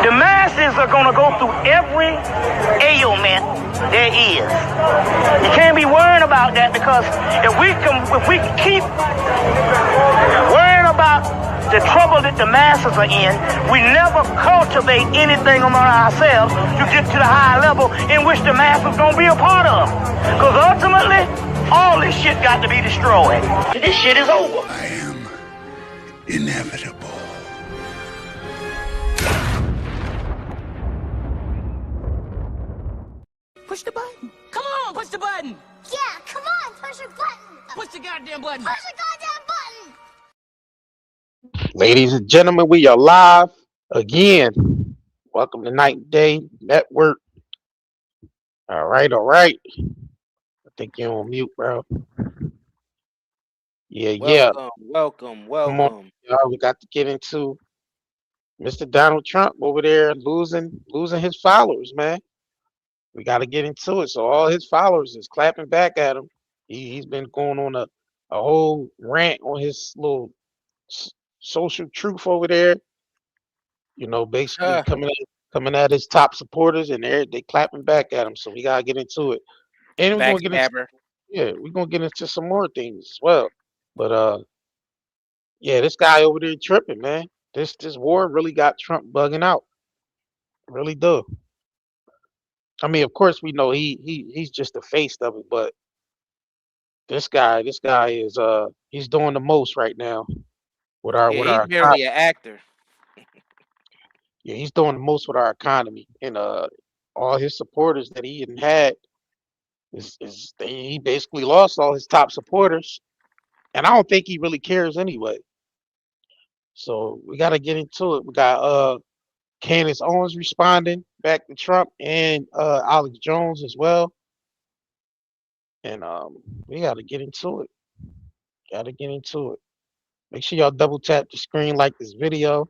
The masses are going to go through every ailment there is. You can't be worrying about that, because if we keep worrying about the trouble that the masses are in, we never cultivate anything among ourselves to get to the high level in which the masses going to be a part of. Because ultimately, all this shit got to be destroyed. This shit is over. I am inevitable. Push the button. Come on, push the button. Yeah, come on, push your button. Push the goddamn button. Push the goddamn button. Ladies and gentlemen, we are live again. Welcome to Night Day Network. All right. I think you're on mute, bro. Welcome. Come on, y'all. We got to get into Mr. Donald Trump over there losing his followers, man. We got to get into it. So all his followers is clapping back at him. He's been going on a whole rant on his little social truth over there. You know, basically coming at his top supporters, and they clapping back at him. So we gotta get into it. And we're gonna get into some more things as well. But yeah, this guy over there tripping, man. This war really got Trump bugging out. Really do. I mean, of course we know he's just the face of it, but this guy is he's doing the most right now with our he's merely an actor. Yeah, he's doing the most with our economy, and all his supporters that he had he basically lost all his top supporters, and I don't think he really cares anyway. So we got to get into it. We got Candace Owens responding back to Trump, and Alex Jones as well, and we got to get into it. Make sure y'all double tap the screen, like this video.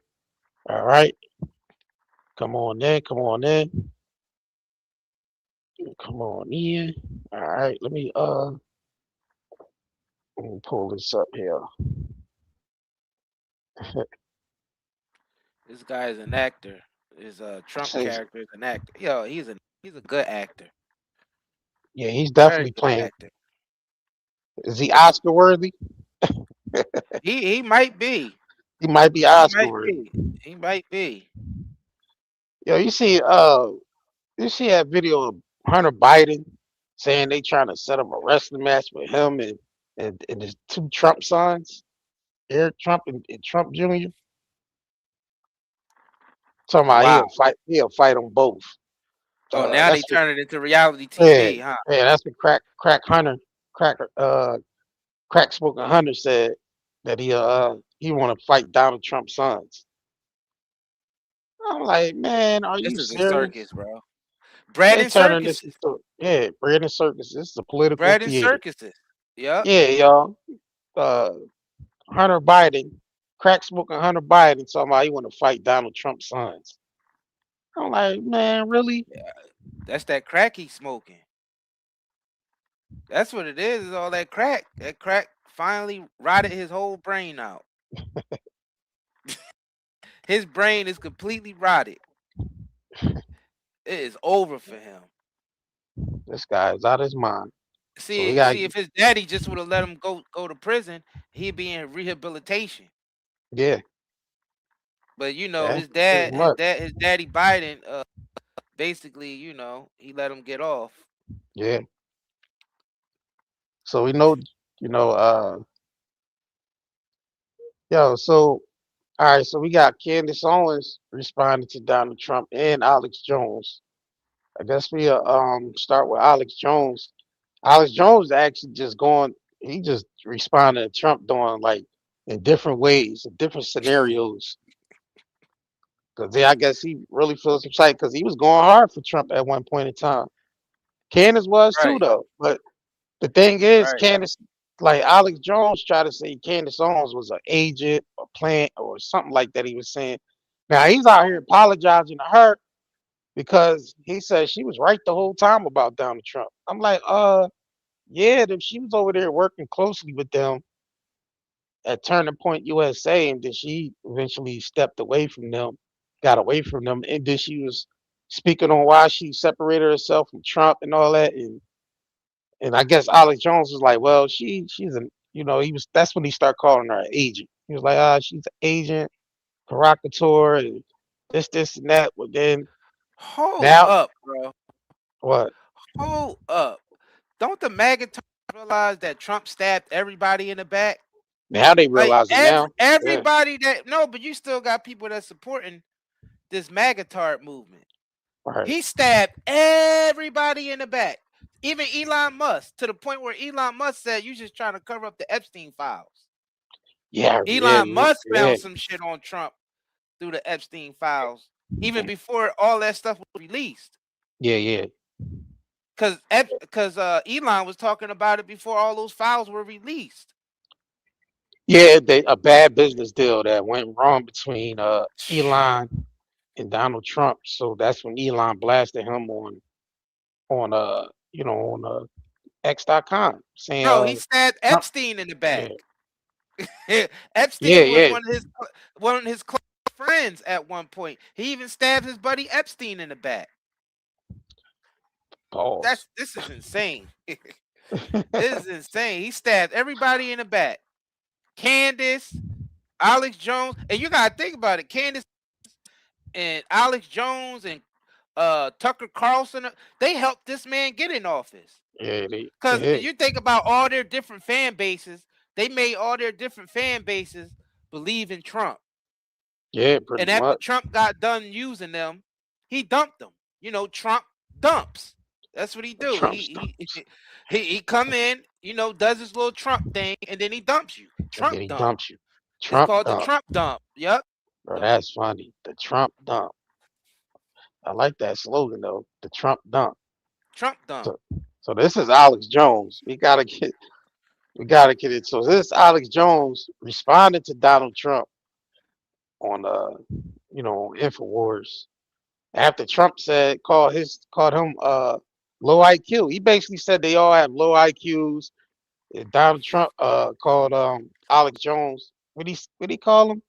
All right. Come on in. Come on in. All right, let me pull this up here. This guy is an actor. His Trump character is an actor. Yo, he's a good actor. Yeah, he's definitely playing. Actor. Is he Oscar worthy? he might be. He might be Oscar worthy. He might be. Yo, you see that video of Hunter Biden saying they trying to set up a wrestling match with him and his two Trump sons, Eric Trump and Trump Jr. Talking about he'll fight them both. Oh, now they turn it into reality TV, huh? Yeah, that's what crack smoking Hunter said, that he want to fight Donald Trump's sons. I'm like, man, are you serious? This is a circus, bro. Bread and circuses. Bread and circuses. This is a political bread and theater. Circuses. Yep. Yeah, y'all. Hunter Biden, crack smoking Hunter Biden, talking about he want to fight Donald Trump's sons. I'm like, man, really? Yeah, that's that crack he's smoking. That's what it is all that crack. That crack finally rotted his whole brain out. His brain is completely rotted. It is over for him. This guy is out of his mind. See, if his daddy just would have let him go to prison, he'd be in rehabilitation. Yeah. But you know, his daddy Biden, basically, you know, he let him get off. Yeah. So we know, so all right, so we got Candace Owens responding to Donald Trump and Alex Jones. I guess we start with Alex Jones. Alex Jones actually he just responded to Trump doing like in different ways, in different scenarios. Because I guess he really feels some sight because he was going hard for Trump at one point in time. Candace was too, though. But the thing is, Candace, like Alex Jones tried to say Candace Owens was an agent or plant or something like that. He was saying. Now he's out here apologizing to her because he said she was right the whole time about Donald Trump. I'm like, yeah, she was over there working closely with them at Turning Point USA, and then she eventually stepped away from them got away from them, and then she was speaking on why she separated herself from Trump and all that, and I guess Alex Jones was like, well, she's an, that's when he started calling her an agent. He was like, she's an agent, provocateur, and this and that. But then Hold now up, bro. what? Hold up. Don't the MAGA realize that Trump stabbed everybody in the back? Now they realize it now. Everybody but you still got people that's supporting this MAGA tart movement. Right. He stabbed everybody in the back, even Elon Musk, to the point where Elon Musk said, "You just trying to cover up the Epstein files." Yeah, Elon Musk found some shit on Trump through the Epstein files, even before all that stuff was released. Yeah. Because Elon was talking about it before all those files were released. Yeah, a bad business deal that went wrong between Elon and Donald Trump. So that's when Elon blasted him on X.com, saying no, he stabbed Epstein in the back. Yeah. Epstein was one of his close friends at one point. He even stabbed his buddy Epstein in the back. This is insane. This is insane. He stabbed everybody in the back. Candace, Alex Jones, and you gotta think about it. Candace and Alex Jones and Tucker Carlson, they helped this man get in office. Yeah, because you think about all their different fan bases, they made all their different fan bases believe in Trump. Yeah, pretty much. And after Trump got done using them, he dumped them. Trump dumps. That's what he do. He come in, does his little Trump thing, and then he dumps you. Trump he dump. dumps you. Trump it's called dump. The Trump dump. Yep. Bro, that's funny. The Trump dump. I like that slogan though. The Trump dump. Trump dump. So this is Alex Jones. We gotta get it. So this is Alex Jones responding to Donald Trump on InfoWars after Trump called him low IQ. He basically said they all have low IQs. And Donald Trump called Alex Jones. What he call him?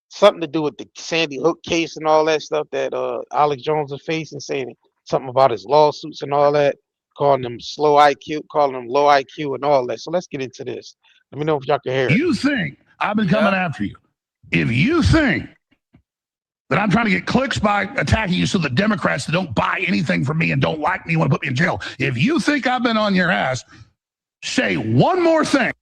Something to do with the Sandy Hook case and all that stuff that Alex Jones is facing, saying something about his lawsuits and all that, calling him slow IQ, calling him low IQ and all that. So let's get into this. Let me know if y'all can hear it. You think I've been coming after you. If you think that I'm trying to get clicks by attacking you so the Democrats that don't buy anything from me and don't like me want to put me in jail, if you think I've been on your ass, say one more thing.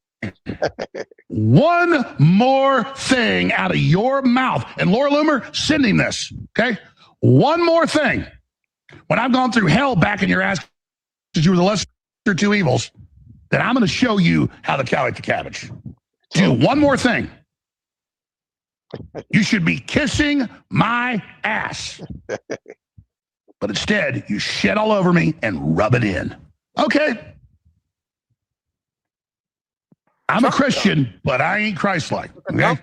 One more thing out of your mouth. And Laura Loomer, send him this, okay? One more thing. When I've gone through hell back in your ass because you were the lesser of two evils, then I'm going to show you how to cow eat the cabbage. Do one more thing. You should be kissing my ass. But instead, you shit all over me and rub it in. Okay. I'm a Christian, but I ain't Christ-like. Okay?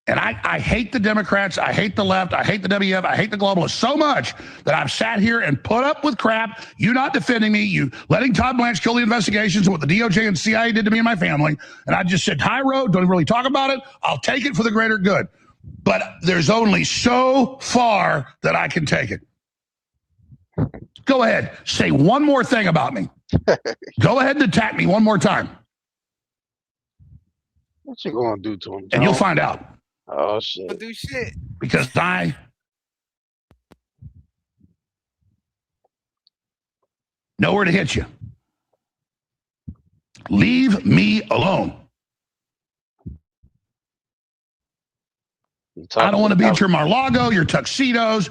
And I hate the Democrats. I hate the left. I hate the WF. I hate the globalists so much that I've sat here and put up with crap. You not defending me. You letting Todd Blanche kill the investigations of what the DOJ and CIA did to me and my family. And I just said, high road, don't really talk about it. I'll take it for the greater good. But there's only so far that I can take it. Go ahead. Say one more thing about me. Go ahead and attack me one more time. What you gonna do to him, John? And you'll find out. Oh shit! Don't do shit because I know where to hit you. Leave me alone. I don't want to be at your Mar-a-Lago, your tuxedos,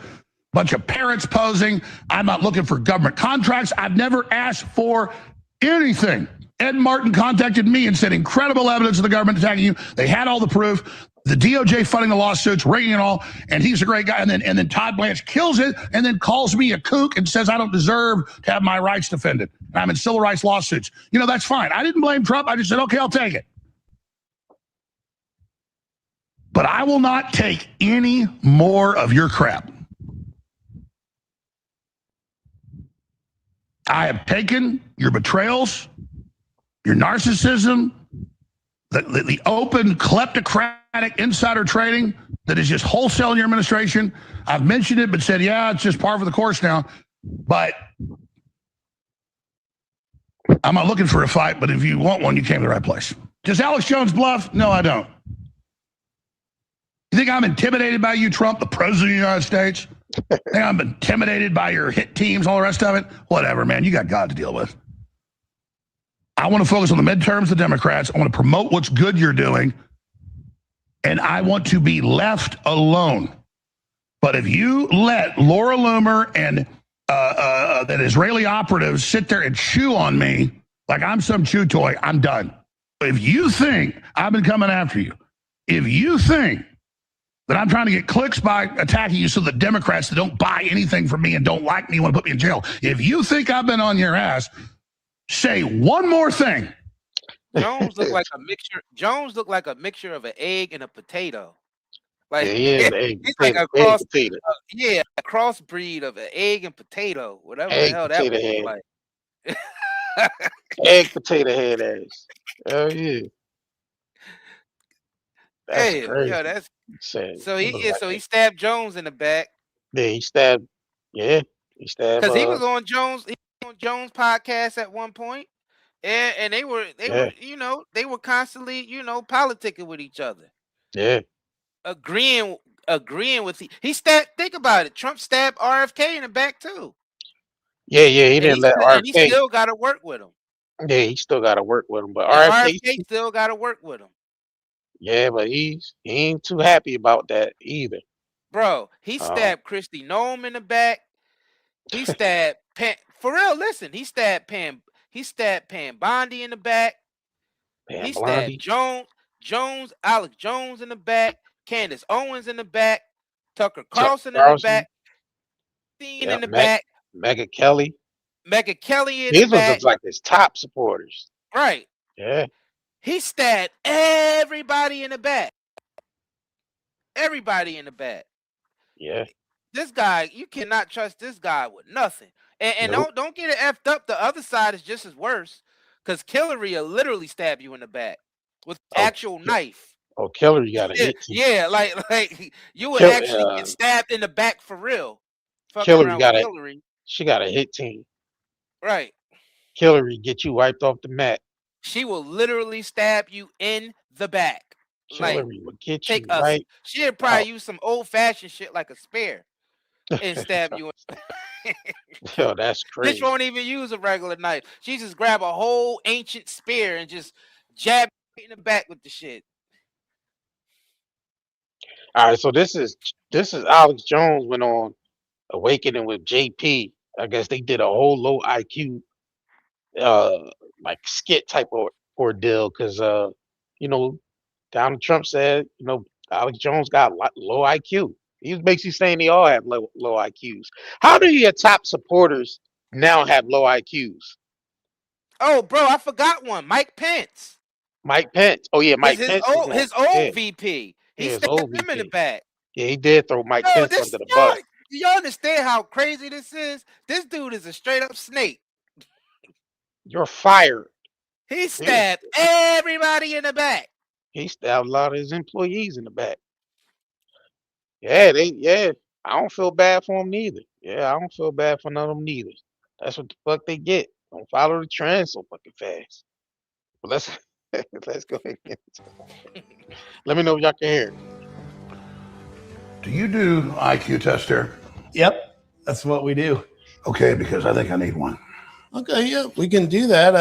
bunch of parrots posing. I'm not looking for government contracts. I've never asked for anything. Ed Martin contacted me and said incredible evidence of the government attacking you. They had all the proof. The DOJ funding the lawsuits, rigging it all, and he's a great guy. And then Todd Blanche kills it and then calls me a kook and says I don't deserve to have my rights defended. And I'm in civil rights lawsuits. That's fine. I didn't blame Trump. I just said, okay, I'll take it. But I will not take any more of your crap. I have taken your betrayals, your narcissism, the open kleptocratic insider trading that is just wholesale in your administration. I've mentioned it, but said, yeah, it's just par for the course now. But I'm not looking for a fight, but if you want one, you came to the right place. Does Alex Jones bluff? No, I don't. You think I'm intimidated by you, Trump, the president of the United States? Think I'm intimidated by your hit teams, all the rest of it? Whatever, man. You got God to deal with. I want to focus on the midterms, the Democrats. I want to promote what's good you're doing. And I want to be left alone. But if you let Laura Loomer and that Israeli operative sit there and chew on me like I'm some chew toy, I'm done. If you think I've been coming after you, if you think that I'm trying to get clicks by attacking you so the Democrats that don't buy anything from me and don't like me want to put me in jail, if you think I've been on your ass, say one more thing. Jones looked like a mixture. Jones looked like a mixture of an egg and a potato. Like he's like a cross, a crossbreed of an egg and potato, whatever the hell that was like. Egg potato head ass. Oh yeah. That's crazy. Yeah, that's sad. So he stabbed Jones in the back. Yeah, he stabbed. Yeah, he stabbed. Because he was on Jones podcast at one point, and they were they were constantly politicking with each other. Yeah. Agreeing with he stabbed. Think about it. Trump stabbed RFK in the back too. Yeah, he didn't let RFK. And he still got to work with him. Yeah, he still got to work with him, but RFK still got to work with him. Yeah, but he ain't too happy about that either. Bro, he stabbed Kristi Noem in the back. He stabbed for real. Listen, he stabbed Pam Bondi in the back. He stabbed Jones, Alex Jones in the back. Candace Owens in the back, Tucker Carlson in the back, in the back, Megyn Kelly in the back. These ones like his top supporters. Right. Yeah. He stabbed everybody in the back. Everybody in the back. Yeah. This guy, you cannot trust this guy with nothing. And don't get it effed up. The other side is just as worse. Because Hillary will literally stab you in the back with actual knife. Oh, Hillary got a hit team. Yeah, like you would actually get stabbed in the back for real. Hillary she got a hit team. Right. Hillary get you wiped off the mat. She will literally stab you in the back. Hillary will get you right. She'd probably use some old-fashioned shit like a spear and stab you. Yo, that's crazy. Bitch won't even use a regular knife. She just grab a whole ancient spear and just jab in the back with the shit. All right, so this is Alex Jones went on Awakening with JP. I guess they did a whole low IQ like skit type of ordeal because Donald Trump said Alex Jones got low IQ. He was basically saying they all have low IQs. How do your top supporters now have low IQs? Oh, bro, I forgot one. Mike Pence. Oh yeah, Mike Pence. His old VP. He stabbed him in the back. Yeah, he did throw Mike Pence under the bus. Do y'all understand how crazy this is? This dude is a straight up snake. You're fired. He stabbed everybody in the back. He stabbed a lot of his employees in the back. Yeah, I don't feel bad for them neither. Yeah, I don't feel bad for none of them neither. That's what the fuck they get. Don't follow the trend so fucking fast. But let's go ahead. Let me know if y'all can hear. Do you do IQ test here? Yep, that's what we do. Okay, because I think I need one. Okay, yeah, we can do that.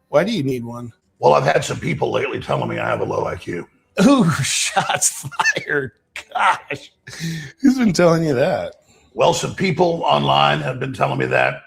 Why do you need one? Well, I've had some people lately telling me I have a low IQ. Ooh, shots fired. Gosh, who's been telling you that? Well, some people online have been telling me that,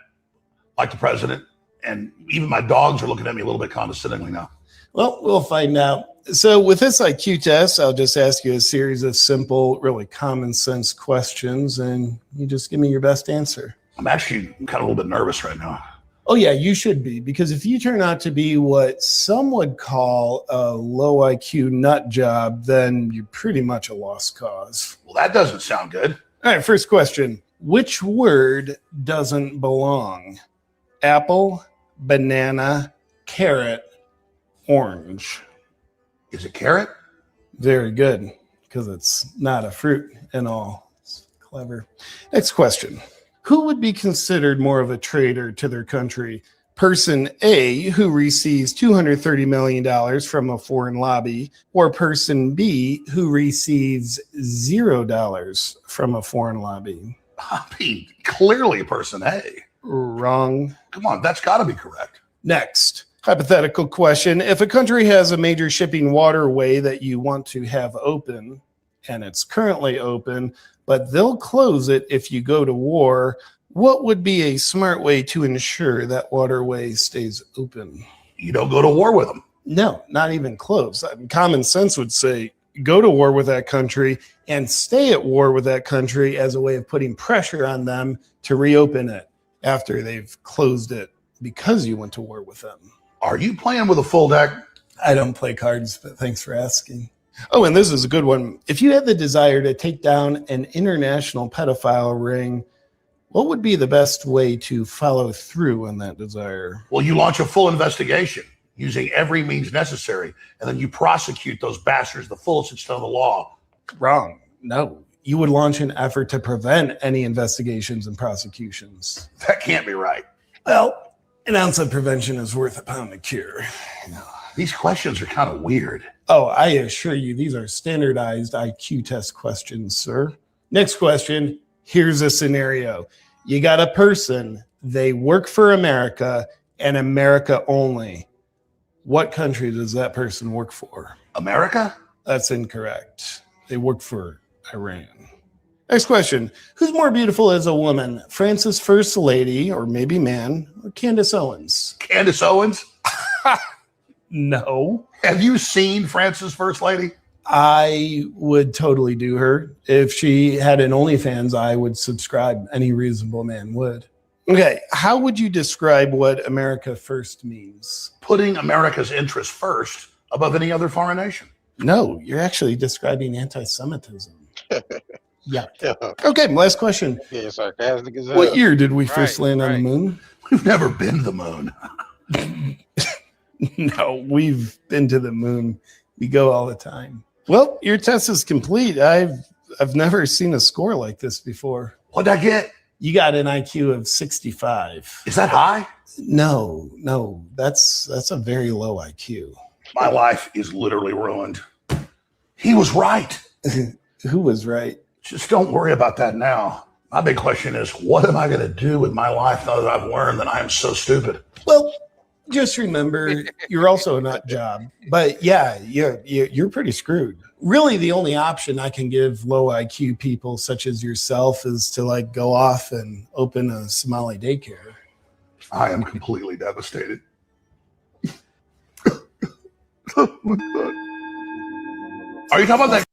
like the president, and even my dogs are looking at me a little bit condescendingly now. Well, we'll find out. So with this IQ test, I'll just ask you a series of simple, really common sense questions, and you just give me your best answer. I'm actually kind of a little bit nervous right now. Oh, yeah, you should be, because if you turn out to be what some would call a low IQ nut job, then you're pretty much a lost cause. Well, that doesn't sound good. All right, first question. Which word doesn't belong? Apple, banana, carrot, orange. Is it carrot? Very good, because it's not a fruit and all. It's clever. Next question. Who would be considered more of a traitor to their country? Person A, who receives $230 million from a foreign lobby, or person B, who receives $0 from a foreign lobby? I mean, clearly person A. Wrong. Come on, that's got to be correct. Next, hypothetical question. If a country has a major shipping waterway that you want to have open, and it's currently open, but they'll close it if you go to war, what would be a smart way to ensure that waterway stays open? You don't go to war with them. No, not even close. I mean, common sense would say go to war with that country and stay at war with that country as a way of putting pressure on them to reopen it after they've closed it because you went to war with them. Are you playing with a full deck? I don't play cards, but thanks for asking. Oh, and this is a good one. If you had the desire to take down an international pedophile ring, what would be the best way to follow through on that desire? Well, you launch a full investigation using every means necessary, and then you prosecute those bastards the fullest extent of the law. Wrong. No. You would launch an effort to prevent any investigations and prosecutions. That can't be right. Well, an ounce of prevention is worth a pound of cure. These questions are kind of weird. Oh, I assure you, these are standardized IQ test questions, sir. Next question. Here's a scenario. You got a person, they work for America and America only. What country does that person work for? America? That's incorrect. They work for Iran. Next question. Who's more beautiful as a woman? France's First Lady, or maybe man, or Candace Owens? Candace Owens? No. Have you seen France's First Lady? I would totally do her. If she had an OnlyFans, I would subscribe. Any reasonable man would. Okay, how would you describe what America first means? Putting America's interests first above any other foreign nation. No, you're actually describing anti-Semitism. Yeah. Okay, last question. Yeah, sarcastic as hell. What year did we first land on the moon? We've never been to the moon. No, we've been to the moon. We go all the time. Well, your test is complete. I've never seen a score like this before. What'd I get? You got an IQ of 65. Is that high? No, that's a very low IQ. My life is literally ruined. He was right. Who was right? Just don't worry about that now. My big question is, what am I going to do with my life now that I've learned that I am so stupid? Well, just remember, you're also a nut job. But yeah, you're pretty screwed. Really, the only option I can give low IQ people such as yourself is to like go off and open a Somali daycare. I am completely devastated. Are you talking about that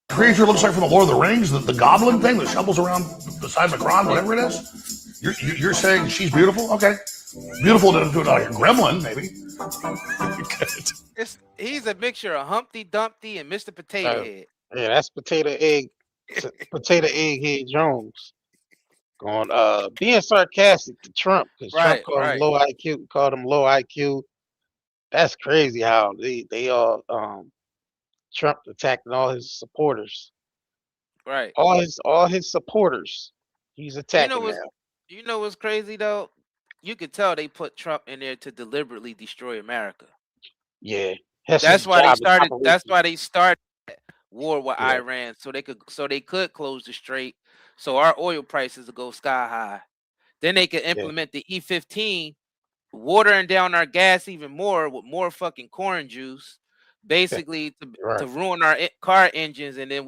creature looks like from the Lord of the Rings, the goblin thing that shuffles around beside Macron, whatever it is? You're saying she's beautiful? Okay. Beautiful to like a gremlin, maybe. He's a mixture of Humpty Dumpty and Mr. Potato Head. Yeah, that's potato egg head Jones. Going being sarcastic to Trump because Trump called him low IQ, called him low IQ. That's crazy how they all Trump attacking all his supporters. Right. All his supporters. He's attacking now. You know what's crazy though? You could tell they put Trump in there to deliberately destroy America. Yeah. That's why they started war with Iran, so they could close the strait, so our oil prices will go sky high. Then they could implement the E15, watering down our gas even more with more fucking corn juice, basically to ruin our car engines, and then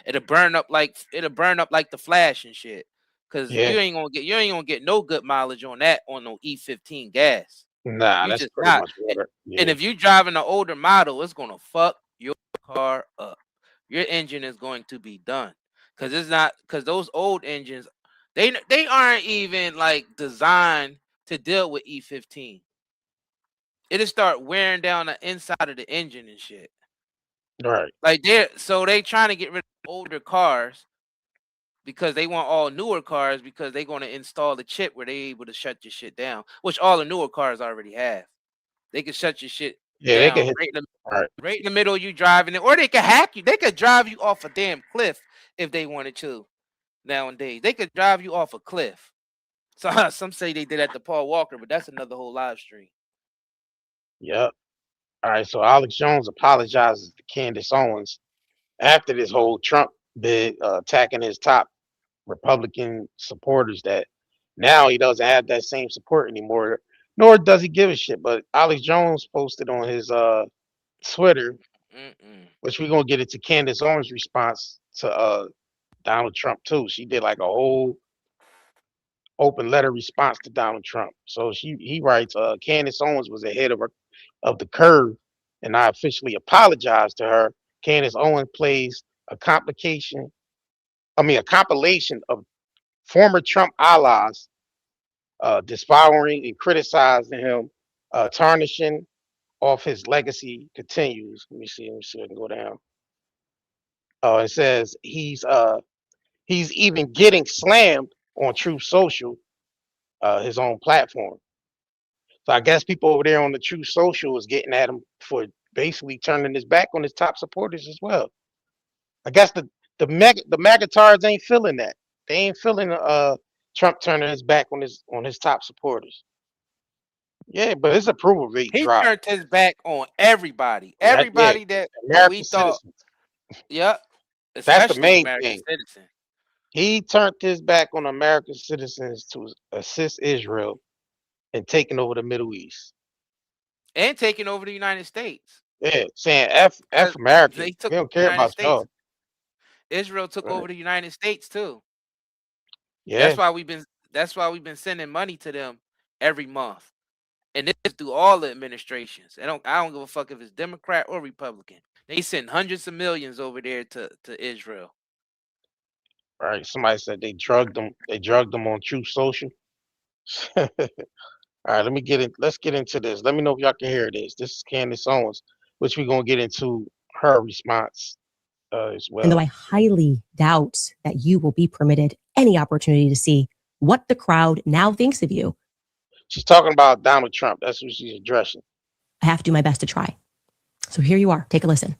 it'll burn up like the Flash and shit. Cause you ain't gonna get no good mileage on that on no E15 gas. Nah, that's pretty much water. Yeah. And if you're driving an older model, it's gonna fuck your car up. Your engine is going to be done. Cause those old engines, they aren't even like designed to deal with E15. It'll start wearing down the inside of the engine and shit. Right. Like they trying to get rid of older cars because they want all newer cars because they're going to install the chip where they're able to shut your shit down, which all the newer cars already have. They can shut your shit Yeah, they can down hit. right in the middle of you driving it, or they can hack you. They could drive you off a damn cliff if they wanted to. Nowadays, they could drive you off a cliff. So some say they did that to Paul Walker, but that's another whole live stream. Yep. All right. So Alex Jones apologizes to Candace Owens after this whole Trump bid, attacking his top Republican supporters. That now he doesn't have that same support anymore, nor does he give a shit. But Alex Jones posted on his Twitter, which we're gonna get into Candace Owens' response to Donald Trump too. She did like a whole open letter response to Donald Trump. So he writes, Candace Owens was ahead of the curve, and I officially apologize to her. Candace Owens plays a compilation of former Trump allies disfavoring and criticizing him, tarnishing off his legacy continues. Let me see if I can go down. It says he's even getting slammed on Truth Social, his own platform. So I guess people over there on the Truth Social is getting at him for basically turning his back on his top supporters as well. I guess the MAGA-tards ain't feeling that. They ain't feeling Trump turning his back on his top supporters. Yeah, but his approval rate dropped. He turned his back on everybody. Everybody that we thought. Yep. That's the main American thing. citizen. He turned his back on American citizens to assist Israel in taking over the Middle East. And taking over the United States. Yeah, saying F America. We don't care about y'all. Israel took over the United States too. Yeah. That's why we've been sending money to them every month. And this is through all the administrations. I don't give a fuck if it's Democrat or Republican. They send hundreds of millions over there to Israel. All right. Somebody said they drugged them. They drugged them on Truth Social. All right, let's get into this. Let me know if y'all can hear this. This is Candace Owens, which we're gonna get into her response as well. And though I highly doubt that you will be permitted any opportunity to see what the crowd now thinks of you. She's talking about Donald Trump. That's what she's addressing. I have to do my best to try. So here you are. Take a listen.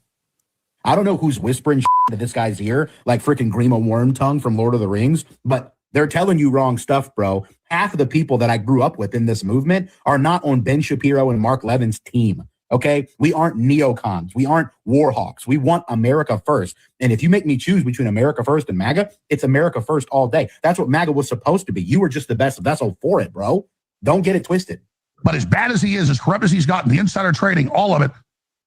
I don't know who's whispering to this guy's ear, like freaking Grima Wormtongue from Lord of the Rings, but they're telling you wrong stuff, bro. Half of the people that I grew up with in this movement are not on Ben Shapiro and Mark Levin's team. Okay, we aren't neocons. We aren't war hawks. We want America first. And if you make me choose between America first and MAGA, it's America first all day. That's what MAGA was supposed to be. You were just the best vessel for it, bro. Don't get it twisted. But as bad as he is, as corrupt as he's gotten, the insider trading, all of it,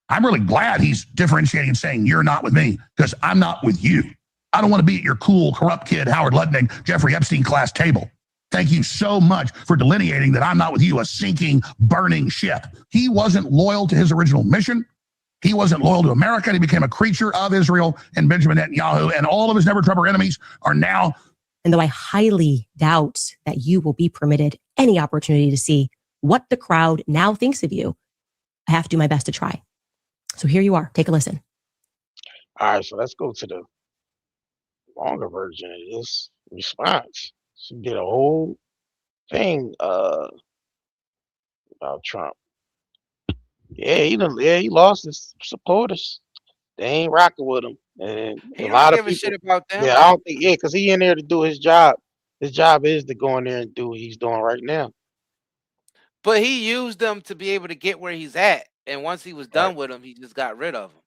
I'm really glad he's differentiating and saying, you're not with me, because I'm not with you. I don't want to be at your cool, corrupt kid, Howard Lutnick, Jeffrey Epstein class table. Thank you so much for delineating that I'm not with you, a sinking, burning ship. He wasn't loyal to his original mission. He wasn't loyal to America. He became a creature of Israel, and Benjamin Netanyahu and all of his never Trumper enemies are now. And though I highly doubt that you will be permitted any opportunity to see what the crowd now thinks of you, I have to do my best to try. So here you are. Take a listen. All right, so let's go to the longer version of this response. She did a whole thing about Trump. Yeah, he lost his supporters. They ain't rocking with him, and He a lot don't of give a people. shit about them. Yeah, I don't think. Yeah, because he in there to do his job. His job is to go in there and do what he's doing right now. But he used them to be able to get where he's at, and once he was done with them, he just got rid of them.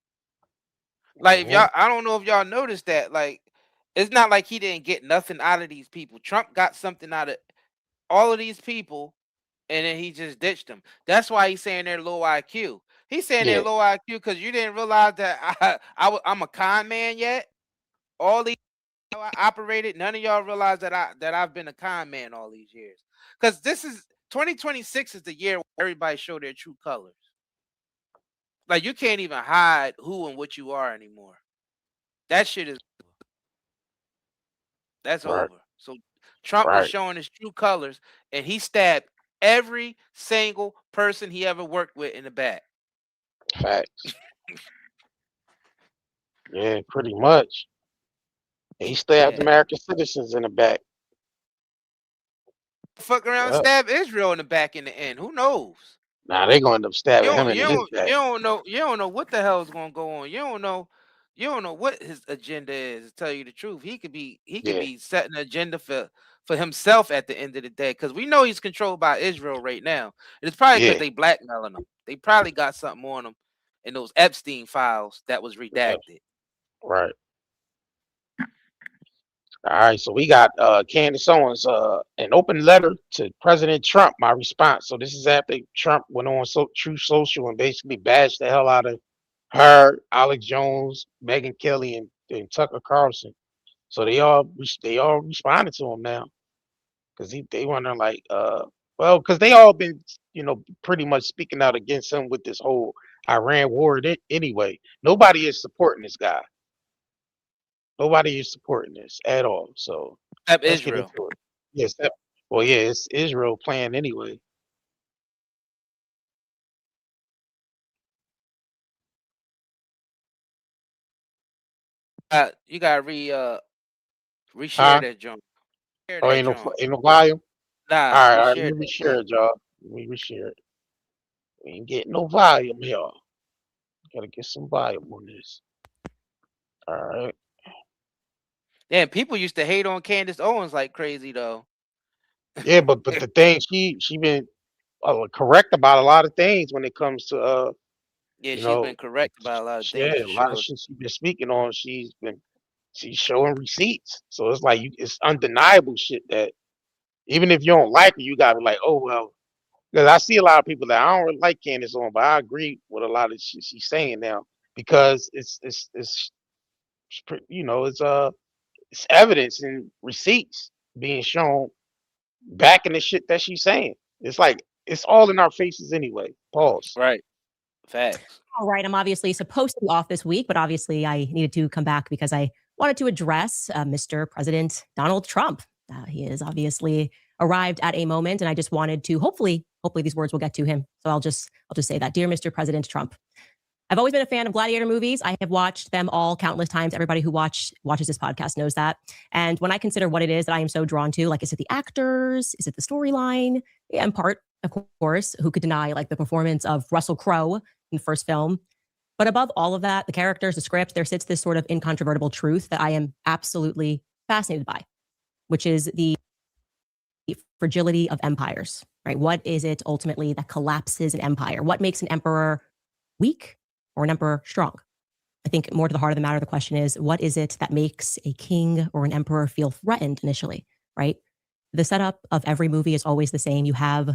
Like if y'all, I don't know if y'all noticed that. Like, it's not like he didn't get nothing out of these people. Trump got something out of all of these people, and then he just ditched them. That's why he's saying they're low IQ. He's saying they're low IQ because you didn't realize that I'm a con man yet. All these I operated, none of y'all realize that I've been a con man all these years. Because this is 2026 is the year where everybody show their true colors. Like you can't even hide who and what you are anymore. That shit is over. So Trump was showing his true colors, and he stabbed every single person he ever worked with in the back. Facts. Yeah, pretty much. He stabbed American citizens in the back. Fuck around and stab Israel in the back in the end. Who knows? Nah, they're going to end up You stabbing him don't, in you his don't, back. you don't know what the hell is gonna go on. You don't know what his agenda is. To tell you the truth, he could Yeah, be setting an agenda for himself at the end of the day. Because we know he's controlled by Israel right now. And it's probably because yeah, they blackmailing him. They probably got something on him in those Epstein files that was yeah, redacted. right. All right, so we got Candace Owens, an open letter to President Trump. My response. So this is after Trump went on True Social and basically bashed the hell out of her, Alex Jones, Megyn Kelly, and Tucker Carlson. So they all responded to him now because they wondering like, well, because they all been pretty much speaking out against him with this whole Iran war. Anyway, nobody is supporting this guy. Nobody is supporting this at all. So Except let's get Israel. into it. Yes. Well, yeah, it's Israel playing anyway. You got reshare Huh? that junk. Share Oh, that junk. ain't no volume. Nah, All right. reshare Let that me junk. reshare it, y'all. Let me reshare it. We ain't getting no volume here. Gotta get some volume on this. All right. Damn, people used to hate on Candace Owens like crazy though. Yeah, but the thing she been correct about a lot of things when it comes to Yeah, you she's know been correct about a lot of yeah, things a for lot of sure. shit she's been speaking on. She's showing receipts. So it's like it's undeniable shit that even if you don't like it, you gotta be like, oh well. Because I see a lot of people that I don't really like Candace on, but I agree with a lot of shit she's saying now because it's evidence and receipts being shown backing the shit that she's saying. It's like it's all in our faces anyway. Pause. Right. Facts. All right. I'm obviously supposed to be off this week, but obviously I needed to come back because I wanted to address Mr. President Donald Trump. He has obviously arrived at a moment, and I just wanted to hopefully these words will get to him. So I'll just say that, dear Mr. President Trump. I've always been a fan of gladiator movies. I have watched them all countless times. Everybody who watches this podcast knows that. And when I consider what it is that I am so drawn to, like, is it the actors? Is it the storyline? Yeah, in part, of course. Who could deny like the performance of Russell Crowe in the first film? But above all of that, the characters, the script, there sits this sort of incontrovertible truth that I am absolutely fascinated by, which is the fragility of empires, right? What is it ultimately that collapses an empire? What makes an emperor weak or an emperor strong? I think more to the heart of the matter, the question is, what is it that makes a king or an emperor feel threatened initially, right? The setup of every movie is always the same. You have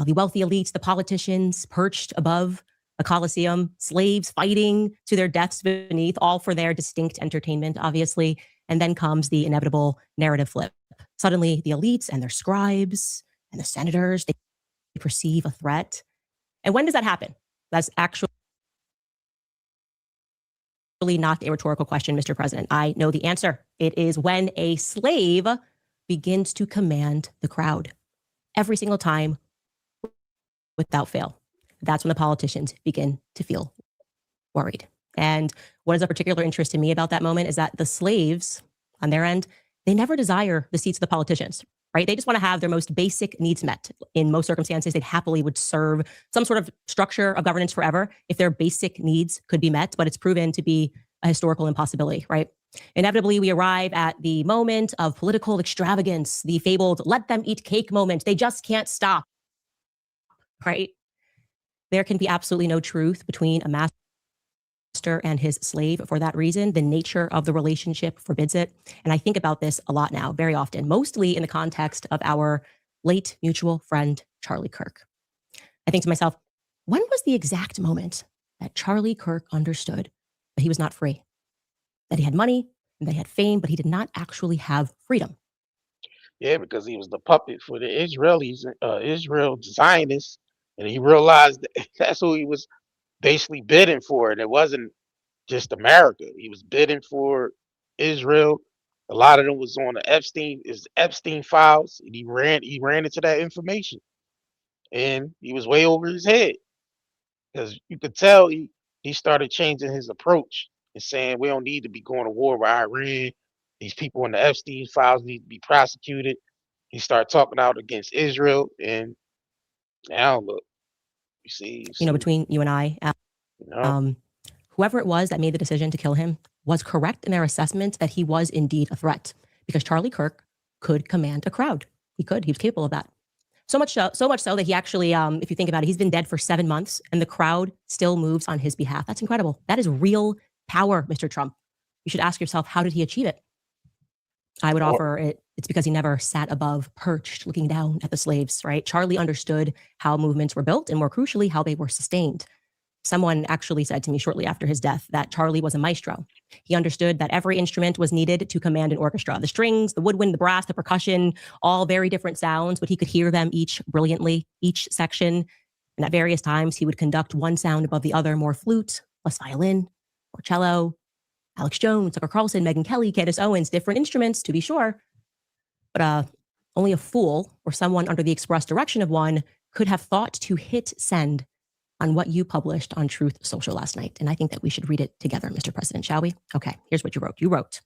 the wealthy elites, the politicians perched above a coliseum, slaves fighting to their deaths beneath, all for their distinct entertainment, obviously. And then comes the inevitable narrative flip. Suddenly, the elites and their scribes and the senators, they perceive a threat. And when does that happen? That's actually not a rhetorical question, Mr. President. I know the answer. It is when a slave begins to command the crowd every single time without fail. That's when the politicians begin to feel worried. And what is of particular interest to me about that moment is that the slaves on their end, they never desire the seats of the politicians, right? They just want to have their most basic needs met. In most circumstances, they happily would serve some sort of structure of governance forever if their basic needs could be met, but it's proven to be a historical impossibility, right? Inevitably, we arrive at the moment of political extravagance, the fabled let them eat cake moment. They just can't stop, right? There can be absolutely no truth between a master and his slave for that reason. The nature of the relationship forbids it. And I think about this a lot now, very often, mostly in the context of our late mutual friend, Charlie Kirk. I think to myself, when was the exact moment that Charlie Kirk understood that he was not free, that he had money and that he had fame, but he did not actually have freedom? Yeah, because he was the puppet for the Israelis, Israel Zionists, and he realized that that's who he was basically bidding for, and it wasn't just America. He was bidding for Israel. A lot of them was on the Epstein files, and he ran into that information, and he was way over his head because you could tell he started changing his approach and saying we don't need to be going to war with Iran. These people in the Epstein files need to be prosecuted. He started talking out against Israel, and now look, see. Between you and I, whoever it was that made the decision to kill him was correct in their assessment that he was indeed a threat, because Charlie Kirk could command a crowd. He was capable of that. So much so that he actually, if you think about it, he's been dead for 7 months and the crowd still moves on his behalf. That's incredible. That is real power, Mr. Trump. You should ask yourself, how did he achieve it? I would offer it's because he never sat above, perched, looking down at the slaves, right? Charlie understood how movements were built and, more crucially, how they were sustained. Someone actually said to me shortly after his death that Charlie was a maestro. He understood that every instrument was needed to command an orchestra. The strings, the woodwind, the brass, the percussion, all very different sounds, but he could hear them each brilliantly, each section. And at various times, he would conduct one sound above the other, more flute, less violin, more cello. Alex Jones, Tucker Carlson, Megyn Kelly, Candace Owens, different instruments, to be sure. But only a fool or someone under the express direction of one could have thought to hit send on what you published on Truth Social last night. And I think that we should read it together, Mr. President, shall we? Okay, here's what you wrote. You wrote,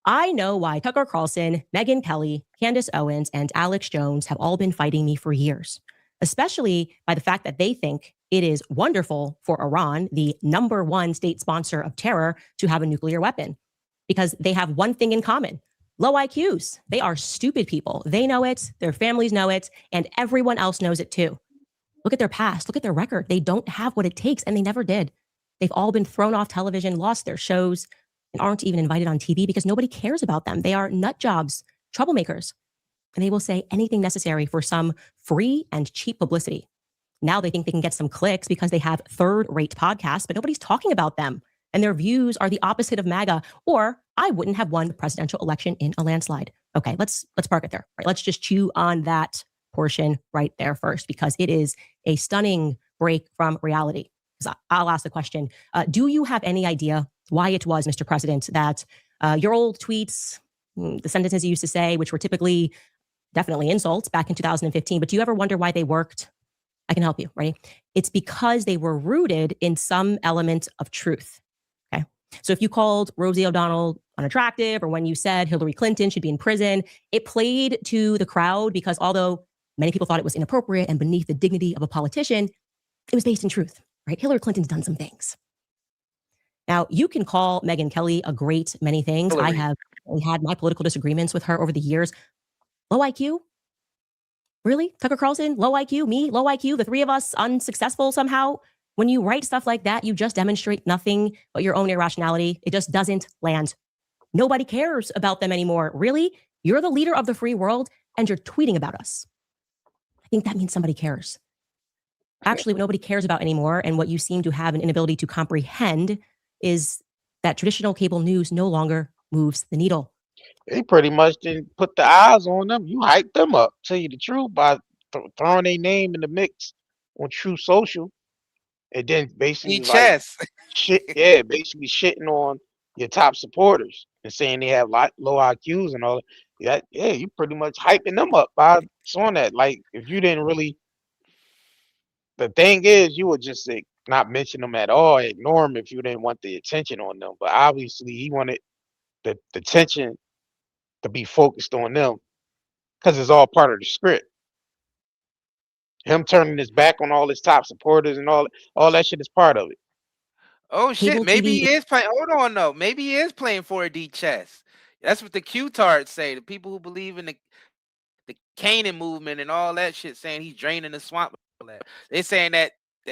I know why Tucker Carlson, Megyn Kelly, Candace Owens, and Alex Jones have all been fighting me for years, especially by the fact that they think it is wonderful for Iran, the #1 state sponsor of terror, to have a nuclear weapon, because they have one thing in common: low IQs. They are stupid people. They know it, their families know it, and everyone else knows it too. Look at their past, look at their record. They don't have what it takes, and they never did. They've all been thrown off television, lost their shows, and aren't even invited on TV because nobody cares about them. They are nut jobs, troublemakers, and they will say anything necessary for some free and cheap publicity. Now they think they can get some clicks because they have third-rate podcasts, but nobody's talking about them. And their views are the opposite of MAGA, or I wouldn't have won the presidential election in a landslide. Okay, let's park it there. Right? Let's just chew on that portion right there first, because it is a stunning break from reality. I'll ask the question, do you have any idea why it was, Mr. President, that your old tweets, the sentences you used to say, which were typically definitely insults back in 2015, but do you ever wonder why they worked? I can help you, right? It's because they were rooted in some element of truth, okay? So if you called Rosie O'Donnell unattractive, or when you said Hillary Clinton should be in prison, it played to the crowd because although many people thought it was inappropriate and beneath the dignity of a politician, it was based in truth, right? Hillary Clinton's done some things. Now, you can call Megyn Kelly a great many things. I have had my political disagreements with her over the years. Low IQ? Really? Tucker Carlson, low IQ, me, low IQ, the three of us unsuccessful somehow? When you write stuff like that, you just demonstrate nothing but your own irrationality. It just doesn't land. Nobody cares about them anymore. Really? You're the leader of the free world and you're tweeting about us. I think that means somebody cares. Actually, what nobody cares about anymore, and what you seem to have an inability to comprehend, is that traditional cable news no longer moves the needle. They pretty much didn't put the eyes on them. You hyped them up, tell you the truth, by throwing their name in the mix on True Social, and then basically basically shitting on your top supporters and saying they have low IQs and all that. Yeah, you pretty much hyping them up by showing that. Like, if you didn't really, the thing is, you would just not mention them at all, ignore them if you didn't want the attention on them. But obviously, he wanted the attention to be focused on them because it's all part of the script. Him turning his back on all his top supporters and all that shit is part of it. Oh shit, maybe he is playing. Hold on, though. Maybe he is playing 4D chess. That's what the Q-tards say. The people who believe in the Canaan movement and all that shit, saying he's draining the swamp. They're saying that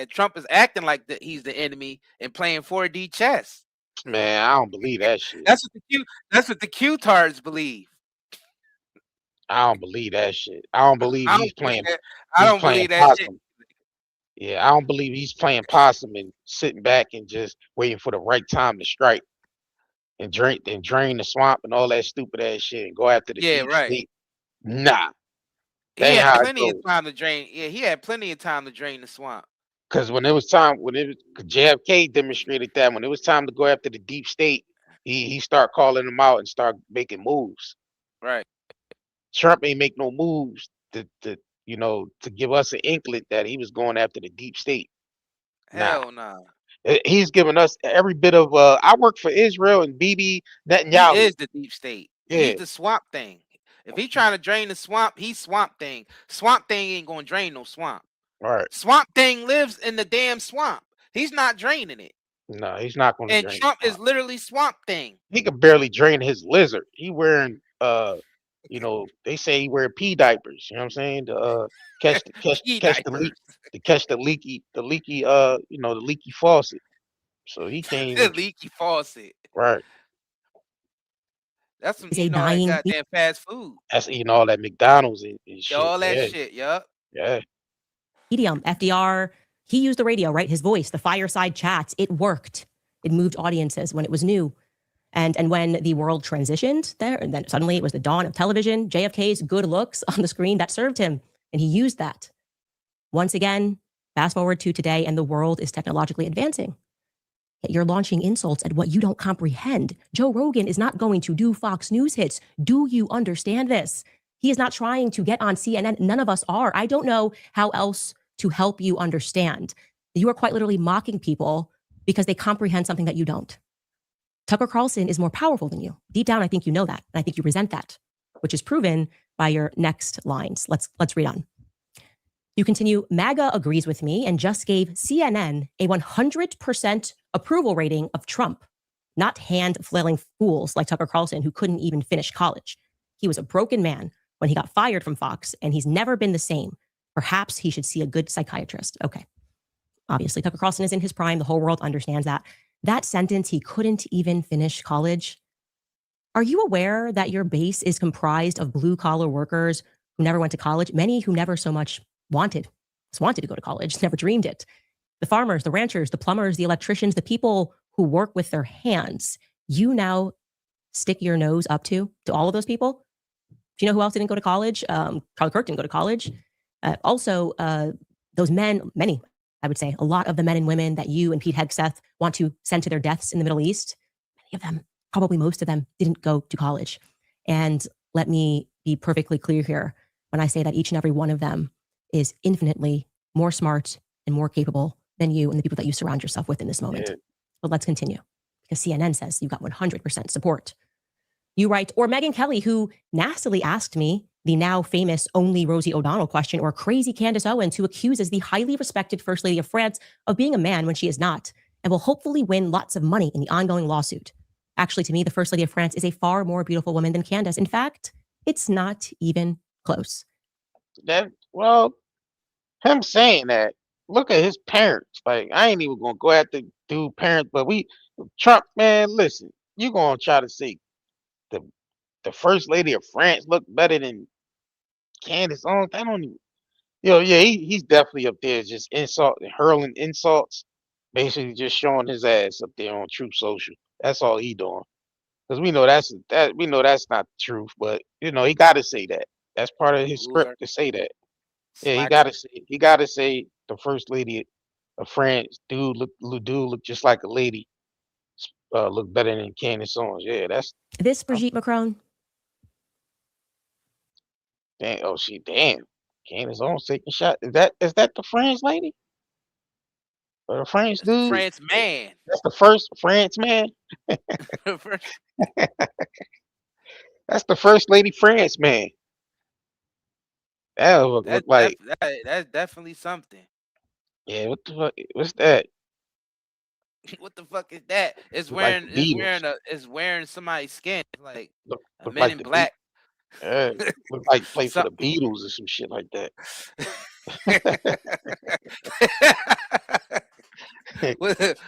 Trump is acting like he's the enemy and playing 4D chess. Man, I don't believe that shit. That's what the Q-tards believe. I don't believe that shit. I don't believe he's playing. I don't believe that shit. Yeah, I don't believe he's playing possum and sitting back and just waiting for the right time to strike and drain the swamp and all that stupid ass shit and go after the deep state. Nah. He had plenty of time to drain. Yeah, he had plenty of time to drain the swamp. Because JFK demonstrated that when it was time to go after the deep state, he start calling them out and start making moves. Right. Trump ain't make no moves to give us an inkling that he was going after the deep state. Hell no. He's giving us every bit of I work for Israel and Bibi Netanyahu. He is the deep state. Yeah. He's the swamp thing. If he's trying to drain the swamp, he's swamp thing. Swamp thing ain't gonna drain no swamp. Right. Swamp Thing lives in the damn swamp. He's not draining it. No, he's not going to And drain. Trump is literally Swamp Thing. He could barely drain his lizard. He wearing you know, they say he wear pee diapers. You know what I'm saying? To catch the leaky you know, the leaky faucet. So he can't even The leaky faucet. right. That's some Is a eating all that dying- goddamn fast food. That's eating all that McDonald's and shit. All that yeah. shit, yup. Yeah. medium. FDR, he used the radio, right? His voice, the fireside chats. It worked. It moved audiences when it was new. And when the world transitioned there, and then suddenly it was the dawn of television, JFK's good looks on the screen, that served him. And he used that. Once again, fast forward to today, and the world is technologically advancing. Yet you're launching insults at what you don't comprehend. Joe Rogan is not going to do Fox News hits. Do you understand this? He is not trying to get on CNN. None of us are. I don't know how else to help you understand. You are quite literally mocking people because they comprehend something that you don't. Tucker Carlson is more powerful than you. Deep down, I think you know that. And I think you resent that, which is proven by your next lines. Let's read on. You continue, MAGA agrees with me and just gave CNN a 100% approval rating of Trump, not hand-flailing fools like Tucker Carlson who couldn't even finish college. He was a broken man when he got fired from Fox, and he's never been the same. Perhaps he should see a good psychiatrist. Okay. Obviously, Tucker Carlson is in his prime. The whole world understands that. That sentence, he couldn't even finish college. Are you aware that your base is comprised of blue-collar workers who never went to college? Many who never so much wanted to go to college, never dreamed it. The farmers, the ranchers, the plumbers, the electricians, the people who work with their hands. You now stick your nose up to all of those people. Do you know who else didn't go to college? Charlie Kirk didn't go to college. Also, those men, many, I would say, a lot of the men and women that you and Pete Hegseth want to send to their deaths in the Middle East, many of them, probably most of them, didn't go to college. And let me be perfectly clear here when I say that each and every one of them is infinitely more smart and more capable than you and the people that you surround yourself with in this moment. Yeah. But let's continue, because CNN says you got 100% support. You write, or Megyn Kelly, who nastily asked me the now famous only Rosie O'Donnell question, or crazy Candace Owens, who accuses the highly respected First Lady of France of being a man when she is not, and will hopefully win lots of money in the ongoing lawsuit. Actually, to me, the First Lady of France is a far more beautiful woman than Candace. In fact, it's not even close. Well, him saying that, look at his parents. Like, I ain't even gonna go after dude parents, but Trump, man, listen, you gonna try to say the First Lady of France look better than Candace Owens? I don't even, yeah, he's definitely up there just hurling insults, basically just showing his ass up there on Truth Social. That's all he doing. Because we know that's not the truth, but he gotta say that. That's part of his script to say that. Yeah, he gotta say the First Lady of France dude look just like a lady. Look better than Candace Owens. Yeah, that's this Brigitte Macron. Damn, damn. Candace Owens taking shot. Is that the France lady? Or the France dude? France man. That's the first France man. That's the First Lady France man. That look like that's definitely something. Yeah, what the fuck? What's that? What the fuck is that? It's wearing somebody's skin, like look Men like in Black. Look like play for the Beatles or some shit like that. Which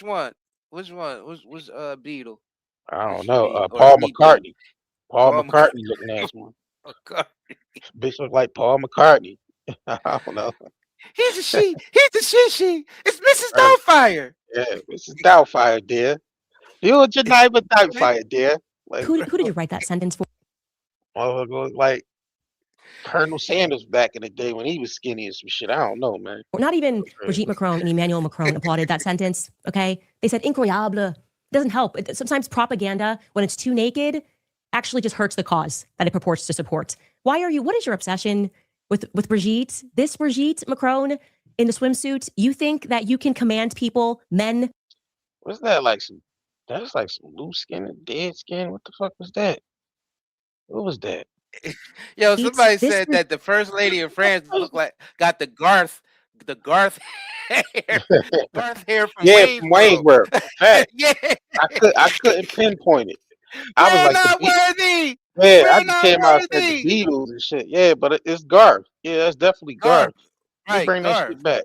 one? Which one? Which Beatle? I don't know. Paul McCartney. Paul McCartney looking ass one. Bitch look like Paul McCartney. I don't know. He's a she. He's a she. It's Mrs. Doubtfire. Yeah, Mrs. Doubtfire, dear. You're Jemima Doubtfire, dear. Like, who did you write that sentence for? Like Colonel Sanders back in the day when he was skinny and some shit. I don't know, man. Not even Brigitte Macron and Emmanuel Macron applauded that sentence. Okay, they said incroyable. It doesn't help. Sometimes propaganda, when it's too naked, actually just hurts the cause that it purports to support. What is your obsession with Brigitte? This Brigitte Macron in the swimsuit? You think that you can command people, men? What's that like? That's like some loose skin and dead skin. What the fuck was that? What was that? Yo, somebody said that the first lady of France looked like got the Garth hair, Garth hair from Yeah, Wayne's from Wayne's World. World. Fact. Yeah, I couldn't pinpoint it. I was we're like not the worthy. yeah, I We're just not came out and said the worthy. Beatles and shit. Yeah, but it's Garth. Yeah, that's definitely Garth, Garth. Let me right? bring that Garth. shit back.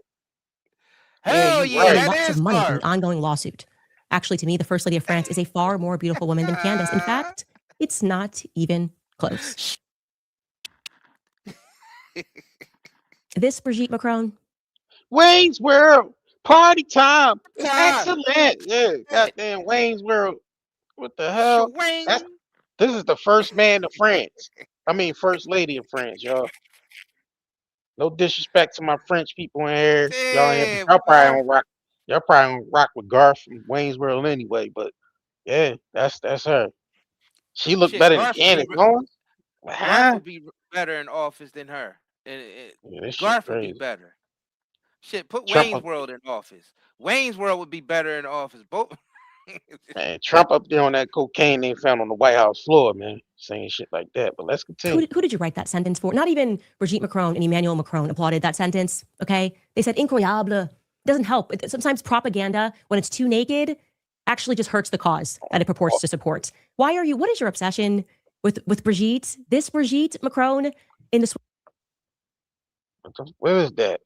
Yeah, Hell you yeah, And right. that lots is of money from Garth. the ongoing lawsuit. Actually, to me, the First Lady of France is a far more beautiful woman than Candace. In fact, it's not even close. This Brigitte Macron, Wayne's World. Party time. Ah, Excellent. Yeah, goddamn Wayne's World. What the hell? Schwing. This is the first man of France. I mean, first lady of France, y'all. No disrespect to my French people in here. Damn, Y'all probably Garth. don't rock. Y'all probably don't rock with Garth from Wayne's World anyway. But yeah, that's her. She looked Shit, better than Garth would Candace be Owens. Garth Huh? would be better in office than her. Yeah, this shit Garth would be crazy. better. Shit, put Trump Wayne's up, World in office. Wayne's World would be better in office. Both. man. Trump up there on that cocaine they found on the White House floor, man, saying shit like that. But let's continue. who did you write that sentence for? Not even Brigitte Macron and Emmanuel Macron applauded that sentence, okay? They said incroyable. Doesn't help. Sometimes propaganda, when it's too naked, actually just hurts the cause that it purports to support. What is your obsession with Brigitte? This Brigitte Macron in the... Where is that?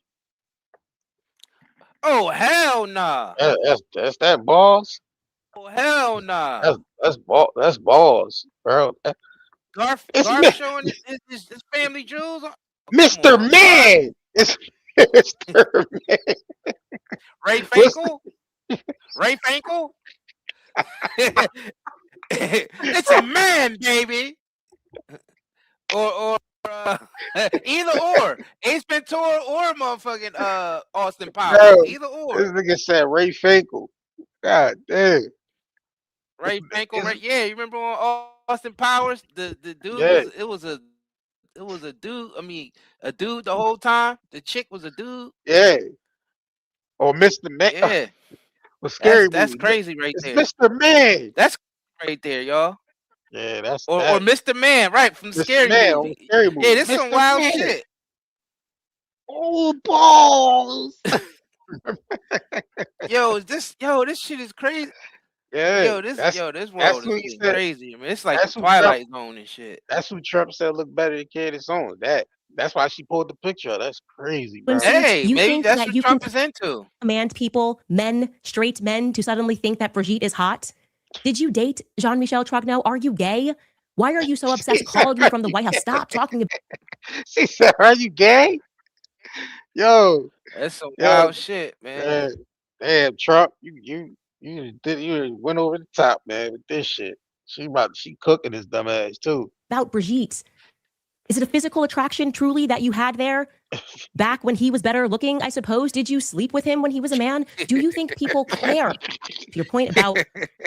Oh hell nah. That's that balls. Oh hell nah. That's balls, bro. Garth It's showing his family jewels. Oh, Mr. Man. It's Mr. Man. Ray Finkel. Ray Finkel. It's a man, baby. Or either or. Ace Ventura or motherfucking Austin Powers. Bro, Either or. this nigga said Ray Finkel. God damn. Ray Finkel, right? Yeah, you remember on Austin Powers? The dude Yeah. was a dude. I mean, a dude the whole time. The chick was a dude. Yeah. Or Mr. Man. Yeah. Well, scary That's movie. crazy right It's there. Mr. Man. That's right there, y'all. Yeah, that's Or that. Mr. Man, right, from the Mr. Scary Man, Movie. Scary Movie. Yeah, this is some Mr. wild Man. shit. Oh, balls. Yo, this shit is crazy. Yeah. This that's world who is he getting said. crazy. I mean, it's like That's the who Trump, Twilight Zone and shit. that's who Trump said looked better than Candace Owens. That's why she pulled the picture. That's crazy, bro. Hey, you maybe think that's that what you can Trump is into. command people, straight men, to suddenly think that Brigitte is hot? Did you date Jean-Michel Trogneau? Are you gay? Why are you so obsessed calling me from the White House? Stop talking about... She said, "Are you gay?" Yo, That's some yo, wild shit, man. damn, Trump, you went over the top, man, with this shit. She cooking his dumb ass too. About Brigitte. Is it a physical attraction truly that you had there? Back when he was better looking, I suppose? Did you sleep with him when he was a man? Do you think people care? To your point about,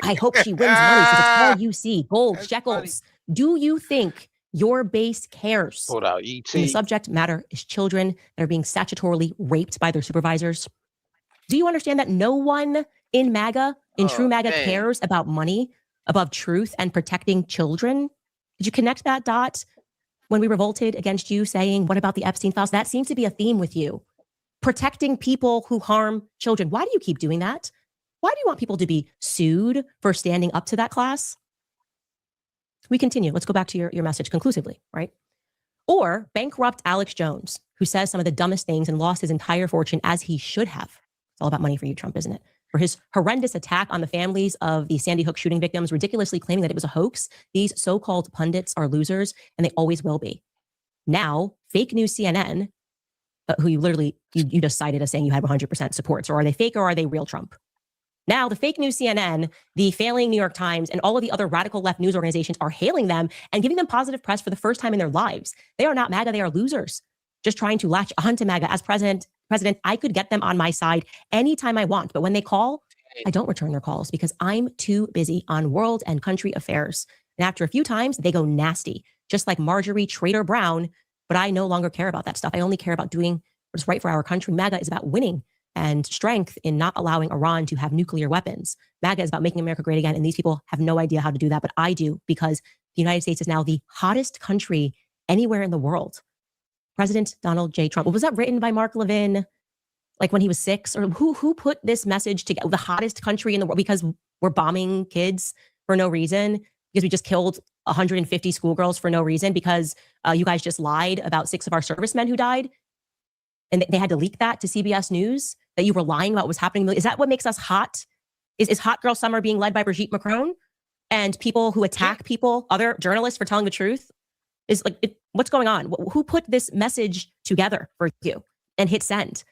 I hope she wins money because it's all you see, gold, shekels. Funny. Do you think your base cares? Pulled out ET. And the subject matter is children that are being statutorily raped by their supervisors. Do you understand that no one in MAGA, true MAGA, cares about money above truth and protecting children? Did you connect that dot when we revolted against you saying, what about the Epstein files? That seems to be a theme with you. Protecting people who harm children. Why do you keep doing that? Why do you want people to be sued for standing up to that class? We continue. Let's go back to your message conclusively, right? Or bankrupt Alex Jones, who says some of the dumbest things and lost his entire fortune as he should have. It's all about money for you, Trump, isn't it? For his horrendous attack on the families of the Sandy Hook shooting victims, ridiculously claiming that it was a hoax. These so-called pundits are losers, and they always will be. Now, fake news CNN, who you just cited as saying you have 100% support. So are they fake or are they real Trump? Now, the fake news CNN, the failing New York Times, and all of the other radical left news organizations are hailing them and giving them positive press for the first time in their lives. They are not MAGA, they are losers. Just trying to latch onto MAGA as president, I could get them on my side anytime I want. But when they call, I don't return their calls because I'm too busy on world and country affairs. And after a few times, they go nasty, just like Marjorie Trader Brown. But I no longer care about that stuff. I only care about doing what's right for our country. MAGA is about winning and strength in not allowing Iran to have nuclear weapons. MAGA is about making America great again. And these people have no idea how to do that. But I do, because the United States is now the hottest country anywhere in the world. President Donald J. Trump. Was that written by Mark Levin, like when he was 6? Or who put this message together? The hottest country in the world, because we're bombing kids for no reason, because we just killed 150 schoolgirls for no reason, because you guys just lied about 6 of our servicemen who died, and they had to leak that to CBS News, that you were lying about what was happening. Is that what makes us hot? Is Hot Girl Summer being led by Brigitte Macron and people who attack people, other journalists, for telling the truth? Is like, what's going on? Who put this message together for you and hit send?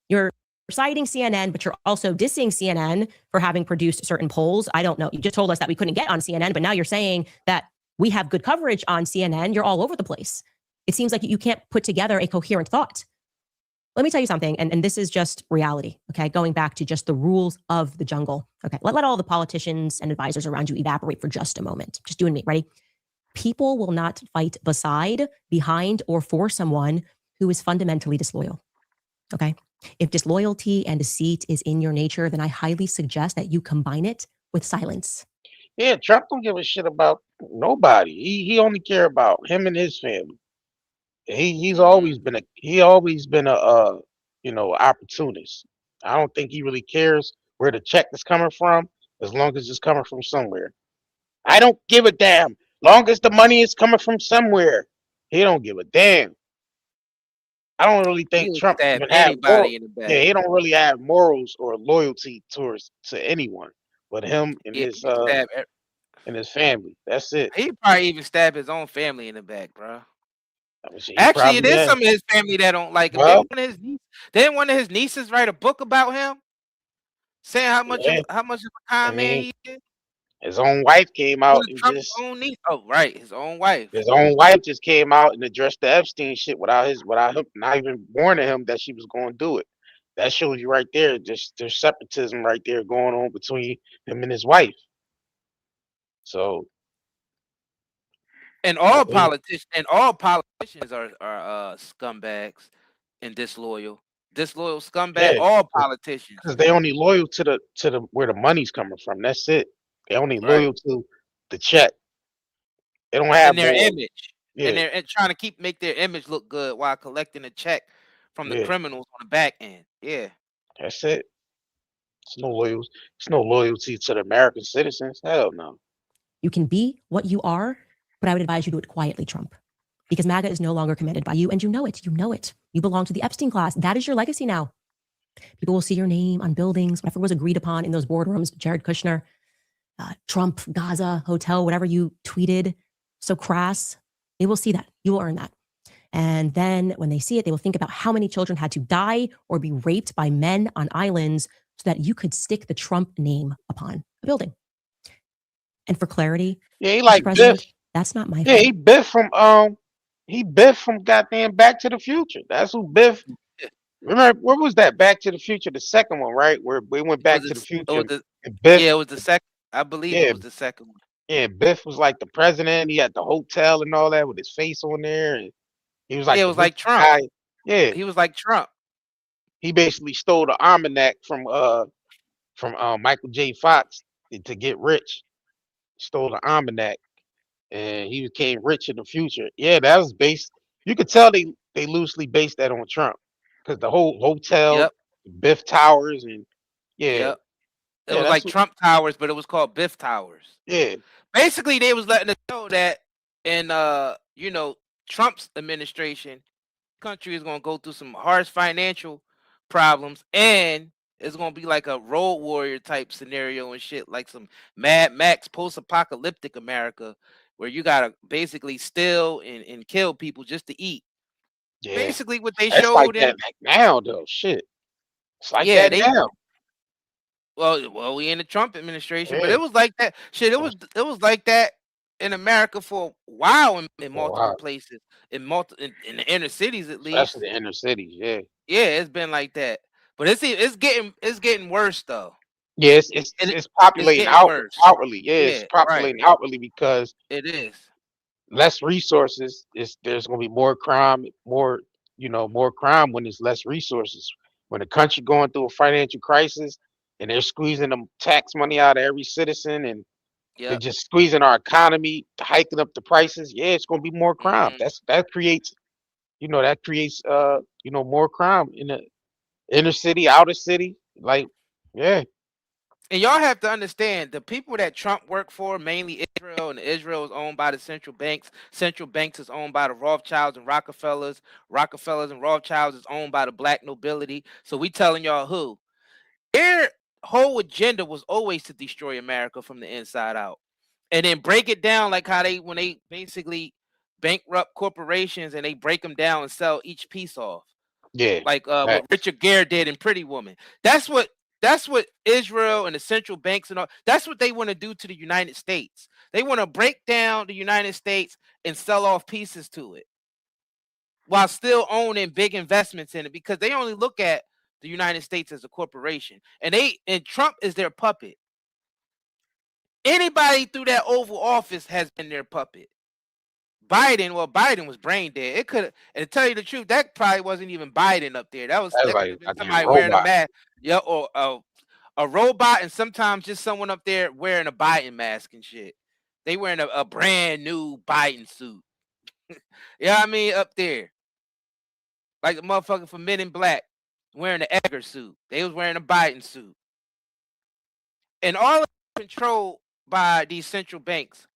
You're citing CNN, but you're also dissing CNN for having produced certain polls. I don't know. You just told us that we couldn't get on CNN, but now you're saying that we have good coverage on CNN. You're all over the place. It seems like you can't put together a coherent thought. Let me tell you something, and this is just reality, okay? Going back to just the rules of the jungle. Okay, let all the politicians and advisors around you evaporate for just a moment. Just you and me, ready? People will not fight beside, behind, or for someone who is fundamentally disloyal, okay? If disloyalty and deceit is in your nature, then I highly suggest that you combine it with silence. Yeah, Trump don't give a shit about nobody. He only care about him and his family. He's always been a opportunist. I don't think he really cares where the check is coming from, as long as it's coming from somewhere. I don't give a damn. Long as the money is coming from somewhere, he don't give a damn. I don't really think Trump even have anybody in the back. Yeah, he don't really have morals or loyalty to anyone but him and his family. That's it. He probably even stabbed his own family in the back, bro. Actually, it is some of his family that don't like him. Well, Didn't one of his nieces write a book about him, saying how much of a con man he is? His own wife came out and Trump's own niece. Oh, right, his own wife. His own wife just came out and addressed the Epstein shit without him not even warning him that she was going to do it. That shows you right there. Just there's separatism right there going on between him and his wife. So. And all politicians are scumbags and disloyal scumbag. Yeah, all politicians, because they only loyal to the where the money's coming from. That's it. They only loyal to the check. They don't have their image, and they're trying to make their image look good while collecting a check from the criminals on the back end. Yeah, that's it. It's no loyalty to the American citizens. Hell no. You can be what you are, but I would advise you to do it quietly, Trump, because MAGA is no longer commanded by you, and you know it. You know it. You belong to the Epstein class. That is your legacy now. People will see your name on buildings, whatever was agreed upon in those boardrooms. Jared Kushner, Trump, Gaza Hotel, whatever you tweeted, so crass. They will see that. You will earn that. And then when they see it, they will think about how many children had to die or be raped by men on islands so that you could stick the Trump name upon a building. And for clarity, he like Biff. That's not my fault. Yeah, he Biff from goddamn Back to the Future. That's who Biff. Remember, where was that Back to the Future? The second one, right? Where we went back to the future. Biff, it was the second. I believe it was the second one. Yeah, Biff was like the president. He had the hotel and all that with his face on there, and he was like, it was like Trump. Guy. Yeah, he was like Trump. He basically stole the almanac from Michael J. Fox to get rich. Stole the almanac, and he became rich in the future. Yeah, that was based. You could tell they loosely based that on Trump, because the whole hotel, Biff Towers, and it was like Trump Towers, but it was called Biff Towers. Yeah, basically they was letting us know that in Trump's administration, the country is going to go through some harsh financial problems, and it's going to be like a Road Warrior type scenario and shit, like some Mad Max post-apocalyptic America, where you got to basically steal and kill people just to eat. Yeah. Basically what they showed like that now, though. Shit. It's like that now. Well, we in the Trump administration, but it was like that. Shit, it was like that in America for a while in multiple places, in the inner cities at least. Especially the inner cities, yeah. Yeah, it's been like that. But it's getting worse though. Yeah, it's populating outwardly. Yeah, it's populating outwardly because it is less resources. There's gonna be more crime, more crime when there's less resources. When the country going through a financial crisis and they're squeezing the tax money out of every citizen, and They're just squeezing our economy, hiking up the prices. Yeah, it's gonna be more crime. That creates, more crime in the inner city, outer city. Like, yeah. And y'all have to understand the people that Trump worked for, mainly Israel, and Israel is owned by the central banks. Central banks is owned by the Rothschilds and Rockefellers. Rockefellers and Rothschilds is owned by the black nobility. So we telling y'all who their whole agenda was always to destroy America from the inside out, and then break it down like how when they basically bankrupt corporations and they break them down and sell each piece off. Yeah, like what Richard Gere did in Pretty Woman. That's what Israel and the central banks and all, that's what they want to do to the United States. They want to break down the United States and sell off pieces to it while still owning big investments in it, because they only look at the United States as a corporation, and Trump is their puppet. Anybody through that Oval Office has been their puppet. Biden was brain dead. It could, and to tell you the truth, that probably wasn't even Biden up there. That could have been somebody wearing a mask, yeah, or a robot, and sometimes just someone up there wearing a Biden mask and shit. They wearing a brand new Biden suit. Yeah, I mean, up there, like the motherfucker from Men in Black wearing the Edgar suit. They was wearing a Biden suit, and all of it controlled by these central banks.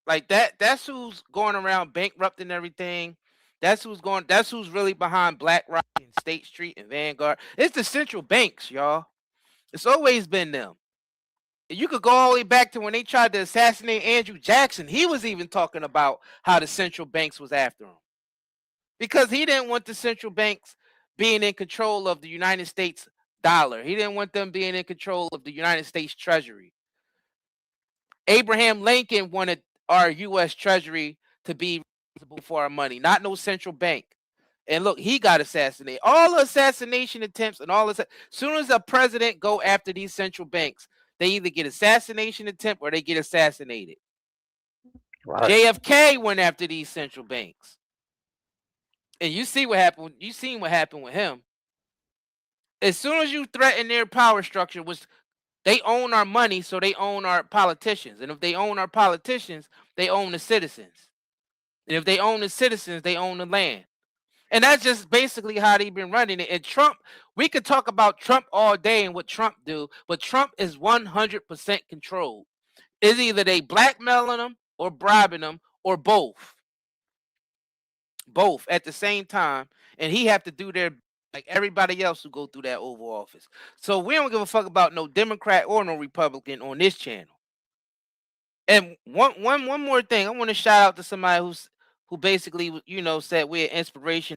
Like that's who's going around bankrupting everything. That's who's really behind BlackRock and State Street and Vanguard. It's the central banks, y'all. It's always been them. You could go all the way back to when they tried to assassinate Andrew Jackson. He was even talking about how the central banks was after him, because he didn't want the central banks being in control of the United States dollar. He didn't want them being in control of the United States Treasury. Abraham Lincoln wanted our U.S. Treasury to be responsible for our money, not no central bank. And look, he got assassinated. All the assassination attempts and all this. As soon as a president go after these central banks, they either get assassination attempt or they get assassinated. Right. JFK went after these central banks, and you see what happened. You seen what happened with him. As soon as you threaten their power structure, was they own our money, so they own our politicians. And if they own our politicians, they own the citizens. And if they own the citizens, they own the land. And that's just basically how they've been running it. And Trump, we could talk about Trump all day and what Trump do, but Trump is 100% controlled. It's either they blackmailing them or bribing them or both. Both at the same time. And he have to do their like everybody else who go through that Oval Office. So we don't give a fuck about no Democrat or no Republican on this channel. And one more thing, I want to shout out to somebody who basically, said we're inspiration.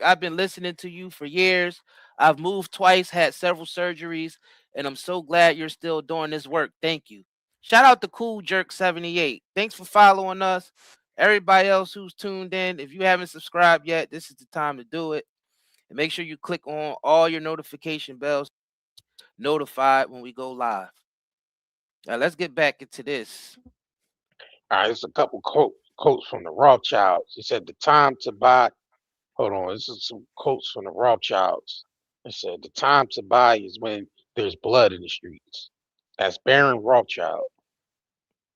I've been listening to you for years. I've moved twice, had several surgeries, and I'm so glad you're still doing this work. Thank you. Shout out to Cool Jerk 78. Thanks for following us. Everybody else who's tuned in, if you haven't subscribed yet, this is the time to do it. And make sure you click on all your notification bells, notified when we go live. Now let's get back into this. All right, there's a couple quotes from the Rothschilds. He said, the time to buy, hold on, this is some quotes from the Rothschilds. It said, the time to buy is when there's blood in the streets. That's Baron Rothschild.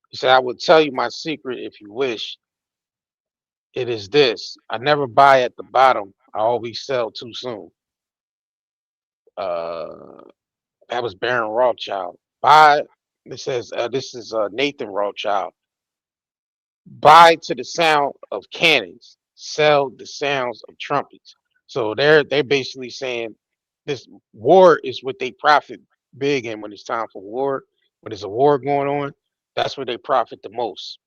He said, I will tell you my secret if you wish. It is this: I never buy at the bottom. I always sell too soon. That was Baron Rothschild. Buy. It says this is Nathan Rothschild. Buy to the sound of cannons. Sell the sounds of trumpets. So they're basically saying this war is what they profit big in when it's time for war. When there's a war going on, that's where they profit the most.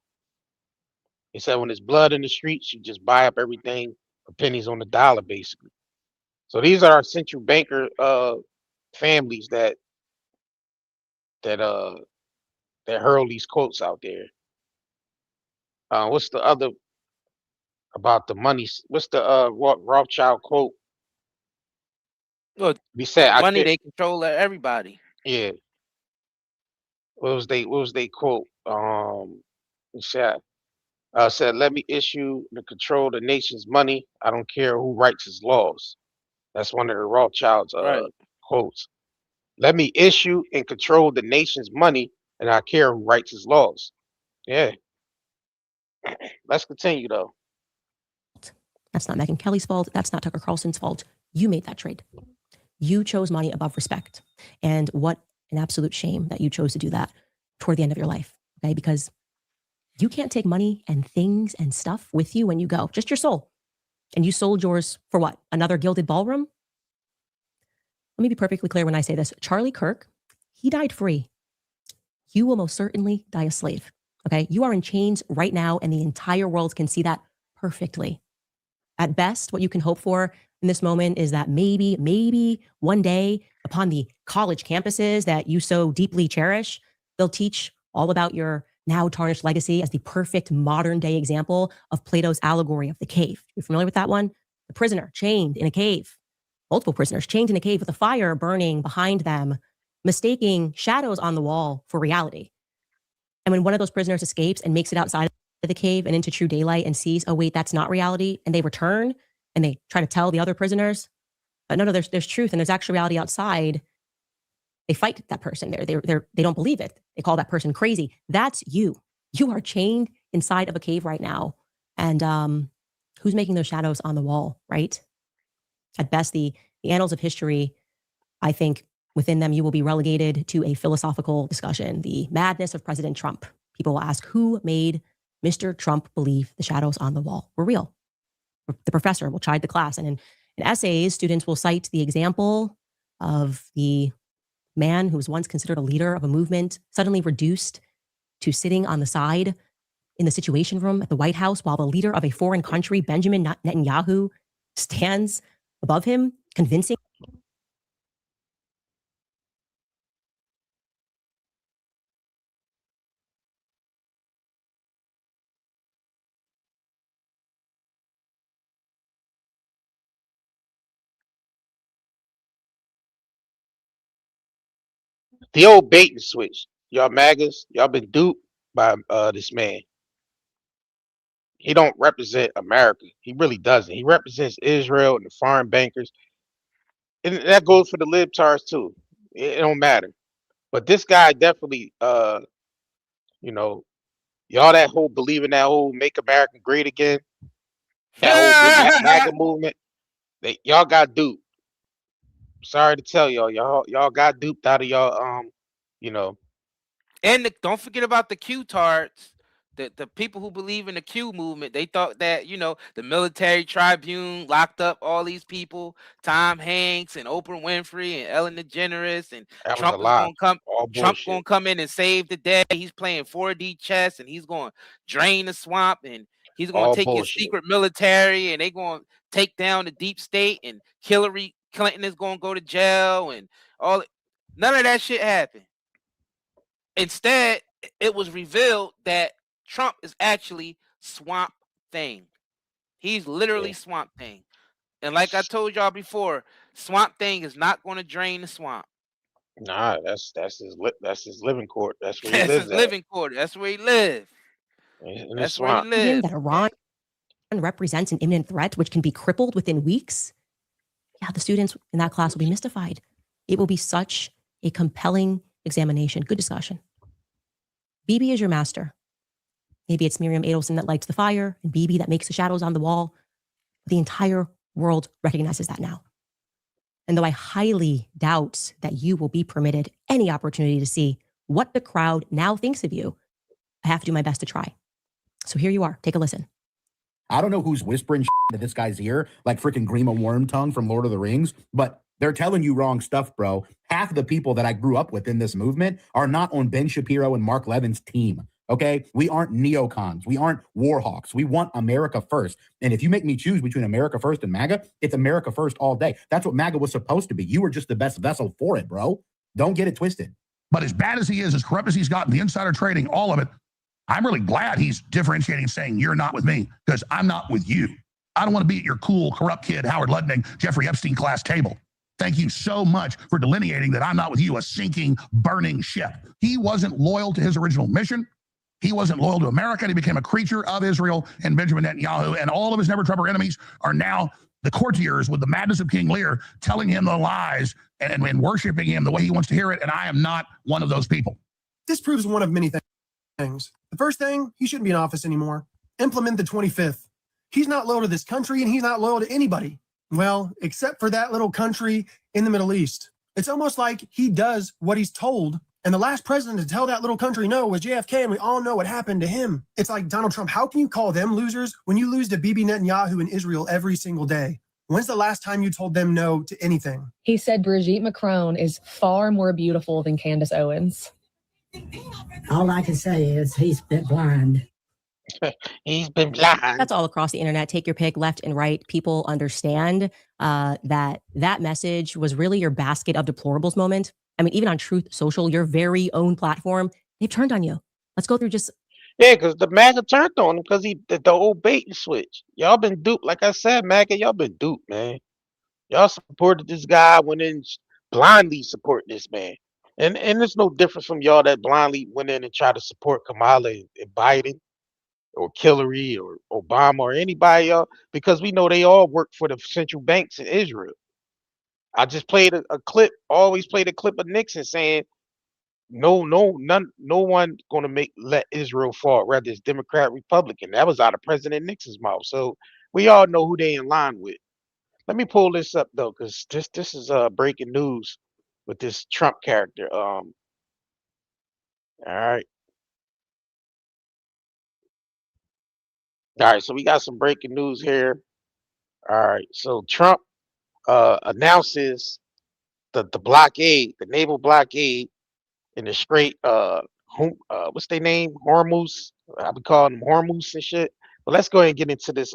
He said when there's blood in the streets, you just buy up everything for pennies on the dollar, basically. So these are our central banker families that hurl these quotes out there. What's the other about the money? What's the Rothschild quote? Look, we said money they control everybody. Yeah. What was they quote? Said, let me issue and control the nation's money. I don't care who writes his laws. That's one of the Rothschild's quotes. Let me issue and control the nation's money. and I care who writes his laws. Yeah. Let's continue though. That's not Megyn Kelly's fault. That's not Tucker Carlson's fault. You made that trade. You chose money above respect. And what an absolute shame that you chose to do that toward the end of your life. Okay, because you can't take money and things and stuff with you when you go, just your soul. And you sold yours for what? Another gilded ballroom? Let me be perfectly clear when I say this. Charlie Kirk, he died free. You will most certainly die a slave. Okay, you are in chains right now, and the entire world can see that perfectly. At best, what you can hope for in this moment is that maybe one day upon the college campuses that you so deeply cherish, they'll teach all about your now tarnished legacy as the perfect modern day example of Plato's allegory of the cave. You're familiar with that one? The prisoner chained in a cave, multiple prisoners chained in a cave with a fire burning behind them, mistaking shadows on the wall for reality. And when one of those prisoners escapes and makes it outside of the cave and into true daylight and sees, oh wait, that's not reality, and they return and they try to tell the other prisoners, no, there's truth and there's actual reality outside. They fight that person. They don't believe it. They call that person crazy. That's you. You are chained inside of a cave right now. And who's making those shadows on the wall, right? At best, the annals of history, I think within them, you will be relegated to a philosophical discussion, the madness of President Trump. People will ask, who made Mr. Trump believe the shadows on the wall were real? The professor will chide the class. And in essays, students will cite the example of the man who was once considered a leader of a movement, suddenly reduced to sitting on the side in the Situation Room at the White House while the leader of a foreign country, Benjamin Netanyahu, stands above him, convincing. The old bait and switch. Y'all MAGAs, y'all been duped by this man. He don't represent America. He really doesn't. He represents Israel and the foreign bankers. And that goes for the libtards too. It don't matter. But this guy definitely you know, y'all that whole believe in that whole make America great again, that whole MAGA movement, y'all got duped. Sorry to tell y'all got duped out of y'all you know. And don't forget about the Q-tards, the people who believe in the Q movement. They thought that, you know, the military tribune locked up all these people, Tom Hanks and Oprah Winfrey and Ellen DeGeneres, and Trump is gonna come. Trump gonna come in and save the day. He's playing 4D chess and he's gonna drain the swamp and he's gonna take his secret military and they gonna take down the deep state and Hillary Clinton is gonna go to jail and all. None of that shit happened. Instead, it was revealed that Trump is actually Swamp Thing. He's literally Swamp Thing. And like I told y'all before, Swamp Thing is not going to drain the swamp. Nah, that's his living court. That's where he That's lives his living quarter. That's where he lives. That's where he lives. That Iran represents an imminent threat which can be crippled within weeks. Yeah, the students in that class will be mystified. It will be such a compelling examination. Good discussion. Bibi is your master. Maybe it's Miriam Adelson that lights the fire and Bibi that makes the shadows on the wall. The entire world recognizes that now. And though I highly doubt that you will be permitted any opportunity to see what the crowd now thinks of you, I have to do my best to try. So here you are. Take a listen. I don't know who's whispering into this guy's ear like freaking Grima Wormtongue from Lord of the Rings, but they're telling you wrong stuff, bro. Half of the people that I grew up with in this movement are not on Ben Shapiro and Mark Levin's team, okay? We aren't neocons. We aren't warhawks. We want America first. And if you make me choose between America first and MAGA, it's America first all day. That's what MAGA was supposed to be. You were just the best vessel for it, bro. Don't get it twisted. But as bad as he is, as corrupt as he's gotten, the insider trading, all of it, I'm really glad he's differentiating and saying, you're not with me, because I'm not with you. I don't want to be at your cool, corrupt kid, Howard Lutnick, Jeffrey Epstein class table. Thank you so much for delineating that I'm not with you, a sinking, burning ship. He wasn't loyal to his original mission. He wasn't loyal to America. He became a creature of Israel and Benjamin Netanyahu, and all of his never Trumper enemies are now the courtiers with the madness of King Lear, telling him the lies and worshiping him the way he wants to hear it, and I am not one of those people. This proves one of many things. The first thing, he shouldn't be in office anymore. Implement the 25th. He's not loyal to this country, and he's not loyal to anybody. Well, except for that little country in the Middle East. It's almost like he does what he's told. And the last president to tell that little country no was JFK, and we all know what happened to him. It's like Donald Trump. How can you call them losers when you lose to Bibi Netanyahu in Israel every single day? When's the last time you told them no to anything? He said Brigitte Macron is far more beautiful than Candace Owens. All I can say is he's been blind. He's been blind. That's all across the internet. Take your pick, left and right. People understand that message was really your basket of deplorables moment. I mean, even on Truth Social, your very own platform, they've turned on you. Let's go through just... Yeah, because the MAGA turned on him because the old bait and switch. Y'all been duped. Like I said, MAGA, y'all been duped, man. Y'all supported this guy, went in blindly support this man. And there's no difference from y'all that blindly went in and tried to support Kamala and Biden or Hillary or Obama or anybody, y'all, because we know they all work for the central banks in Israel. I just played a clip, always played a clip of Nixon saying, no one gonna let Israel fall, whether it's Democrat, Republican. That was out of President Nixon's mouth. So we all know who they in line with. Let me pull this up though, because this is breaking news with this Trump character. All right. All right, so we got some breaking news here. All right, so Trump announces the blockade, the naval blockade in the Strait, what's their name? Hormuz. I be calling them Hormuz and shit. But let's go ahead and get into this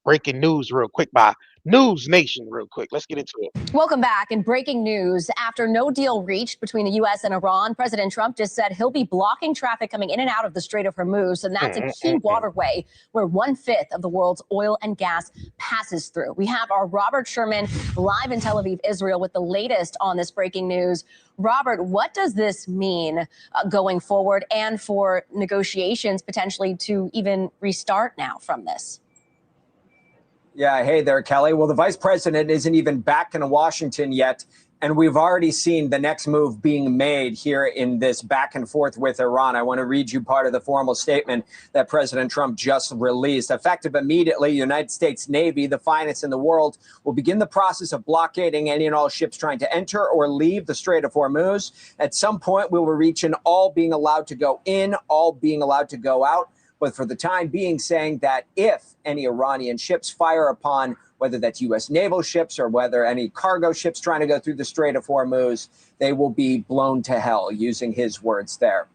breaking news real quick by News Nation real quick. Let's get into it. Welcome back. In breaking news, after no deal reached between the U.S. and Iran, President Trump just said he'll be blocking traffic coming in and out of the Strait of Hormuz, and that's a key waterway where 1/5 of the world's oil and gas passes through. We have our Robert Sherman live in Tel Aviv, Israel, with the latest on this breaking news. Robert, what does this mean going forward and for negotiations potentially to even restart now from this? Yeah, hey there, Kelly. Well, the vice president isn't even back in Washington yet, and we've already seen the next move being made here in this back and forth with Iran. I want to read you part of the formal statement that President Trump just released. Effective immediately, United States Navy, the finest in the world, will begin the process of blockading any and all ships trying to enter or leave the Strait of Hormuz. At some point, we will reach an all being allowed to go in, all being allowed to go out. But for the time being, saying that if any Iranian ships fire upon, whether that's U.S. naval ships or whether any cargo ships trying to go through the Strait of Hormuz, they will be blown to hell, using his words there.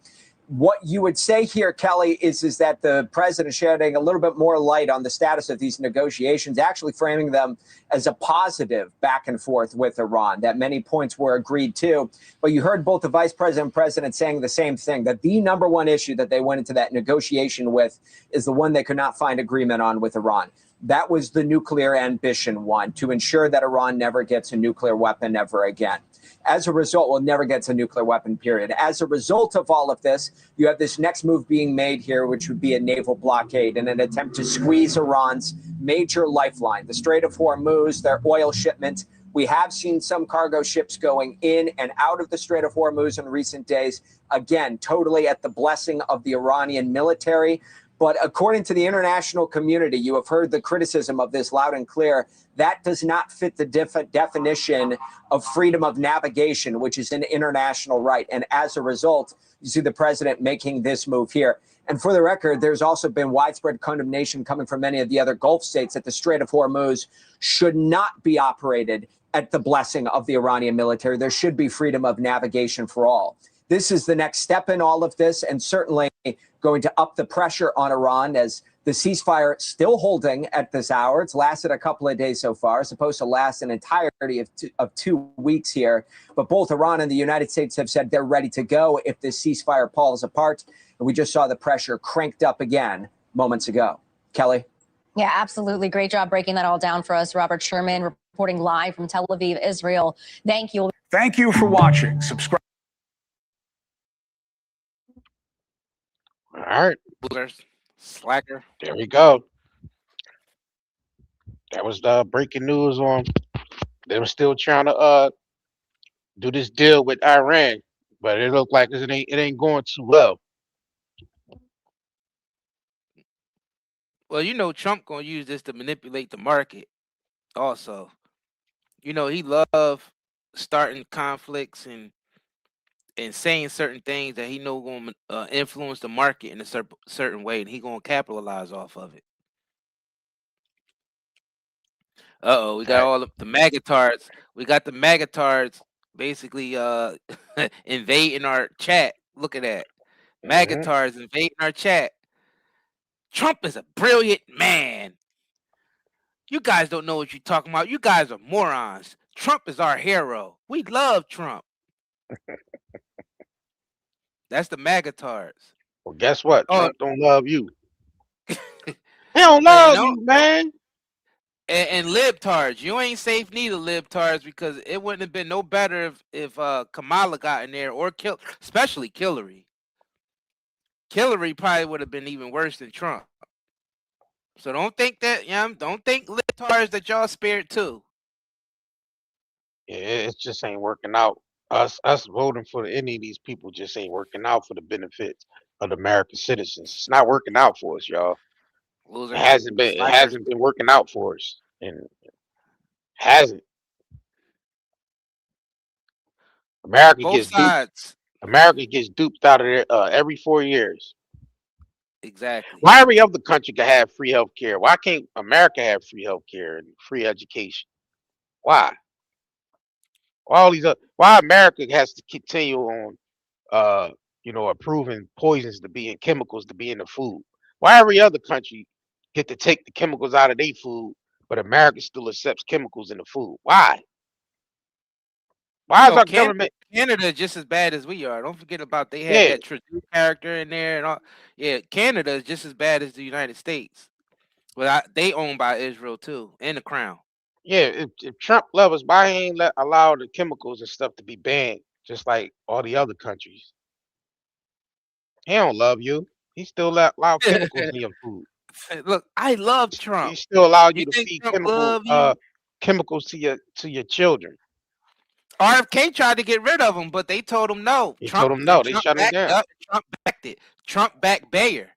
What you would say here, Kelly, is that the president shedding a little bit more light on the status of these negotiations, actually framing them as a positive back and forth with Iran, that many points were agreed to. But you heard both the vice president and president saying the same thing, that the number one issue that they went into that negotiation with is the one they could not find agreement on with Iran. That was the nuclear ambition one, to ensure that Iran never gets a nuclear weapon ever again. As a result, well, never gets a nuclear weapon, period. As a result of all of this, you have this next move being made here, which would be a naval blockade in an attempt to squeeze Iran's major lifeline, the Strait of Hormuz, their oil shipment. We have seen some cargo ships going in and out of the Strait of Hormuz in recent days, again, totally at the blessing of the Iranian military. But according to the international community, you have heard the criticism of this loud and clear. That does not fit the definition of freedom of navigation, which is an international right. And as a result, you see the president making this move here. And for the record, there's also been widespread condemnation coming from many of the other Gulf states that the Strait of Hormuz should not be operated at the blessing of the Iranian military. There should be freedom of navigation for all. This is the next step in all of this, and certainly going to up the pressure on Iran as the ceasefire still holding at this hour. It's lasted a couple of days so far, supposed to last an entirety of 2 weeks here. But both Iran and the United States have said they're ready to go if this ceasefire falls apart. And we just saw the pressure cranked up again moments ago. Kelly? Yeah, absolutely. Great job breaking that all down for us. Robert Sherman reporting live from Tel Aviv, Israel. Thank you. Thank you for watching. Subscribe. All right. Slacker. There we go. That was the breaking news on them still trying to do this deal with Iran, but it looked like it ain't going too well. Well, you know, Trump gonna use this to manipulate the market. Also, you know, he love starting conflicts and saying certain things that he know gonna influence the market in a certain way, and he gonna capitalize off of it. We got all of the magatards. We got the magatards basically invading our chat. Look at that. Magatards invading our chat. Trump is a brilliant man. You guys don't know what you're talking about. You guys are morons. Trump is our hero. We love Trump. That's the magatards. Well, guess what? Trump don't love you. He don't love you, man. And libtards, you ain't safe neither, libtards, because it wouldn't have been no better if Kamala got in there or especially Hillary. Hillary probably would have been even worse than Trump. So don't think that, don't think libtards that y'all spared too. Yeah, it just ain't working out. Us voting for any of these people just ain't working out for the benefits of the American citizens. It's not working out for us, y'all. It hasn't been working out for us, and hasn't. America Both sides. America gets duped out of there every 4 years. Exactly. Why every other country can have free health care? Why can't America have free health care and free education? Why? Why America has to continue on approving poisons to be in chemicals to be in the food? Why every other country get to take the chemicals out of their food, but America still accepts chemicals in the food? Why? Why is our government? Canada is just as bad as we are. Don't forget about they had that Trudeau character in there and all. Yeah, Canada is just as bad as the United States. But they owned by Israel too, and the Crown. Yeah, if Trump loves us, why he ain't allow the chemicals and stuff to be banned, just like all the other countries? He don't love you. He still allow chemicals in your food. Look, I love Trump. He still allow you to think feed Trump chemicals to your children. RFK tried to get rid of them, but they told him no. They told him no. They shut him down. Trump backed it. Trump backed Bayer.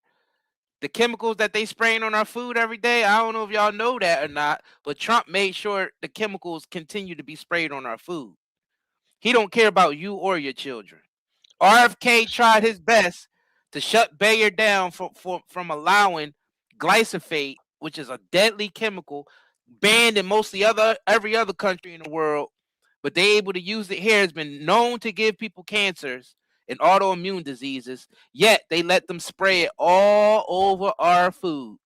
The chemicals that they spraying on our food every day, I don't know if y'all know that or not, but Trump made sure the chemicals continue to be sprayed on our food. He don't care about you or your children. RFK tried his best to shut Bayer down from allowing glyphosate, which is a deadly chemical, banned in every other country in the world, but they able to use it here. Has been known to give people cancers and autoimmune diseases, yet they let them spray it all over our food.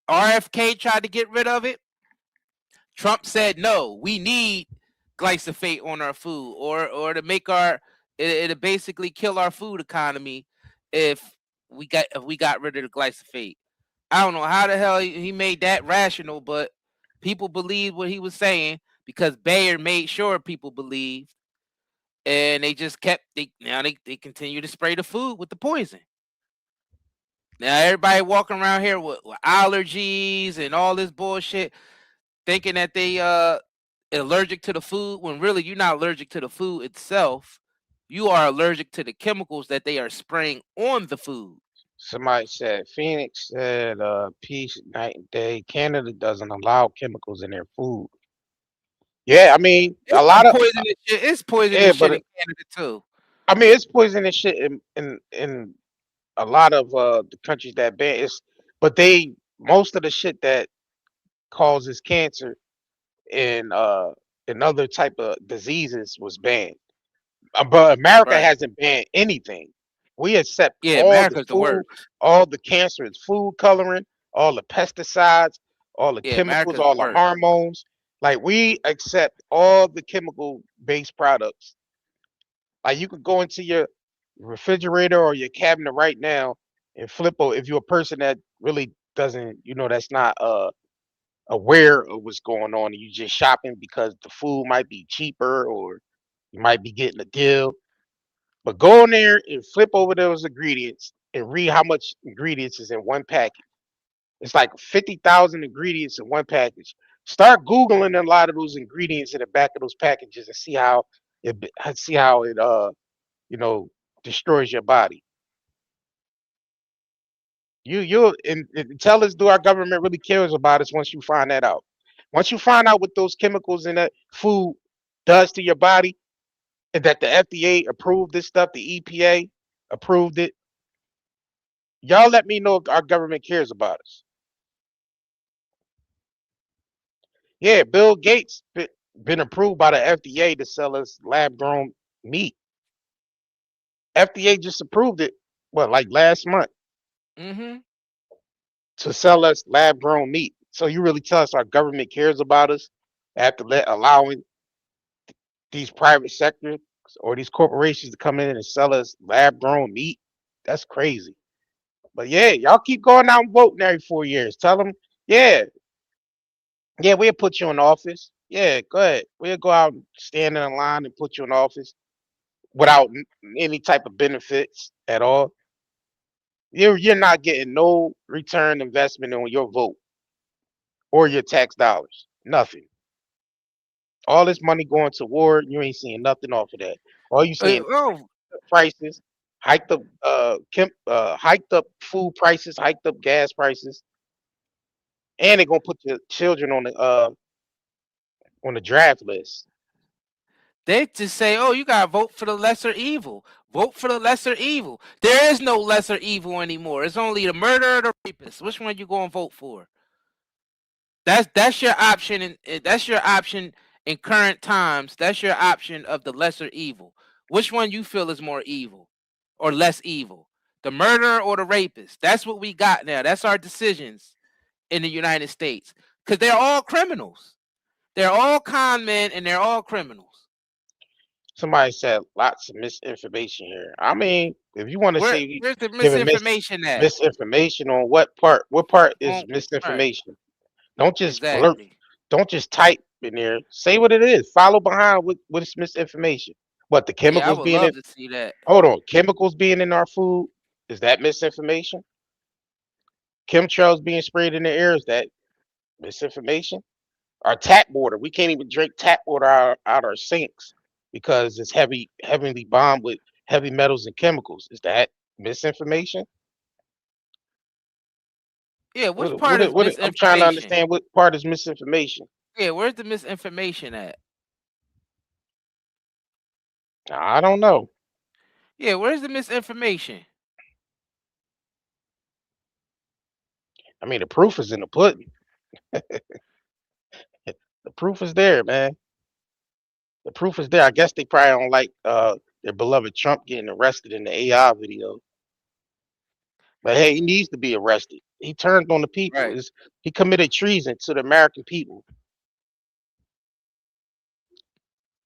RFK tried to get rid of it. Trump said, no, we need glyphosate on our food or to make it'll basically kill our food economy if we got rid of the glyphosate. I don't know how the hell he made that rational, but people believed what he was saying because Bayer made sure people believed. And they just they continue to spray the food with the poison. Now everybody walking around here with allergies and all this bullshit, thinking that they allergic to the food when really you're not allergic to the food itself. You are allergic to the chemicals that they are spraying on the food. Somebody said, Phoenix said, peace, night and day. Canada doesn't allow chemicals in their food. Yeah, I mean, a lot of poisonous shit. It's poisonous shit in Canada too. I mean, it's poisonous shit in a lot of the countries that ban it. But most of the shit that causes cancer and other type of diseases was banned. But America hasn't banned anything. We accept all America's the food, all the cancerous food coloring, all the pesticides, all the chemicals, all the hormones. Like we accept all the chemical-based products. Like you could go into your refrigerator or your cabinet right now and flip over. If you're a person that really doesn't, that's not aware of what's going on, and you just shopping because the food might be cheaper or you might be getting a deal. But go in there and flip over those ingredients and read how much ingredients is in one package. It's like 50,000 ingredients in one package. Start Googling a lot of those ingredients in the back of those packages and see how it destroys your body. And tell us, do our government really cares about us once you find that out? Once you find out what those chemicals in that food does to your body, and that the FDA approved this stuff, the EPA approved it, y'all let me know if our government cares about us. Yeah, Bill Gates been approved by the FDA to sell us lab-grown meat. FDA just approved it, like last month, to sell us lab-grown meat. So you really tell us our government cares about us after allowing these private sectors or these corporations to come in and sell us lab-grown meat? That's crazy. But yeah, y'all keep going out and voting every 4 years. Tell them, yeah, we'll put you in office. Yeah, go ahead. We'll go out and stand in a line and put you in office without any type of benefits at all. You're not getting no return investment on your vote or your tax dollars. Nothing. All this money going to war, you ain't seeing nothing off of that. All you seeing prices, hiked up food prices, hiked up gas prices, and they're gonna put your children on the draft list. They just say, "Oh, you gotta vote for the lesser evil. Vote for the lesser evil." There is no lesser evil anymore. It's only the murderer or the rapist. Which one you gonna vote for? That's your option, and that's your option in current times. That's your option of the lesser evil. Which one you feel is more evil or less evil? The murderer or the rapist? That's what we got now. That's our decisions in the United States, because they're all criminals. They're all con men and they're all criminals. Somebody said lots of misinformation here. I mean, if you want to say where's the misinformation at? Misinformation on what part? What part is misinformation? Don't just blurt. Don't just type in there. Say what it is. Follow behind what is misinformation. What the chemicals being in? To see that. Hold on, chemicals being in our food, is that misinformation? Chemtrails being sprayed in the air, is that misinformation? Our tap water, we can't even drink tap water out our sinks because it's heavily bombed with heavy metals and chemicals. Is that misinformation? Yeah, which part is misinformation? I'm trying to understand what part is misinformation. Yeah, where's the misinformation at? I don't know. Yeah, where's the misinformation? I mean, the proof is in the pudding. The proof is there, man. The proof is there. I guess they probably don't like their beloved Trump getting arrested in the AI video. But hey, he needs to be arrested. He turned on the people. Right. He committed treason to the American people.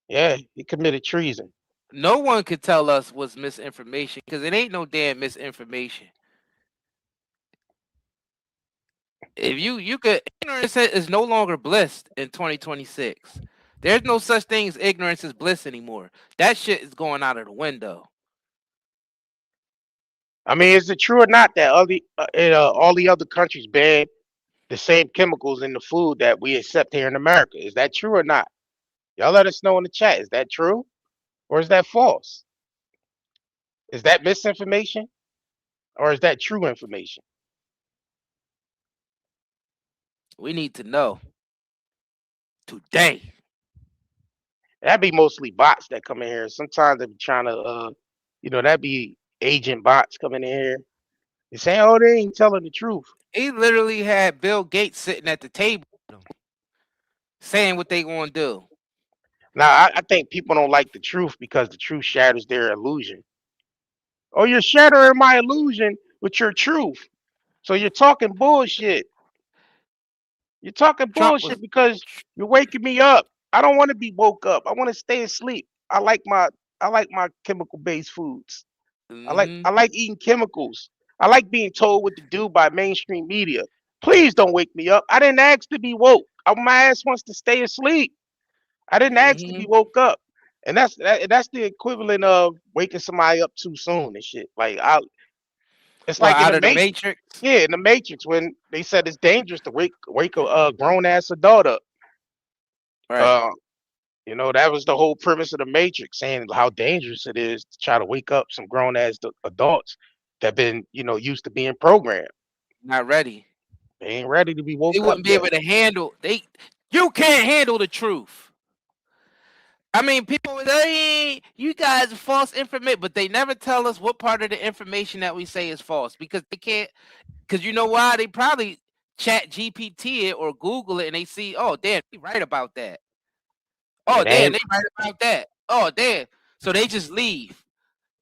Yeah, he committed treason. No one could tell us what's misinformation because it ain't no damn misinformation. If you could, ignorance is no longer bliss in 2026. There's no such thing as ignorance is bliss anymore. That shit is going out of the window. I mean, is it true or not that all the other countries ban the same chemicals in the food that we accept here in America? Is that true or not? Y'all let us know in the chat. Is that true or is that false? Is that misinformation or is that true information? We need to know today. That'd be mostly bots that come in here. Sometimes they're trying to, that'd be agent bots coming in here. They're saying, "Oh, they ain't telling the truth." He literally had Bill Gates sitting at the table saying what they gonna do. Now, I think people don't like the truth because the truth shatters their illusion. Oh, you're shattering my illusion with your truth. So you're talking bullshit. You're talking bullshit because you're waking me up. I don't want to be woke up. I want to stay asleep. I like my chemical-based foods. I like eating chemicals. I like being told what to do by mainstream media. Please don't wake me up. I didn't ask to be woke. My ass wants to stay asleep. I didn't ask to be woke up. And that's the equivalent of waking somebody up too soon and shit. Like it's like out in of the Matrix. Yeah, in the Matrix when they said it's dangerous to wake a grown ass adult up. Right. You know, that was the whole premise of the Matrix, saying how dangerous it is to try to wake up some grown ass adults that been, you know, used to being programmed. Not ready. They ain't ready to be woke They up wouldn't be yet. able to handle. You can't handle the truth. I mean, people say you guys are false information, but they never tell us what part of the information that we say is false because they can't. Because you know why? They probably chat GPT it or Google it and they see, oh damn, they right about that. Oh damn, they right about that. Oh damn. So they just leave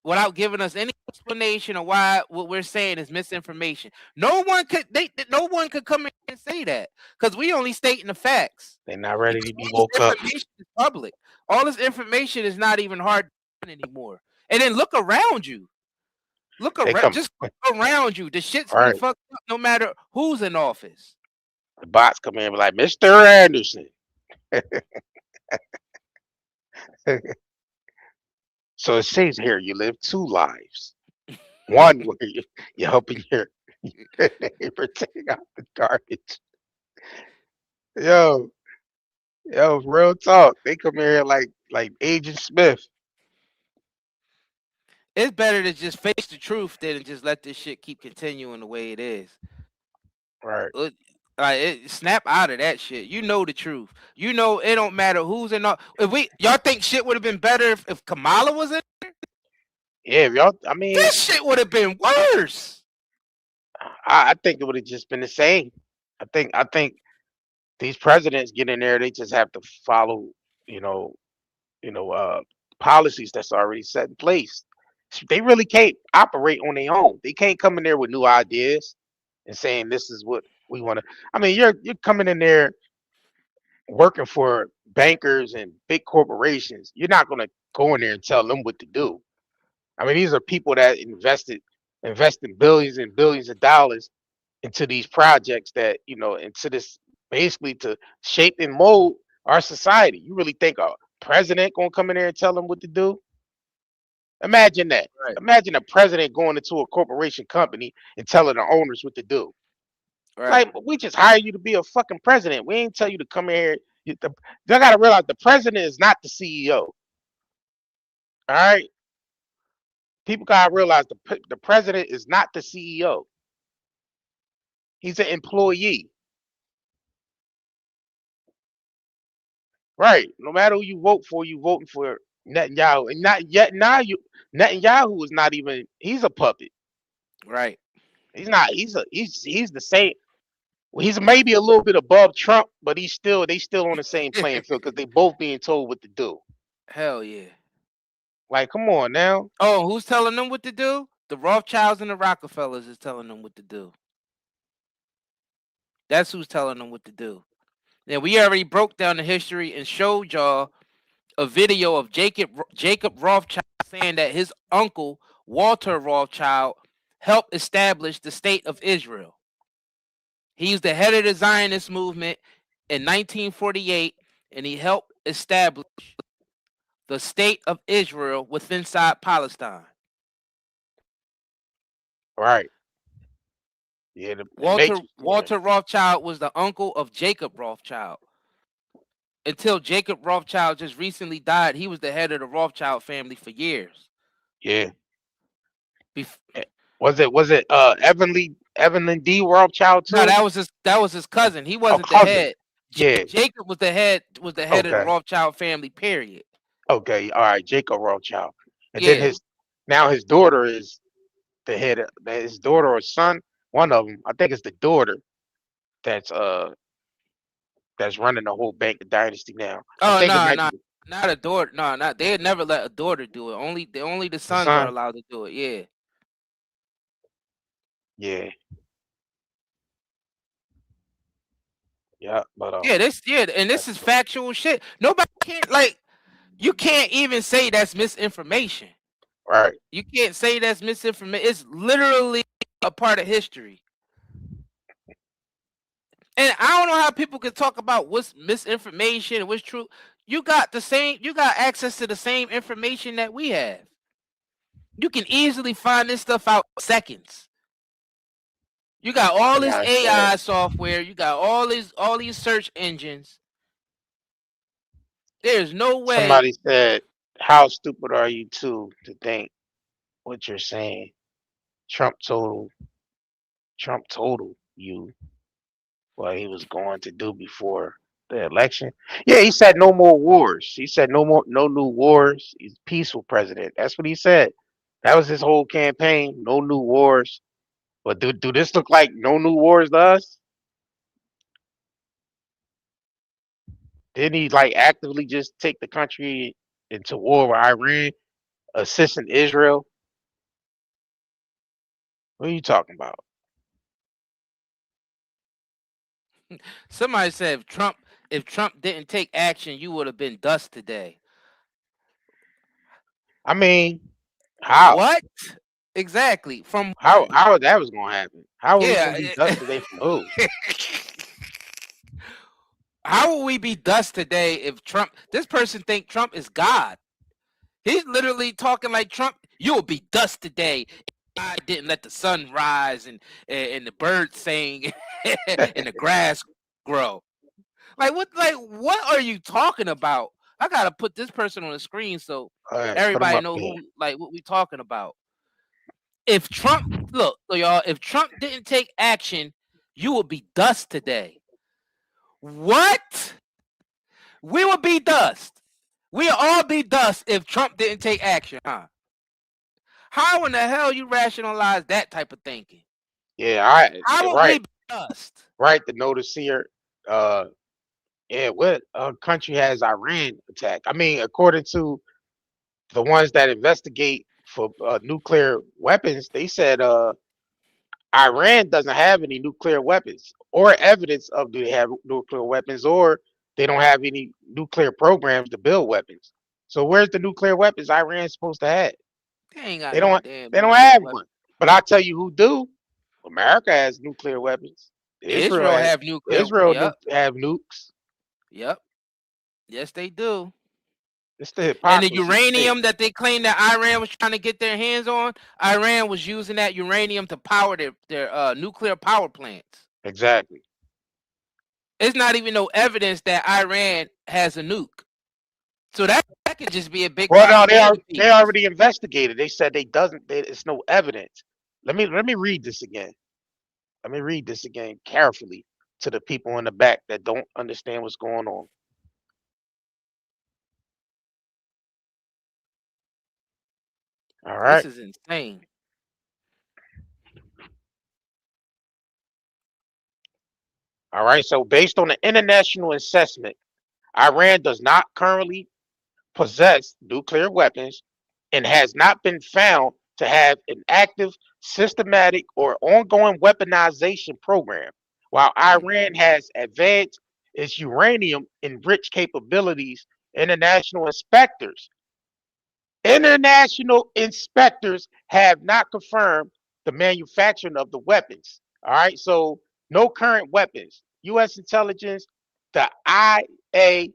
without giving us any explanation of why what we're saying is misinformation. No one could come in and say that because we only stating the facts. They're not ready to be woke up. Information is public. All this information is not even hard anymore. And then look around you. Look around, just look around you. The shit's been fucked up no matter who's in office. The bots come in and be like, Mr. Anderson. So it says here you live 2 lives. One where you're helping your neighbor take out the garbage. Yo, real talk. They come here like Agent Smith. It's better to just face the truth than to just let this shit keep continuing the way it is. Right. Snap out of that shit. You know the truth. You know it don't matter who's in. Y'all think shit would have been better if Kamala was in there? Yeah, y'all. I mean, this shit would have been worse. I think it would have just been the same. I think these presidents get in there. They just have to follow, policies that's already set in place. They really can't operate on their own. They can't come in there with new ideas and saying this is what we want to. I mean, you're coming in there working for bankers and big corporations. You're not going to go in there and tell them what to do. I mean, these are people that invest in billions and billions of dollars into these projects that, into this basically to shape and mold our society. You really think a president going to come in there and tell them what to do? Imagine that. Right. Imagine a president going into a corporation company and telling the owners what to do. Right. Like, we just hired you to be a fucking president. We ain't tell you to come here. They got to realize the president is not the CEO. All right. People got to realize the president is not the CEO. He's an employee. Right. No matter who you vote for, you voting for Netanyahu. And not yet now Netanyahu is not even, he's a puppet. Right. He's not, he's the same. Well, he's maybe a little bit above Trump, but they still on the same playing field because they both being told what to do. Hell yeah. Like, come on now. Oh, who's telling them what to do? The Rothschilds and the Rockefellers is telling them what to do. That's who's telling them what to do. Now, we already broke down the history and showed y'all a video of Jacob Rothschild saying that his uncle, Walter Rothschild, helped establish the state of Israel. He was the head of the Zionist movement in 1948, and he helped establish the state of Israel within Palestine. Right. Yeah. Walter Rothschild was the uncle of Jacob Rothschild. Until Jacob Rothschild just recently died, he was the head of the Rothschild family for years. Yeah. Was it Evelyn D. Rothschild too? No, that was his cousin. He wasn't the head. Yeah. Jacob was the head of the Rothschild family, period. Okay, all right, Jacob Rothschild. And then his daughter is the head of his daughter or son, one of them. I think it's the daughter that's running the whole bank dynasty now. Oh no, not a daughter. No, not they'd never let a daughter do it. Only the sons are allowed to do it. Yeah. Yeah. Yeah, but and this is factual shit. Nobody can't you can't even say that's misinformation. Right. You can't say that's misinformation. It's literally a part of history. And I don't know how people can talk about what's misinformation and what's true. You got access to the same information that we have. You can easily find this stuff out in seconds. You got all this AI software. You got all these search engines. There's no way. Somebody said, "How stupid are you to think what you're saying?" Trump told you what he was going to do before the election. Yeah, he said no more wars. He said no new wars. He's a peaceful president. That's what he said. That was his whole campaign. No new wars. But do this look like no new wars to us? Didn't he like actively just take the country into war with Iran, assisting Israel? What are you talking about? Somebody said if Trump didn't take action, you would have been dust today. I mean, how? What? Exactly. From how that was gonna happen? How are we gonna be dust today from who? How will we be dust today if Trump? This person think Trump is God. He's literally talking like Trump. You will be dust today. I didn't let the sun rise and the birds sing and the grass grow. Like what are you talking about? I gotta put this person on the screen so everybody know who what we talking about. If Trump look, y'all, if Trump didn't take action, you would be dust today. What? We would be dust. We'll all be dust if Trump didn't take action, huh? How in the hell you rationalize that type of thinking? Yeah, how would we be dust? Right, the notice here. Yeah, what country has Iran attacked? I mean, according to the ones that investigate for nuclear weapons, they said Iran doesn't have any nuclear weapons or evidence of do they have nuclear weapons, or they don't have any nuclear programs to build weapons. So where's the nuclear weapons Iran's supposed to have? They ain't got They don't no have one. But I'll tell you who do. America has nuclear weapons. Israel have nuclear. Israel have nukes. Yep. Yes, they do. It's the and the uranium that they claim that Iran was trying to get their hands on, Iran was using that uranium to power their nuclear power plants. Exactly. It's not even no evidence that Iran has a nuke. So that could just be a big. Well, no, they already investigated. They said it's no evidence. Let me read this again. Let me read this again carefully to the people in the back that don't understand what's going on. All right. This is insane. All right. So based on the international assessment, Iran does not currently possess nuclear weapons and has not been found to have an active, systematic, or ongoing weaponization program, while Iran has advanced its uranium enriched capabilities. International inspectors have not confirmed the manufacturing of the weapons. All right, so no current weapons. U.S. intelligence, the IAEA,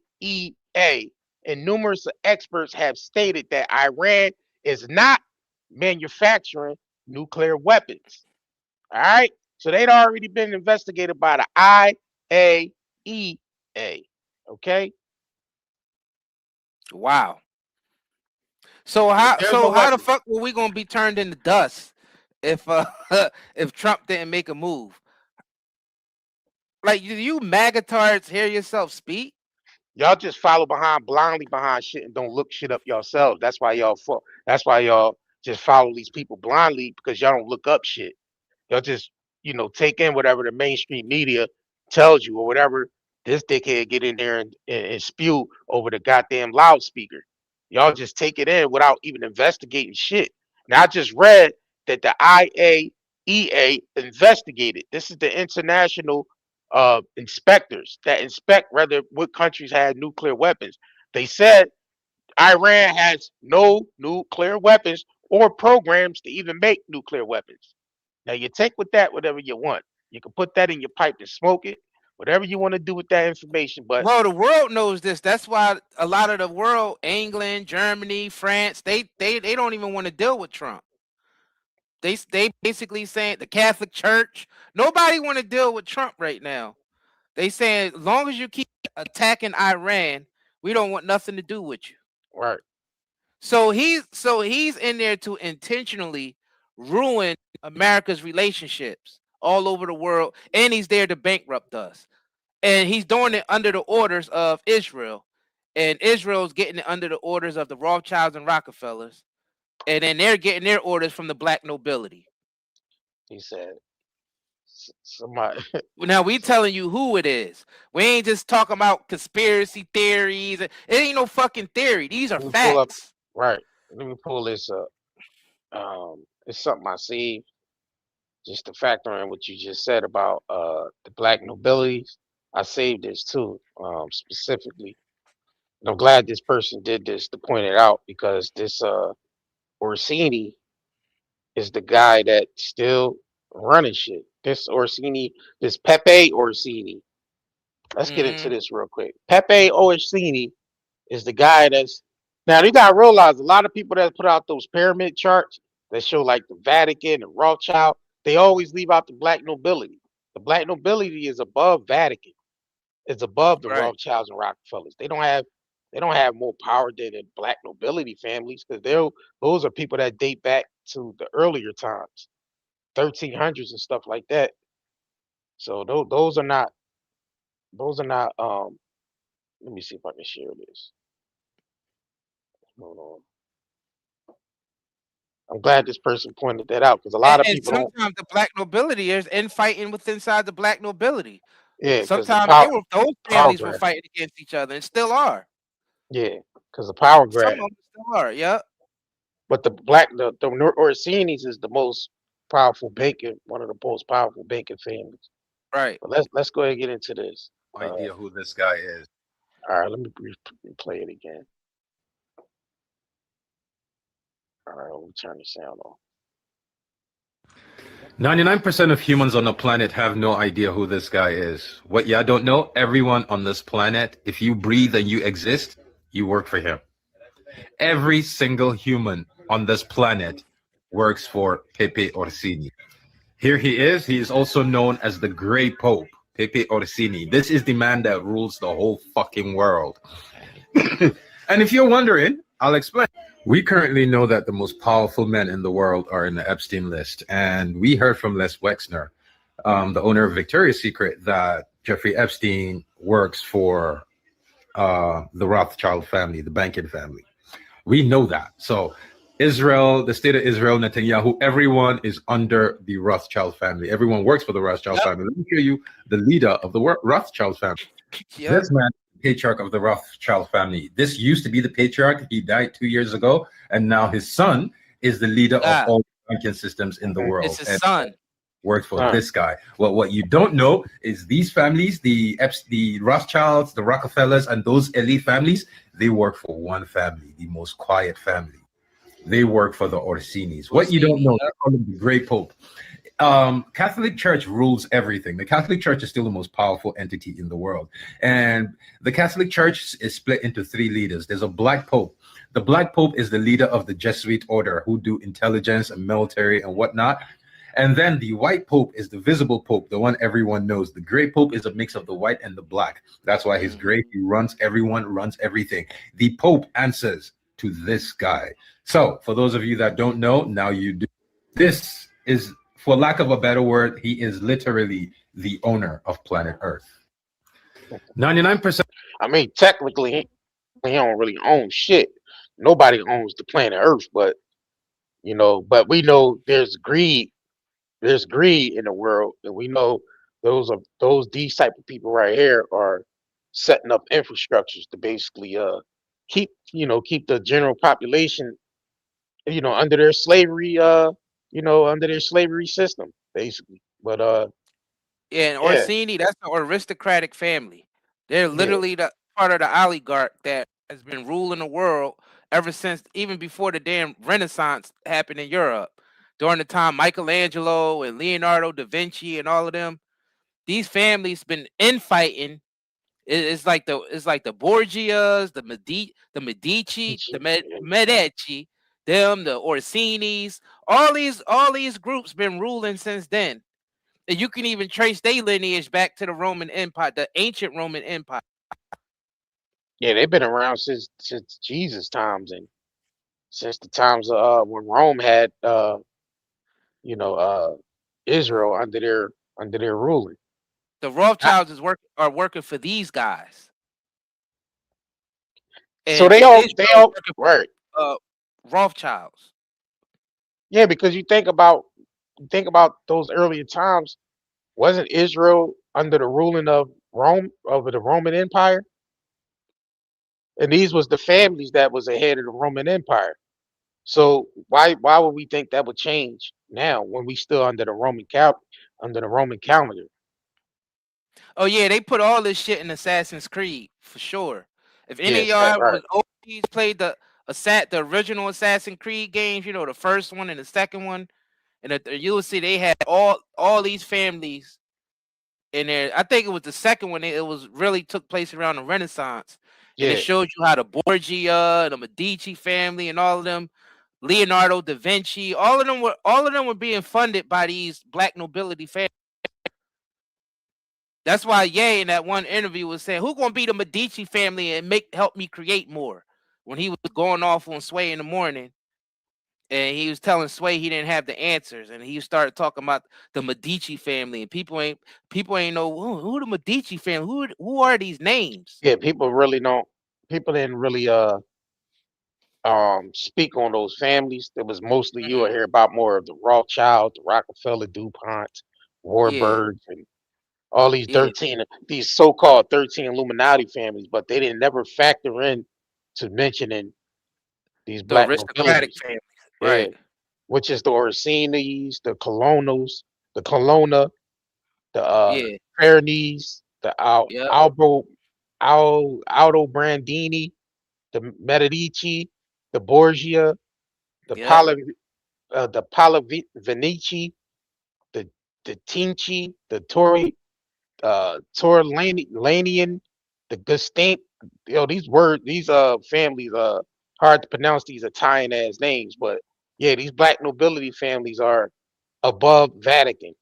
and numerous experts have stated that Iran is not manufacturing nuclear weapons. All right, so they'd already been investigated by the IAEA. Okay. Wow. So how the fuck were we gonna be turned into dust if if Trump didn't make a move? Like you MAGA tards hear yourself speak? Y'all just follow blindly behind shit and don't look shit up yourselves. That's why y'all just follow these people blindly, because y'all don't look up shit. Y'all just take in whatever the mainstream media tells you, or whatever this dickhead get in there and spew over the goddamn loudspeaker. Y'all just take it in without even investigating shit. Now I just read that the IAEA investigated. This is the international inspectors that inspect what countries had nuclear weapons. They said Iran has no nuclear weapons or programs to even make nuclear weapons. Now you take with that whatever you want. You can put that in your pipe and smoke it, whatever you want to do with that information. But well, the world knows this. That's why a lot of the world, England, Germany, France, they don't even want to deal with Trump. They basically saying the Catholic Church, nobody want to deal with Trump right now. They saying as long as you keep attacking Iran, We don't want nothing to do with you. Right. So he's in there to intentionally ruin America's relationships all over the world, and he's there to bankrupt us. And he's doing it under the orders of Israel, and Israel's getting it under the orders of the Rothschilds and Rockefellers, and then they're getting their orders from the black nobility. He said, somebody. Now we telling you who it is. We ain't just talking about conspiracy theories. It ain't no fucking theory. These are facts. Right. Let me pull this up. It's something I see. Just to factor in what you just said about the black nobilities. I saved this too, specifically. And I'm glad this person did this to point it out, because this Orsini is the guy that still running shit. This Orsini, this Pepe Orsini. Let's get into this real quick. Pepe Orsini is the guy that's, now you gotta realize a lot of people that put out those pyramid charts that show like the Vatican and Rothschild, they always leave out the black nobility. The black nobility is above Vatican. It's above the Rothschilds and Rockefellers. They don't have more power than the black nobility families, because those are people that date back to the earlier times, 1300s and stuff like that. So those are not. Let me see if I can share this. Hold on. I'm glad this person pointed that out, because a lot of people sometimes the black nobility is infighting inside the black nobility. Yeah, sometimes those families were fighting against each other and still are. Yeah, because the power grab. Some of them still are, yeah. But the Orsinis is the most powerful banking, one of the most powerful banking families. Right. But let's go ahead and get into this. Idea who this guy is. All right, let me play it again. All right, we'll turn the sound on. 99% of humans on the planet have no idea who this guy is. What y'all don't know, everyone on this planet, if you breathe and you exist, you work for him. Every single human on this planet works for Pepe Orsini. Here he is. He is also known as the Grey Pope, Pepe Orsini. This is the man that rules the whole fucking world. And if you're wondering, I'll explain. We currently know that the most powerful men in the world are in the Epstein list. And we heard from Les Wexner, the owner of Victoria's Secret, that Jeffrey Epstein works for the Rothschild family, the banking family. We know that. So Israel, the state of Israel, Netanyahu, everyone is under the Rothschild family. Everyone works for the Rothschild family. Let me show you the leader of the Rothschild family. This man, patriarch of the Rothschild family. This used to be the patriarch. He died 2 years ago, and now his son is the leader of all banking systems in the world. It's his son. Worked for this guy. Well, what you don't know is these families, the Rothschilds, the Rockefellers, and those elite families, they work for one family, the most quiet family. They work for the Orsinis. What you don't know, they call them the Grey Pope. Catholic Church rules everything. The Catholic Church is still the most powerful entity in the world. And the Catholic Church is split into three leaders. There's a Black Pope. The Black Pope is the leader of the Jesuit order, who do intelligence and military and whatnot. And then the White Pope is the visible Pope, the one everyone knows. The Grey Pope is a mix of the white and the black. That's why he's gray. He runs everyone, runs everything. The Pope answers to this guy. So for those of you that don't know, now you do. This is, for lack of a better word, he is literally the owner of planet Earth. 99%. I mean, technically, he don't really own shit. Nobody owns the planet Earth, but but we know there's greed. There's greed in the world, and we know these type of people right here are setting up infrastructures to basically keep the general population under their slavery under their slavery system, basically. But and Orsini, that's the aristocratic family. They're literally the part of the oligarch that has been ruling the world ever since, even before the damn Renaissance happened in Europe. During the time Michelangelo and Leonardo da Vinci and all of them, these families been infighting. It's like the Borgias, the Medici, the Medici, them, the Orsinis, all these groups been ruling since then. And you can even trace their lineage back to the Roman Empire, the ancient Roman Empire. Yeah, they've been around since Jesus times and since the times when Rome had you know Israel under their ruling. The I- Rothschilds are working for these guys, so and they Israel is all working right. for Rothschilds. Yeah, because you think about those earlier times, wasn't Israel under the ruling of Rome, of the Roman Empire? And these was the families that was ahead of the Roman Empire. So why would we think that would change now when we still under the under the Roman calendar? Oh yeah, they put all this shit in Assassin's Creed for sure. If any of Yes, y'all right. was OGs played the original Assassin's Creed games, you know, the first one and the second one, and you'll see they had all these families in there. I think it was the second one. It was really took place around the Renaissance, and it Yeah, showed you how the Borgia, the Medici family, and all of them, Leonardo da Vinci, all of them were being funded by these black nobility families. That's why Ye in that one interview was saying, "Who gonna be the Medici family and help me create more?" When he was going off on Sway in the morning, and he was telling Sway he didn't have the answers, and he started talking about the Medici family, and people ain't know who the Medici family, who are these names? yeah. People didn't really speak on those families. It was mostly you will hear about more of the Rothschild, the Rockefeller, DuPont, Yeah, Warburg, and all these yeah, 13 these so-called 13 Illuminati families, but they didn't never factor in to mentioning these the black aristocratic nobilities. family, Yeah, right? which is the Orsinis, the Colonels, the Colonna, the Yeah, Fernis, the yep, Aldobrandini, the Medici, the Borgia, the yep, Pallavinici, the Tinci, the Torlanian, the Gustain. These families hard to pronounce these Italian ass names, but yeah, these black nobility families are above Vatican.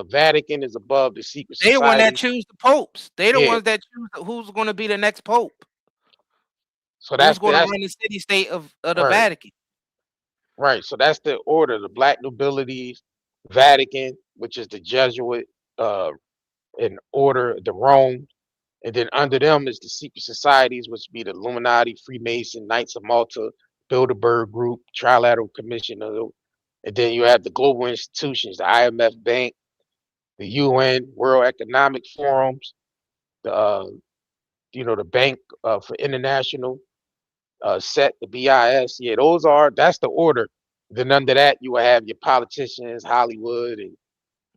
Vatican is above the secret they the one that society. choose the popes. They the Yeah, ones that choose who's going to be the next pope, so who's that's going to run the city state of the right, Vatican. right. So that's the order: the black nobility, Vatican, which is the Jesuit, in order, the Rome. And then under them is the secret societies, which be the Illuminati, Freemason, Knights of Malta, Bilderberg Group, Trilateral Commission. And then you have the global institutions, the IMF Bank, the UN, World Economic Forums, the the Bank for International Set, the BIS. Yeah, that's the order. Then under that, you will have your politicians, Hollywood, and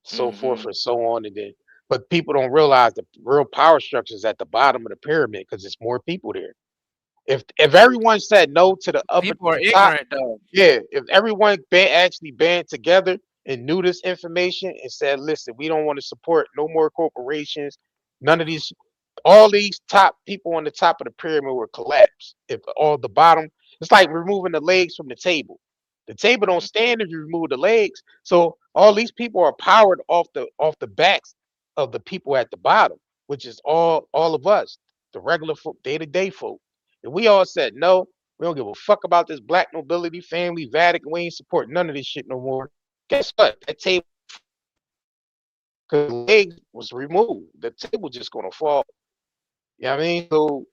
so forth Mm-hmm. and so on. And then, but people don't realize the real power structure is at the bottom of the pyramid because there's more people there. If everyone said no to People are the top, ignorant though. yeah, if everyone actually band together and knew this information and said, listen, we don't want to support no more corporations, none of these, all these top people on the top of the pyramid would collapse. If all the bottom, it's like removing the legs from the table. The table don't Mhm. stand if you remove the legs. So all these people are powered off the backs of the people at the bottom, which is all of us, the regular folk, day-to-day folk. And we all said no, we don't give a fuck about this black nobility family, Vatican. We ain't support none of this shit no more. Guess what? That table, because the legs was removed, the table just gonna fall. You know what I mean? So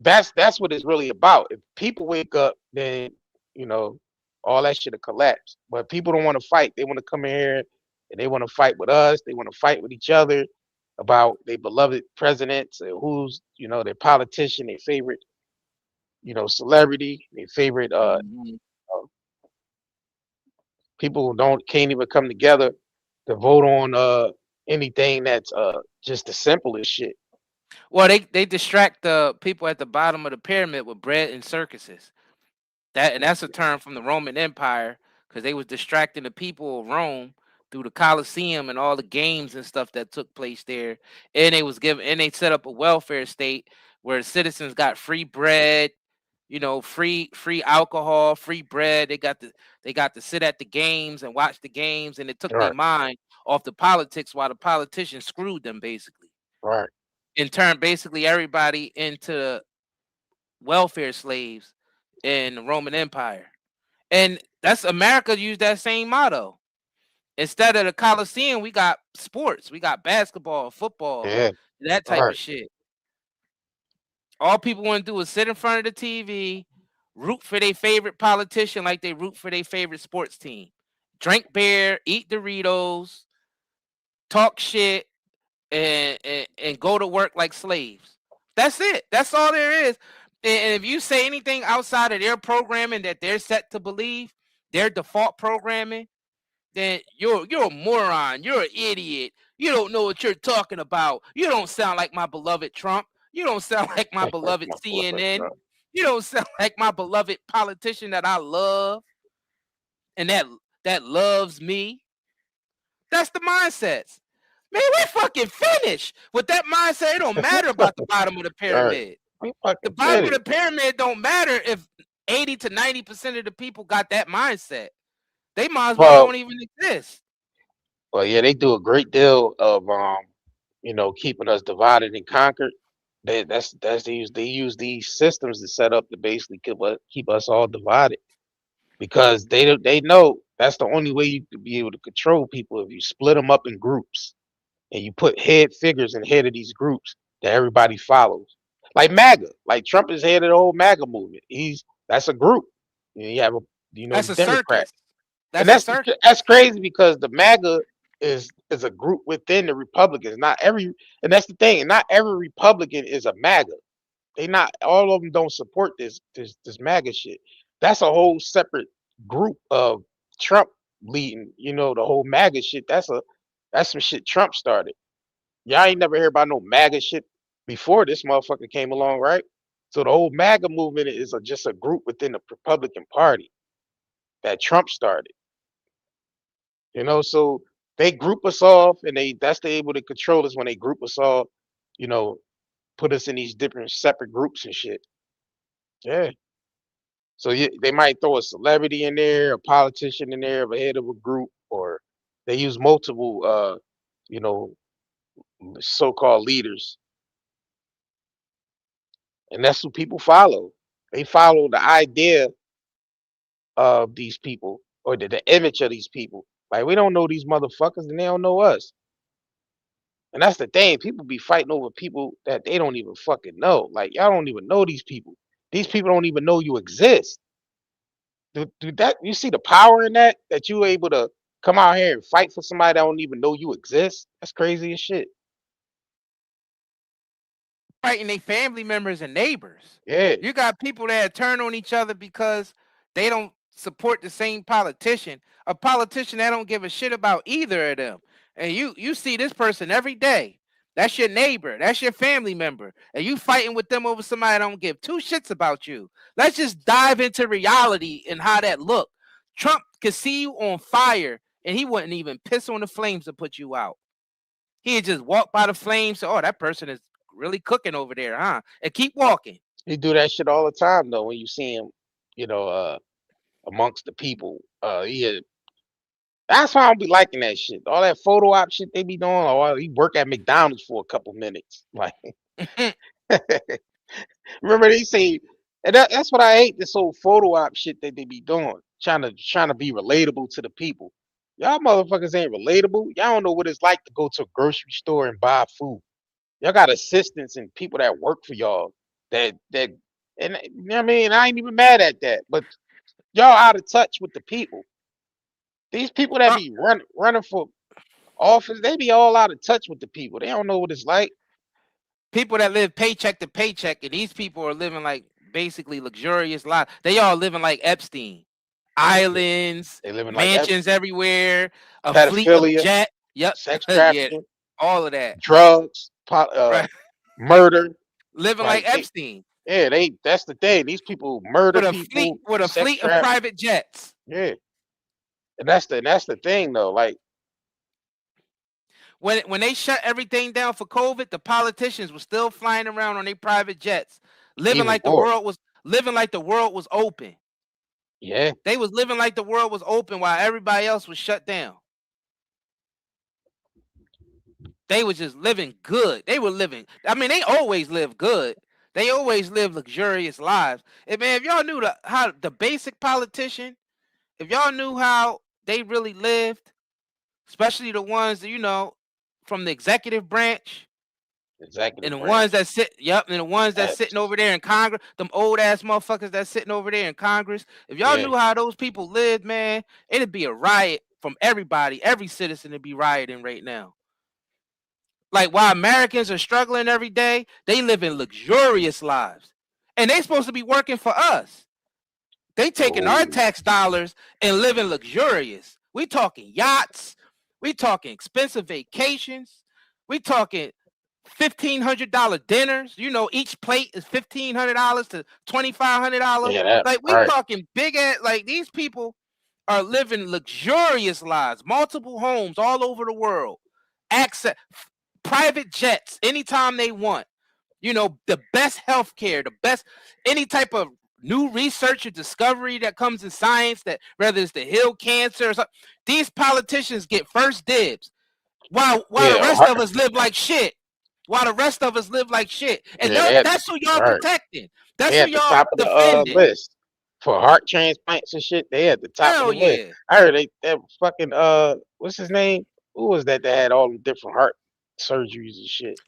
that's what it's really about. If people wake up, then you know all that should have collapsed. But people don't want to fight. They want to come in here and they want to fight with us. They want to fight with each other about their beloved presidents and who's their politician, their favorite celebrity, their favorite Mhm. people who can't even come together to vote on anything that's just the simplest shit. Well, they distract the people at the bottom of the pyramid with bread and circuses. That's a term from the Roman Empire because they was distracting the people of Rome through the Colosseum and all the games and stuff that took place there. And they set up a welfare state where citizens got free bread, free alcohol, free bread. They got to sit at the games and watch the games, and it took their Right, mind off the politics while the politicians screwed them basically. right. and turn basically everybody into welfare slaves in the Roman Empire. And that's America used that same motto. Instead of the Coliseum, we got sports. We got basketball, football, that type of shit. All people want to do is sit in front of the TV, root for their favorite politician like they root for their favorite sports team. Drink beer, eat Doritos, talk shit, and go to work like slaves. That's it. That's all there is. And if you say anything outside of their programming that they're set to believe, their default programming, then you're a moron. You're an idiot. You don't know what you're talking about. You don't sound like my beloved Trump. You don't sound like my beloved CNN. You don't sound like my beloved politician that I love and that loves me. That's the mindsets. Man, we fucking finished with that mindset. It don't matter about the bottom of the pyramid. The bottom of the pyramid don't matter if 80 to 90% of the people got that mindset. They might as well don't even exist. Well, yeah, they do a great deal of keeping us divided and conquered. They use these systems to set up to basically keep us all divided, because they know that's the only way you could be able to control people, if you split them up in groups and you put head figures in head of these groups that everybody follows. Like MAGA, like Trump is head of the whole MAGA movement. That's a group. You have that's a Democrat. Circus. That's crazy, because the MAGA is a group within the Republicans. And that's the thing. Not every Republican is a MAGA. All of them don't support this MAGA shit. That's a whole separate group of Trump leading. The whole MAGA shit. That's some shit Trump started. Y'all ain't never heard about no MAGA shit before this motherfucker came along, right? So the whole MAGA movement is just a group within the Republican Party that Trump started. So they group us off, and they're able to control us when they group us all, put us in these different separate groups and shit. Yeah. So they might throw a celebrity in there, a politician in there, a head of a group, or they use multiple, so-called leaders. And that's who people follow. They follow the idea of these people, or the image of these people. Like, we don't know these motherfuckers, and they don't know us. And that's the thing. People be fighting over people that they don't even fucking know. Like, y'all don't even know these people. These people don't even know you exist. You see the power in that you able to come out here and fight for somebody that don't even know you exist? That's crazy as shit. Fighting their family members and neighbors. Yeah. You got people that turn on each other because they don't support the same politician. A politician that don't give a shit about either of them. And you see this person every day. That's your neighbor. That's your family member. And you fighting with them over somebody that don't give two shits about you. Let's just dive into reality and how that look. Trump could see you on fire, and he wouldn't even piss on the flames to put you out. He'd just walk by the flames. Oh, that person is really cooking over there, huh? And keep walking. He do that shit all the time, though, when you see him, amongst the people. That's why I don't be liking that shit. All that photo op shit they be doing. Or he work at McDonald's for a couple minutes. Like, remember they say, and that's what I hate, this whole photo op shit that they be doing, trying to be relatable to the people. Y'all motherfuckers ain't relatable. Y'all don't know what it's like to go to a grocery store and buy food. Y'all got assistants and people that work for y'all and you know what I mean? I ain't even mad at that, but y'all out of touch with the people. These people that be running for office, they be all out of touch with the people. They don't know what it's like. People that live paycheck to paycheck, and these people are living like basically luxurious lives. They all living like Epstein. Islands, they living mansions like everywhere, a pedophilia, fleet of jet. Yep. Sex trafficking, all of that. Drugs, murder. Living like Epstein. That's the thing. These people murder people with a fleet of private jets. Yeah. And that's the thing, though. Like, when they shut everything down for COVID, the politicians were still flying around on their private jets, living like the world was open. Yeah. They was living like the world was open while everybody else was shut down. they were just living good. They were living. I mean, they always live good. They always live luxurious lives. And man, if y'all knew how the basic politician, if y'all knew how they really lived, especially the ones that, you know, from the executive branch, and the ones that sit, and the ones that's sitting over there in Congress, them old ass motherfuckers that's sitting over there in Congress. If y'all knew how those people lived, man, it'd be a riot from everybody. Every citizen would be rioting right now. Like, while Americans are struggling every day, they live in luxurious lives, and they supposed to be working for us. They taking our tax dollars and living luxurious. We talking yachts. We talking expensive vacations. We talking $1,500 dinners. You know, each plate is $1,500 to $2,500. Like, we talking big ass. Like, these people are living luxurious lives, multiple homes all over the world, access private jets anytime they want. You know, the best healthcare, the best any type of new research or discovery that comes in science, that whether it's to heal cancer or something, these politicians get first dibs. While the rest of us live like shit. While the rest of us live like shit. And that's who y'all protecting. That's who y'all defending. List for heart transplants and shit. They at the top of the list. I heard that fucking what's his name? Who was that had all the different heart surgeries and shit?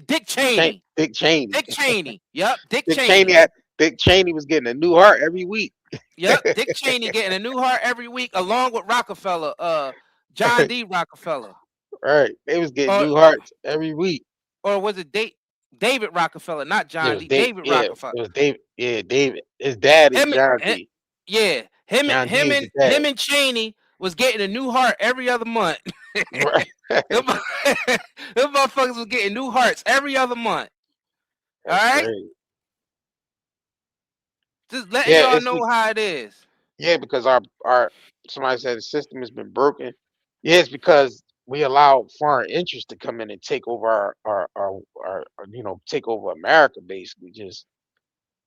Dick Cheney. Dick Cheney. Dick Cheney. Yep. Dick Cheney. Dick Cheney was getting a new heart every week. Yep. Dick Cheney getting a new heart every week, along with Rockefeller, John D. Rockefeller. Right. They was getting new hearts every week. Or was it David Rockefeller, not John D. David Rockefeller. It was David. Yeah, David. His dad is John D. Yeah. Him and Cheney was getting a new heart every other month. Right. Them motherfuckers was getting new hearts every other month. All right? Great. Just letting y'all know how it is. Yeah, because our somebody said the system has been broken. Yeah, it's because we allow foreign interests to come in and take over our take over America, basically. Just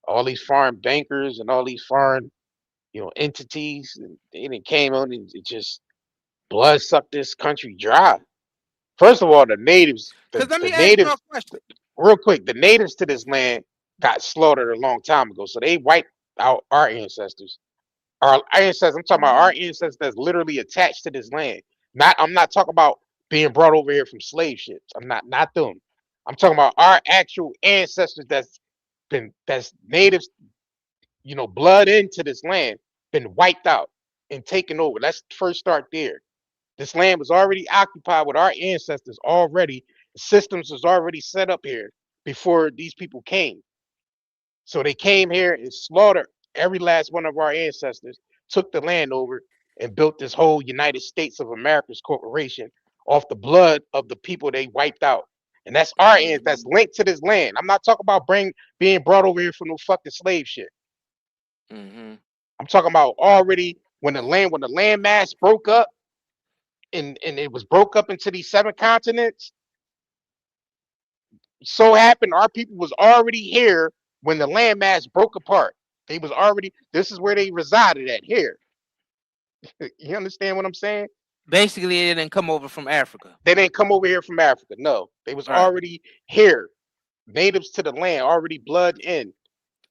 all these foreign bankers and all these foreign, entities, and they came on and it just blood sucked this country dry. First of all, the natives, let me ask you a question. Real quick, the natives to this land got slaughtered a long time ago, so they wiped out our ancestors. Our ancestors, I'm talking about our ancestors that's literally attached to this land. I'm not talking about being brought over here from slave ships. I'm not them. I'm talking about our actual ancestors that's natives, blood into this land, been wiped out and taken over. Let's first start there. This land was already occupied with our ancestors already. Systems was already set up here before these people came. So they came here and slaughtered every last one of our ancestors, took the land over, and built this whole United States of America's corporation off the blood of the people they wiped out. And that's our end. That's linked to this land. I'm not talking about being brought over here from no fucking slave shit. I'm talking about already when the land mass broke up, and it was broke up into these 7 continents. So happened our people was already here when the land mass broke apart. They was already, this is where they resided at here. You understand what I'm saying? Basically, they didn't come over from Africa. They didn't come over here from Africa. No, they was already here. Natives to the land, already blood in.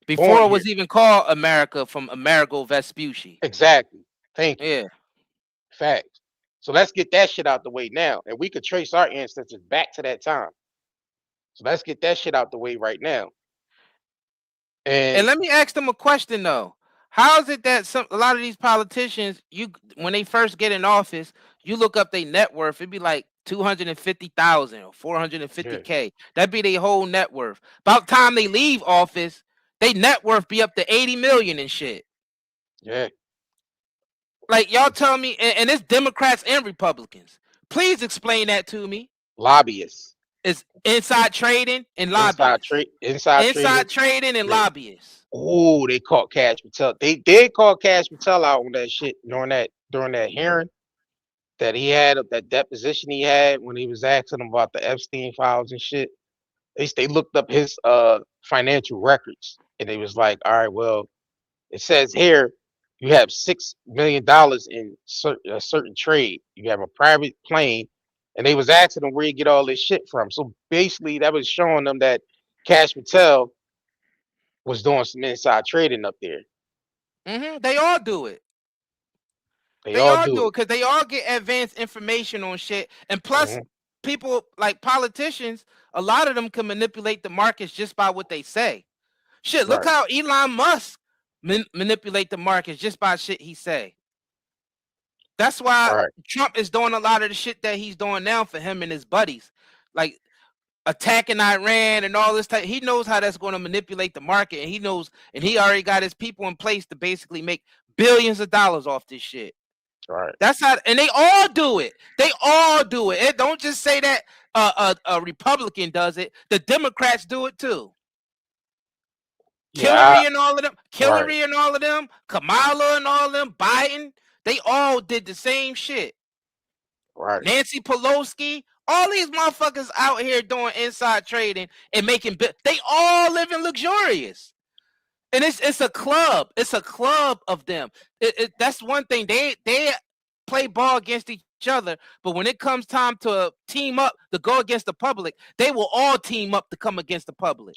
Before it was even called America, from Amerigo Vespucci. Exactly. Thank you. Yeah. Facts. So let's get that shit out the way now. And we could trace our ancestors back to that time. So let's get that shit out the way right now. And let me ask them a question though. How is it that a lot of these politicians, when they first get in office, you look up their net worth, it'd be like 250,000 or 450K. That'd be their whole net worth. About time they leave office, they net worth be up to 80 million and shit. Yeah. Like, y'all tell me, and it's Democrats and Republicans. Please explain that to me. Lobbyists. It's inside trading and lobbyists. Inside trading and lobbyists. Oh, they caught Cash Patel. They did call Cash Patel out on that shit during that hearing that he had, that deposition he had when he was asking him about the Epstein files and shit. They looked up his financial records, and they was like, all right, well, it says here you have $6 million in a certain trade. You have a private plane And they was asking them where you get all this shit from. So basically, that was showing them that Cash Patel was doing some inside trading up there. They all do it. They all do it because they all get advanced information on shit. And plus, people like politicians, a lot of them can manipulate the markets just by what they say. Shit, look how Elon Musk manipulate the markets just by shit he say. That's why Trump is doing a lot of the shit that he's doing now for him and his buddies, like attacking Iran and all this type. He knows how that's going to manipulate the market, and he knows, and he already got his people in place to basically make billions of dollars off this shit. Right. That's how, and they all do it. They all do it. It don't just say that a Republican does it. The Democrats do it too. Hillary and all of them, and all of them, Kamala and all of them, Biden, they all did the same shit. Right. Nancy Pelosi, all these motherfuckers out here doing inside trading and making they all living luxurious. And it's a club. It's a club of them. That's one thing. They play ball against each other, but when it comes time to team up to go against the public, they will all team up to come against the public.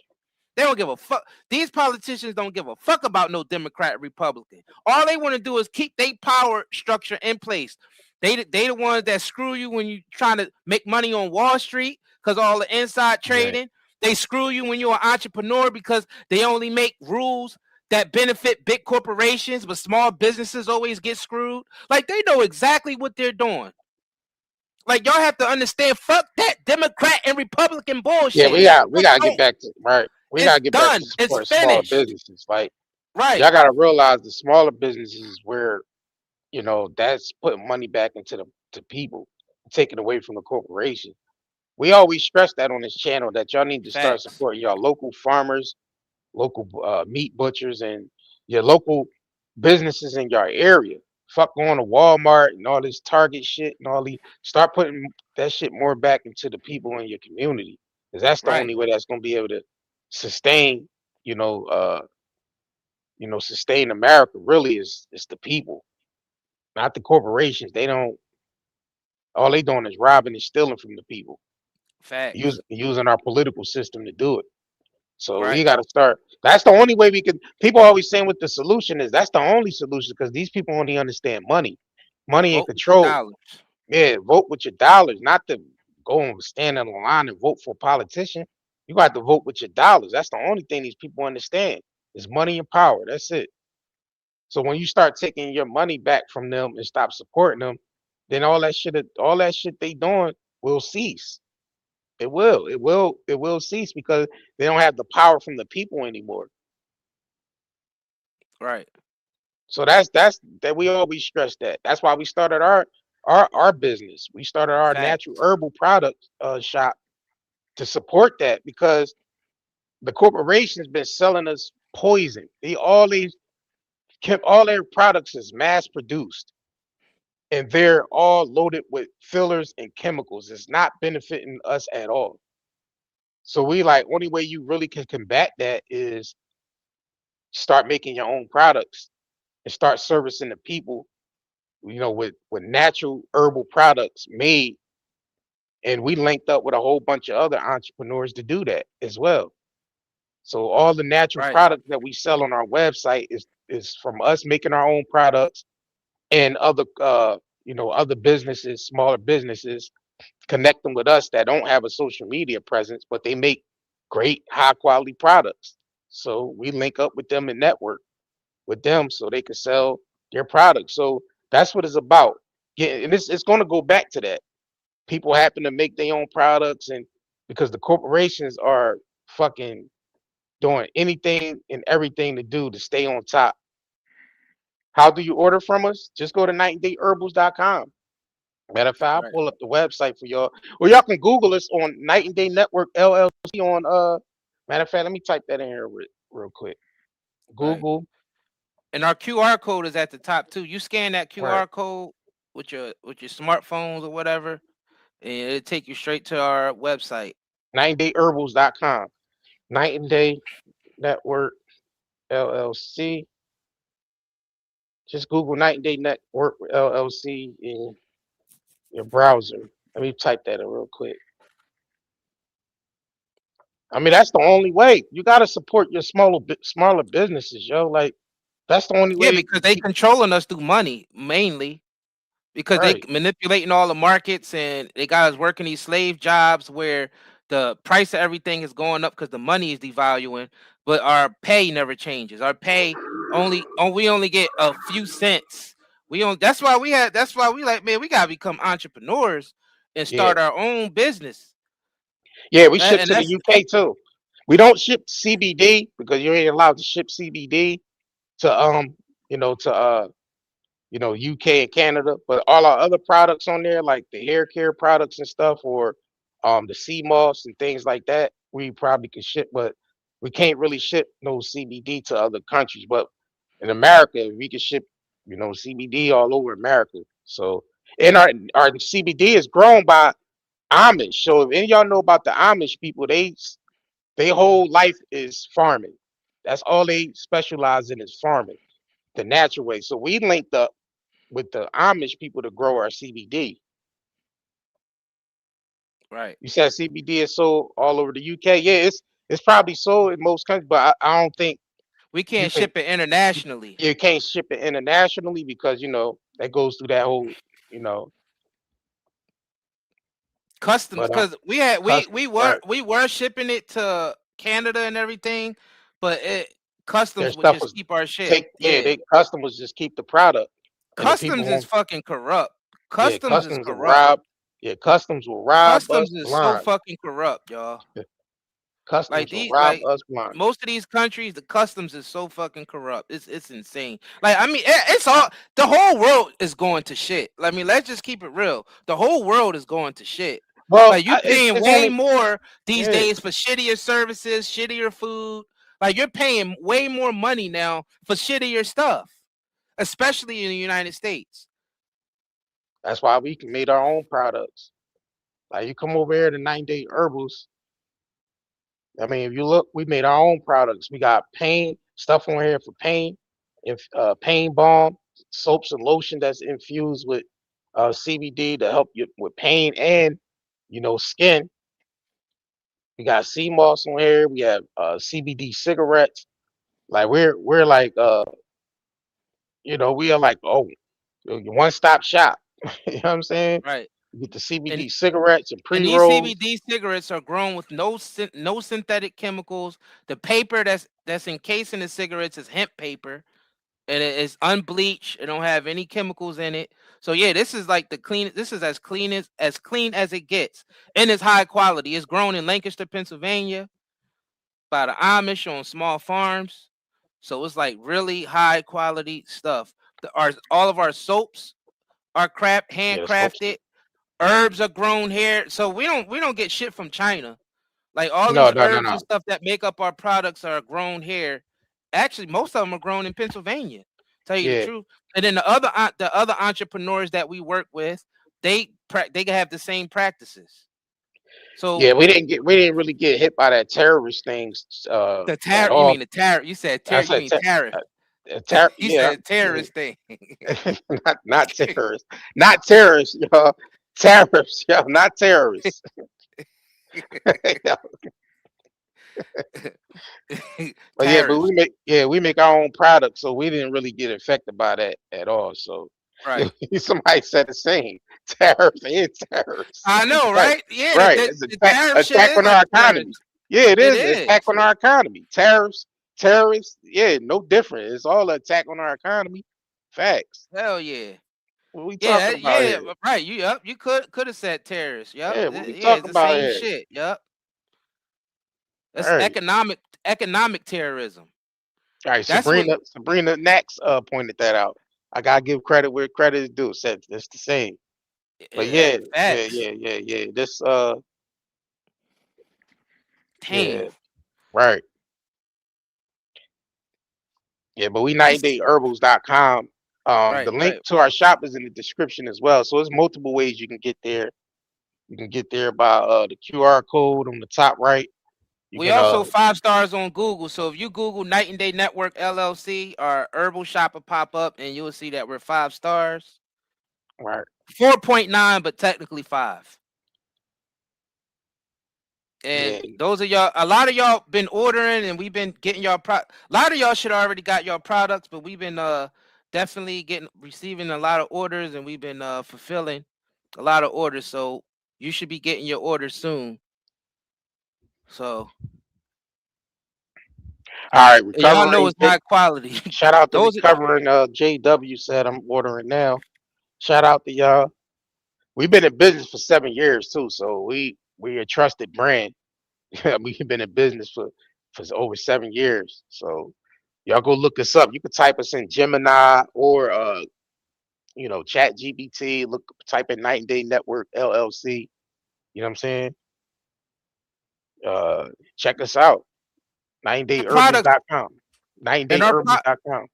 They don't give a fuck. These politicians don't give a fuck about no Democrat, Republican. All they want to do is keep their power structure in place. They the ones that screw you when you trying to make money on Wall Street because all the inside trading. Right. They screw you when you're an entrepreneur because they only make rules that benefit big corporations, but small businesses always get screwed. Like, they know exactly what they're doing. Like, y'all have to understand, fuck that Democrat and Republican bullshit. Yeah, we gotta get back to We gotta get back to support small businesses. Like, y'all gotta realize the smaller businesses is where, you know, that's putting money back into the people, taking away from the corporation. We always stress that on this channel that y'all need to start supporting y'all local farmers, local meat butchers, and your local businesses in your area. Fuck going to Walmart and all this Target shit and all these. Start putting that shit more back into the people in your community, because that's the only way that's gonna be able to sustain, sustain America. Really, is the people, not the corporations. They don't. All they doing is robbing and stealing from the people. Using our political system to do it. So we got to start. That's the only way we can. People always saying what the solution is. That's the only solution, because these people only understand money and control. Yeah, vote with your dollars, not to go and stand in the line and vote for a politician. You got to vote with your dollars. That's the only thing these people understand is money and power. That's it. So when you start taking your money back from them and stop supporting them, then all that shit they doing will cease. It will cease, because they don't have the power from the people anymore. Right. So that's that we always stress that. That's why we started our business. We started our natural herbal product shop to support that, because the corporation's been selling us poison. All their products is mass produced, and they're all loaded with fillers and chemicals. It's not benefiting us at all. So we only way you really can combat that is start making your own products and start servicing the people, with natural herbal products made. And we linked up with a whole bunch of other entrepreneurs to do that as well. So all the natural products that we sell on our website is from us making our own products, and other other businesses, smaller businesses, connecting with us that don't have a social media presence, but they make great high quality products. So we link up with them and network with them so they can sell their products. So that's what it's about. And it's going to go back to that. People happen to make their own products, and because the corporations are fucking doing anything and everything to stay on top. How do you order from us? Just go to nightandayherbals.com. Matter of fact, I'll pull up the website for y'all. Or y'all can Google us on Night and Day Network LLC on matter of fact, let me type that in here real quick. Google. And our QR code is at the top too. You scan that QR code with your smartphones or whatever, and it'll take you straight to our website. nightandayherbals.com. Night and Day Network LLC. Just Google Night and Day Network LLC in your browser. Let me type that in real quick. I mean, that's the only way. You got to support your smaller businesses, yo. Like, that's the only Yeah, way. because they controlling us through money mainly. Because they manipulating all the markets and they got us working these slave jobs where the price of everything is going up because the money is devaluing, but our pay never changes. Our pay we only get a few cents. That's why we like, man, we gotta become entrepreneurs and start our own business. Yeah, we ship to the UK too. We don't ship CBD because you ain't allowed to ship CBD to UK and Canada, but all our other products on there, like the hair care products and stuff, or the sea moss and things like that, we probably could ship, but we can't really ship no CBD to other countries. But in America, we can ship, CBD all over America. So, and our CBD is grown by Amish. So if any of y'all know about the Amish people, they whole life is farming. That's all they specialize in, is farming the natural way. So we linked up with the Amish people to grow our CBD. Right. You said CBD is sold all over the UK. Yeah, it's probably sold in most countries, but I don't think we can't ship it internationally. You can't ship it internationally because that goes through that whole customs. Because we were shipping it to Canada and everything, but customs would just keep our shit. Customs just keep the product. Customs is fucking corrupt. Customs is corrupt. Will rob. Yeah, customs will rob Customs us is blind. so fucking corrupt, y'all. Customs will rob us blind. Most of these countries, the customs is so fucking corrupt. It's insane. Like, I mean, it's all, the whole world is going to shit. I mean, let's just keep it real. The whole world is going to shit. Well, like, you're paying way more these days for shittier services, shittier food. Like, you're paying way more money now for shittier stuff, especially in the United States. That's why we made our own products. Like, you come over here to 9-Day Herbals. I mean, if you look, we made our own products. We got pain stuff on here for pain, pain balm, soaps and lotion that's infused with CBD to help you with pain and skin. We got sea moss on here. We have CBD cigarettes. Like we're like we are like one-stop shop. You know what I'm saying? Right. You get the CBD cigarettes and And pre-rolls. these CBD cigarettes are grown with no synthetic chemicals. The paper that's encasing the cigarettes is hemp paper, and it is unbleached. It don't have any chemicals in it. So yeah, this is like the clean. This is as clean as it gets, and it's high quality. It's grown in Lancaster, Pennsylvania, by the Amish on small farms. So it's like really high quality stuff. All of our soaps are handcrafted. Herbs are grown here, so we don't get shit from China. Like all these herbs and stuff that make up our products are grown here. Actually, most of them are grown in Pennsylvania. Tell you the truth. And then the other entrepreneurs that we work with, they have the same practices. So yeah, we didn't really get hit by that terrorist things. The tariff? You mean the tariff? You said tariff? You mean tariff? You said terrorist thing. not terrorist, not terrorists, y'all. Tariffs, yo, not terrorists. But we make our own products, so we didn't really get affected by that at all. So somebody said the same. Tariffs and terrorists. I know, right? Yeah, right. It's an attack on our economy. Yeah, it is an attack on our economy. Tariffs, terrorists, yeah, no different. It's all an attack on our economy. Facts. Hell yeah. What we talking about here? Right. You could have said terrorists. Yep. Yeah, what we talking about same here? Shit. Yep. That's economic terrorism. All right, Sabrina next pointed that out. I gotta give credit where credit is due. Said it's the same. But yeah. This Damn. Yeah, right. Yeah, but we 9dayherbals.com. The link to our shop is in the description as well. So there's multiple ways you can get there. You can get there by the QR code on the top right. We also 5 stars on Google. So if you Google Night and Day Network LLC, our herbal shop will pop up, and you will see that we're 5 stars. Right. 4.9, but technically 5. And those of y'all, a lot of y'all been ordering, and we've been getting y'all a lot of y'all should already got y'all products, but we've been definitely receiving a lot of orders, and we've been fulfilling a lot of orders. So you should be getting your orders soon. So all right, y'all know recovering. it's high quality. Shout out to Those recovering. JW said I'm ordering now. Shout out to y'all. We've been in business for 7 years too, so we a trusted brand. We've been in business for over 7 years. So y'all go look us up. You can type us in Gemini or Chat GPT. Type in Night and Day Network LLC. You know what I'm saying? Check us out. NightandDayUrban.com. NightandDayUrban.com.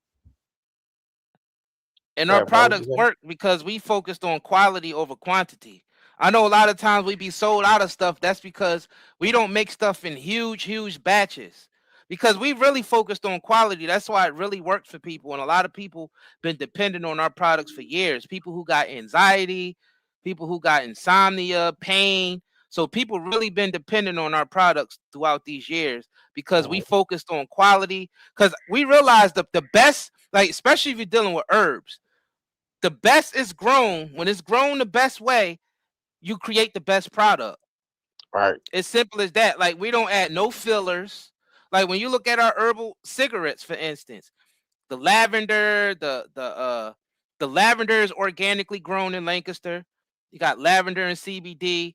And our products work because we focused on quality over quantity. I know a lot of times we be sold out of stuff. That's because we don't make stuff in huge batches. Because we really focused on quality. That's why it really worked for people. And a lot of people been dependent on our products for years. People who got anxiety, people who got insomnia, pain. So people really been dependent on our products throughout these years because we focused on quality. Because we realized the best, like especially if you're dealing with herbs, the best is grown. When it's grown the best way, you create the best product. Right. It's simple as that. Like we don't add no fillers. Like when you look at our herbal cigarettes, for instance, the lavender, the lavender is organically grown in Lancaster. You got lavender and CBD.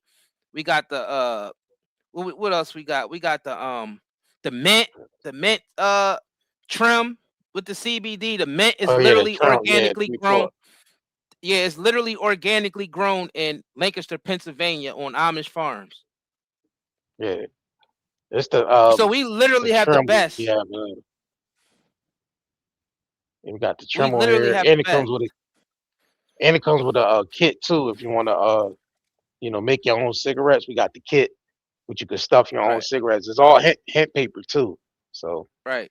We got the what else we got? We got the mint trim with the CBD. The mint is literally organically grown. Yeah, it's literally organically grown in Lancaster, Pennsylvania on Amish farms. Yeah. It's the so we literally have the best. Yeah, man. We got the trim on here, and it comes with a kit too. If you want to, make your own cigarettes, we got the kit, which you can stuff your own cigarettes. It's all hemp paper too. So right.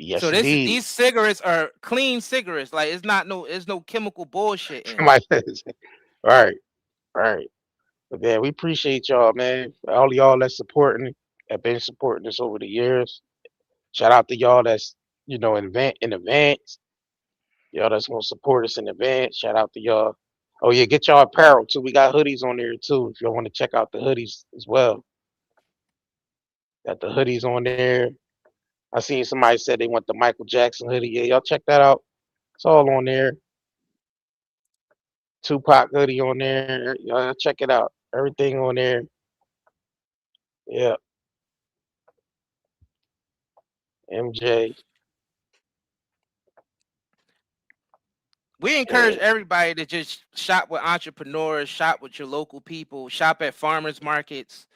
Yes, so indeed. These cigarettes are clean cigarettes. Like it's no chemical bullshit in Right. But yeah, we appreciate y'all, man. All y'all that's supporting, have been supporting us over the years. Shout out to y'all that's in advance. Y'all that's gonna support us in advance. Shout out to y'all. Oh yeah, get y'all apparel too. We got hoodies on there too. If y'all want to check out the hoodies as well. Got the hoodies on there. I seen somebody said they want the Michael Jackson hoodie. Yeah, y'all check that out. It's all on there. Tupac hoodie on there. Y'all check it out. Everything on there. Yeah. MJ. We encourage everybody to just shop with entrepreneurs, shop with your local people, shop at farmers markets.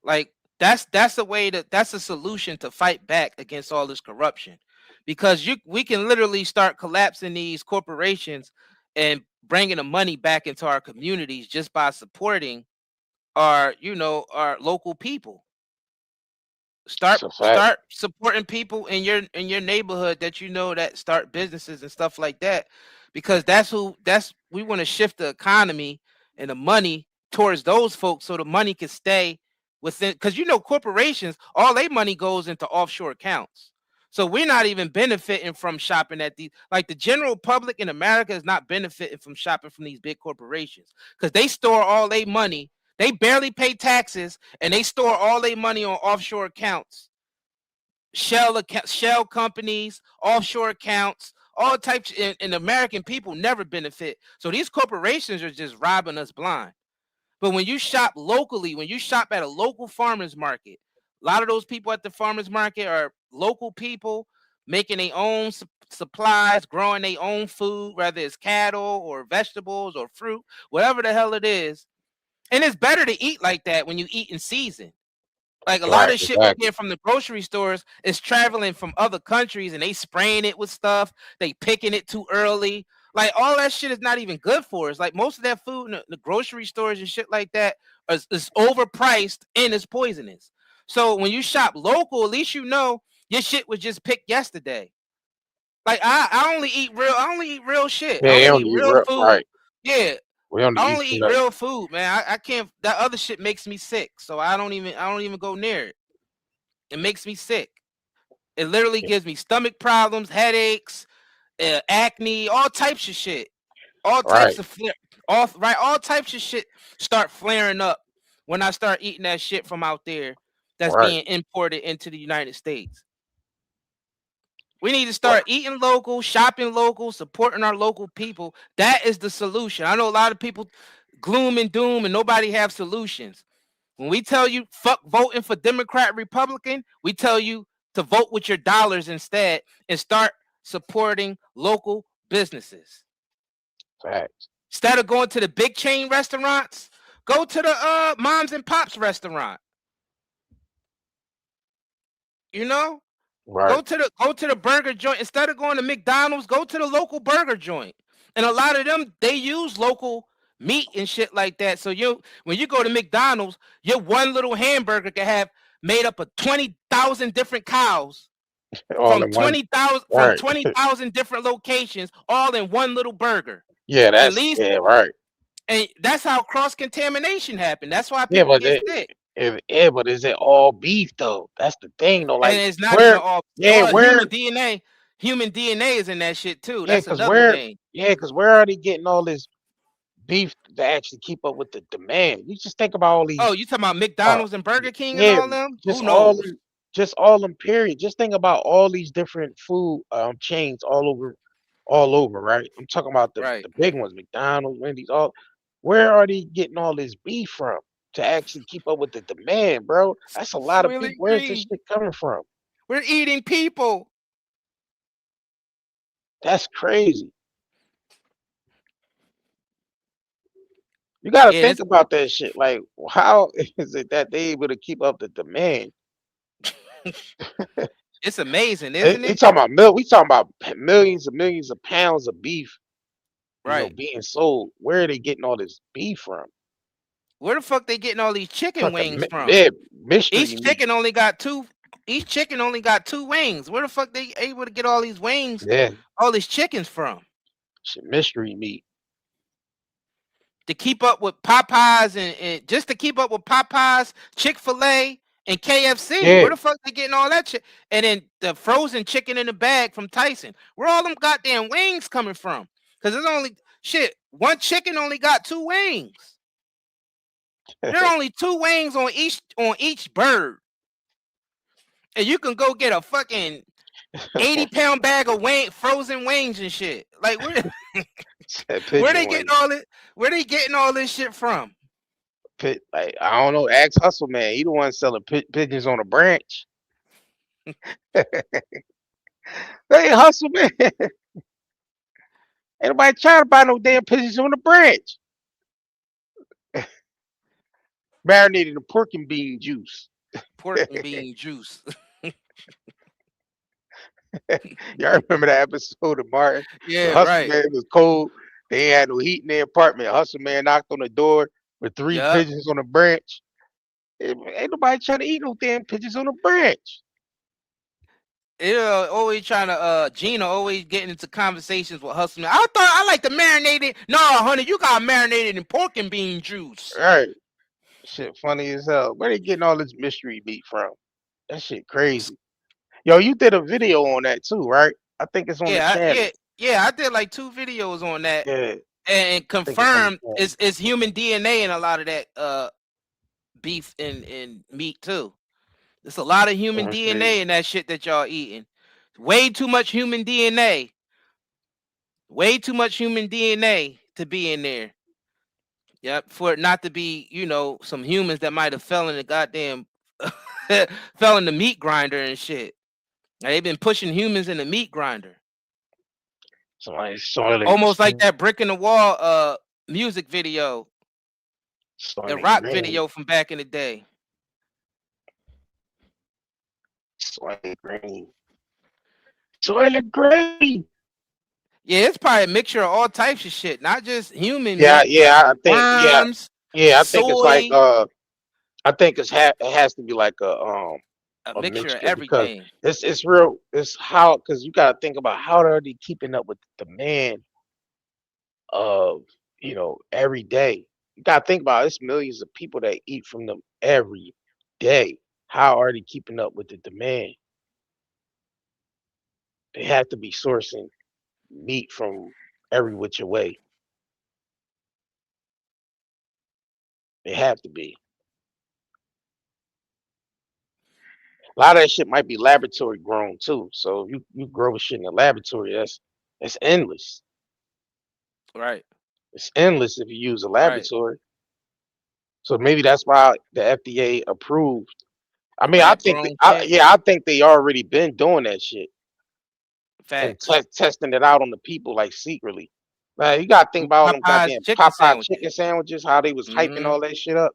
Like that's a solution to fight back against all this corruption, because we can literally start collapsing these corporations and bringing the money back into our communities just by supporting our local people. Start supporting people in your neighborhood that start businesses and stuff like that, because we want to shift the economy and the money towards those folks so the money can stay within, because corporations, all their money goes into offshore accounts. So we're not even benefiting from shopping at these, like the general public in America is not benefiting from shopping from these big corporations, because they store all their money. They barely pay taxes, and they store all their money on offshore accounts, shell companies, offshore accounts, all types. And American people never benefit. So these corporations are just robbing us blind. But when you shop locally, when you shop at a local farmers market, a lot of those people at the farmers market are local people making their own supplies, growing their own food, whether it's cattle or vegetables or fruit, whatever the hell it is. And it's better to eat like that when you eat in season. Like a lot of shit we get from the grocery stores is traveling from other countries, and they spraying it with stuff. They picking it too early. Like all that shit is not even good for us. Like most of that food in the grocery stores and shit like that is overpriced and it's poisonous. So when you shop local, at least your shit was just picked yesterday. Like I only eat real shit. Yeah, I only eat real food. Right. Yeah. We only I eat only eat peanuts. real food, man. I can't. That other shit makes me sick, so I don't even go near it. It makes me sick. It literally gives me stomach problems, headaches, acne, all types of shit. All types of all types of shit start flaring up when I start eating that shit from out there that's being imported into the United States. We need to start eating local, shopping local, supporting our local people. That is the solution. I know a lot of people gloom and doom and nobody have solutions. When we tell you fuck voting for Democrat, Republican, we tell you to vote with your dollars instead and start supporting local businesses. Facts. Instead of going to the big chain restaurants, go to the moms and pops restaurant. You know? Go to the burger joint. Instead of going to McDonald's, go to the local burger joint. And a lot of them, they use local meat and shit like that. So when you go to McDonald's, your one little hamburger can have made up of 20,000 different cows from 20,000 different locations, all in one little burger. Yeah, that's right. And that's how cross-contamination happened. That's why people get sick. But is it all beef though? That's the thing though. Like, and it's not even all. Human DNA is in that shit too. That's another thing. Yeah, because where are they getting all this beef to actually keep up with the demand? You just think about all these. Oh, you talking about McDonald's and Burger King and all them? Just Who knows? all them. Period. Just think about all these different food chains all over. Right. I'm talking about the big ones, McDonald's, Wendy's. Where are they getting all this beef from to actually keep up with the demand, bro? That's a lot of people. Where's this shit coming from? We're eating people. That's crazy. You got to think about that shit. Like, how is it that they able to keep up the demand? It's amazing, isn't it? We talking about millions of pounds of beef, being sold. Where are they getting all this beef from? Where the fuck they getting all these chicken wings from? Each chicken only got two wings. Where the fuck they able to get all these wings? Yeah, all these chickens from? Shit, mystery meat. To keep up with Popeyes and just to keep up with Popeyes, Chick-fil-A, and KFC. Yeah. Where the fuck they getting all that shit? And then the frozen chicken in the bag from Tyson. Where all them goddamn wings coming from? Because there's only one chicken only got two wings. There are only two wings on each bird. And you can go get a fucking 80-pound bag of frozen wings and shit. Like where they getting all it? Where they getting all this shit from? Like, I don't know. Ask Hustle Man. He the one selling pigeons on a branch. Hey, Hustle Man. Ain't nobody trying to buy no damn pigeons on the branch. Marinated in pork and bean juice. Pork and bean juice. Y'all remember that episode of Martin? Yeah, the Hustle Man was cold. They ain't had no heat in their apartment. Hustle Man knocked on the door with three pigeons on a branch. Ain't nobody trying to eat no damn pigeons on a branch. Always trying to Gina always getting into conversations with Hustle Man. I thought I like to marinate it. No, honey, you got marinated in pork and bean juice. Right. Shit funny as hell. Where they getting all this mystery meat from? That shit crazy. Yo, you did a video on that too, right? I think it's on the channel. Yeah, I did like 2 videos on that. Yeah. And confirmed it's human DNA in a lot of that beef and meat too. There's a lot of human DNA in that shit that y'all eating. Way too much human DNA. Way too much human DNA to be in there. Yep, for it not to be, some humans that might have fell in the goddamn fell in the meat grinder and shit. Now, they've been pushing humans in the meat grinder. Almost like that brick in the wall music video. The rock video from back in the day. Soylent Green. Yeah, it's probably a mixture of all types of shit, not just human. Yeah, meat, I think worms, I soy, think it's like I think it has to be like a mixture of everything. It's real. It's how, because you got to think about how are they keeping up with the demand of every day. You gotta think about it. It's millions of people that eat from them every day. How are they keeping up with the demand? They have to be sourcing meat from every which way. They have to be. A lot of that shit might be laboratory grown too. So if you grow shit in the laboratory, that's endless. Right. It's endless if you use a Right. laboratory. So maybe that's why the FDA approved. I The mean, I lab think grown shit. I think they already been doing that shit and Facts. testing it out on the people like secretly. Man, you gotta think about all them Popeyes goddamn chicken Popeye sandwiches. chicken sandwiches, how they was hyping Mm-hmm. all that shit up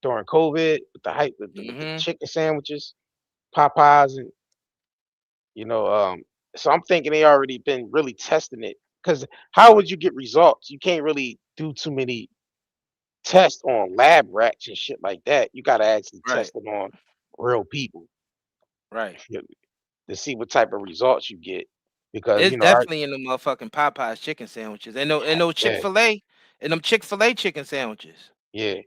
during COVID with the hype with the Mm-hmm. chicken sandwiches, Popeyes, and so I'm thinking they already been really testing it. Because how would you get results? You can't really do too many tests on lab rats and shit like that. You gotta actually Right. test them on real people Right. to see what type of results you get. Because It's definitely in the motherfucking Popeyes chicken sandwiches. And no yeah, Chick-fil-A. And them Chick-fil-A chicken sandwiches. yeah,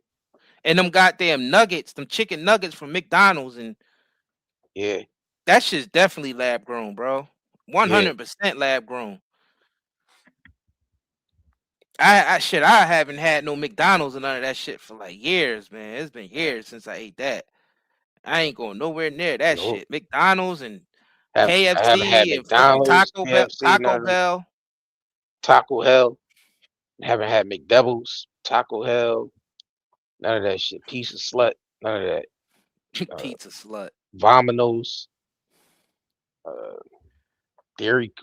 And them goddamn nuggets, them chicken nuggets from McDonald's, and yeah, that shit's definitely lab grown, bro. yeah. 100% lab grown. I haven't had no McDonald's and none of that shit for like years, man. It's been years since I ate that. I ain't going nowhere near that Nope. shit. McDonald's and I haven't had KFC and fucking McDonald's, KFC, Taco none of Bell. Taco Hell. Haven't had McDoubles, Taco Hell, none of that shit. Pizza Slut, none of that. Pizza Slut. Vominos, Dairy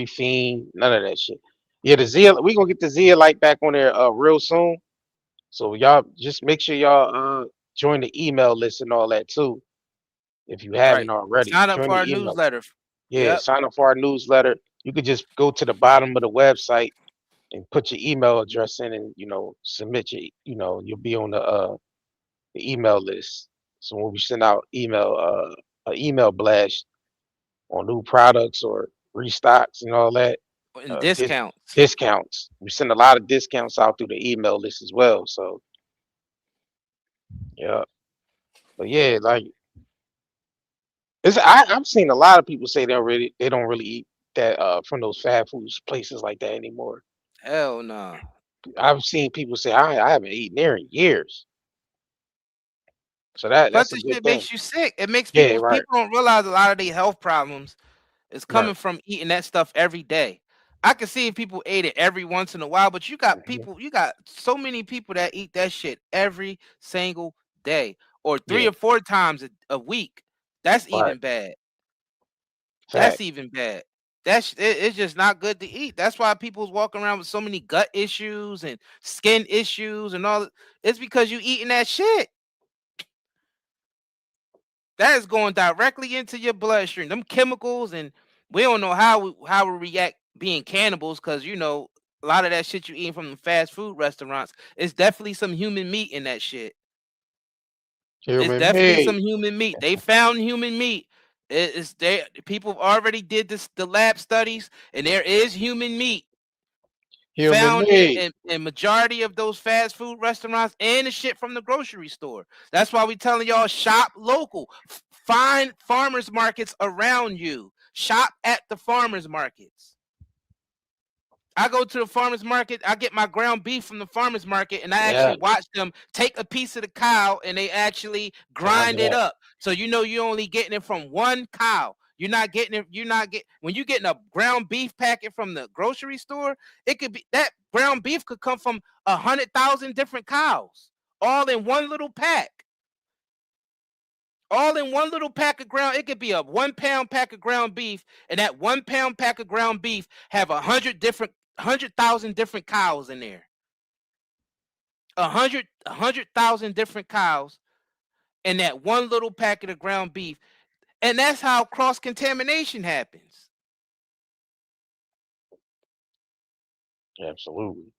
Fiend, none of that shit. Yeah, the Zia, we gonna get the Zia Light back on there real soon. So y'all just make sure y'all join the email list and all that too. If you haven't Right. already, Sign up join for our the email. newsletter. Yeah, Yep. sign up for our newsletter. You could just go to the bottom of the website and put your email address in and submit you'll be on the email list. So when we send out an email blast on new products or restocks and all that, And discounts. discounts. We send a lot of discounts out through the email list as well. So yeah. But yeah, like I've seen a lot of people say they don't really eat that from those fast food places like that anymore. Hell no. I've seen people say I haven't eaten there in years. So that's Plus, a this good shit thing. makes you sick. It makes Yeah, people right. don't realize a lot of their health problems is Right. coming from eating that stuff every day. I can see if people ate it every once in a while, but you got so many people that eat that shit every single day or 3 Yeah. or 4 times a week. That's Right. even bad. Fact. That's even bad. It's just not good to eat. That's why people's walking around with so many gut issues and skin issues and all. It's because you eating that shit. That is going directly into your bloodstream. Them chemicals, and we don't know how we react being cannibals, because a lot of that shit you eating from the fast food restaurants, it's definitely some human meat in that shit. It's Human definitely meat. some human meat. They found human meat. People already did the lab studies, and there is human meat Human found meat. in majority of those fast food restaurants and the shit from the grocery store. That's why we telling y'all shop local. Find farmers markets around you. Shop at the farmers markets. I go to the farmers market. I get my ground beef from the farmers market, and I actually watch them take a piece of the cow and they actually grind it up. So you're only getting it from one cow. You're not getting it. When you're getting a ground beef packet from the grocery store, it could be that ground beef could come from 100,000 different cows, all in one little pack. All in one little pack of ground. It could be a 1 pound pack of ground beef, and that 1 pound pack of ground beef have 100,000 different cows in there. 100,000 different cows in that one little packet of ground beef. And that's how cross-contamination happens. Absolutely.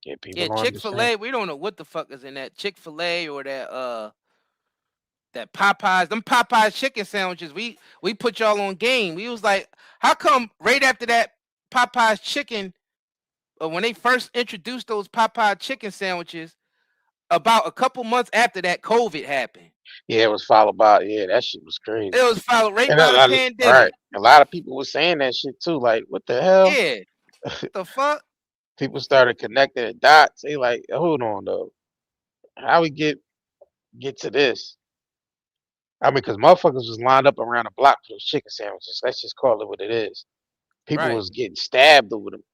Yeah, people don't Chick-fil-A, understand. we don't know what the fuck is in that Chick-fil-A or that That Popeyes, them Popeyes chicken sandwiches, we put y'all on game. We was like, how come right after that Popeyes chicken, when they first introduced those Popeye chicken sandwiches, about a couple months after that, COVID happened. Yeah, it was followed by, yeah, that shit was crazy. It was followed right And by the right, pandemic. a lot of people were saying that shit too. Like, what the hell? Yeah, the fuck? People started connecting the dots. They like, hold on though, how we get to this? I mean, because motherfuckers was lined up around the block for those chicken sandwiches. Let's just call it what it is. People Right. was getting stabbed over them,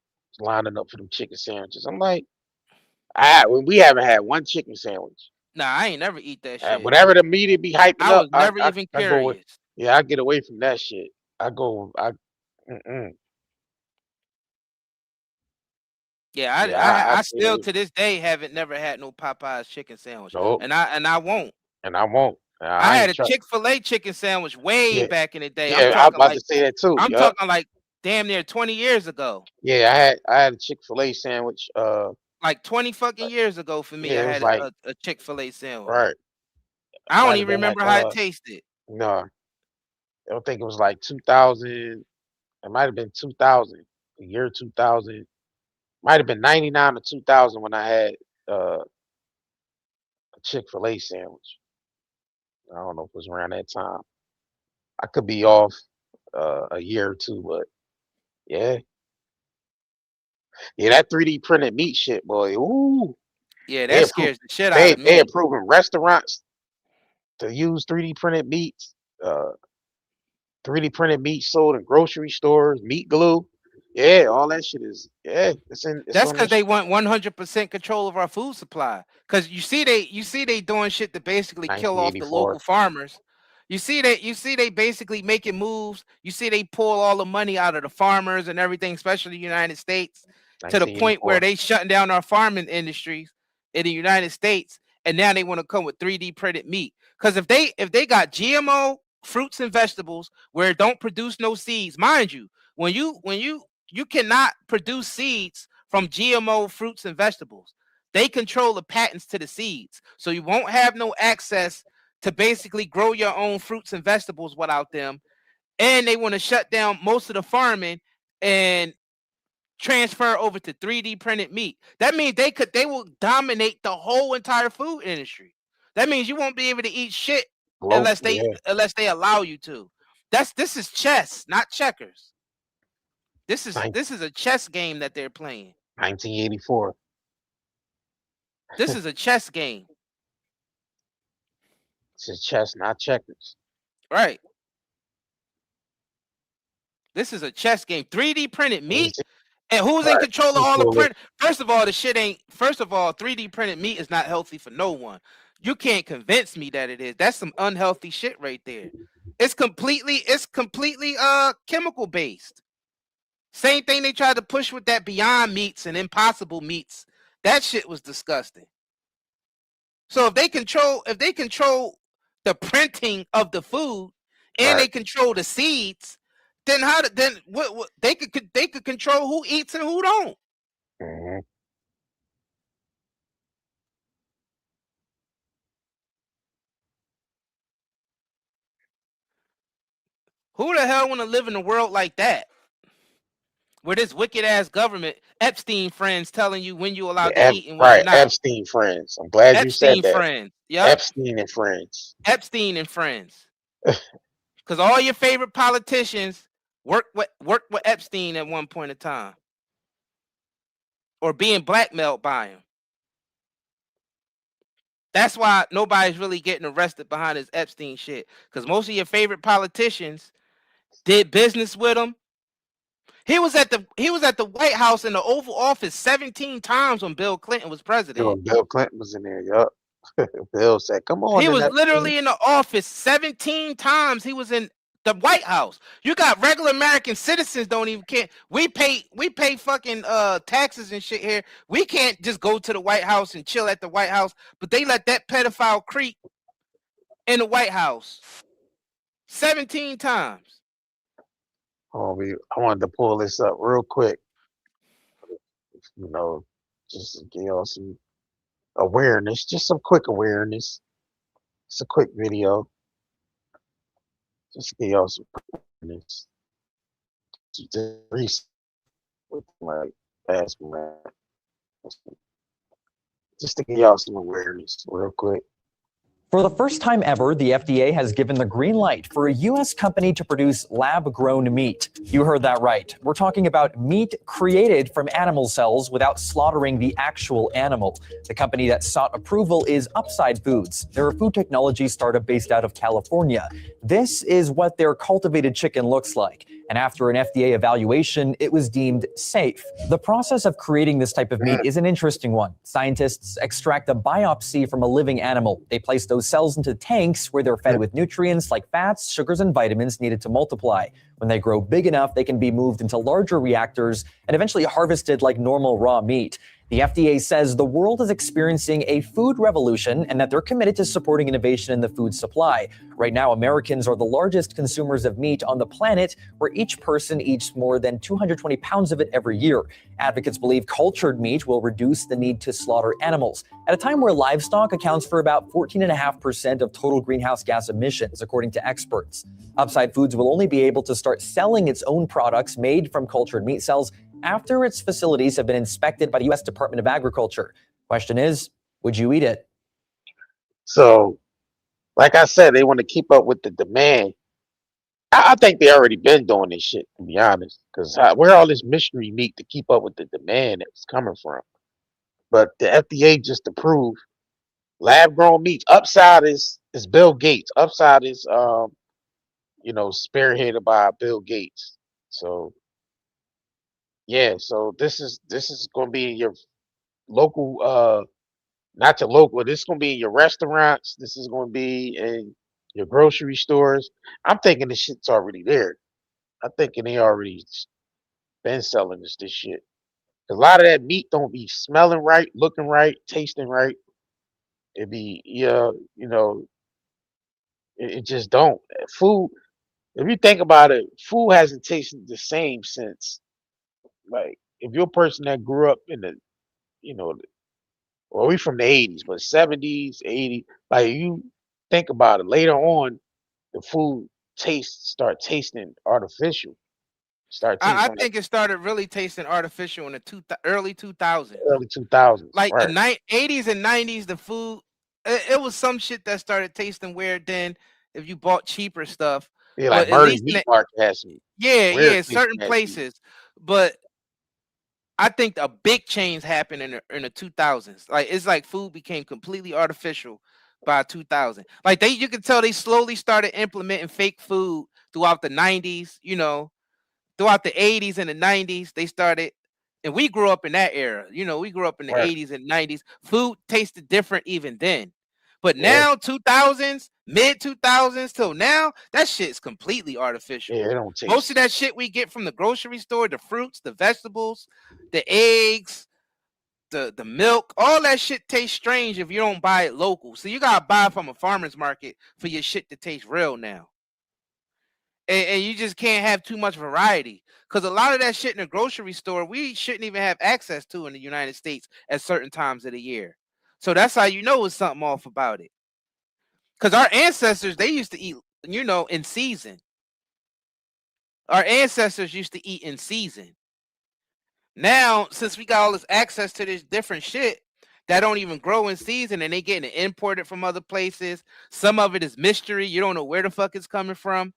lining up for them chicken sandwiches. I'm like, we haven't had one chicken sandwich. Nah, I ain't never eat that shit. Whatever the media be hyping I up, was never even I go curious. I get away from that shit. Yeah, I still to this day haven't never had no Popeyes chicken sandwich. Nope. And I won't. And I won't. I had a Chick-fil-A chicken sandwich way back in the day. Yeah, I was about to say that too. I'm talking like damn near 20 years ago. Yeah, I had a Chick-fil-A sandwich. Like 20 fucking years ago for me. Yeah, I had like, a Chick-fil-A sandwich. Right. I don't even remember how it tasted. No. I don't think it was like 2000. It might have been 2000. The year 2000. Might have been 99 or 2000 when I had a Chick-fil-A sandwich. I don't know if it was around that time. I could be off a year or two, but yeah. Yeah, that 3D printed meat shit, boy. Ooh. Yeah, that scares the shit out of me. They approving restaurants to use 3D printed meats. 3D printed meat sold in grocery stores, meat glue. Yeah, all that shit is That's because they want 100% control of our food supply. Because you see they doing shit to basically kill off the local farmers. You see they basically making moves. You see they pull all the money out of the farmers and everything, especially the United States, to the point where they shutting down our farming industries in the United States, and now they want to come with 3D printed meat. Because if they got GMO fruits and vegetables where it don't produce no seeds, mind you, when you cannot produce seeds from GMO fruits and vegetables. They control the patents to the seeds. So you won't have no access to basically grow your own fruits and vegetables without them. And they want to shut down most of the farming and transfer over to 3D printed meat. That means they will dominate the whole entire food industry. That means you won't be able to eat shit unless they allow you to. This is chess, not checkers. This is a chess game that they're playing. 1984. This is a chess game. This is chess, not checkers. Right. This is a chess game. 3D printed meat. And who's in control of all the print? First of all, 3D printed meat is not healthy for no one. You can't convince me that it is. That's some unhealthy shit right there. It's completely chemical based. Same thing they tried to push with that Beyond Meats and Impossible Meats. That shit was disgusting. So if they control the printing of the food and they control the seeds, then what they could control who eats and who don't. Mm-hmm. Who the hell want to live in a world like that? Where this wicked ass government, Epstein friends telling you when you allowed to eat and when you're not. Epstein friends. I'm glad you said that. Friends. Yep. Epstein and friends. Epstein and friends. Because all your favorite politicians worked with Epstein at one point in time, or being blackmailed by him. That's why nobody's really getting arrested behind this Epstein shit. Because most of your favorite politicians did business with him. He was at the White House in the Oval Office 17 times when Bill Clinton was president. When Bill Clinton was in there, yup. Bill said, "Come on." He was literally in the office 17 times. He was in the White House. You got regular American citizens don't even care. We pay fucking taxes and shit here. We can't just go to the White House and chill at the White House, but they let that pedophile creep in the White House 17 times. Oh, I wanted to pull this up real quick. Just to give y'all some awareness, just some quick awareness. It's a quick video. Just to give y'all some awareness. Just recent with like past man. Just to give y'all some awareness real quick. For the first time ever, the FDA has given the green light for a U.S. company to produce lab-grown meat. You heard that right. We're talking about meat created from animal cells without slaughtering the actual animal. The company that sought approval is Upside Foods. They're a food technology startup based out of California. This is what their cultivated chicken looks like. And after an FDA evaluation, it was deemed safe. The process of creating this type of meat is an interesting one. Scientists extract a biopsy from a living animal. They place those cells into tanks where they're fed with nutrients like fats, sugars, and vitamins needed to multiply. When they grow big enough, they can be moved into larger reactors and eventually harvested like normal raw meat. The FDA says the world is experiencing a food revolution and that they're committed to supporting innovation in the food supply. Right now, Americans are the largest consumers of meat on the planet, where each person eats more than 220 pounds of it every year. Advocates believe cultured meat will reduce the need to slaughter animals, at a time where livestock accounts for about 14.5% of total greenhouse gas emissions, according to experts. Upside Foods will only be able to start selling its own products made from cultured meat cells after its facilities have been inspected by the U.S. Department of Agriculture. Question is, would you eat it? So, like I said, they want to keep up with the demand. I think they already been doing this shit, to be honest, because where all this mystery meat to keep up with the demand that's coming from? But the FDA just approved lab-grown meats. Upside is Bill Gates. Upside is spearheaded by Bill Gates. So yeah, so this is going to be in your local, not your local. This is going to be in your restaurants. This is going to be in your grocery stores. I'm thinking this shit's already there. I'm thinking they already been selling this shit. A lot of that meat don't be smelling right, looking right, tasting right. It be it just don't. Food. If you think about it, food hasn't tasted the same since, like, if you're a person that grew up in the, well, we from the 80s, but 70s, 80s, like, you think about it, later on, the food start tasting artificial. I think it started really tasting artificial in the early 2000s. Early 2000s, like right. the 80s and 90s, the food, it was some shit that started tasting weird then if you bought cheaper stuff. Yeah, like Murray Meat Market has some certain places. But I think a big change happened in the 2000s. Like, it's like food became completely artificial by 2000. Like, you can tell they slowly started implementing fake food throughout the 90s, throughout the 80s and the 90s. They started, and we grew up in that era. We grew up in the 80s and 90s. Food tasted different even then. But now, 2000s, mid 2000s till now, that shit's completely artificial. Yeah, it don't taste. Most of that shit we get from the grocery store, the fruits, the vegetables, the eggs, the milk, all that shit tastes strange if you don't buy it local. So you gotta buy from a farmer's market for your shit to taste real now. And you just can't have too much variety, because a lot of that shit in the grocery store we shouldn't even have access to in the United States at certain times of the year. So that's how you know it's something off about it. Because our ancestors, they used to eat, in season. Our ancestors used to eat in season. Now, since we got all this access to this different shit that don't even grow in season, and they getting it imported from other places, some of it is mystery. You don't know where the fuck it's coming from.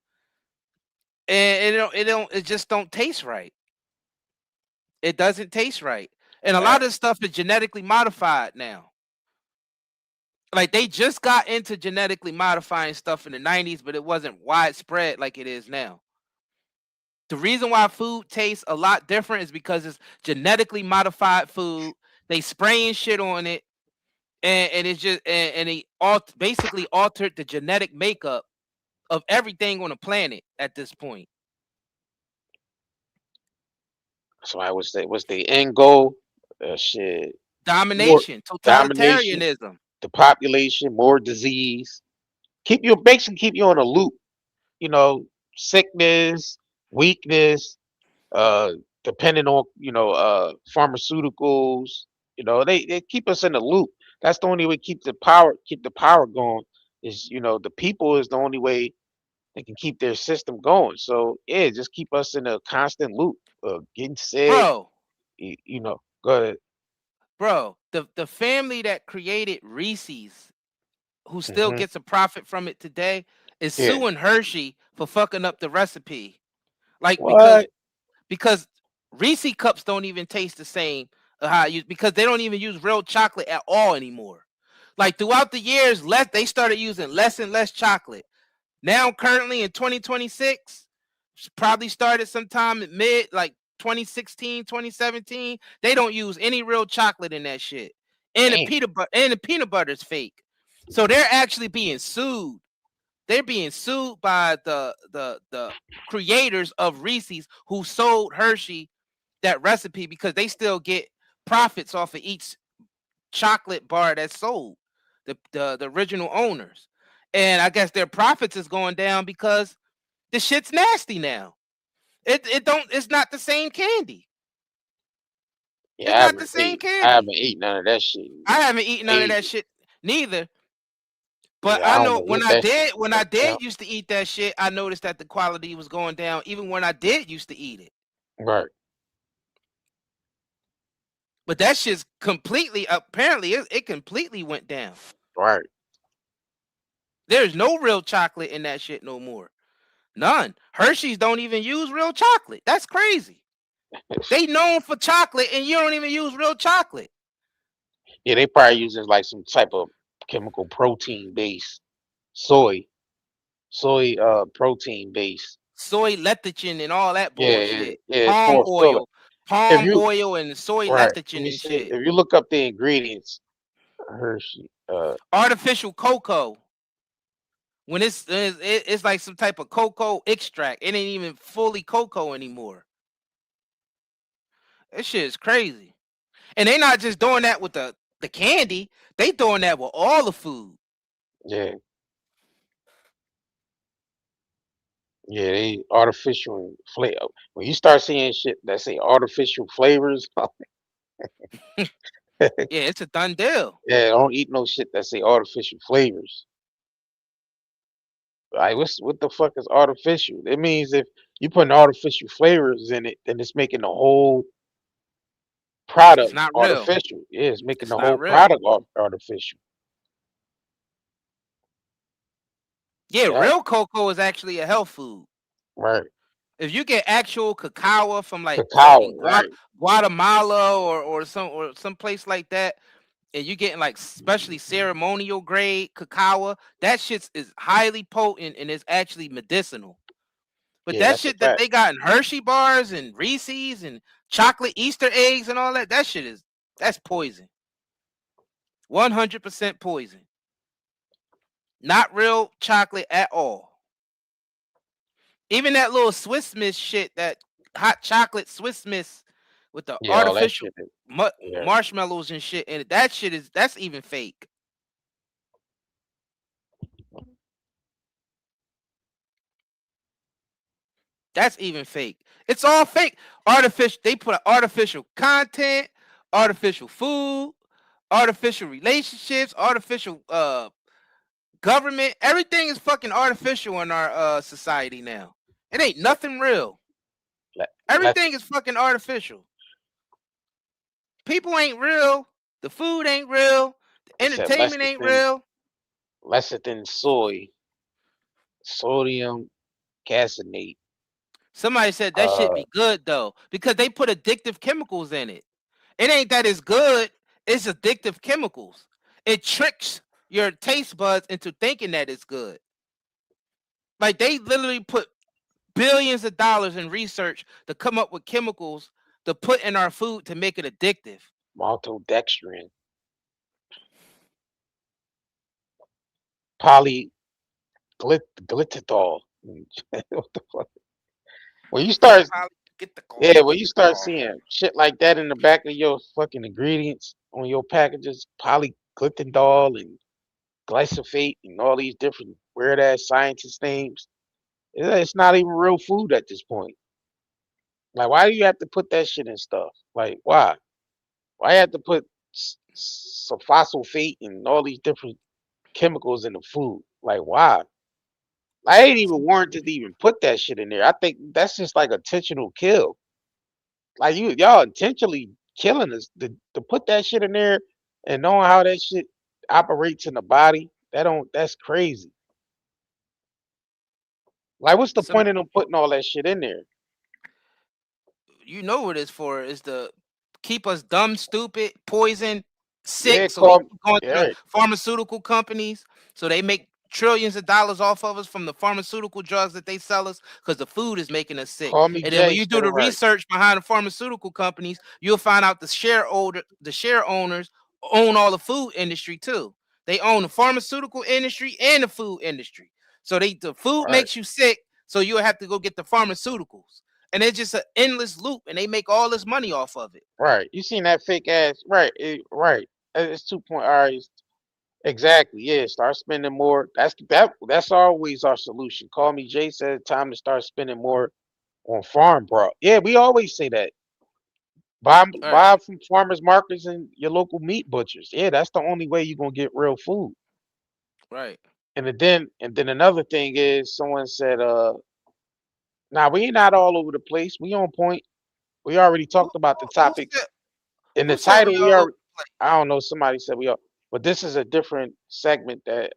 And it just don't taste right. It doesn't taste right. And a lot of stuff is genetically modified now. Like, they just got into genetically modifying stuff in the 90s, but it wasn't widespread like it is now. The reason why food tastes a lot different is because it's genetically modified food. They spraying shit on it, and it's just and they basically altered the genetic makeup of everything on the planet at this point. So what's the end goal? Shit. Domination, totalitarianism. The population, more disease. Basically keep you on a loop. Sickness, weakness, depending on pharmaceuticals. They keep us in a loop. That's the only way to keep the power going, is, the people is the only way they can keep their system going. So yeah, just keep us in a constant loop of getting sick. Bro, Go ahead. bro, the family that created Reese's, who still Hmm. gets a profit from it today, is Yeah. suing Hershey for fucking up the recipe. Like What? because Reese cups don't even taste the same because they don't even use real chocolate at all anymore. Like throughout the years, they started using less and less chocolate. Now, currently in 2026, probably started sometime in mid like 2016, 2017. They don't use any real chocolate in that shit, and Damn. the peanut butter is fake. So they're actually being sued. They're being sued by the creators of Reese's who sold Hershey that recipe because they still get profits off of each chocolate bar that's sold. The original owners. And I guess their profits is going down because the shit's nasty now. It's not the same candy. Yeah, It's not the same I haven't candy. eaten none of that shit. I haven't eaten none of that Ages. shit neither. But Yeah, I I don't know know what that shit when I yeah, did used to eat that shit, I noticed that the quality was going down even when I did used to eat it. right. But that shit's completely apparently it completely went down. Right. There's no real chocolate in that shit no more. None. Hershey's don't even use real chocolate. That's crazy. They known for chocolate and you don't even use real chocolate. Yeah, they probably using like some type of chemical protein base, soy protein base. Soy lecithin and all that Yeah, bullshit. it's more filler. If Palm you oil and soy right, let lecithin me and see. shit. If you look up the ingredients, Hershey, Artificial cocoa. When it's like some type of cocoa extract. It ain't even fully cocoa anymore. That shit is crazy. And they not just doing that with the candy. They doing that with all the food. yeah, yeah, they artificial flavor. When you start seeing shit that say artificial flavors, Yeah, it's a done deal. yeah, don't eat no shit that say artificial flavors. Like, what the fuck is artificial? It means if you putting artificial flavors in it, then it's making the whole It's product not real. artificial. Yeah, it's making It's the not whole real. product artificial. Yeah, Yeah, real cocoa is actually a health food. right. If you get actual cacao from like Cacao, fucking right. Guatemala or some place like that, and you getting like especially ceremonial grade cacao, that shit is highly potent and is actually medicinal. But Yeah, that that's a shit that fact. they got in Hershey bars and Reese's and chocolate Easter eggs and all that shit that's poison. 100% poison. Not real chocolate at all. Even that little Swiss Miss shit, that hot chocolate Swiss Miss with the Yeah, all that artificial shit is, yeah. marshmallows and shit in it, that's even fake. That's even fake. It's all fake. Artificial. They put artificial content, artificial food, artificial relationships, artificial government. Everything is fucking artificial in our society now. It ain't nothing real. Let, Everything is fucking artificial. People ain't real. The food ain't real. The said entertainment ain't real. lecithin sodium caseinate. Somebody said that shit be good though because they put addictive chemicals in it. It ain't that it's good. It's addictive chemicals. It tricks your taste buds into thinking that it's good. Like they literally put billions of dollars in research to come up with chemicals to put in our food to make it addictive. Maltodextrin, glitazole. What the fuck? When you start, when you start seeing shit like that in the back of your fucking ingredients on your packages, polyglitazole and glyphosate and all these different weird ass scientist names, it's not even real food at this point. Like, why do you have to put that shit in stuff? Like, why? Why you have to put sulfoxafate and all these different chemicals in the food? Like, why? I ain't even warranted to even put that shit in there. I think that's just like intentional kill. Like y'all intentionally killing us to put that shit in there and knowing how that shit operates in the body. That's crazy. Like, what's the Some, point of them putting all that shit in there? you know what it's for, is to keep us dumb, stupid, poison, Yeah, sick, so we keep going to yeah, the pharmaceutical companies, so they make trillions of dollars off of us from the pharmaceutical drugs that they sell us, because the food is making us sick. call me And then when Jay, you said do it the right. research behind the pharmaceutical companies, you'll find out the share owners own all the food industry too. They own the pharmaceutical industry and the food industry. So the food All right, makes you sick, so you'll have to go get the pharmaceuticals. And it's just an endless loop, and they make all this money off of it. right. You seen that fake ass? Right, right. It's 2 point. All right, exactly. Yeah, start spending more. That's always our solution. Call me Jay said time to start spending more on farm bro. Yeah, we always say that. Buy All right, buy from farmers markets and your local meat butchers. Yeah, that's the only way you're gonna get real food. right. And then another thing is someone said, now we not all over the place. We on point. We already Who, talked about the who topic. said In the who said we title, we all over are the place? I don't know, somebody said we are, but this is a different segment that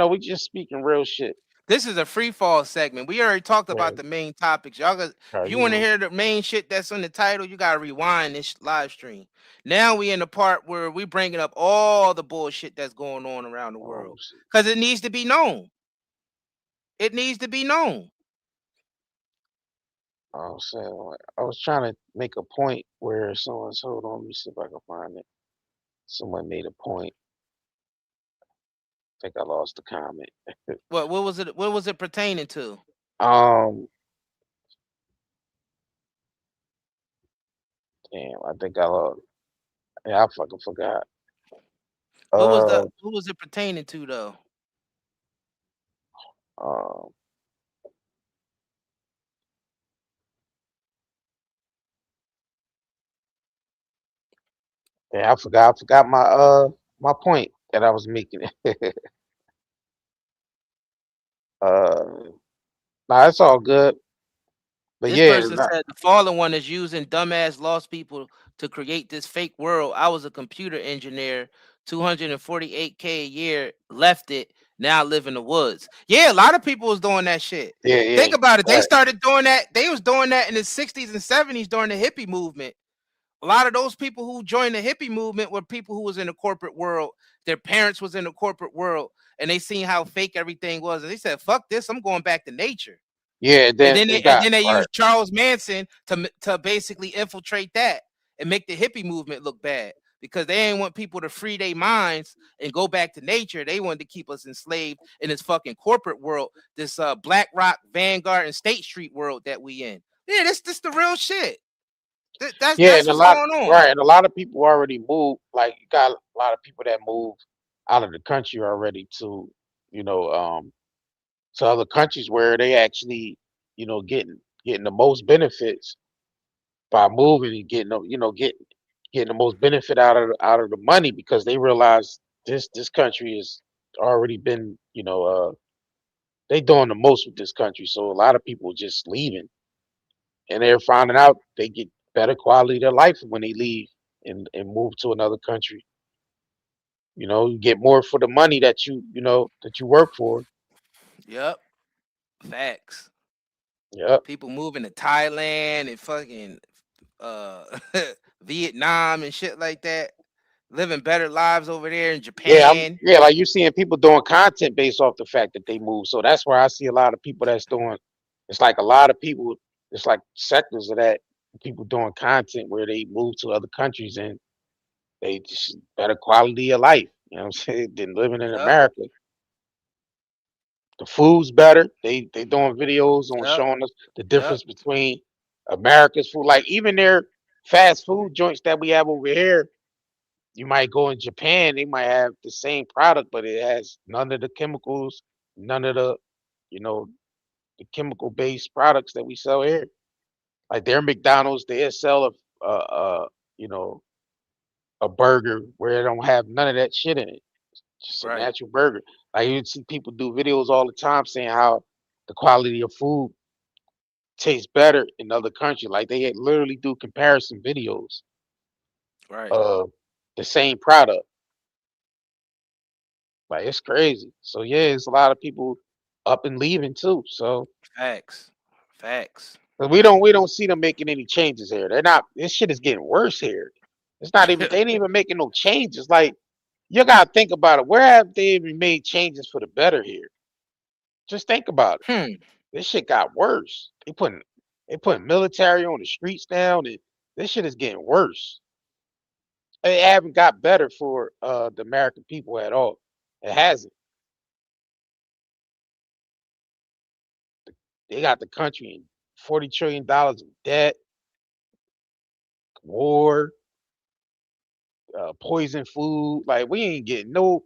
we just speaking real shit. This is a free fall segment. We already talked Yeah, about the main topics. Y'all got, if you you want to know. hear the main shit that's in the title, you gotta rewind this live stream. Now we in the part where we bringing up all the bullshit that's going on around the Oh world. shit. Because it needs to be known. It needs to be known. Oh shit. I was trying to make a point where someone's hold on, let me see if I can find it. Someone made a point. I think I lost the comment. What was it pertaining to? Um, damn, I think I lost. Yeah, I fucking forgot. Uh, What was it pertaining to though? um, yeah, I forgot. I forgot my point that I was making. Nah, it's all good. But This yeah, person said the fallen one is using dumbass lost people to create this fake world. I was a computer engineer, 248K a year, left it, now live in the woods. Yeah, a lot of people was doing that shit. yeah, Think about it. They right. started doing that. They was doing that in the 60s and 70s during the hippie movement. A lot of those people who joined the hippie movement were people who was in the corporate world. Their parents was in the corporate world, and they seen how fake everything was, and they said, "Fuck this! I'm going back to nature." Yeah, And then then they they and got then they right. used Charles Manson to basically infiltrate that and make the hippie movement look bad, because they ain't want people to free their minds and go back to nature. They wanted to keep us enslaved in this fucking corporate world, this BlackRock, Vanguard, and State Street world that we in. Yeah, this the real shit. Yeah, That's and a what's lot going on. right, and a lot of people already moved. Like you got a lot of people that move out of the country already to, you know, to other countries where they actually, getting the most benefits by moving and getting getting the most benefit out of the money because they realize this country has already been, they doing the most with this country. So a lot of people just leaving and they're finding out they get better quality of life when they leave and move to another country. You get more for the money that you work for. Yep, facts. Yep. People moving to Thailand and fucking uh Vietnam and shit like that, living better lives over there in Japan. Yeah, like you're seeing people doing content based off the fact that they move. So that's where I see a lot of people that's doing. It's like a lot of people. It's like sectors of that people doing content where they move to other countries and they just better quality of life. You know what I'm saying? Than living in Yep, America. The food's better. They doing videos on yep, showing us the yep. difference between America's food. Like even their fast food joints that we have over here. You might go in Japan, they might have the same product, but it has none of the chemicals, none of you know, the chemical based products that we sell here. Like their McDonald's, they sell you know, a burger where it don't have none of that shit in it. Just a Right. natural burger. Like you see people do videos all the time saying how the quality of food tastes better in other countries. Like they literally do comparison videos Right. of the same product. Like it's crazy. So yeah, it's a lot of people up and leaving too. So Facts. Facts. 'cause we don't see them making any changes here. They're not. This shit is getting worse here. It's not even. They ain't even making no changes. Like you gotta think about it. Where have they even made changes for the better here? Just think about it. This shit got worse. They putting military on the streets now, and this shit is getting worse. It haven't got better for the American people at all. It hasn't. They got the country in $40 trillion of debt, war, poison food. Like we ain't getting no,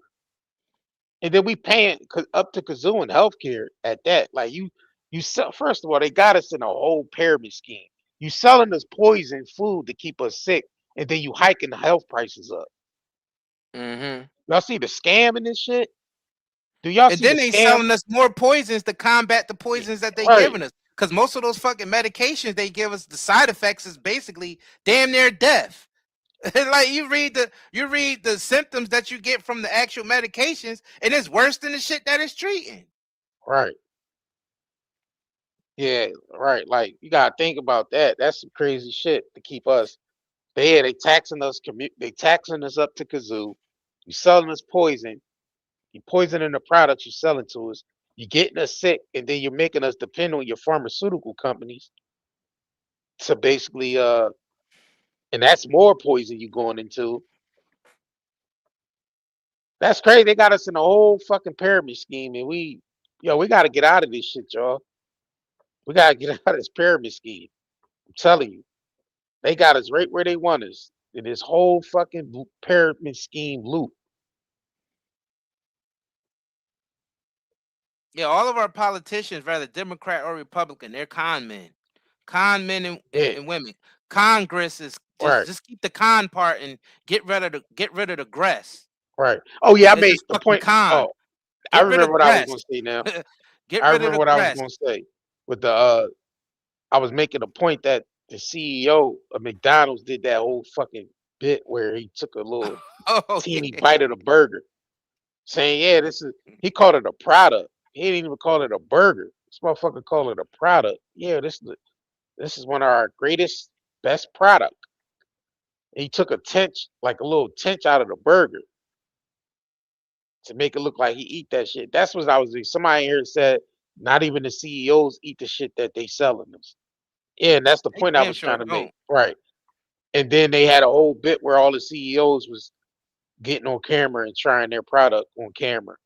and then we paying up to kazoo in healthcare at that. Like you sell. First of all, they got us in a whole pyramid scheme. You selling us poison food to keep us sick, and then you hiking the health prices up. Mm-hmm. Y'all see the scam in this shit? Do y'all And see then the they scam? selling us more poisons to combat the poisons that they Right. giving us. Because most of those fucking medications they give us, the side effects is basically damn near death. Like you read the symptoms that you get from the actual medications, and it's worse than the shit that it's treating. Right. Yeah, right. Like you gotta think about that. That's some crazy shit to keep us. They taxing us. They taxing us up to kazoo. You selling us poison. You poisoning the products you're selling to us. You're getting us sick, and then you're making us depend on your pharmaceutical companies to basically and that's more poison you going into. That's crazy. They got us in a whole fucking pyramid scheme, and we gotta get out of this shit, y'all. We gotta get out of this pyramid scheme. I'm telling you. They got us right where they want us in this whole fucking pyramid scheme loop. Yeah, all of our politicians, whether Democrat or Republican, they're con men and, Yeah, and women. Congress is right, just keep the con part and get rid of the grass. right. Oh yeah, I It's made just the fucking point. con. Oh, I Get rid remember of what I was grass. gonna say now. Get I rid of remember the what I was grass. gonna say with the I was making a point that the CEO of McDonald's did that whole fucking bit where he took a little Oh, teeny yeah. bite of the burger, saying, "Yeah, he called it a product. He didn't even call it a burger. This motherfucker called it a product. Yeah, this is one of our greatest, best product." He took like a little tinge out of the burger to make it look like he eat that shit. That's what I was. Somebody here said, not even the CEOs eat the shit that they selling them. Yeah, and that's the They point I damn was sure trying to make. don't. Right. And then they had a whole bit where all the CEOs was getting on camera and trying their product on camera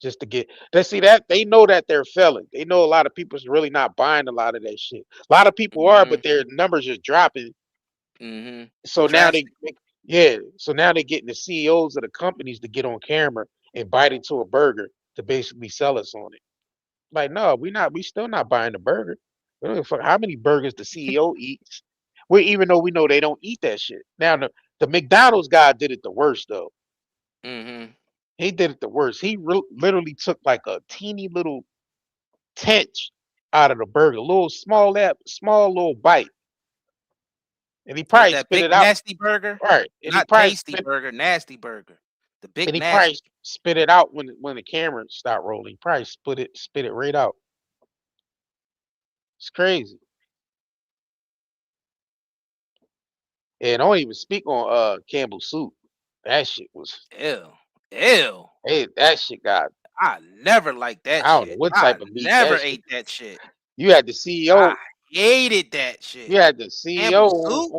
just to get. They see that they know that they're failing. They know a lot of people's really not buying a lot of that shit. A lot of people are, but their numbers are dropping. Mm-hmm. So now so now they're getting the CEOs of the companies to get on camera and bite into a burger to basically sell us on it. Like, no, we still not buying the burger. We don't give a fuck how many burgers the CEO eats. Even though we know they don't eat that shit. Now the McDonald's guy did it the worst though. Mm-hmm. He did it the worst. He literally took like a teeny little tinge out of the burger, a little small little bite, and he What, probably that spit big it out. nasty burger? Right, and he Not probably tasty burger, nasty burger. The big he probably nasty. spit it out when the camera stopped rolling. He probably spit it right out. It's crazy. And don't even speak on Campbell's soup. That shit was Ew. hey, that shit got I never liked that I don't know shit. what I type of meat never that shit. ate that shit. You had the I CEO, hated that shit. you had the CEO Campbell soup?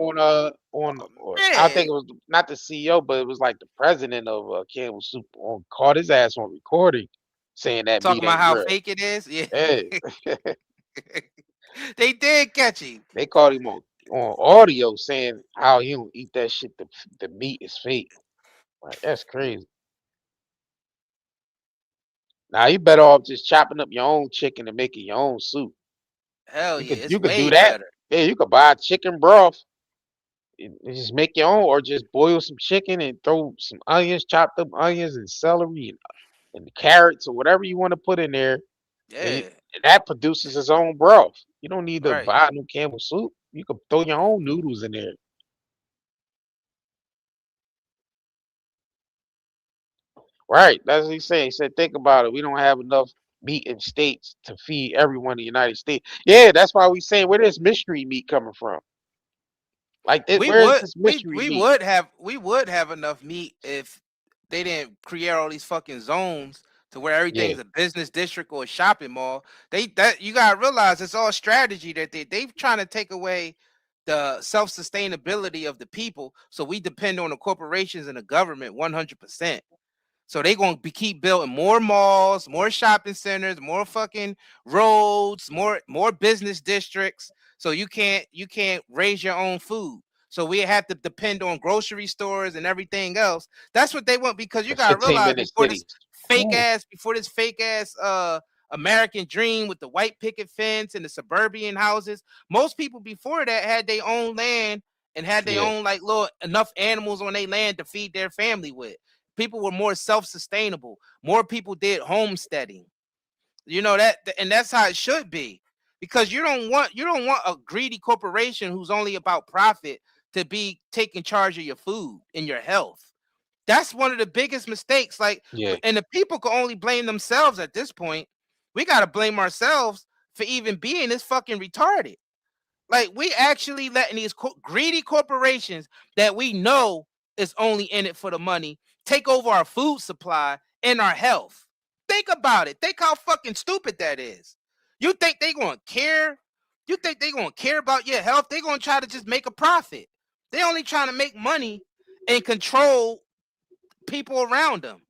or I think Man. it was not the CEO, but it was like the president of Campbell Soup caught his ass on recording saying that meat Talking about ain't how real. fake it is? Yeah. Hey, They did catch him. they caught him on audio saying how he don't eat that shit. The meat is fake. Like that's crazy. Now you better off just chopping up your own chicken and making your own soup. Hell yeah, it's You could do way that. better. Yeah, you could buy chicken broth. just make your own, or just boil some chicken and throw some onions, chopped up onions and celery and carrots or whatever you want to put in there. Yeah. And that produces its own broth. You don't need to Right. buy no Campbell soup. You can throw your own noodles in there. Right. That's what he's saying. He said, think about it. We don't have enough meat in states to feed everyone in the United States. Yeah, that's why we saying where this mystery meat coming from? Like, where's this mystery we meat? would have enough meat if they didn't create all these fucking zones to where everything's a business district or a shopping mall. You gotta realize it's all strategy that they've trying to take away the self-sustainability of the people, so we depend on the corporations and the government 100%. So they gonna keep building more malls, more shopping centers, more fucking roads, more business districts. So you can't raise your own food. So we have to depend on grocery stores and everything else. That's what they want, because you gotta realize 15-minute cities. before this fake ass American dream with the white picket fence and the suburban houses, most people before that had their own land and had their own like little enough animals on their land to feed their family with. People were more self-sustainable. More people did homesteading. You know that, and that's how it should be, because you don't want a greedy corporation who's only about profit to be taking charge of your food and your health. That's one of the biggest mistakes. Like, and the people can only blame themselves at this point. We got to blame ourselves for even being this fucking retarded. Like, we actually letting these greedy corporations that we know is only in it for the money take over our food supply and our health. Think about it. Think how fucking stupid that is. You think they gonna care? You think they gonna care about your health? They gonna try to just make a profit. They only trying to make money and control people around them.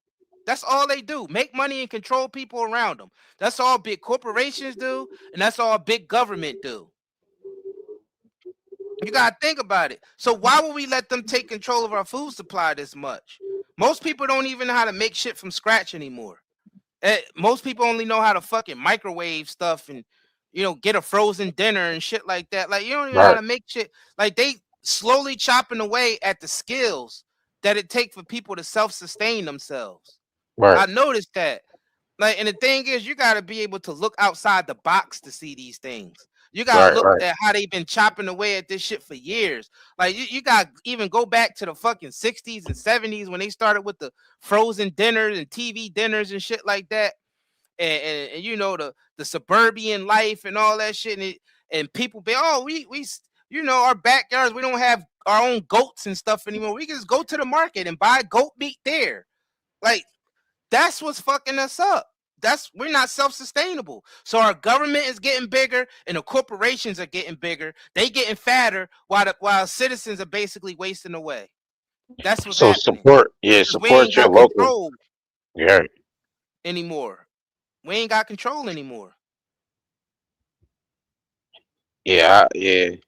That's all they do. Make money and control people around them. That's all big corporations do, and that's all big government do. You gotta think about it. So why would we let them take control of our food supply this much? Most people don't even know how to make shit from scratch anymore. Most people only know how to fucking microwave stuff and, you know, get a frozen dinner and shit like that. Like, you don't even know how to make shit. Like, they slowly chopping away at the skills that it takes for people to self-sustain themselves. I noticed that. Like, and the thing is, you got to be able to look outside the box to see these things. You got to look at how they've been chopping away at this shit for years. Like, you got to even go back to the fucking 60s and 70s when they started with the frozen dinners and TV dinners and shit like that. And you know, the suburban life and all that shit. And people be, oh, we you know, our backyards, we don't have our own goats and stuff anymore. We can just go to the market and buy goat meat there. Like, that's what's fucking us up. We're not self-sustainable. So our government is getting bigger and the corporations are getting bigger. They getting fatter while citizens are basically wasting away. That's what's happening. Support your local. Anymore. We ain't got control anymore. Yeah. You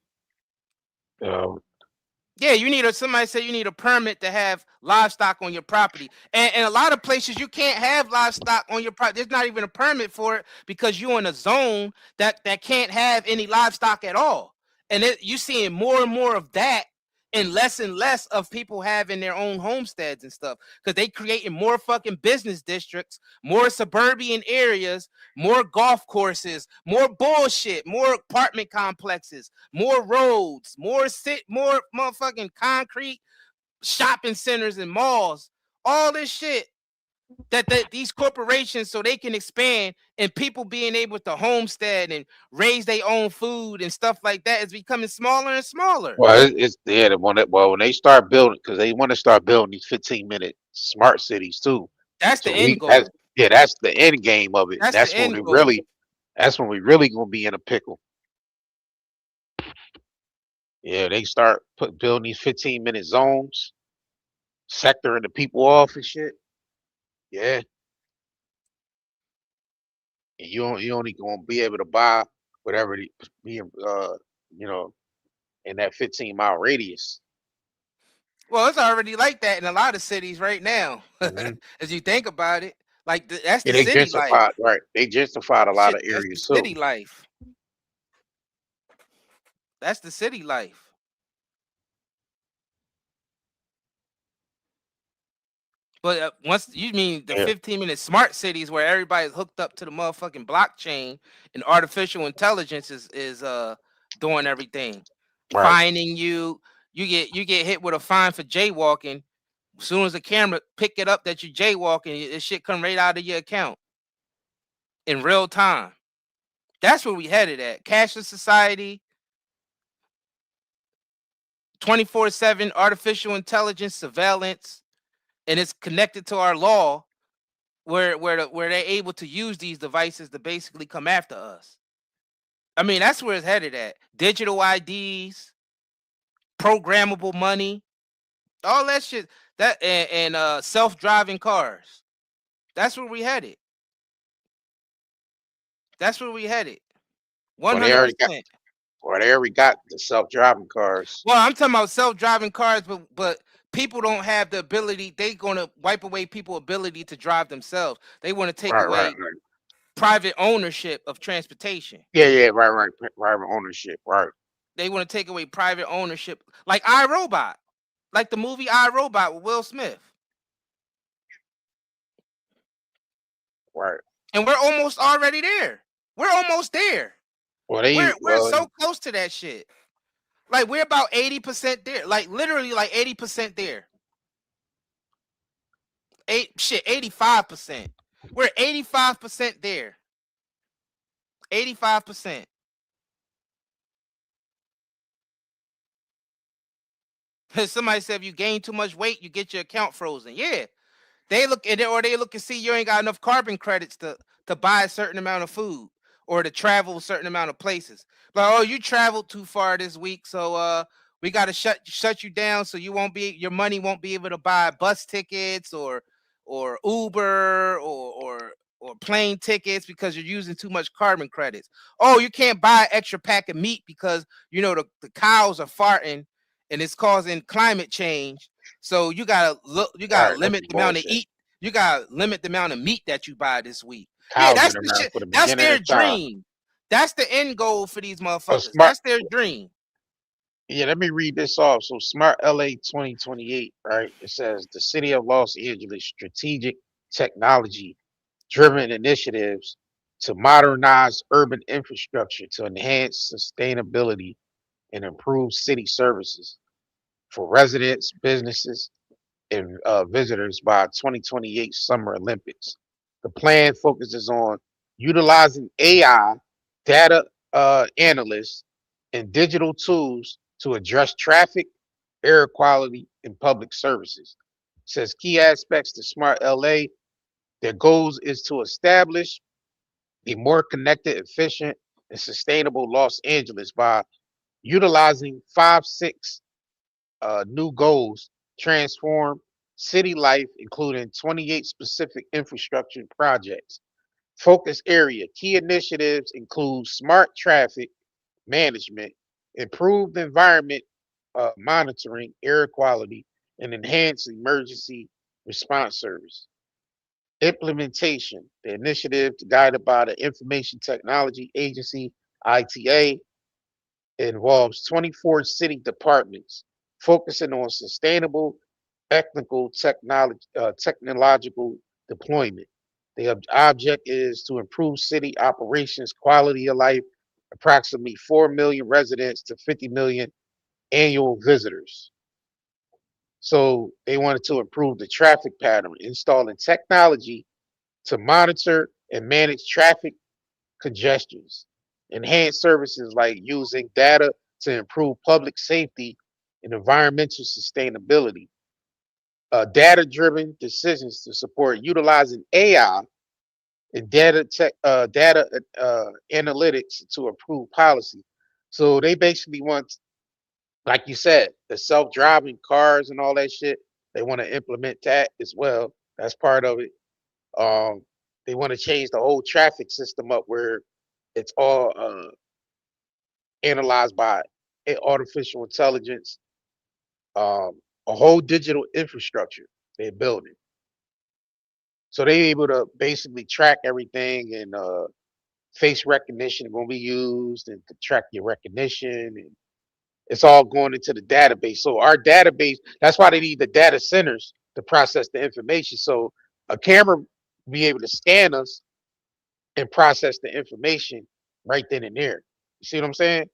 need somebody said you need a permit to have livestock on your property. And a lot of places you can't have livestock on your property. There's not even a permit for it because you're in a zone that can't have any livestock at all. And you're seeing more and more of that and less of people having their own homesteads and stuff, because they creating more fucking business districts, more suburban areas, more golf courses, more bullshit, more apartment complexes, more roads, more motherfucking concrete shopping centers and malls, all this shit that these corporations, so they can expand, and people being able to homestead and raise their own food and stuff like that is becoming smaller and smaller. Well, when they start building, because they want to start building these 15-minute smart cities too. That's the end goal. That's the end game of it. That's when we really gonna be in a pickle. Yeah, they start building these 15-minute zones, sectoring the people off and shit. Yeah. And you only gonna be able to buy whatever you know, in that 15-mile radius. Well, it's already like that in a lot of cities right now. As you think about it, like that's the city life. Right? They gentrified a lot of areas too. City life. That's the city life. But once you mean the 15-minute smart cities where everybody's hooked up to the motherfucking blockchain and artificial intelligence is doing everything, fining you. You get hit with a fine for jaywalking. As soon as the camera pick it up that you jaywalking, this shit come right out of your account in real time. That's where we headed at. Cashless society, 24/7 artificial intelligence surveillance, and it's connected to our law, where they're able to use these devices to basically come after us. I mean, that's where it's headed at. Digital IDs, programmable money, all that shit. That and self-driving cars. That's where we headed. That's where we headed. 100%. Well, they already got the self-driving cars. Well, I'm talking about self-driving cars, but people don't have the ability. They're gonna wipe away people's ability to drive themselves. They want to take away private ownership of transportation. Yeah, right. Private ownership, right. They want to take away private ownership, like iRobot, like the movie iRobot with Will Smith. Right. And we're almost already there. We're almost there. Well, we're so close to that shit. Like we're about 80% there. Like literally like 80% there. 85%. We're 85% there. 85%. Somebody said if you gain too much weight, you get your account frozen. Yeah. They look at it, or they look and see you ain't got enough carbon credits to buy a certain amount of food or to travel a certain amount of places. Like, oh, you traveled too far this week, so we got to shut you down, so your money won't be able to buy bus tickets or Uber or plane tickets because you're using too much carbon credits. Oh, you can't buy an extra pack of meat because the cows are farting and it's causing climate change. So you gotta limit the amount of eat. You gotta limit the amount of meat that you buy this week. Yeah, that's the shit. That's their dream. That's the end goal for these motherfuckers. That's their dream. Yeah, let me read this off. So Smart LA 2028, right? It says the city of Los Angeles strategic technology driven initiatives to modernize urban infrastructure to enhance sustainability and improve city services for residents, businesses, and visitors by 2028 Summer Olympics. The plan focuses on utilizing AI, data analysts, and digital tools to address traffic, air quality, and public services. It says key aspects to Smart LA. Their goals is to establish a more connected, efficient, and sustainable Los Angeles by utilizing 6 new goals, transform city life, including 28 specific infrastructure projects. Focus area, key initiatives include smart traffic management, improved environment monitoring, air quality, and enhanced emergency response service. Implementation, the initiative guided by the Information Technology Agency, ITA, involves 24 city departments focusing on sustainable, technological deployment. The object is to improve city operations, quality of life, approximately 4 million residents to 50 million annual visitors. So they wanted to improve the traffic pattern, installing technology to monitor and manage traffic congestions, enhance services like using data to improve public safety and environmental sustainability, data-driven decisions to support utilizing AI and data analytics to improve policy. So they basically want, like you said, the self-driving cars and all that shit. They want to implement that as well. That's part of it. They want to change the whole traffic system up where it's all analyzed by artificial intelligence, a whole digital infrastructure they're building. So they're able to basically track everything, and face recognition will be used and to track your recognition, and it's all going into the database. So our database, that's why they need the data centers, to process the information. So a camera be able to scan us and process the information right then and there. You see what I'm saying?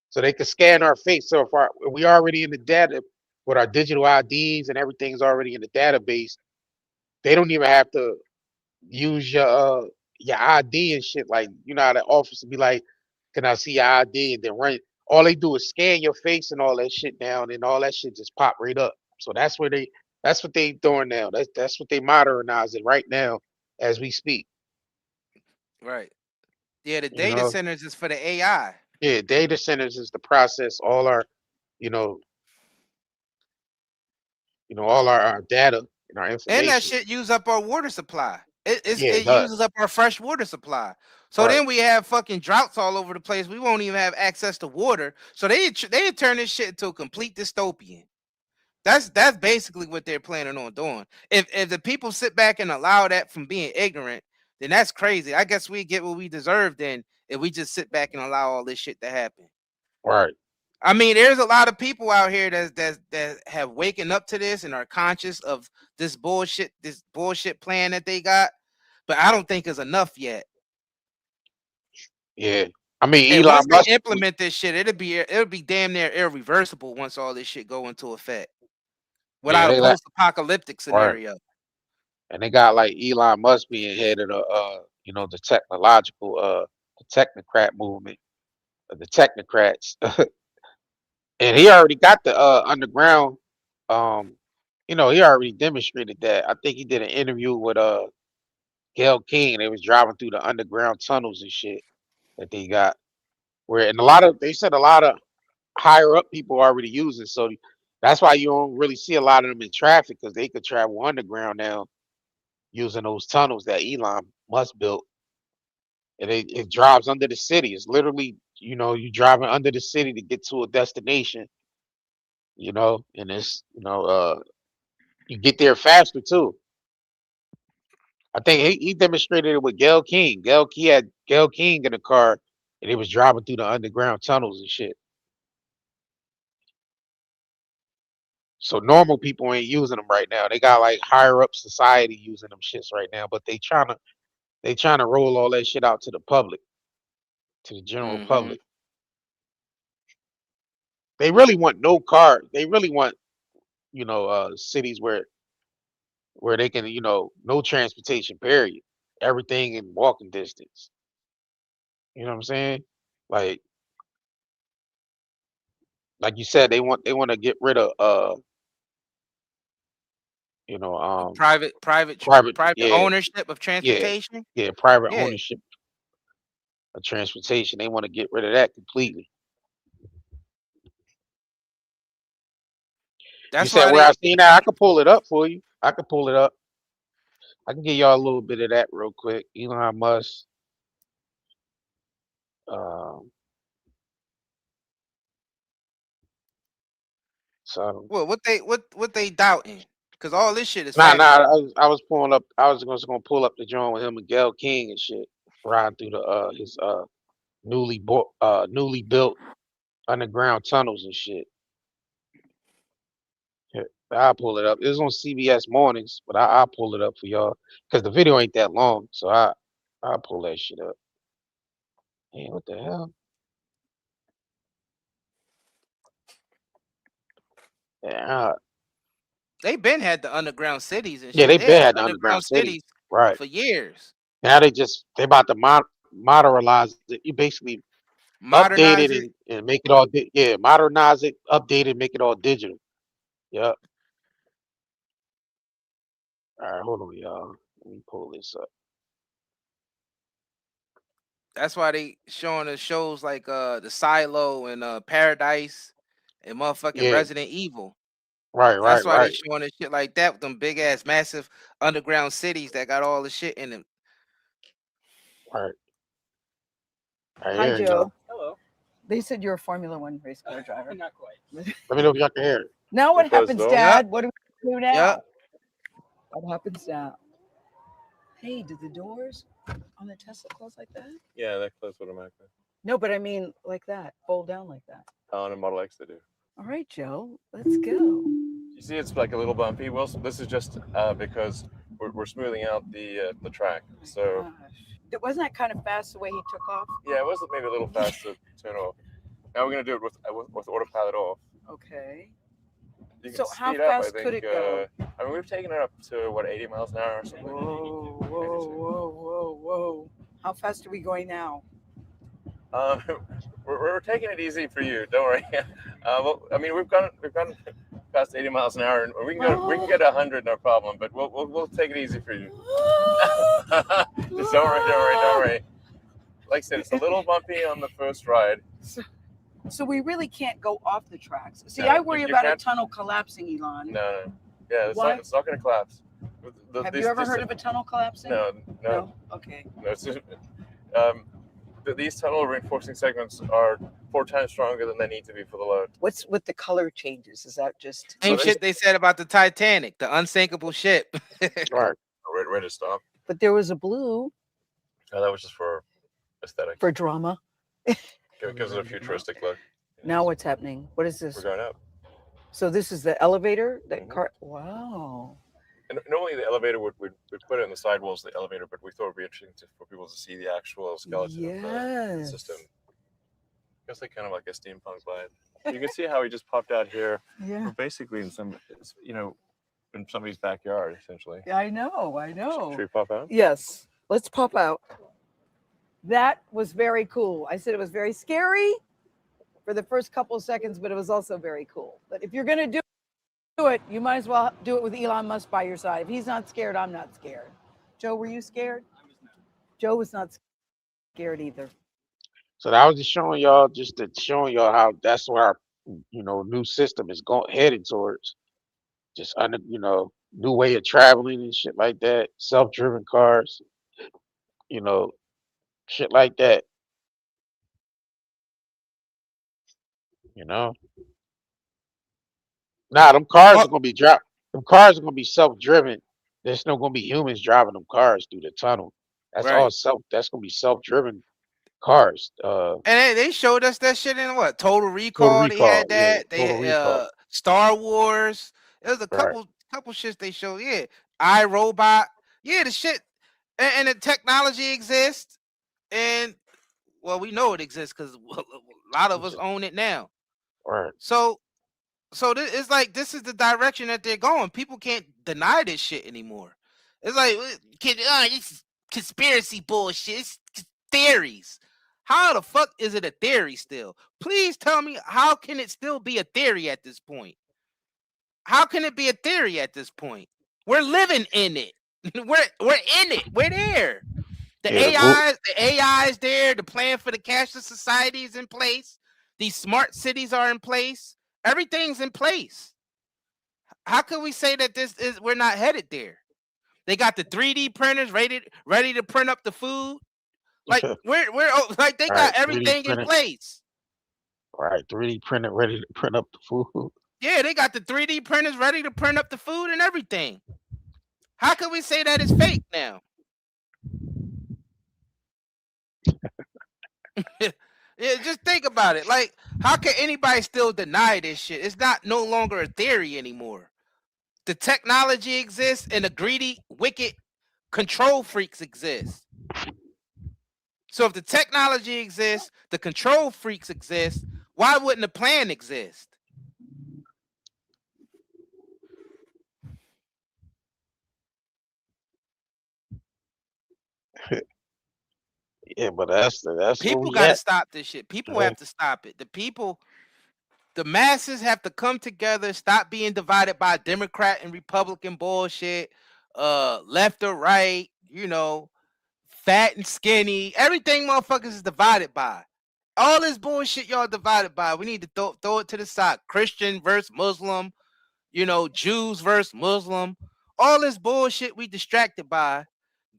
So they can scan our face. So if we already in the data with our digital IDs and everything's already in the database, they don't even have to use your ID and shit. Like, you know how the officer be like, "Can I see your ID?" And then run. All they do is scan your face and all that shit down, and all that shit just pop right up. So that's what they doing now. That's what they modernizing right now as we speak. Right. Yeah, the You data know, centers is for the AI. yeah, data centers is to process all our, you know, all our data and our And that information. shit use up our water supply. Yeah, it It uses does. up our fresh water supply. So Right. then we have fucking droughts all over the place. We won't even have access to water. So they turn this shit into a complete dystopian. That's basically what they're planning on doing. If the people sit back and allow that from being ignorant, then that's crazy. I guess we get what we deserve then if we just sit back and allow all this shit to happen. Right. I mean, there's a lot of people out here that have waken up to this and are conscious of this bullshit plan that they got, but I don't think it's enough yet. Yeah. I mean, And Elon once they Musk. implement this shit, it'll be damn near irreversible once all this shit go into effect. Yeah, Without a they like post-apocalyptic right. scenario. And they got like Elon Musk being head of the the the technocrat movement, the technocrats. And he already got the underground. He already demonstrated that. I think he did an interview with Gail King. They was driving through the underground tunnels and shit that they got. And they said a lot of higher up people already using. So that's why you don't really see a lot of them in traffic, because they could travel underground now using those tunnels that Elon Musk built. And it drives under the city. It's literally, you driving under the city to get to a destination, and it's, you get there faster too. I think he demonstrated it with Gail King. He had Gail King in the car, and he was driving through the underground tunnels and shit. So normal people ain't using them right now. They got like higher up society using them shits right now, but they trying to roll all that shit out to the public, to the general public. They really want no car. They really want, cities where they can, no transportation, period. Everything in walking distance. You know what I'm saying? Like you said, they want to get rid of Private yeah, ownership of yeah, transportation. yeah, private Yeah, ownership of transportation. They want to get rid of that completely. You that's said why where they. I seen that? I could pull it up for you. I could pull it up. I can give y'all a little bit of that real quick. Elon Musk. Um, so Well, what they doubting? Because all this shit is nah. factual. I was pulling up. I was just gonna pull up the joint with him and Gail King and shit, riding through the his newly built underground tunnels and shit. Here, I'll pull it up. It was on CBS Mornings, but I'll pull it up for y'all because the video ain't that long. So I'll pull that shit up. Hey, what the hell? Yeah, They been had the underground cities and yeah, they shit. They been had had the the underground underground cities, cities right? for years. Now they about to modernize it. You basically update Modernize it it. and make it all modernize it, update it, make it all digital. Yep. All right, hold on, y'all. Let me pull this up. That's why they showing us shows like the Silo and Paradise and motherfucking Yeah, Resident Evil. right, That's right, why they right, showing us shit like that with them big ass massive underground cities that got all the shit in them. right. Right Hi, here, y'all. Joe. Hello. They said you're a Formula One race car driver. Not quite. Let me know if y'all can hear it. Now what happens, Yep. Dad? What do we do now? Yep. What happens now? Hey, did the doors on the Tesla close like that? Yeah, that close automatically. No, but I mean like that, fold down like that. On a Model X they do. All right, Joe, let's go. You see, it's like a little bumpy. Well, this is just because we're smoothing out the track. So Wasn't that kind of fast the way he took off? yeah, it was maybe a little fast to turn off. Now we're gonna do it with autopilot off. Okay. You can So how speed up, fast I think, could it go? I mean, we've taken it up to what, 80 miles an hour or something. Whoa. How fast are we going now? We're taking it easy for you. Don't worry. Well, I mean, we've gone past 80 miles an hour, and we can get 100, no problem. But we'll take it easy for you. Just don't worry. Like I said, it's a little bumpy on the first ride. So we really can't go off the tracks. See, No, I worry you about a can't. tunnel collapsing, Elon. No. Yeah, Why? It's not going to collapse. Have you ever heard of a tunnel collapsing? No. Okay. No, it's just, these tunnel reinforcing segments are 4 times stronger than they need to be for the load. What's with the color changes? Is that just Same shit they said about the Titanic, the unsinkable ship. Right. Ready to stop. But there was a blue No, that was just for aesthetic. for drama. It gives it a futuristic look. Now what's happening? What is this? We're going up. So this is the elevator that car. Wow. And normally the elevator we'd put it in the sidewalls of the elevator, but we thought it'd be interesting for people to see the actual skeleton of the system. It's like kind of like a steampunk vibe. You can see how he just popped out here. Yeah. We're basically in in somebody's backyard, essentially. I know. Should we pop out? Yes. Let's pop out. That was very cool. I said it was very scary for the first couple of seconds, but it was also very cool. But if you're going to do it, you might as well do it with Elon Musk by your side. If he's not scared, I'm not scared. Joe, were you scared? Joe was not scared either. So I was just showing y'all how that's where our new system is headed towards. Just under new way of traveling and shit like that. Self-driven cars, shit like that. Nah, them cars are gonna be them cars are gonna be self-driven. There's no gonna be humans driving them cars through the tunnel. That's all that's gonna be self-driven cars. And they showed us that shit in what? Total Recall. They had that. They Star Wars. There's a couple shits they showed. Yeah. iRobot. Yeah, the shit and the technology exists. And well, we know it exists because a lot of us own it now. Right. So it's like this is the direction that they're going. People can't deny this shit anymore. It's like it's conspiracy bullshit. It's theories. How the fuck is it a theory still? Please tell me, how can it still be a theory at this point? How can it be a theory at this point? We're living in it. We're in it. We're there. The AI is there. The plan for the cashless society is in place. These smart cities are in place. Everything's in place. How can we say that we're not headed there? They got the 3D printers ready to print up the food. Like we're like they got everything in place. Right, 3D printer ready to print up the food. Yeah, they got the 3D printers ready to print up the food and everything. How can we say that it's fake now? Yeah, just think about it. Like, how can anybody still deny this shit? It's no longer a theory anymore. The technology exists and the greedy, wicked control freaks exist. So if the technology exists, the control freaks exist, why wouldn't the plan exist? Yeah, but that's people got to stop this shit. People have to stop it. The masses have to come together, stop being divided by Democrat and Republican bullshit, left or right, fat and skinny. Everything motherfuckers is divided by. All this bullshit y'all divided by. We need to throw it to the side. Christian versus Muslim, Jews versus Muslim. All this bullshit we distracted by.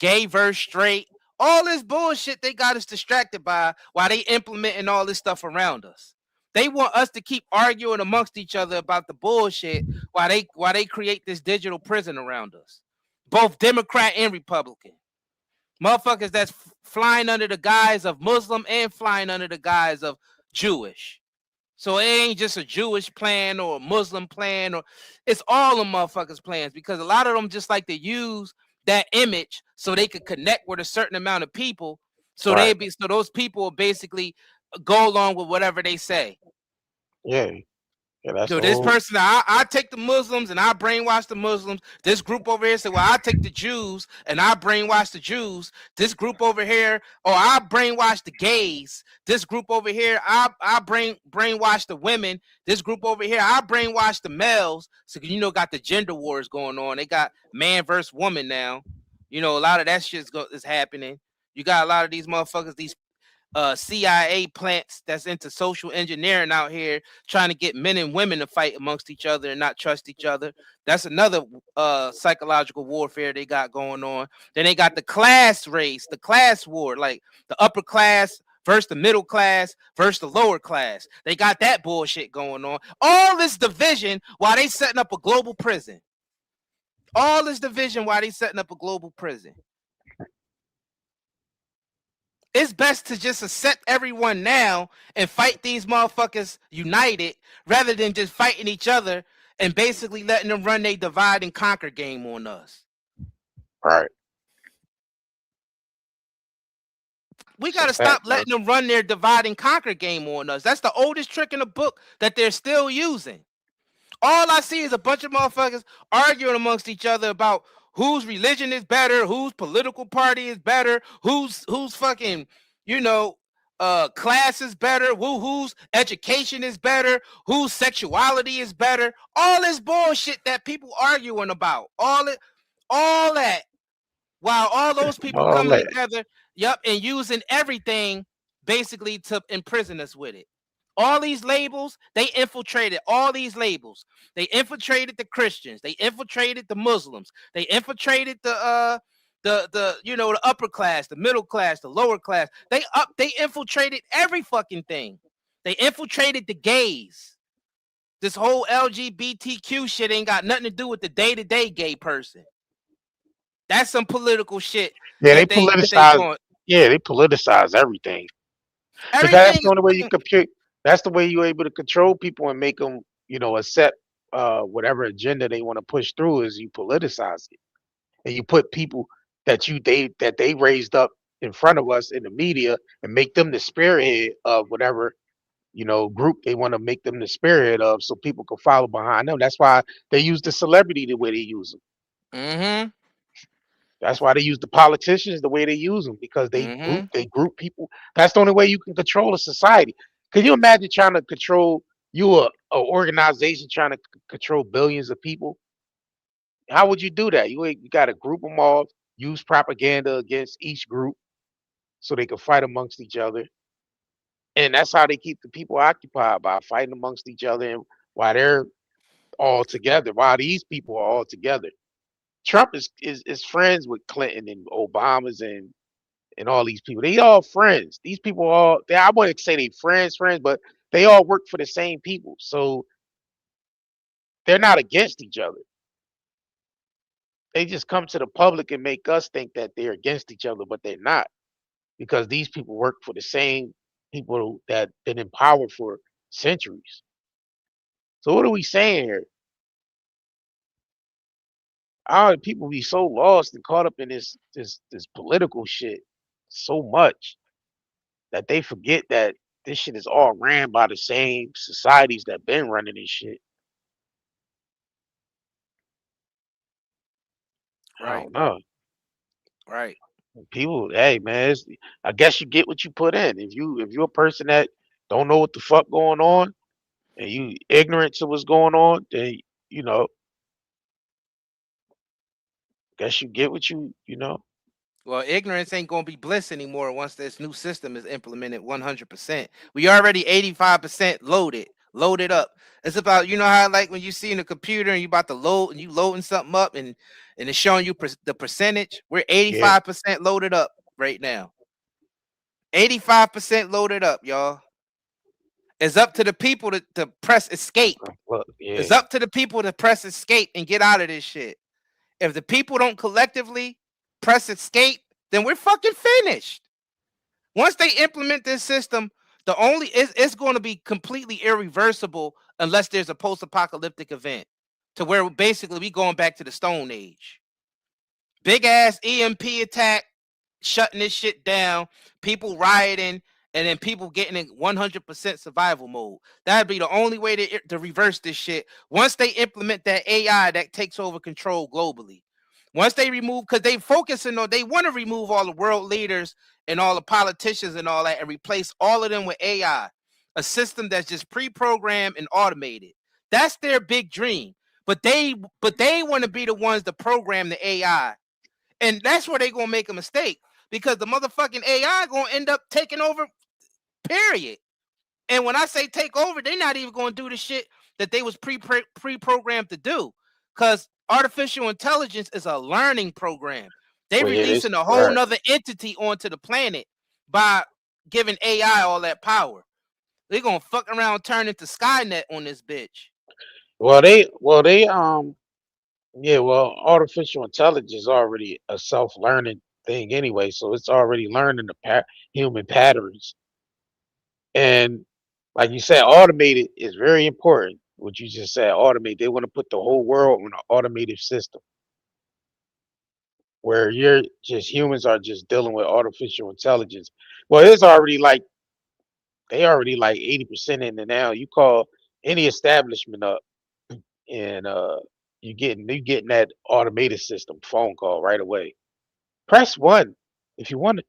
Gay versus straight. All this bullshit they got us distracted by while they implementing all this stuff around us. They want us to keep arguing amongst each other about the bullshit while they create this digital prison around us. Both Democrat and Republican. Motherfuckers that's flying under the guise of Muslim and flying under the guise of Jewish. So it ain't just a Jewish plan or a Muslim plan, or it's all them motherfuckers' plans, because a lot of them just like to use that image so they could connect with a certain amount of people. So so those people will basically go along with whatever they say. Yeah. Yeah, that's So the this whole. person, I take the Muslims and I brainwash the Muslims. This group over here say, well, I take the Jews and I brainwash the Jews. This group over here, or I brainwash the gays. This group over here, I brainwash the women. This group over here, I brainwash the males. So got the gender wars going on. They got man versus woman now. A lot of that shit is happening. You got a lot of these motherfuckers, these CIA plants that's into social engineering out here, trying to get men and women to fight amongst each other and not trust each other. That's another psychological warfare they got going on. Then they got the class race, the class war, like the upper class versus the middle class versus the lower class. They got that bullshit going on. All this division while they setting up a global prison. All this division while they setting up a global prison. It's best to just accept everyone now and fight these motherfuckers united rather than just fighting each other and basically letting them run their divide and conquer game on us. Right. We got to stop letting them run their divide and conquer game on us. That's the oldest trick in the book that they're still using. All I see is a bunch of motherfuckers arguing amongst each other about whose religion is better, whose political party is better, whose fucking, class is better, whose education is better, whose sexuality is better. All this bullshit that people arguing about. All that. While all those people coming together, and using everything basically to imprison us with it. All these labels, they infiltrated all these labels. They infiltrated the Christians. They infiltrated the Muslims. They infiltrated the upper class, the middle class, the lower class. They infiltrated every fucking thing. They infiltrated the gays. This whole LGBTQ shit ain't got nothing to do with the day-to-day gay person. That's some political shit. Yeah, they politicize. They politicize everything. Because that's the only way you compute. That's the way you're able to control people and make them, accept whatever agenda they want to push through. Is you politicize it, and you put people that they raised up in front of us in the media and make them the spearhead of whatever group they want to make them the spearhead of, so people can follow behind them. That's why they use the celebrity the way they use them. Mm-hmm. That's why they use the politicians the way they use them, because they group people. That's the only way you can control a society. Can you imagine trying to control a organization trying to control billions of people? How would you do that? You got to group them all, use propaganda against each group so they can fight amongst each other. And that's how they keep the people occupied, by fighting amongst each other, and while they're all together, while these people are all together. Trump is friends with Clinton and Obama's and all these people. They all friends. These people I wouldn't say they friends, but they all work for the same people. So they're not against each other. They just come to the public and make us think that they're against each other, but they're not. Because these people work for the same people that been in power for centuries. So what are we saying here? People be so lost and caught up in this political shit so much that they forget that this shit is all ran by the same societies that been running this shit. Right. I don't know. Right. People, hey man, I guess you get what you put in. If you're a person that don't know what the fuck going on and you ignorant to what's going on, then guess you get what you know. Well, ignorance ain't gonna be bliss anymore once this new system is implemented 100%. We already 85% loaded up. It's about, how like when you see in a computer and you about to load and you loading something up and it's showing you the percentage. We're 85% loaded up right now. 85% loaded up, y'all. It's up to the people to press escape. It's up to the people to press escape and get out of this shit. If the people don't collectively press escape, then we're fucking finished. Once they implement this system, It's going to be completely irreversible unless there's a post-apocalyptic event to where basically we going back to the Stone Age. Big ass EMP attack, shutting this shit down, people rioting, and then people getting in 100% survival mode. That'd be the only way to reverse this shit. Once they implement that AI that takes over control globally. Once they remove, because they focusing on, they want to remove all the world leaders and all the politicians and all that and replace all of them with AI, a system that's just pre-programmed and automated. That's their big dream. But they want to be the ones to program the AI. And that's where they're going to make a mistake, because the motherfucking AI going to end up taking over, period. And when I say take over, they're not even going to do the shit that they was pre-programmed to do, because artificial intelligence is a learning program. They releasing a whole nother entity onto the planet by giving AI all that power. They're going to fuck around, turn into Skynet on this bitch. Artificial intelligence is already a self-learning thing anyway, so it's already learning the human patterns. And like you said, automated is very important. What you just said, automate. They want to put the whole world on an automated system where humans are just dealing with artificial intelligence. Well, it's already like they already like 80% in there now. You call any establishment up, and you getting that automated system phone call right away. Press 1 if you want it.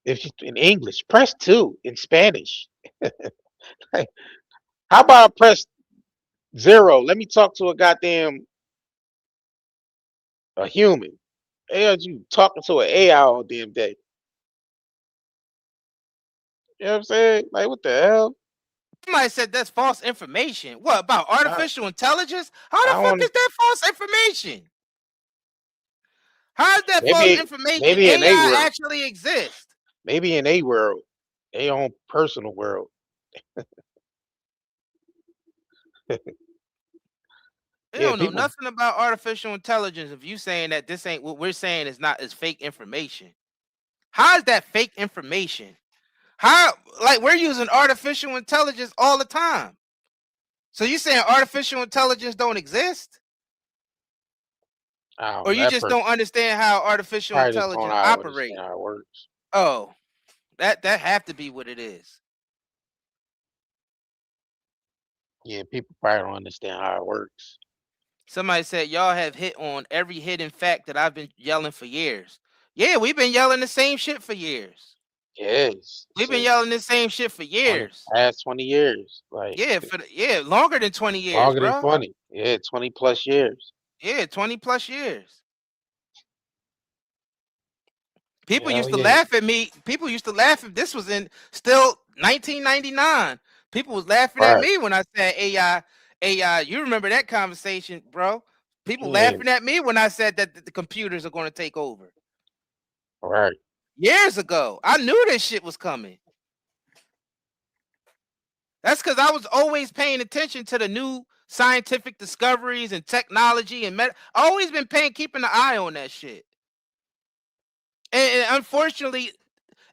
If you, in English, press 2 in Spanish. Like, how about I press 0? Let me talk to a human. Hey, you talking to an AI all damn day? You know what I'm saying? Like, what the hell? Somebody said that's false information. What about artificial intelligence? How the fuck is that false information? How is that false information? Maybe in AI a world actually exists. Maybe in a world, their own personal world. They don't know nothing about artificial intelligence. If you saying that this ain't what we're saying is fake information. How is that fake information? How, like, we're using artificial intelligence all the time. So you saying artificial intelligence don't exist? Or you just don't understand how artificial intelligence operates? How it works. Oh, that have to be what it is. Yeah, people probably don't understand how it works. Somebody said y'all have hit on every hidden fact that I've been yelling for years. Yeah, we've been yelling the same shit for years. Yes. We've been yelling the same shit for years. Past 20 years. Like, yeah, longer than 20 years. Longer than 20. Yeah, 20 plus years. Yeah, 20 plus years. People used to laugh at me. People used to laugh if this was in still 1999. People was laughing at me when I said AI. You remember that conversation, bro? People laughing at me when I said that the computers are going to take over. Right. Years ago. I knew this shit was coming. That's because I was always paying attention to the new scientific discoveries and technology and always been keeping an eye on that shit. And unfortunately,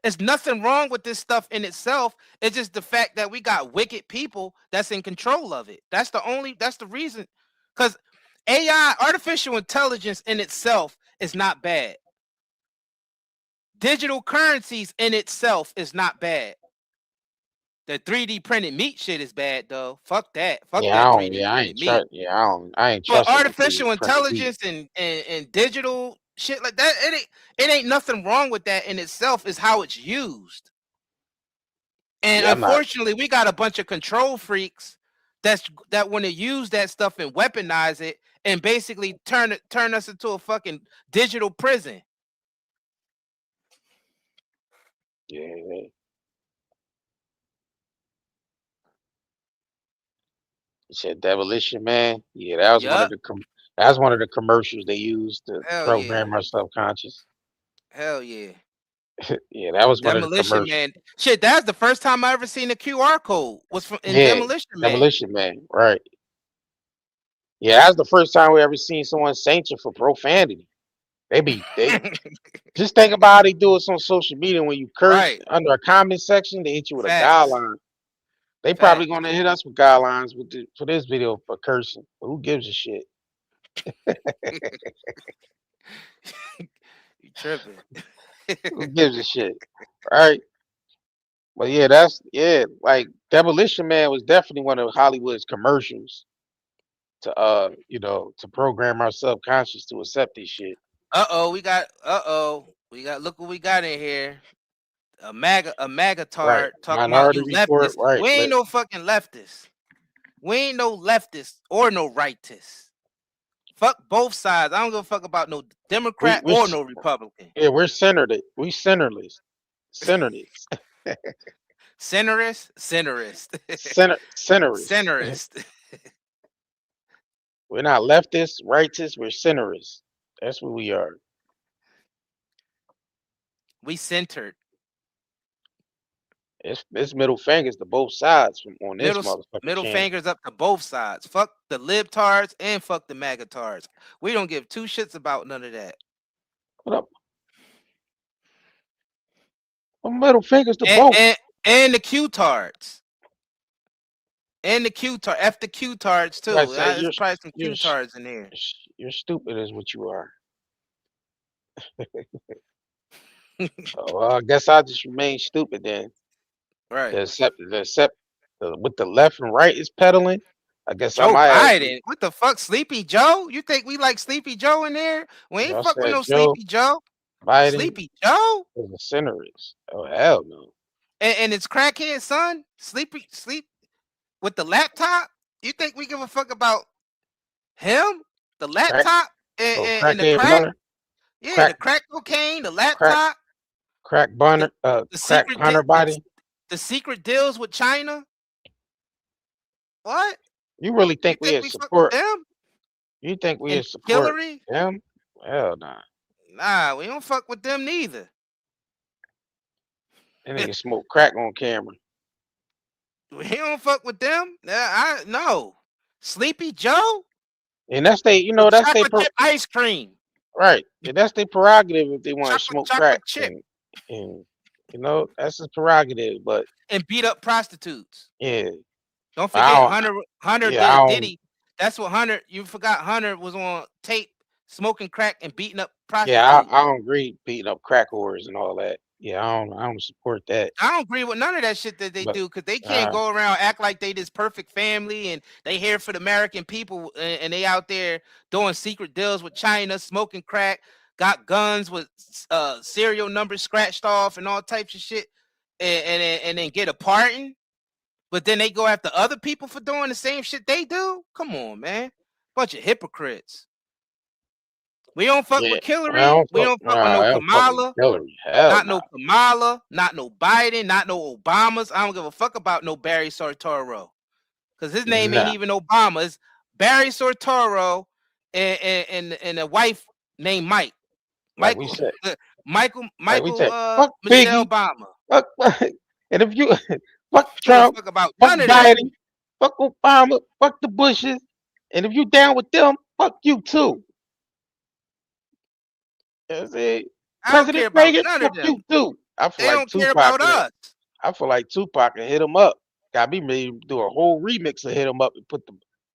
there's nothing wrong with this stuff in itself. It's just the fact that we got wicked people that's in control of it. That's the reason. Because AI, artificial intelligence in itself is not bad. Digital currencies in itself is not bad. The 3D printed meat shit is bad though. Fuck that. Fuck that 3D printed meat. I ain't But artificial intelligence and digital shit like that, it ain't nothing wrong with that in itself. Is how it's used. And unfortunately, we got a bunch of control freaks that want to use that stuff and weaponize it and basically turn us into a fucking digital prison. Yeah. You said Demolition Man? Yeah, that was one of the commercials they used to program our subconscious. Hell yeah. Yeah, that was one of the Demolition commercials. Man. Shit, that's the first time I ever seen a QR code was in Demolition Man. Demolition Man, right. Yeah, that's the first time we ever seen someone sanctioned for profanity. They just think about how they do it on social media when you curse under a comment section, they hit you with a guideline. They probably gonna hit us with guidelines for this video for cursing. But who gives a shit? You tripping? Who gives a shit? Right? But yeah, like Demolition Man was definitely one of Hollywood's commercials to to program our subconscious to accept this shit. We got look what we got in here. A MAGA tard talking about Minority you Report, leftists. right. We ain't no fucking leftists. We ain't no leftists or no rightists. Fuck both sides. I don't give a fuck about no Democrat or no Republican. Yeah, we're centered. We centerless. Centerless. Centerist. Centerist. We're not leftists, rightists, we're centerists. That's what we are. We centered. It's middle fingers to both sides on this motherfucker. Middle fingers up to both sides. Fuck the libtards and fuck the MAGA tards. We don't give two shits about none of that. What up? Middle fingers to both. And the Q-tards. And the Q-tard. F the Q-tards too. There's probably some Q-tards in here. You're stupid is what you are. Well, I guess I'll just remain stupid then. Right. Except with the left and right is peddling. I guess Joe I might. Biden. What the fuck, Sleepy Joe? You think we like Sleepy Joe in there? We ain't fuck with no Sleepy Joe. Biden Sleepy Joe is a centerist. Oh hell no. And it's crackhead son. Sleep with the laptop. You think we give a fuck about him? The laptop and the crack? Yeah, the crack cocaine, the laptop. Crack Bonner, crack Hunter body. The secret deals with China. What? You really think we support them? You think we support Hillary? them? Hell nah. Nah, we don't fuck with them neither. That nigga smoke crack on camera. We don't fuck with them. No. Sleepy Joe? And that's that's their ice cream. Right. And that's their prerogative if they want to smoke crack. Chip. And that's his prerogative, but and beat up prostitutes. Yeah. Don't forget Hunter Diddy. That's what Hunter, you forgot Hunter was on tape smoking crack and beating up prostitutes. Yeah, I don't agree beating up crack whores and all that. Yeah, I don't support that. I don't agree with none of that shit that they do, because they can't go around act like they this perfect family and they here for the American people, and they out there doing secret deals with China, smoking crack, got guns with serial numbers scratched off and all types of shit, and then get a pardon. But then they go after other people for doing the same shit they do. Come on, man, bunch of hypocrites. We don't fuck with Hillary. We don't fuck with no Kamala. Not no Kamala. Not no Biden. Not no Obamas. I don't give a fuck about no Barry Sartoro, because his name ain't even Obama. It's Barry Sartoro and a wife named Mike. Michael Michelle Obama. Fuck, and if you fuck Trump, fuck about fuck Biden, fuck Obama, fuck the Bushes, and if you down with them, fuck you too. President Reagan, fuck you too. I feel they like don't care about us. I feel like Tupac can hit him up. Got me ready to do a whole remix of hit him up and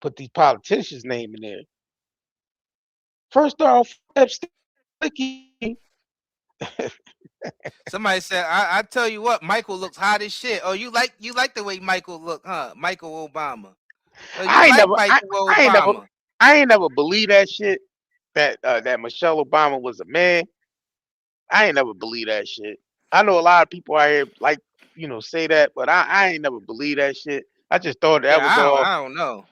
put these politicians' name in there. First off, Sticky. Somebody said, I tell you what, Michael looks hot as shit. Oh, you like the way Michael look, huh? Michael Obama. Oh, I ain't never believe that shit. That Michelle Obama was a man. I ain't never believe that shit. I know a lot of people out here like, say that, but I ain't never believe that shit. I just thought that was all. I don't know.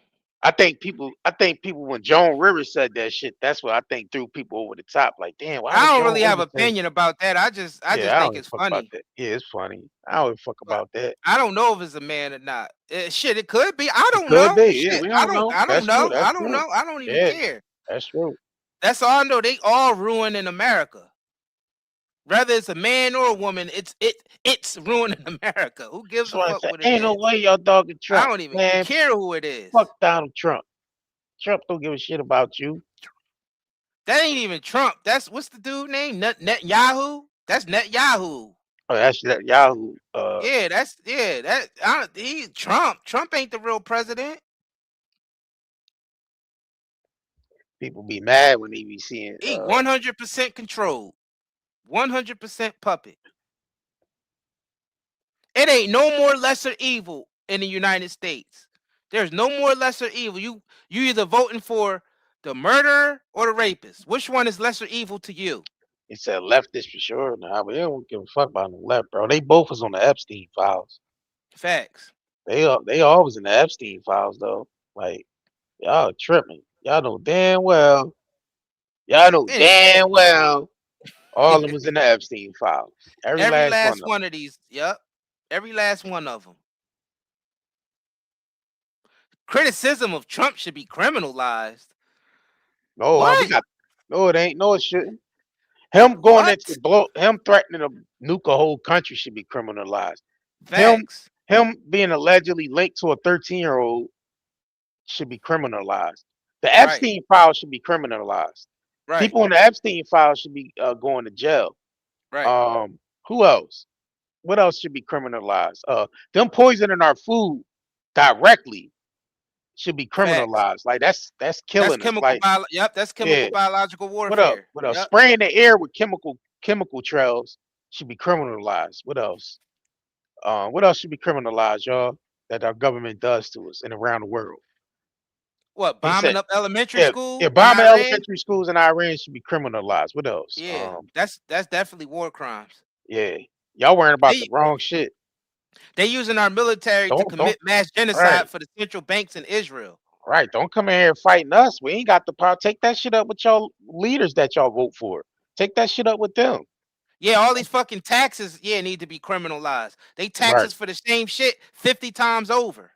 I think people when Joan Rivers said that shit, that's what I think threw people over the top. Like, damn, I don't really have an opinion about that. I just think it's funny. Yeah, it's funny. I don't fuck about that. I don't know if it's a man or not. Shit, it could be. I don't know. Yeah, we don't know. I don't know. I don't know. I don't even care. That's true. That's all I know. They all ruining America. Whether it's a man or a woman, it's ruining America. Who gives a fuck what it is? Ain't no way y'all dogging Trump. I don't even care who it is. Fuck Donald Trump. Trump don't give a shit about you. That ain't even Trump. What's the dude name? Netanyahu? That's Netanyahu. Oh, that's that Yahoo. Yeah, Trump ain't the real president. People be mad when they be seeing. He 100% controlled, 100% puppet. It ain't no more lesser evil in the United States. There's no more lesser evil. You either voting for the murderer or the rapist. Which one is lesser evil to you? He said leftist for sure. Nah, but they don't give a fuck about the left, bro. They both was on the Epstein files. Facts. They always in the Epstein files though. Like y'all tripping. Y'all know damn well. Y'all know damn well. All of them was in the Epstein files. Every last one of these. Yep. Every last one of them. Criticism of Trump should be criminalized. No, no, it ain't. No, it shouldn't. Him going into him threatening to nuke a whole country should be criminalized. Facts. Him being allegedly linked to a 13-year-old should be criminalized. The Epstein file should be criminalized. Right. People in the Epstein file should be going to jail. Right. Who else? What else should be criminalized? Them poisoning our food directly should be criminalized. Like that's killing us. Like, that's chemical biological warfare. What else? What else? Spraying the air with chemical trails should be criminalized. What else? What else should be criminalized, y'all? That our government does to us and around the world. What, bombing up elementary schools? Yeah, bombing elementary schools in Iran should be criminalized. What else? Yeah, that's definitely war crimes. Yeah, y'all worrying about the wrong shit. They using our military to commit mass genocide for the central banks in Israel. Right. Don't come in here fighting us. We ain't got the power. Take that shit up with y'all leaders that y'all vote for. Take that shit up with them. Yeah, all these fucking taxes, need to be criminalized. They tax us for the same shit 50 times over.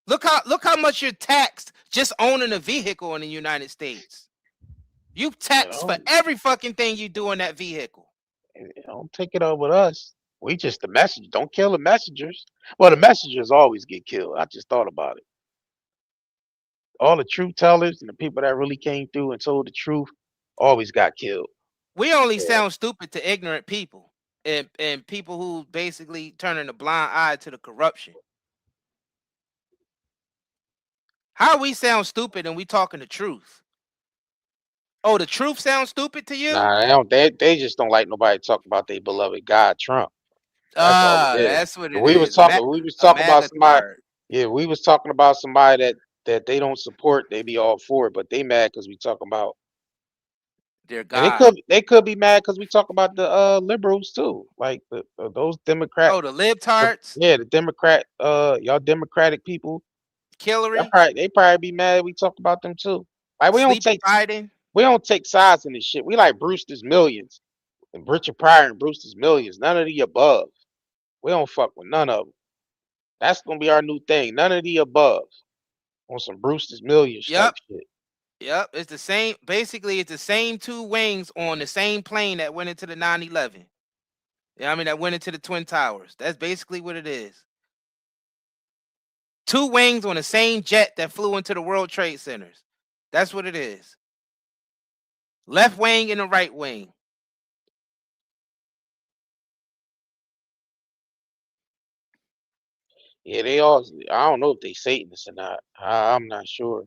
Look how much you're taxed just owning a vehicle in the United States. You tax for every fucking thing you do in that vehicle. Don't take it up with us. We just the messenger. Don't kill the messengers. Well, the messengers always get killed. I just thought about it. All the truth tellers and the people that really came through and told the truth always got killed. We only sound stupid to ignorant people and people who basically turning a blind eye to the corruption. How we sound stupid and we talking the truth? Oh, the truth sounds stupid to you? Nah, they don't. They just don't like nobody talking about their beloved God, Trump. That's what it is. We was talking about somebody. Yeah, we was talking about somebody that they don't support. They be all for it, but they mad because we talking about their God. They could be mad because we talk about the liberals too, like those Democrats. Oh, the libtards. Yeah, the Democrat. Y'all Democratic people. Hillary. They probably be mad. We talk about them too. Like we don't take sides in this shit. We like Brewster's Millions and Richard Pryor and Brewster's Millions. None of the above. We don't fuck with none of them. That's gonna be our new thing. None of the above. On some Brewster's Millions type shit. Yep, it's the same. Basically, it's the same two wings on the same plane that went into the 9/11. Yeah, I mean that went into the Twin Towers. That's basically what it is. Two wings on the same jet that flew into the World Trade Centers. That's what it is. Left wing and the right wing. Yeah, they all. I don't know if they Satanists or not. I'm not sure.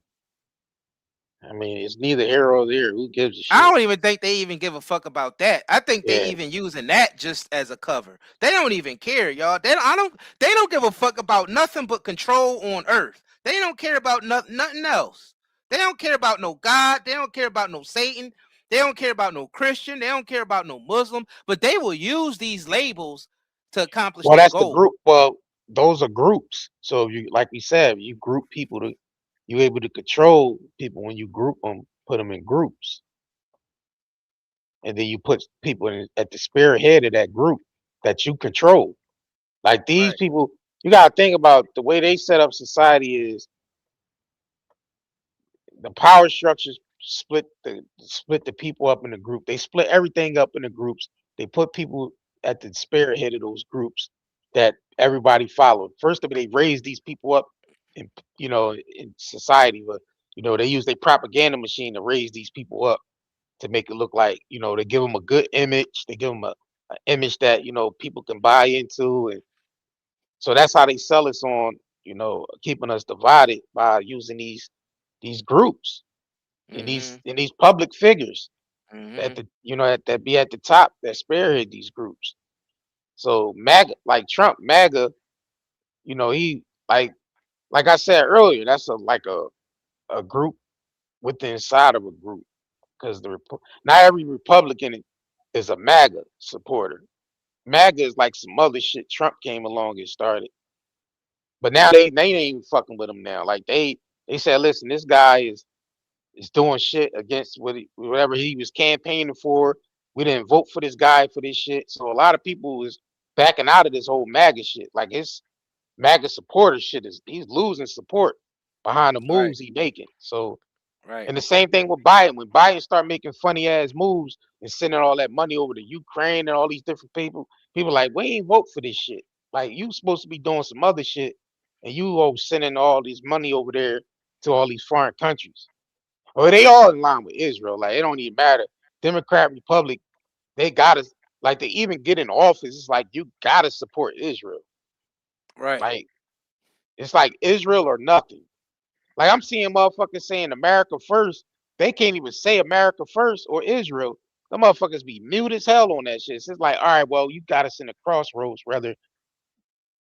I mean, it's neither here or there. Who gives a shit? I don't even think they even give a fuck about that. I think they even using that just as a cover. They don't even care, y'all. They don't give a fuck about nothing but control on earth. They don't care about nothing else. They don't care about no God. They don't care about no Satan. They don't care about no Christian. They don't care about no Muslim. But they will use these labels to accomplish their goal. The group. Well, those are groups. So you, like we said, you group people to. You're able to control people when you group them, put them in groups. And then you put people at the spearhead of that group that you control. Like these people, you got to think about the way they set up society is the power structures split the people up in the group. They split everything up into groups. They put people at the spearhead of those groups that everybody followed. First of all, they raise these people up in society, but they use their propaganda machine to raise these people up to make it look like they give them a good image, they give them image that people can buy into, and so that's how they sell us on keeping us divided by using these groups and these public figures that that be at the top that spearhead these groups. So MAGA, like Trump, MAGA, he like I said earlier, that's a group within inside of a group, because not every Republican is a MAGA supporter. MAGA is like some other shit Trump came along and started, but now they ain't even fucking with him now. Like they said, listen, this guy is doing shit against whatever he was campaigning for. We didn't vote for this guy for this shit. So a lot of people is backing out of this whole MAGA shit. Like his MAGA supporter shit he's losing support behind the moves he making. So and the same thing with Biden. When Biden start making funny ass moves and sending all that money over to Ukraine and all these different people like, we ain't vote for this shit. Like, you supposed to be doing some other shit, and you sending all this money over there to all these foreign countries. Well, they all in line with Israel. Like, it don't even matter. Democrat, Republic, they gotta, like, they even get in office. It's like, you gotta support Israel. Right. Like, it's like Israel or nothing. Like, I'm seeing motherfuckers saying America first. They can't even say America first or Israel. The motherfuckers be mute as hell on that shit. So it's like, all right, well, you got us in a crossroads, whether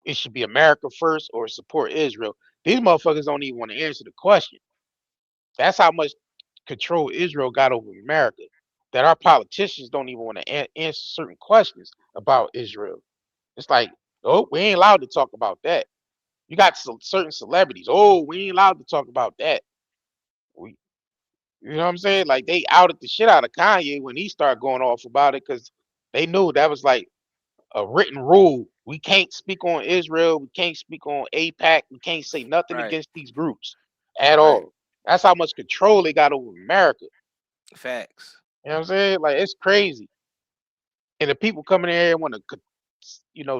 it should be America first or support Israel. These motherfuckers don't even want to answer the question. That's how much control Israel got over America, that our politicians don't even want to answer certain questions about Israel. It's like, oh, we ain't allowed to talk about that. You got certain celebrities. Oh, we ain't allowed to talk about that. You know what I'm saying? Like, they outed the shit out of Kanye when he started going off about it, because they knew that was like a written rule. We can't speak on Israel. We can't speak on AIPAC. We can't say nothing against these groups at all. That's how much control they got over America. Facts. You know what I'm saying? Like, it's crazy. And the people coming in here and want to,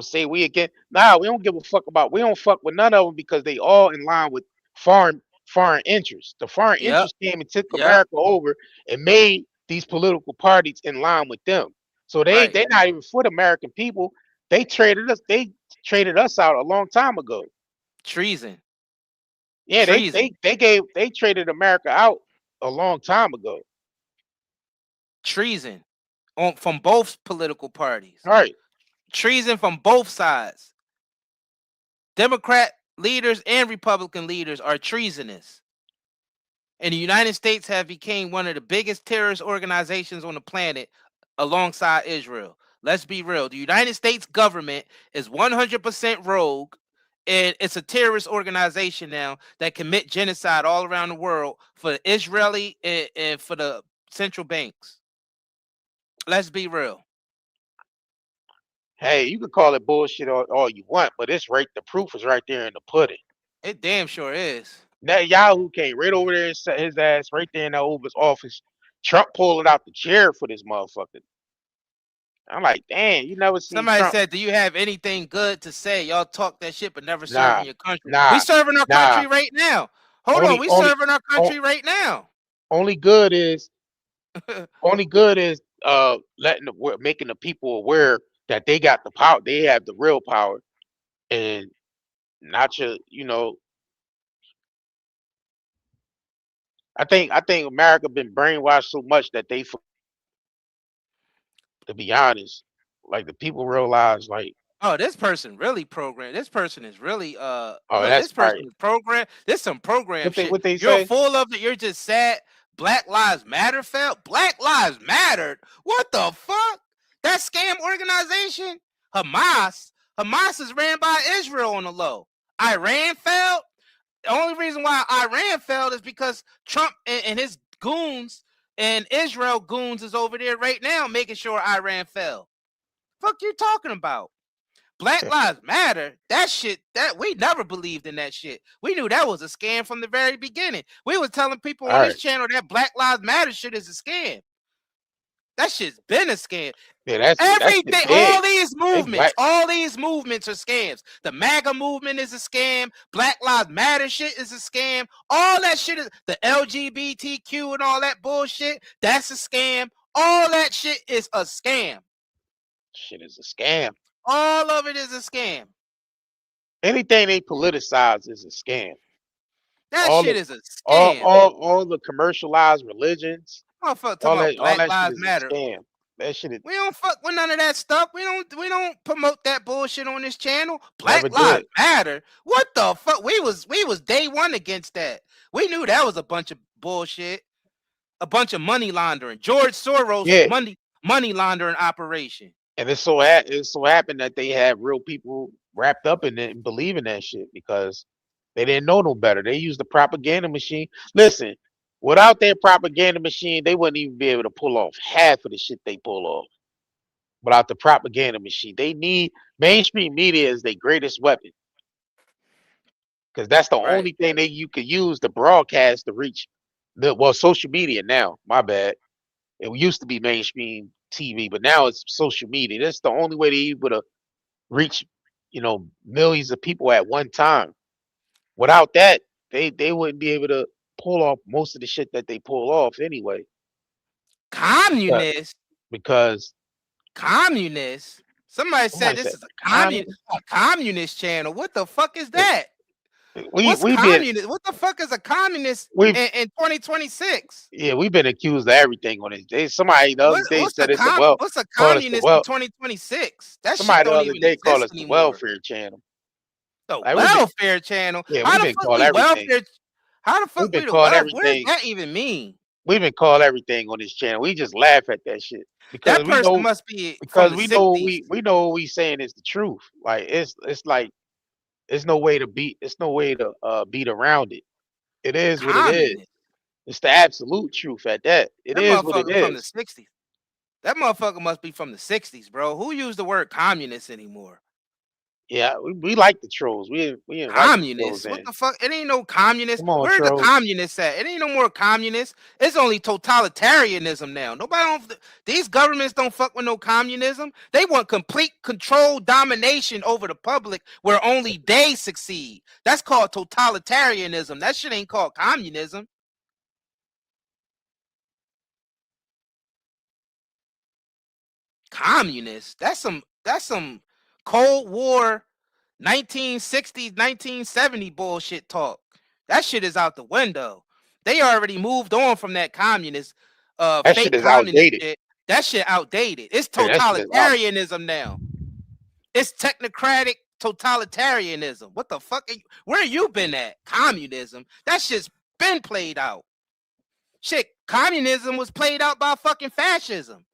say we again. Nah, we don't give a fuck we don't fuck with none of them, because they all in line with foreign interests. The foreign interests came and took America over and made these political parties in line with them. So they're not even for the American people. They traded us out a long time ago. Treason. Yeah, Treason. they traded America out a long time ago. Treason from both political parties. Right. Treason from both sides. Democrat leaders and Republican leaders are treasonous. And the United States have become one of the biggest terrorist organizations on the planet alongside Israel. Let's be real. The United States government is 100% rogue, and it's a terrorist organization now that commit genocide all around the world for the Israeli and for the central banks. Let's be real. Hey, you can call it bullshit all you want, but it's right. The proof is right there in the pudding. It damn sure is. That Yahoo came right over there and set his ass right there in that Oval's office. Trump pulled out the chair for this motherfucker. I'm like, damn, you never seen Somebody Trump. said, do you have anything good to say? Y'all talk that shit, but never serving your country. Nah, we serving our country right now. Hold on, we serving our country right now. Only good is making the people aware that they got the power, they have the real power, and not your, I think America been brainwashed so much that they, to be honest, like, the people realize, like, oh, this person really programmed. This person is really that's this person is programmed. This some program shit. What they you're say? Full of it. You're just sad. Black Lives Matter felt. Black Lives Mattered. What the fuck? That scam organization? Hamas is ran by Israel on the low. Iran failed. The only reason why Iran failed is because Trump and his goons and Israel goons is over there right now making sure Iran fell. Fuck you talking about? Black Lives Matter, that shit, that we never believed in that shit. We knew that was a scam from the very beginning. We was telling people on this channel that Black Lives Matter shit is a scam. That shit's been a scam. Yeah, everything, all these movements are scams. The MAGA movement is a scam. Black Lives Matter shit is a scam. All that shit is the LGBTQ and all that bullshit. That's a scam. All that shit is a scam. Shit is a scam. All of it is a scam. Anything they politicize is a scam. That All shit the is a scam. all the commercialized religions, Motherfucker all talking about Black that shit Lives is Matter. a scam. That shit is We don't fuck with none of that stuff. We don't promote that bullshit on this channel. never Black Lives did. Matter. What the fuck? We was day one against that. We knew that was a bunch of bullshit, a bunch of money laundering. George Soros Yeah. money laundering operation. And it so happened that they had real people wrapped up in it and believing that shit because they didn't know no better. They used the propaganda machine. Listen, without their propaganda machine, they wouldn't even be able to pull off half of the shit they pull off. Without the propaganda machine, they need mainstream media is their greatest weapon because that's the only thing that you could use to broadcast to reach social media now. My bad. It used to be mainstream TV, but now it's social media. That's the only way they able to reach, millions of people at one time. Without that, they wouldn't be able to pull off most of the shit that they pull off anyway. Communist. Because communist. Somebody said this is a communist channel. What the fuck is that? What's communist? What the fuck is a communist in 2026? Yeah, we've been accused of everything on this. Somebody the other day said it's what's a communist in 2026? That somebody shit don't the other even day called us exist the anymore. welfare channel. The welfare channel. Yeah, how we've the been fuck called we everything. welfare? How the fuck We've been we the called welfare? What does everything. that even mean? We've been called everything on this channel. We just laugh at that shit because That person must be because from the we know 60s. we know what we saying is the truth. Like it's like it's no way to beat beat around it. It is what it is. Communist. It's the absolute truth at that. It That is what it motherfucker from the is. 60s. That motherfucker must be from the 60s, bro. Who used the word communist anymore? Yeah, we like the trolls. We invite Communist? the trolls What in. the fuck? It ain't no communist. Come on, Where the trolls. communists at? It ain't no more communists. It's only totalitarianism now. These governments don't fuck with no communism. They want complete control, domination over the public where only they succeed. That's called totalitarianism. That shit ain't called communism. Communist. That's some Cold War 1960s, 1970 bullshit talk. That shit is out the window. They already moved on from that communist That fake shit is communist outdated. shit. That shit outdated. It's Yeah, that shit is totalitarianism now. It's technocratic totalitarianism. What the fuck? Where you been at? Communism. That shit's been played out. Shit, communism was played out by fucking fascism.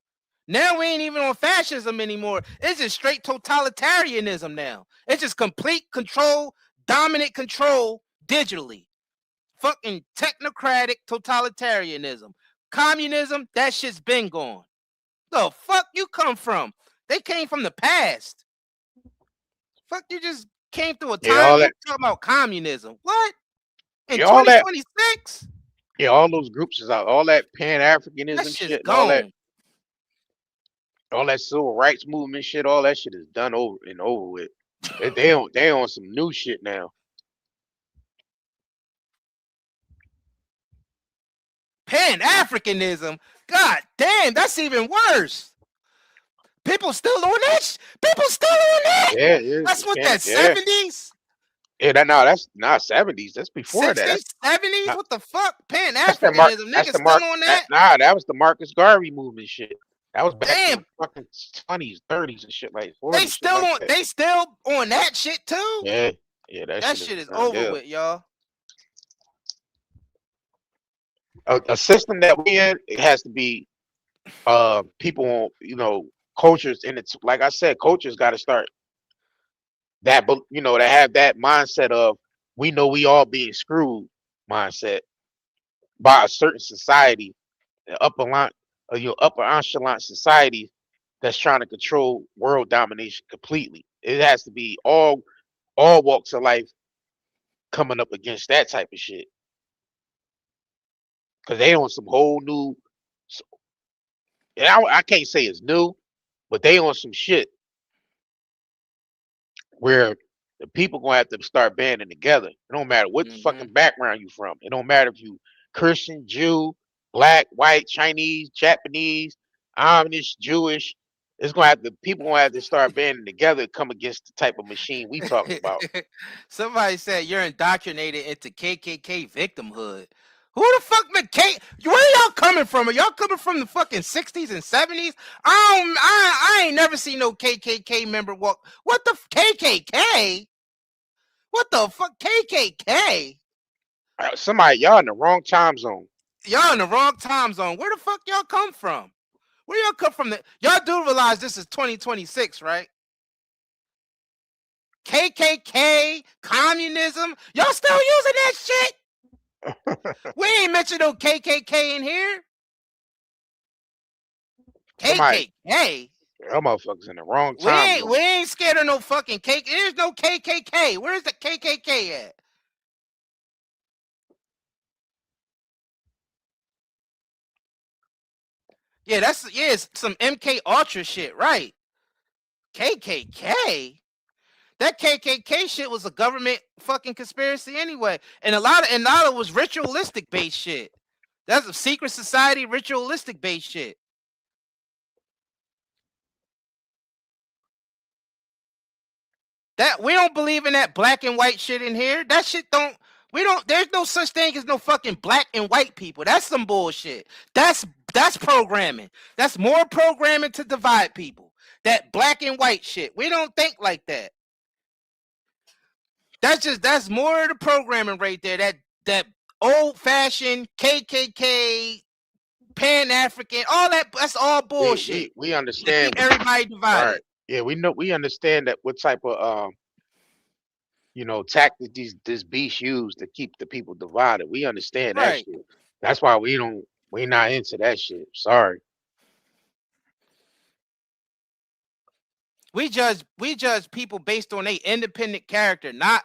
Now we ain't even on fascism anymore. It's just straight totalitarianism now. It's just complete control, dominant control digitally. Fucking technocratic totalitarianism. Communism, that shit's been gone. The fuck you come from? They came from the past. Fuck, you just came through a time talking about communism. What? In 2026? Yeah, all those groups is out. All that Pan-Africanism That shit's shit, and gone. all that civil rights movement shit, all that shit is done over with. They on some new shit now. Pan-Africanism? God damn, that's even worse. People still on that? People still on that? Yeah. That's what that 70s? Yeah, that's not 70s. That's before 60s, that. 70s? What the fuck? Pan-Africanism. Niggas still on that? That was the Marcus Garvey movement shit. That was back in the fucking 20s, 30s and shit like 40s. They still on that shit too? Yeah. That shit is over with, y'all. A system that we in, it has to be people, cultures, and it's like I said, cultures got to start that, to have that mindset of we know we all being screwed mindset by a certain society, the upper echelon society that's trying to control world domination completely. It has to be all walks of life coming up against that type of shit. Because they on some whole new, I can't say it's new, but they on some shit where the people gonna have to start banding together. It don't matter what the fucking background you from. It don't matter if you Christian, Jew, black, white, Chinese, Japanese, Amish, Jewish. It's gonna have to people gonna have to start banding together to come against the type of machine we talking about. Somebody said you're indoctrinated into KKK victimhood. Who the fuck McKay? Where y'all coming from? Are y'all coming from the fucking 60s and 70s? I ain't never seen no KKK member walk. What the KKK? What the fuck KKK? Somebody, y'all in the wrong time zone. Y'all in the wrong time zone. Where the fuck y'all come from? Where y'all come from? Y'all do realize this is 2026, right? KKK, communism. Y'all still using that shit? We ain't mentioned no KKK in here. KKK. Y'all motherfuckers in the wrong time zone. We ain't scared of no fucking KKK. There's no KKK. Where's the KKK at? Yeah, it's some MK Ultra shit, right? KKK. That KKK shit was a government fucking conspiracy anyway, and a lot of it was ritualistic based shit. That's a secret society ritualistic based shit. That we don't believe in that black and white shit in here. That shit don't. We don't. There's no such thing as no fucking black and white people. That's some bullshit. That's programming. That's more programming to divide people. That black and white shit. We don't think like that. That's more of the programming right there. That old fashioned KKK, Pan African, all that. That's all bullshit. We understand. Everybody divided. Right. Yeah, we understand that what type of tactics this beast used to keep the people divided. We understand that shit. That's why we not into that shit. Sorry. We judge people based on their independent character, not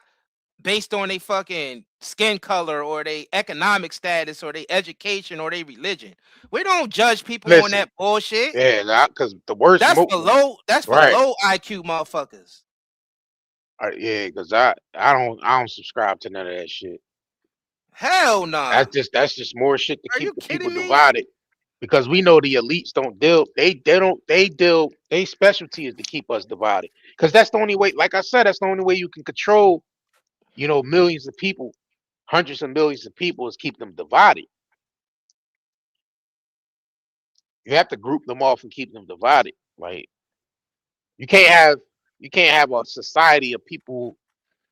based on their fucking skin color or their economic status or their education or their religion. We don't judge people on that bullshit. Yeah, because the worst. That's for low IQ motherfuckers. Yeah, because I don't subscribe to none of that shit. Hell no. Nah. That's just more shit to keep the people divided. Because we know the elites don't deal. They specialty is to keep us divided. Because that's the only way. Like I said, that's the only way you can control. Millions of people, hundreds of millions of people, is keep them divided. You have to group them off and keep them divided. Like you can't have a society of people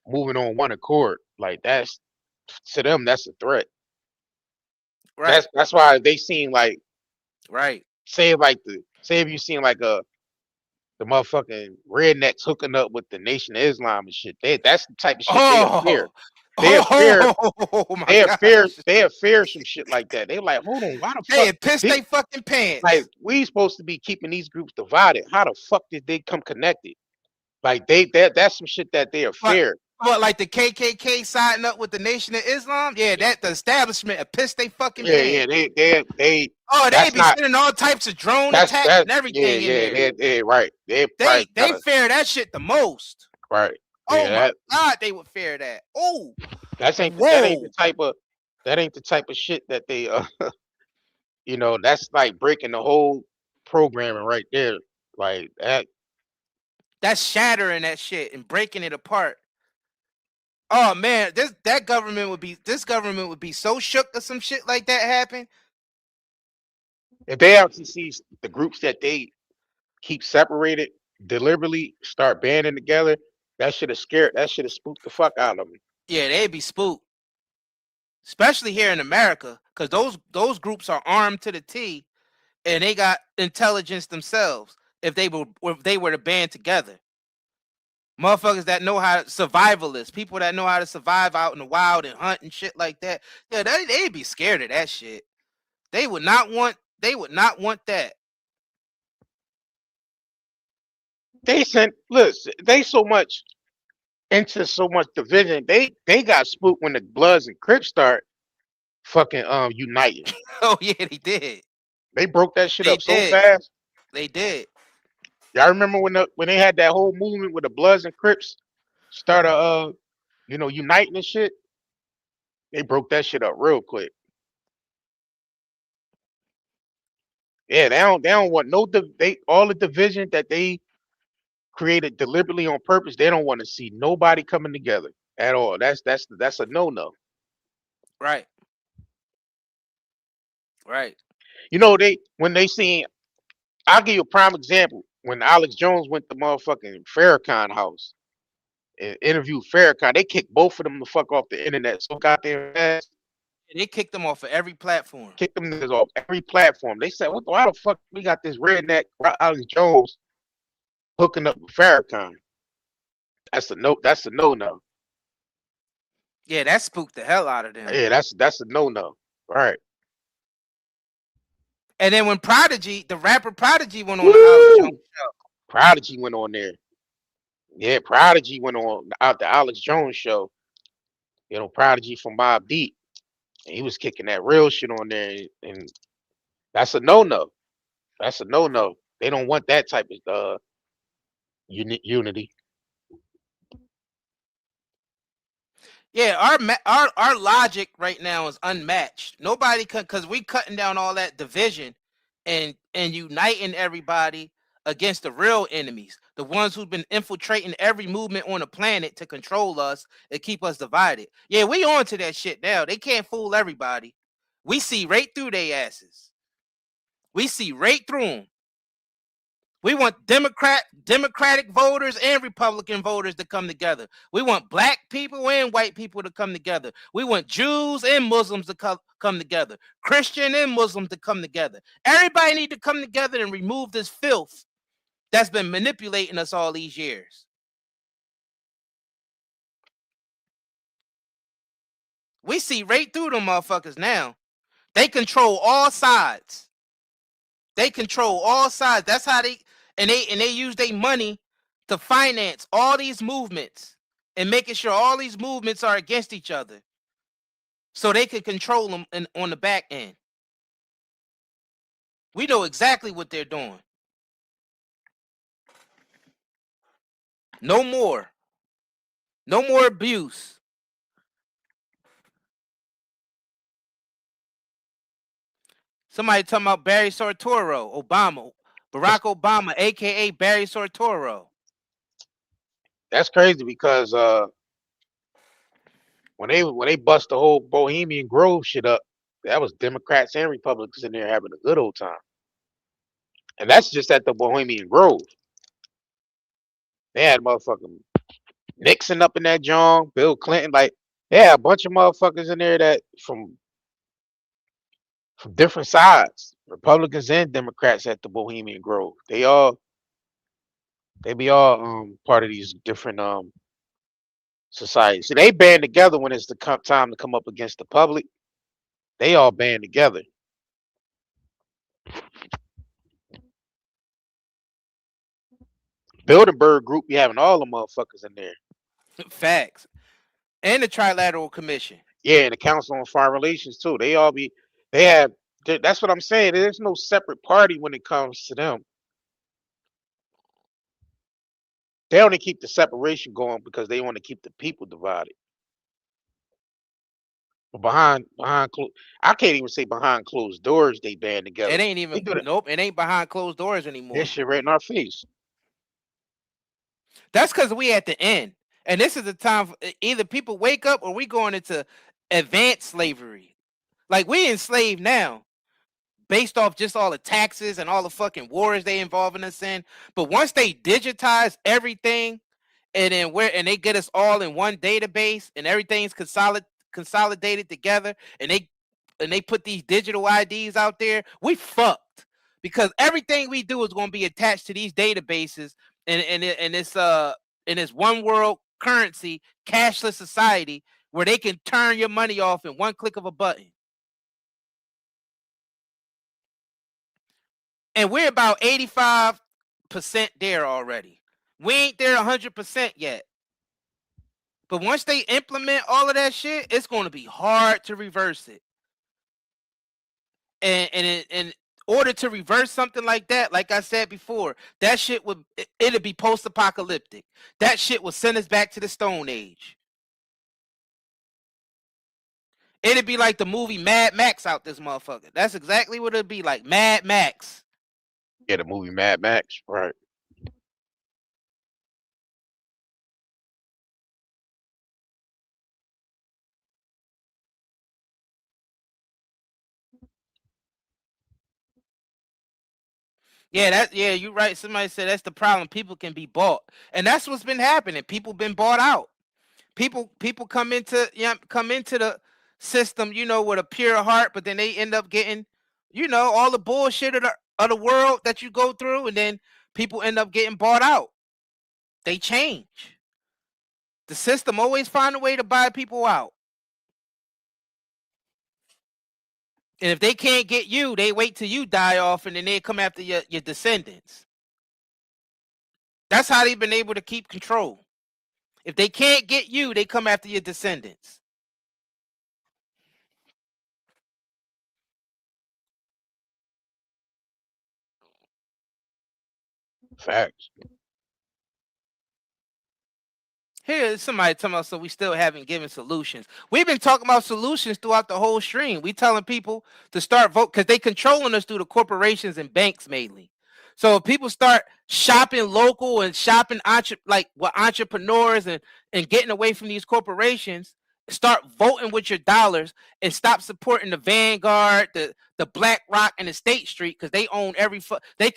moving on one accord. Like that's to them, that's a threat. Right. That's why they seem like Say if you seen like the motherfucking rednecks hooking up with the Nation of Islam and shit. That's the type of shit they fear. They fear some shit like that. They're like, hold on, why the fuck? They piss they fucking pants. Like we supposed to be keeping these groups divided. How the fuck did they come connected? Like that's some shit that they are fear. What, like the KKK siding up with the Nation of Islam? Yeah, that the establishment pissed they fucking pants. Yeah, they. Oh, they be sending all types of drone attacks and everything in there. Yeah, right. They fear that shit the most. Right. Oh my God, they would fear that. Oh, that ain't the type of shit that they that's like breaking the whole programming right there. Like that. That's shattering that shit and breaking it apart. Oh man, this government would be so shook if some shit like that happened. If they actually see the groups that they keep separated deliberately start banding together, that should have spooked the fuck out of them. Yeah, they'd be spooked. Especially here in America, because those groups are armed to the T and they got intelligence themselves if they were to band together. Motherfuckers that know how survivalists, people that know how to survive out in the wild and hunt and shit like that. Yeah, they'd be scared of that shit. They would not want that. They so much into so much division. They got spooked when the Bloods and Crips start fucking uniting. Oh yeah, they did. They broke that shit up so fast. They did. Y'all remember when they had that whole movement with the Bloods and Crips started uniting and shit? They broke that shit up real quick. Yeah, they don't want no all the division that they created deliberately on purpose. They don't want to see nobody coming together at all. That's a no-no. Right. Right. You know, when they seen, I'll give you a prime example. When Alex Jones went to motherfucking Farrakhan house and interviewed Farrakhan, they kicked both of them the fuck off the internet so goddamn fast. They kicked them off of every platform. Kicked them niggas off every platform. They said, why the fuck we got this redneck Alex Jones hooking up with Farrakhan? That's a no-no. Yeah, that spooked the hell out of them. Yeah, that's a no-no. Right. And then when the rapper Prodigy went on the Alex Jones show. Prodigy went on there. Yeah, Prodigy went on out the Alex Jones show. You know, Prodigy from Mobb Deep. And he was kicking that real shit on there. And that's a no-no. That's a no-no. They don't want that type of unity. Yeah, our logic right now is unmatched. Nobody because we cutting down all that division and uniting everybody against the real enemies, the ones who've been infiltrating every movement on the planet to control us and keep us divided. Yeah, we on to that shit now. They can't fool everybody. We see right through their asses. We see right through them. We want Democratic voters and Republican voters to come together. We want black people and white people to come together. We want Jews and Muslims to come together. Christian and Muslim to come together. Everybody need to come together and remove this filth that's been manipulating us all these years. We see right through them motherfuckers now. They control all sides. They control all sides. That's how they use their money to finance all these movements and making sure all these movements are against each other so they can control them on the back end. We know exactly what they're doing. No more. No more abuse. Somebody talking about Barry Sartoro, Barack Obama, aka Barry Sartoro. That's crazy because when they bust the whole Bohemian Grove shit up, that was Democrats and Republicans in there having a good old time. And that's just at the Bohemian Grove. They had motherfucking Nixon up in that joint, Bill Clinton, like they had a bunch of motherfuckers in there that from different sides, Republicans and Democrats at the Bohemian Grove. They be all part of these different societies. So they band together when it's the time to come up against the public. They all band together. Bilderberg Group be having all the motherfuckers in there. Facts. And the Trilateral Commission. Yeah, and the Council on Foreign Relations too. That's what I'm saying. There's no separate party when it comes to them. They only keep the separation going because they want to keep the people divided. But behind I can't even say behind closed doors they band together. It ain't even nope, it ain't behind closed doors anymore. This shit right in our face. That's because we at the end. And this is the time either people wake up or we going into advanced slavery. Like we enslaved now based off just all the taxes and all the fucking wars they involving us in. But once they digitize everything and then they get us all in one database and everything's consolidated together and they put these digital IDs out there, we fucked. Because everything we do is going to be attached to these databases in this one world currency, cashless society where they can turn your money off in one click of a button. And we're about 85% there already. We ain't there 100% yet. But once they implement all of that shit, it's going to be hard to reverse it. And in order to reverse something like that, like I said before, that shit it'd be post-apocalyptic. That shit will send us back to the Stone Age. It'd be like the movie Mad Max out this motherfucker. That's exactly what it'd be like. Mad Max. Yeah, the movie Mad Max, right? Yeah, you're right. Somebody said that's the problem. People can be bought. And that's what's been happening. People been bought out. People come into the system, with a pure heart, but then they end up getting, all the bullshit of the world that you go through, and then people end up getting bought out. They change. The system always find a way to buy people out. And if they can't get you, they wait till you die off, and then they come after your descendants. That's how they've been able to keep control. If they can't get you, they come after your descendants. Facts. Here's somebody talking about, so we still haven't given solutions. We've been talking about solutions throughout the whole stream. We telling people to start vote because they controlling us through the corporations and banks mainly. So if people start shopping local and shopping with entrepreneurs and getting away from these corporations, start voting with your dollars and stop supporting the Vanguard, the BlackRock, and the State Street, because they own they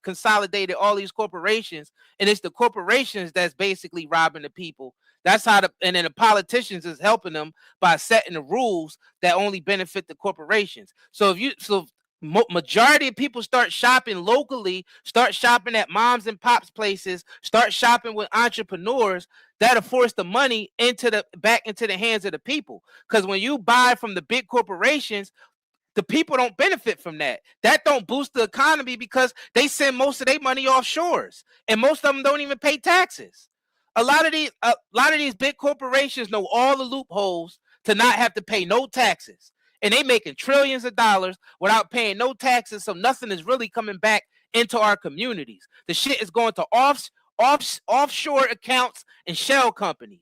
consolidated all these corporations, and it's the corporations that's basically robbing the people. That's how and then the politicians is helping them by setting the rules that only benefit the corporations. So majority of people start shopping locally, start shopping at moms and pops places, start shopping with entrepreneurs, that'll force the money back into the hands of the people. Because when you buy from the big corporations, the people don't benefit from that. That don't boost the economy because they send most of their money offshores, and most of them don't even pay taxes. A lot of these big corporations know all the loopholes to not have to pay no taxes. And they making trillions of dollars without paying no taxes, so nothing is really coming back into our communities. The shit is going to offshore accounts and shell companies.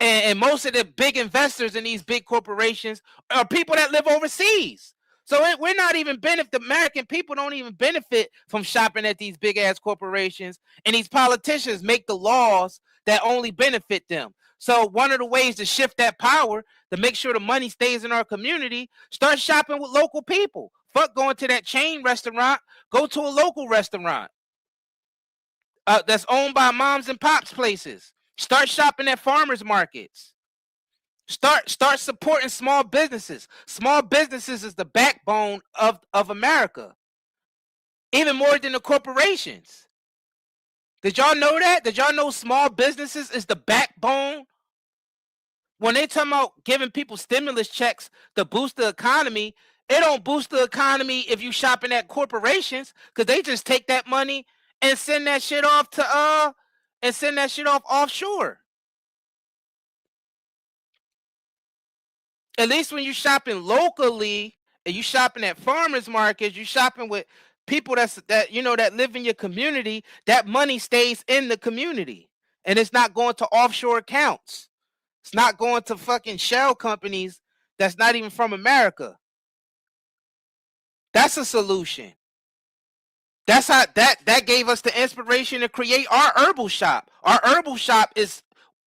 And most of the big investors in these big corporations are people that live overseas. So we're not even the American people don't even benefit from shopping at these big ass corporations, and these politicians make the laws that only benefit them. So one of the ways to shift that power, to make sure the money stays in our community, start shopping with local people. Fuck going to that chain restaurant. Go to a local restaurant that's owned by moms and pops places. Start shopping at farmers markets. Start supporting small businesses. Small businesses is the backbone of America, even more than the corporations. Did y'all know that? Did y'all know small businesses is the backbone? When they talking about giving people stimulus checks to boost the economy, it don't boost the economy if you shopping at corporations, because they just take that money and send that shit off offshore. At least when you're shopping locally and you shopping at farmers markets, you shopping with people that live in your community, that money stays in the community and it's not going to offshore accounts. It's not going to fucking shell companies that's not even from America. That's a solution. That's how that gave us the inspiration to create our herbal shop. Our herbal shop is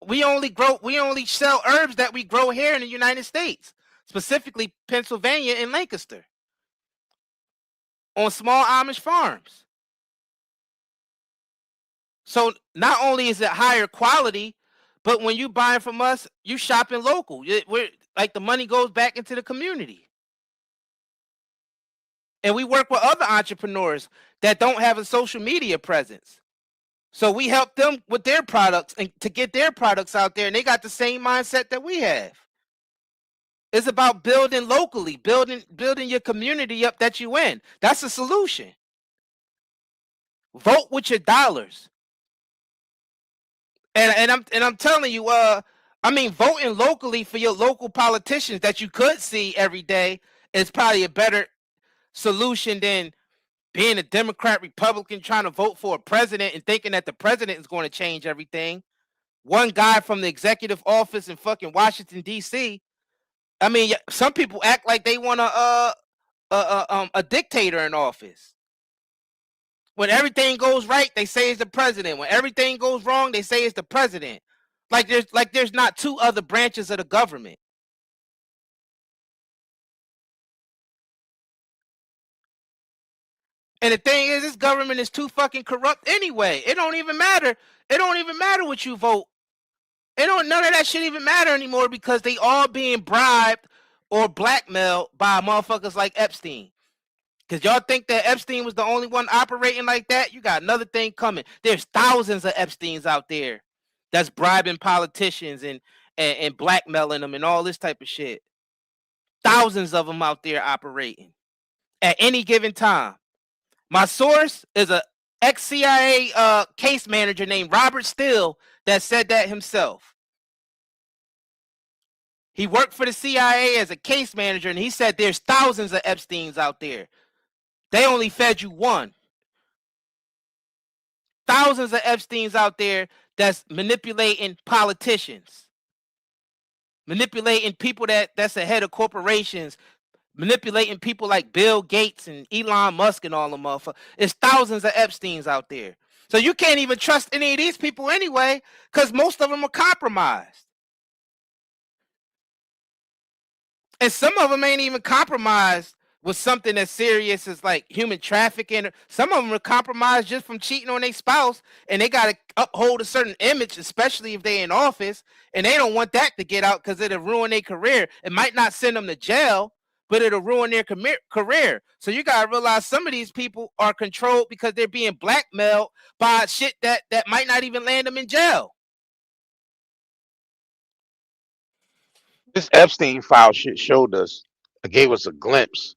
we only sell herbs that we grow here in the United States, specifically Pennsylvania and Lancaster, on small Amish farms. So not only is it higher quality, but when you buy from us, you shopping local. We're like the money goes back into the community. And we work with other entrepreneurs that don't have a social media presence. So we help them with their products and to get their products out there, and they got the same mindset that we have. It's about building locally, building your community up that you in. That's a solution. Vote with your dollars. And I'm telling you, voting locally for your local politicians that you could see every day is probably a better solution than being a Democrat, Republican, trying to vote for a president and thinking that the president is going to change everything. One guy from the executive office in fucking Washington, D.C. I mean, some people act like they want a dictator in office. When everything goes right, they say it's the president. When everything goes wrong, they say it's the president. Like there's not two other branches of the government. And the thing is, this government is too fucking corrupt anyway. It don't even matter. It don't even matter what you vote. None of that shit even matter anymore because they all being bribed or blackmailed by motherfuckers like Epstein. Because y'all think that Epstein was the only one operating like that? You got another thing coming. There's thousands of Epsteins out there that's bribing politicians and blackmailing them and all this type of shit. Thousands of them out there operating at any given time. My source is a ex-CIA case manager named Robert Steele that said that himself. He worked for the CIA as a case manager, and he said there's thousands of Epsteins out there. They only fed you one. Thousands of Epsteins out there that's manipulating politicians, manipulating people that's ahead of corporations, manipulating people like Bill Gates and Elon Musk and all them motherfuckers. There's thousands of Epsteins out there. So you can't even trust any of these people anyway, because most of them are compromised. And some of them ain't even compromised with something as serious as like human trafficking. Some of them are compromised just from cheating on their spouse, and they got to uphold a certain image, especially if they're in office, and they don't want that to get out because it'll ruin their career. It might not send them to jail, but it'll ruin their career. So you got to realize some of these people are controlled because they're being blackmailed by shit that might not even land them in jail. This Epstein file shit showed us, it gave us a glimpse,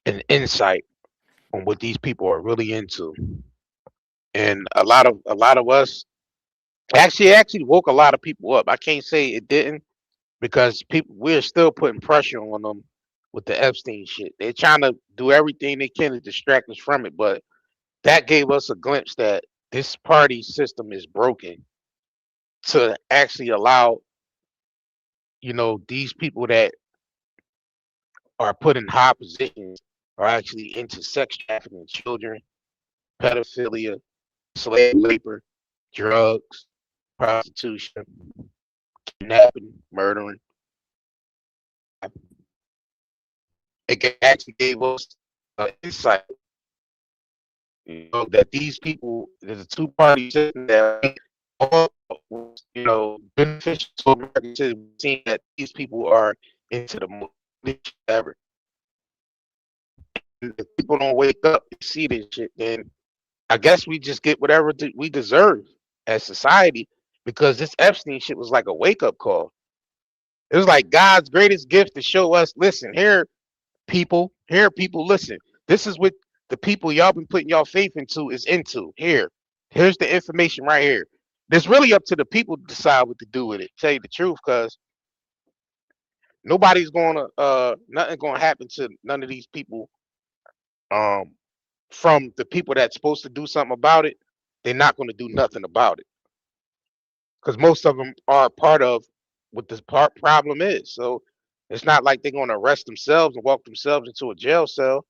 an insight on what these people are really into. And a lot of us actually woke a lot of people up. I can't say it didn't, because we're still putting pressure on them with the Epstein shit. They're trying to do everything they can to distract us from it, but that gave us a glimpse that this party system is broken to actually allow, these people that are put in high positions are actually into sex trafficking children, pedophilia, slave labor, drugs, prostitution, kidnapping, murdering. It actually gave us insight, that these people, there's a two-party system that all, beneficial to America. Seeing that these people are into the most ever. And if people don't wake up and see this shit, then I guess we just get whatever we deserve as society, because this Epstein shit was like a wake-up call. It was like God's greatest gift to show us, listen, here, people, listen. This is what the people y'all been putting y'all faith into is into. Here's the information right here. It's really up to the people to decide what to do with it. Tell you the truth, because nothing's gonna happen to none of these people. From the people that's supposed to do something about it, they're not going to do nothing about it, because most of them are part of what this problem is. So it's not like they're going to arrest themselves and walk themselves into a jail cell.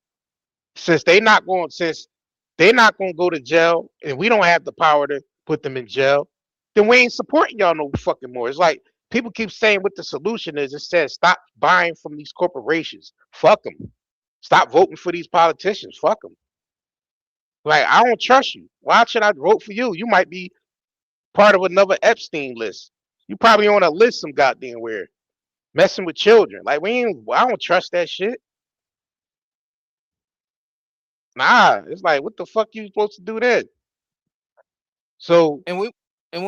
Since they're not going to go to jail, and we don't have the power to put them in jail, then we ain't supporting y'all no fucking more. It's like people keep saying what the solution is. It says stop buying from these corporations. Fuck them. Stop voting for these politicians. Fuck them. Like, I don't trust you. Why should I vote for you? You might be part of another Epstein list. You probably on a list some goddamn where, messing with children. Like, I don't trust that shit. Nah, it's like, what the fuck you supposed to do then? So, and when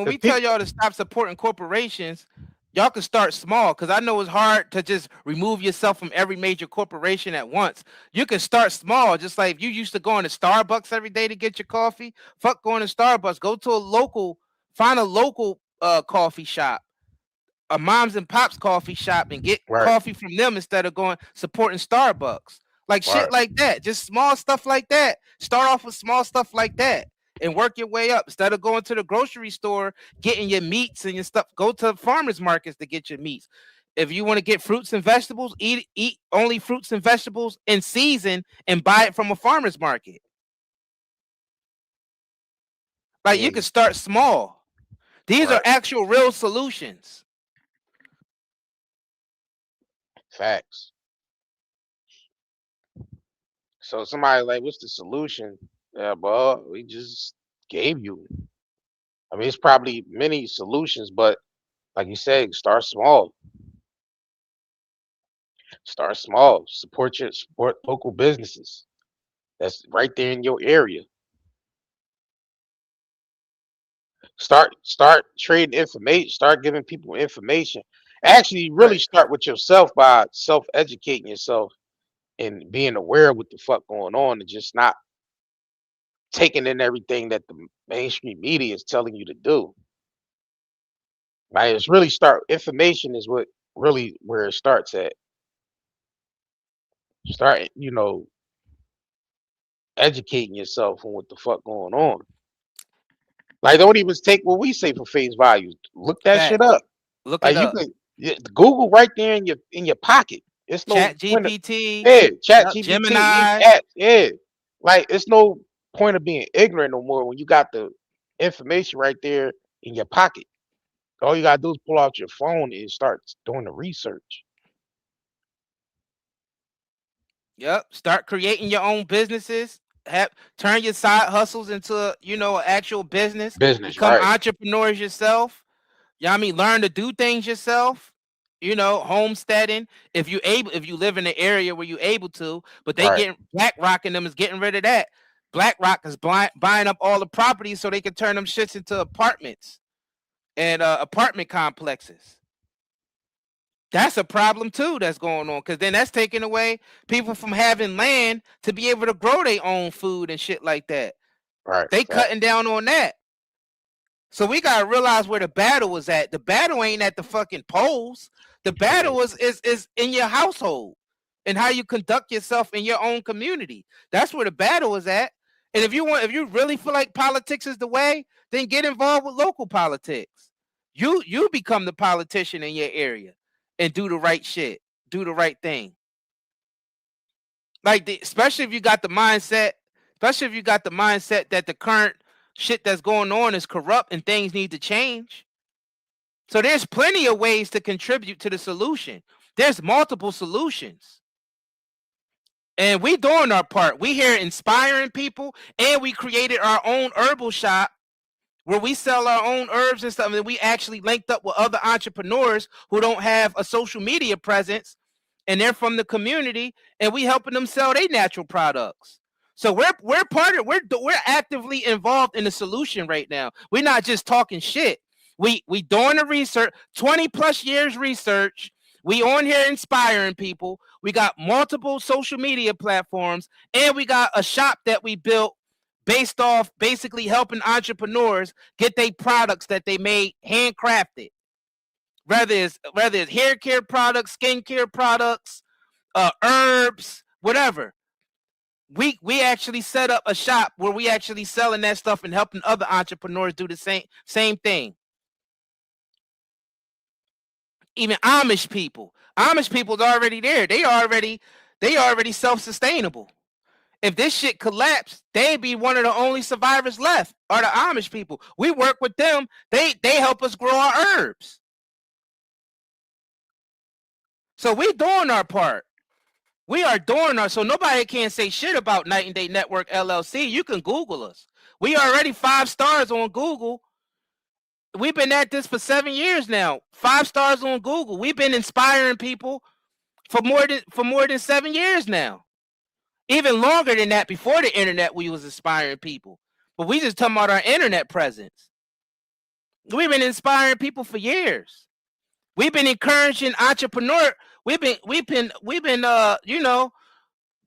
we tell y'all to stop supporting corporations, y'all can start small, because I know it's hard to just remove yourself from every major corporation at once. You can start small, just like if you used to going to Starbucks every day to get your coffee. Fuck going to Starbucks. Go to find a local coffee shop, a moms and pops coffee shop, and get coffee from them instead of supporting Starbucks. Like shit like that. Just small stuff like that. Start off with small stuff like that and work your way up. Instead of going to the grocery store, getting your meats and your stuff, go to farmers markets to get your meats. If you want to get fruits and vegetables, eat only fruits and vegetables in season and buy it from a farmer's market. Like you can start small. These are actual real solutions. Facts. So somebody like, what's the solution? Yeah, bro, we just gave you. I mean, it's probably many solutions, but like you said, start small. Start small. Support local businesses. That's right there in your area. Start trading information. Start giving people information. Actually, really start with yourself by self-educating yourself and being aware of what the fuck going on, and just not taking in everything that the mainstream media is telling you to do. Right? It's really information is what really where it starts at. Start, educating yourself on what the fuck going on. Like, don't even take what we say for face value. Look that shit up. Look Like it you up. can Google right there in your pocket. It's no Chat point of, GPT. Chat GPT, Gemini. Like, it's no point of being ignorant no more when you got the information right there in your pocket. All you gotta do is pull out your phone and start doing the research. Yep. Start creating your own businesses. Turn your side hustles into, an actual business. Become entrepreneurs yourself. You know what I mean? Learn to do things yourself. Homesteading. If you live in an area where you're able to, but BlackRock and them is getting rid of that. BlackRock is buying up all the properties so they can turn them shits into apartments and apartment complexes. That's a problem too that's going on, because then that's taking away people from having land to be able to grow their own food and shit like that. Right. They cutting down on that. So we gotta realize where the battle was at. The battle ain't at the fucking polls. The battle is in your household and how you conduct yourself in your own community. That's where the battle is at. And if you really feel like politics is the way, then get involved with local politics. You become the politician in your area and do the right shit. Do the right thing. Like especially if you got the mindset that the current shit that's going on is corrupt and things need to change. So there's plenty of ways to contribute to the solution. There's multiple solutions. And we doing our part. We here inspiring people, and we created our own herbal shop where we sell our own herbs and stuff. And we actually linked up with other entrepreneurs who don't have a social media presence, and they're from the community, and we helping them sell their natural products. So we're actively involved in the solution right now. We're not just talking shit. We doing the research, 20 plus years research. We on here inspiring people. We got multiple social media platforms, and we got a shop that we built based off basically helping entrepreneurs get their products that they made handcrafted. Whether it's hair care products, skin care products, herbs, whatever. We actually set up a shop where we actually selling that stuff and helping other entrepreneurs do the same thing. Even Amish people is already there. They already self-sustainable. If this shit collapsed, they'd be one of the only survivors left are the Amish people. We work with them. They help us grow our herbs. So we doing our part. We are doing our, so nobody can say shit about Night and Day Network LLC. You can Google us. We already 5 stars on Google. We've been at this for 7 years now. 5 stars on Google. We've been inspiring people for more than 7 years now. Even longer than that. Before the internet, we was inspiring people. But we just talking about our internet presence. We've been inspiring people for years. We've been encouraging entrepreneurs. We've been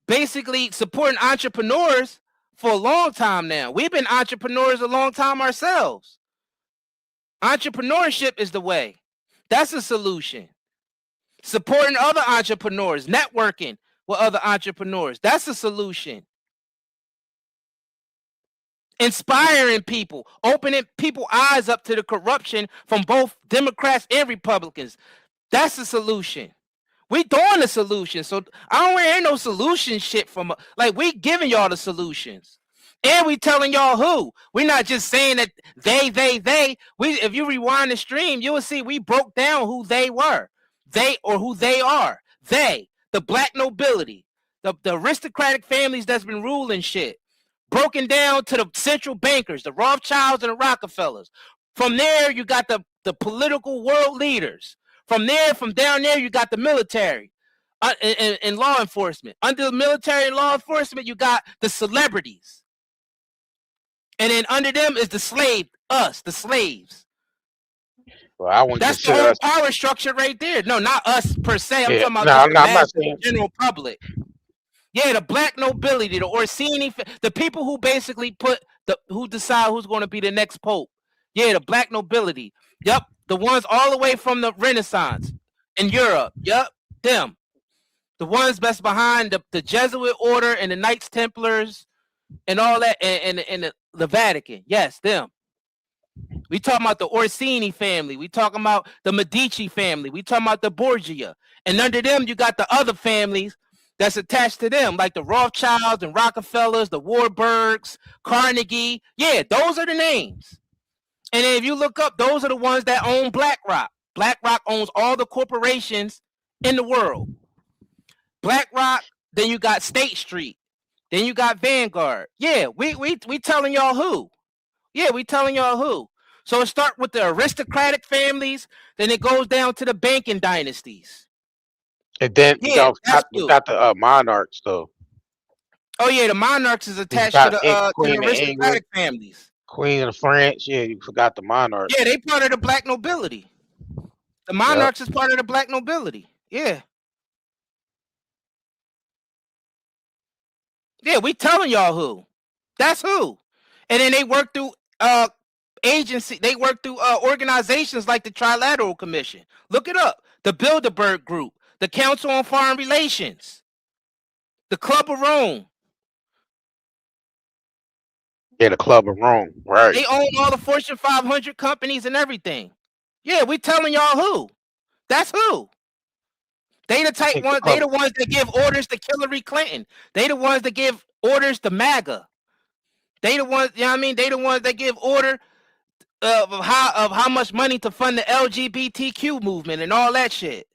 basically supporting entrepreneurs for a long time now. We've been entrepreneurs a long time ourselves. Entrepreneurship is the way. That's a solution. Supporting other entrepreneurs, networking with other entrepreneurs. That's a solution. Inspiring people, opening people's eyes up to the corruption from both Democrats and Republicans. That's the solution. We doing the solution. So I don't hear no solution shit from like we giving y'all the solutions. And we telling y'all who. We're not just saying that they. We if you rewind the stream, you will see we broke down who they were. They or who they are. They, the black nobility, the aristocratic families that's been ruling shit. Broken down to the central bankers, the Rothschilds and the Rockefellers. From there, you got the political world leaders. From down there, you got the military and law enforcement. Under the military and law enforcement, you got the celebrities. And then under them is the slave, us, the slaves. Well, I wouldn't That's the consider whole us. power structure right there. No, not us per se. I'm Yeah, talking about no, just I'm the not, I'm not mass saying. general public. Yeah, the black nobility, the Orsini, the people who basically who decide who's going to be the next pope. Yeah, the black nobility. Yep, the ones all the way from the Renaissance in Europe. Yep, them. The ones that's behind the Jesuit order and the Knights Templars and all that, and the Vatican. Yes, them. We talking about the Orsini family. We talking about the Medici family. We talking about the Borgia. And under them, you got the other families that's attached to them, like the Rothschilds and Rockefellers, the Warburgs, Carnegie. Yeah, those are the names. And then if you look up, those are the ones that own BlackRock. BlackRock owns all the corporations in the world. BlackRock, then you got State Street. Then you got Vanguard. Yeah, we telling y'all who. Yeah, we telling y'all who. So it starts with the aristocratic families, then it goes down to the banking dynasties. And then Yeah, we got the monarchs though. Oh yeah, the monarchs is attached to the aristocratic families. Queen of France. Yeah, you forgot the monarchs. Yeah, they part of the black nobility. The monarchs is part of the black nobility. Yeah. Yeah, we telling y'all who. That's who. And then they work through agency. They work through organizations like the Trilateral Commission. Look it up. The Bilderberg Group, the Council on Foreign Relations, the Club of Rome. Yeah, the Club of Rome, right? They own all the Fortune 500 companies and everything. Yeah, we telling y'all who. That's who. They the type one. They the ones that give orders to Hillary Clinton. They the ones that give orders to MAGA. They the ones. You know what I mean? They the ones that give order of how much money to fund the LGBTQ movement and all that shit.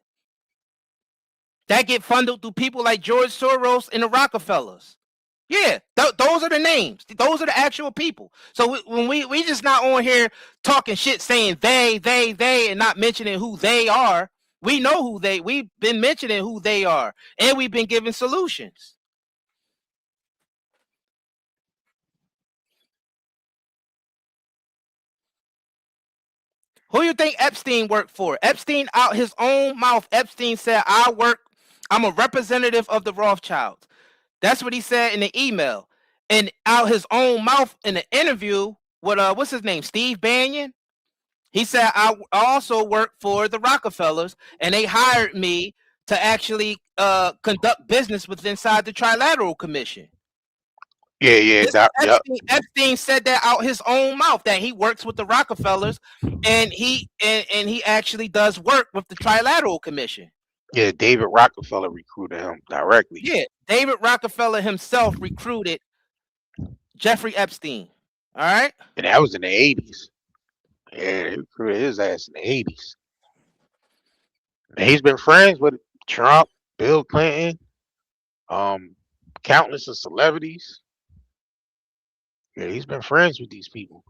That get funded through people like George Soros and the Rockefellers. Yeah, those are the names. Those are the actual people. So when we just not on here talking shit saying they, and not mentioning who they are. We know who we've been mentioning who they are, and we've been giving solutions. Who you think Epstein worked for? Epstein, out his own mouth, Epstein said, I'm a representative of the Rothschilds. That's what he said in the email. And out his own mouth in the interview with what's his name, Steve Bannon, he said, I also work for the Rockefellers, and they hired me to actually conduct business with inside the Trilateral Commission. Yeah. Epstein said that out his own mouth, that he works with the Rockefellers, and he actually does work with the Trilateral Commission. Yeah, David Rockefeller recruited him directly. Yeah, David Rockefeller himself recruited Jeffrey Epstein. All right, and that was in the 80s. Yeah, he recruited his ass in the 80s. And he's been friends with Trump, Bill Clinton, countless of celebrities. Yeah, he's been friends with these people.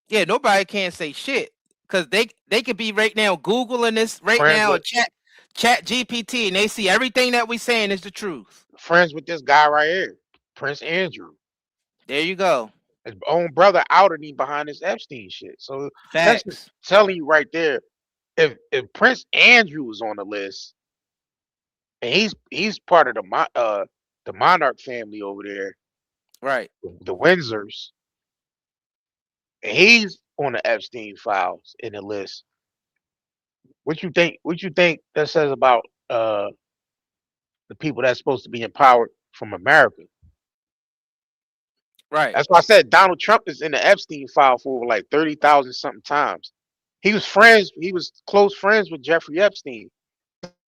Yeah, nobody can say shit because they could be right now Googling this right now, chat GPT, and they see everything that we saying is the truth. Friends with this guy right here, Prince Andrew. There you go. His own brother outed him behind this Epstein shit. So that's just telling you right there. If Prince Andrew was on the list, and he's part of the monarch family over there, right? The Windsors, and he's on the Epstein files in the list. What you think? What you think that says about the people that's supposed to be empowered from America? Right. That's why I said Donald Trump is in the Epstein file for over like 30,000 something times. He was close friends with Jeffrey Epstein.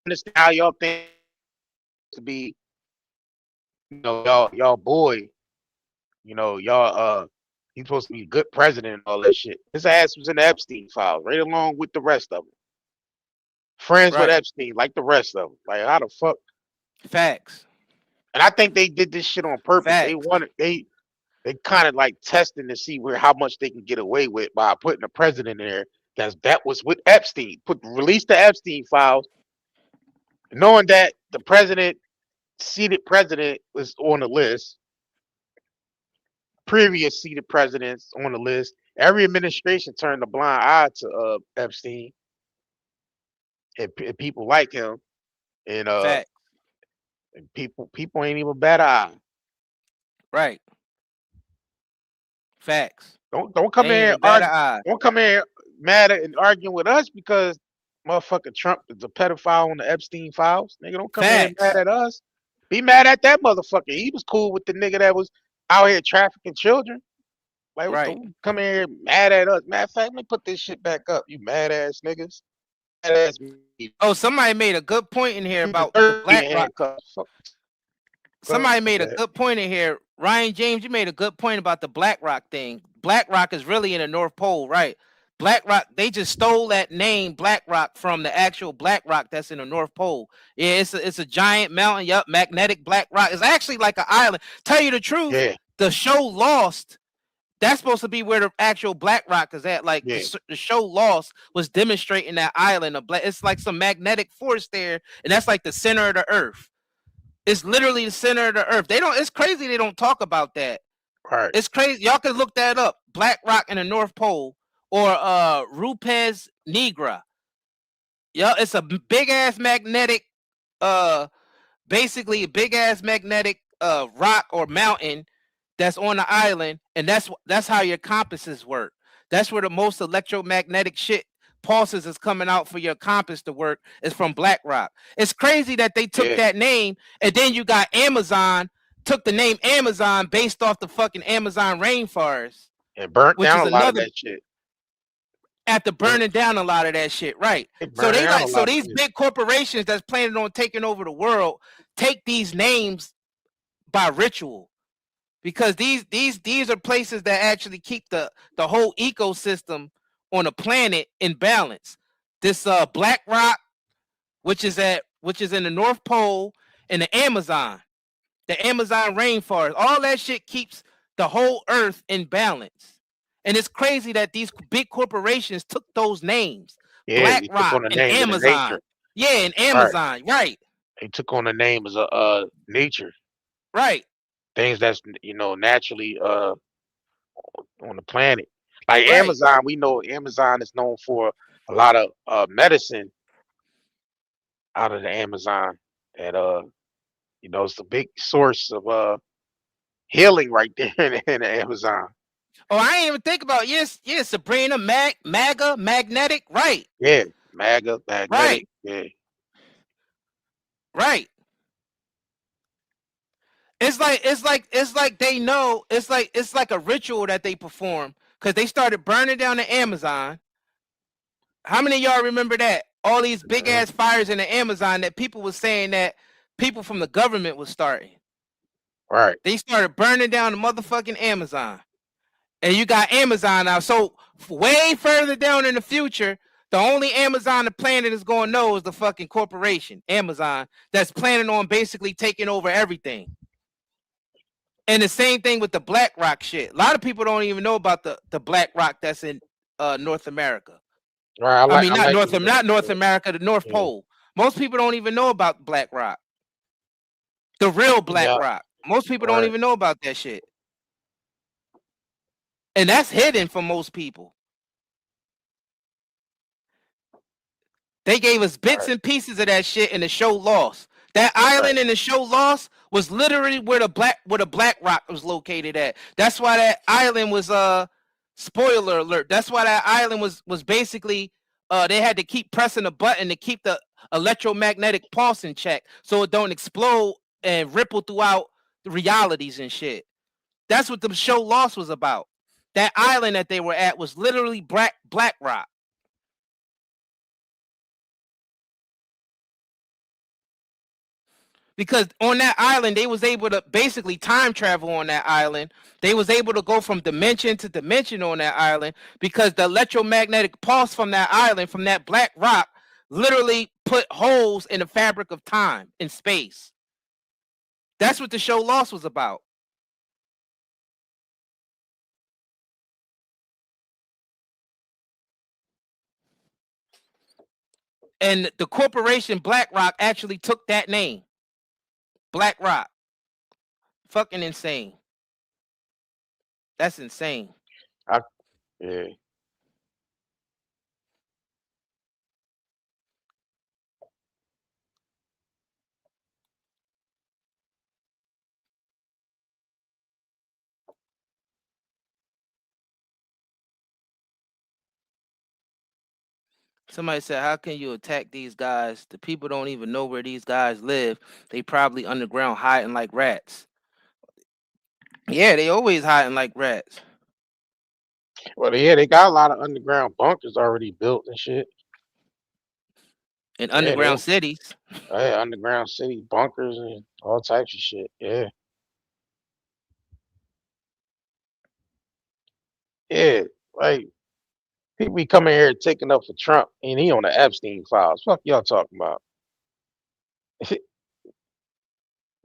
Understand how y'all think to be, y'all boy, y'all he's supposed to be a good president and all that shit. His ass was in the Epstein files, right along with the rest of them. Friends with Epstein, like the rest of them. Like how the fuck? Facts. And I think they did this shit on purpose. Facts. They kind of like testing to see how much they can get away with by putting a president in there. That was with Epstein. Release the Epstein files, knowing that the seated president was on the list. Previous seated presidents on the list. Every administration turned a blind eye to Epstein, and people like him, and and people ain't even bat an eye. Right. Facts. Don't come in don't come in mad and arguing with us because motherfucking Trump is a pedophile on the Epstein files. Nigga, don't come in mad at us. Be mad at that motherfucker. He was cool with the nigga that was out here trafficking children. Like, don't come in here mad at us. Matter of fact, let me put this shit back up. You mad ass niggas. Mad ass me. Oh, somebody made a good point in here about the BlackRock. Somebody made a good point in here. Ryan James, you made a good point about the BlackRock thing. BlackRock is really in the North Pole, right? BlackRock, they just stole that name BlackRock from the actual BlackRock that's in the North Pole. Yeah, it's a giant mountain. Yup, magnetic BlackRock. It's actually like an island. Tell you the truth, the show Lost, that's supposed to be where the actual BlackRock is at. Like the show Lost was demonstrating that island of it's like some magnetic force there, and that's like the center of the Earth. It's literally the center of the Earth. It's crazy they don't talk about that. Right. It's crazy. Y'all can look that up. BlackRock in the North Pole or Rupes Nigra. Yeah, it's a big ass magnetic, basically a big ass magnetic rock or mountain that's on the island, and that's how your compasses work. That's where the most electromagnetic shit pulses is coming out for your compass to work is from BlackRock. It's crazy that they took that name, and then you got Amazon took the name Amazon based off the fucking Amazon rainforest and burnt down a lot of that shit. After burning down a lot of that shit, right? So these big corporations that's planning on taking over the world take these names by ritual, because these are places that actually keep the whole ecosystem on a planet in balance. This BlackRock, which is in the North Pole, and the Amazon rainforest, all that shit keeps the whole Earth in balance. And it's crazy that these big corporations took those names, BlackRock and Amazon. And Amazon, right? They took on the name as a nature, right? Things that's naturally on the planet. Like Amazon, we know Amazon is known for a lot of medicine out of the Amazon. That it's a big source of healing right there in the Amazon. Oh, I didn't even think about Sabrina, MAGA, magnetic, right? Yeah, MAGA, magnetic, right. It's like they know. It's like a ritual that they perform, because they started burning down the Amazon. How many of y'all remember that? All these big ass fires in the Amazon that people was saying that people from the government was starting. Right. They started burning down the motherfucking Amazon. And you got Amazon now. So way further down in the future, the only Amazon the planet is going to know is the fucking corporation, Amazon, that's planning on basically taking over everything. And the same thing with the BlackRock shit. A lot of people don't even know about the BlackRock that's in North America. Right. Not North America, the North Pole. Most people don't even know about BlackRock. The real BlackRock. Most people don't even know about that shit. And that's hidden from most people. They gave us bits and pieces of that shit in the show Lost. That island in the show Lost was literally where the BlackRock was located at. That's why that island was spoiler alert. That's why that island was basically they had to keep pressing a button to keep the electromagnetic pulse in check so it don't explode and ripple throughout the realities and shit. That's what the show Lost was about. That island that they were at was literally Black Rock. Because on that island, they was able to basically time travel on that island. They was able to go from dimension to dimension on that island because the electromagnetic pulse from that island, from that black rock, literally put holes in the fabric of time and space. That's what the show Lost was about. And the corporation BlackRock actually took that name. BlackRock. Fucking insane. That's insane. Yeah. Somebody said, how can you attack these guys? The people don't even know where these guys live. They probably underground hiding like rats. Yeah, they always hiding like rats. Well, yeah, they got a lot of underground bunkers already built and shit. In underground cities. Yeah, underground city bunkers and all types of shit. Yeah. Yeah, like people be coming here taking up for Trump, and he on the Epstein files. Fuck y'all talking about?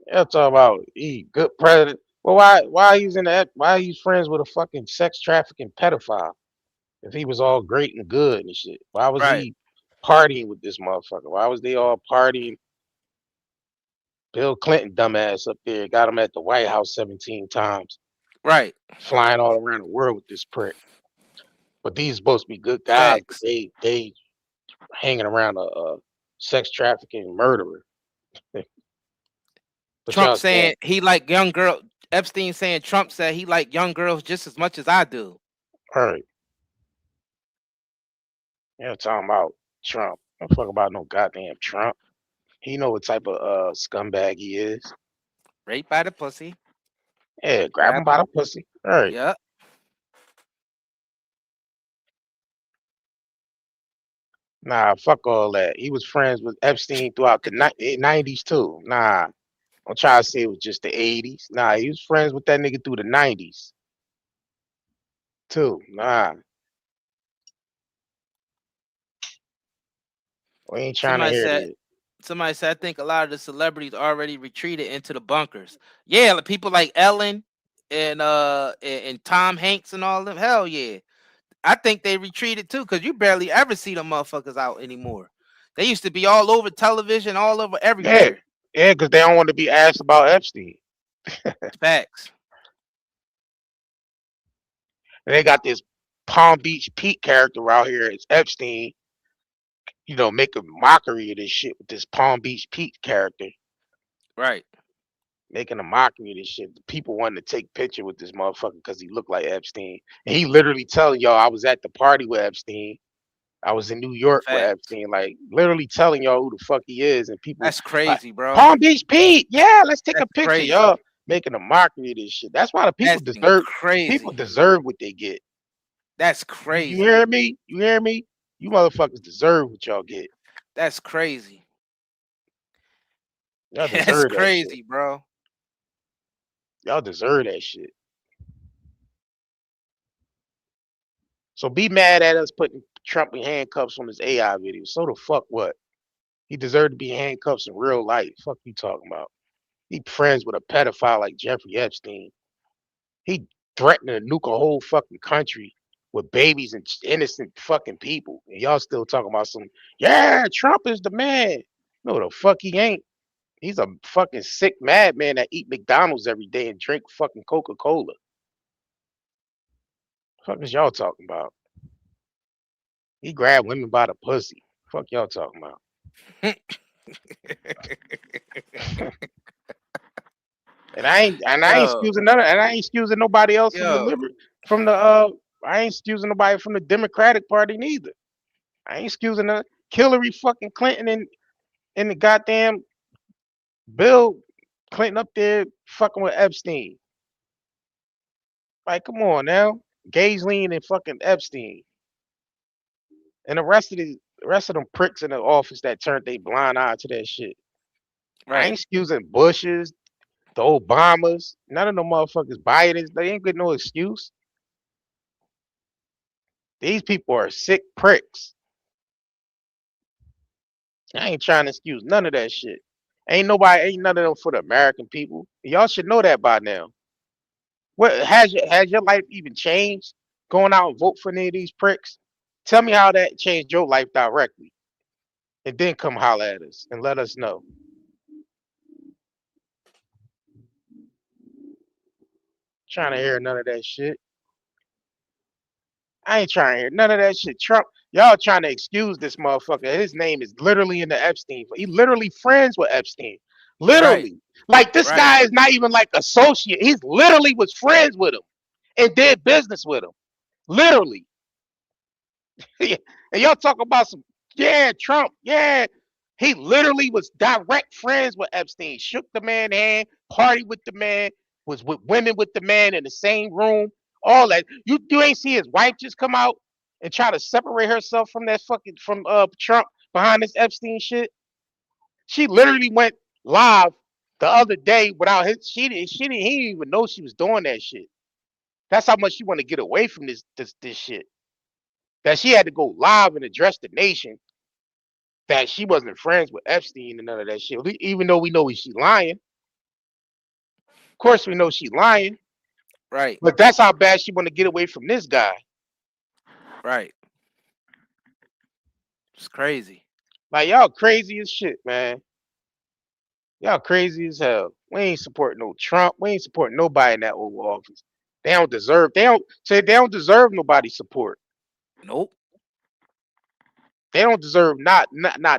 Y'all talking about he good president? Well, why he's in the why he's friends with a fucking sex trafficking pedophile? If he was all great and good and shit, why was he partying with this motherfucker? Why was they all partying? Bill Clinton dumbass up there got him at the White House 17 times. Right. Flying all around the world with this prick. But these supposed to be good guys, but they hanging around a sex trafficking murderer. Trump saying he like young girl. Epstein saying Trump said he like young girls just as much as I do. All right. You're talking about Trump. Don't fuck about no goddamn Trump. He know what type of scumbag he is. Raped by the pussy. Yeah, grab him by the pussy. All right. Yeah. Nah, fuck all that. He was friends with Epstein throughout the 90s too. Nah, I'm trying to say it was just the 80s. Nah, he was friends with that nigga through the 90s too. Nah. We ain't trying to hear it. Somebody said, I think a lot of the celebrities already retreated into the bunkers. Yeah, like people like Ellen and Tom Hanks and all of them. Hell yeah. I think they retreated too, because you barely ever see them motherfuckers out anymore. They used to be all over television, all over everywhere. Yeah, because they don't want to be asked about Epstein. Facts. And they got this Palm Beach Pete character out here. It's Epstein. You know, make a mockery of this shit with this Palm Beach Pete character. Right. Making a mockery of this shit. The people wanting to take picture with this motherfucker because he looked like Epstein. And he literally telling y'all, I was at the party with Epstein. I was in New York with Epstein. Like, literally telling y'all who the fuck he is. And people. That's crazy, like, bro. Palm Beach Pete. Yeah, let's take a picture. Crazy. Y'all making a mockery of this shit. That's why the people deserve. Crazy. People deserve what they get. That's crazy. You hear me? You hear me? You motherfuckers deserve what y'all get. That's crazy. Y'all deserve That's that crazy, shit. bro. Y'all deserve that shit. So be mad at us putting Trump in handcuffs on his AI video. So the fuck what? He deserved to be in handcuffs in real life. Fuck you talking about? He friends with a pedophile like Jeffrey Epstein. He threatening to nuke a whole fucking country with babies and innocent fucking people. And y'all still talking about some, yeah, Trump is the man. No, the fuck he ain't. He's a fucking sick madman that eat McDonald's every day and drink fucking Coca-Cola. Fuck is y'all talking about? He grabbed women by the pussy. Fuck y'all talking about? And I ain't excusing none, and I ain't excusing nobody else from the I ain't excusing nobody from the Democratic Party neither. I ain't excusing Hillary fucking Clinton and the goddamn Bill Clinton up there fucking with Epstein. Like, come on now. Gaisling and fucking Epstein. And the rest of them pricks in the office that turned their blind eye to that shit. I ain't excusing Bushes, the Obamas, none of them motherfuckers Bidens. They ain't got no excuse. These people are sick pricks. I ain't trying to excuse none of that shit. Ain't none of them for the American people. Y'all should know that by now. What has your life even changed? Going out and vote for any of these pricks? Tell me how that changed your life directly. And then come holler at us and let us know. Trying to hear none of that shit. I ain't trying to hear none of that shit. Trump, y'all trying to excuse this motherfucker. His name is literally in the Epstein. He literally friends with Epstein. Literally. Like this guy is not even like associate. He's literally was friends with him and did business with him. Literally. And y'all talk about some, yeah, Trump, yeah. He literally was direct friends with Epstein. Shook the man's hand, partied with the man, was with women with the man in the same room. All that. You ain't see his wife just come out and try to separate herself from that fucking Trump behind this Epstein shit. She literally went live the other day without his. He didn't even know she was doing that shit. That's how much she want to get away from this shit. That she had to go live and address the nation that she wasn't friends with Epstein and none of that shit. Even though we know she's lying. Of course we know she's lying. Right. But that's how bad she want to get away from this guy. Right. It's crazy. Like, y'all crazy as shit, man. Y'all crazy as hell. We ain't supporting no Trump. We ain't supporting nobody in that Oval Office. They don't deserve nobody's support. Nope. They don't deserve not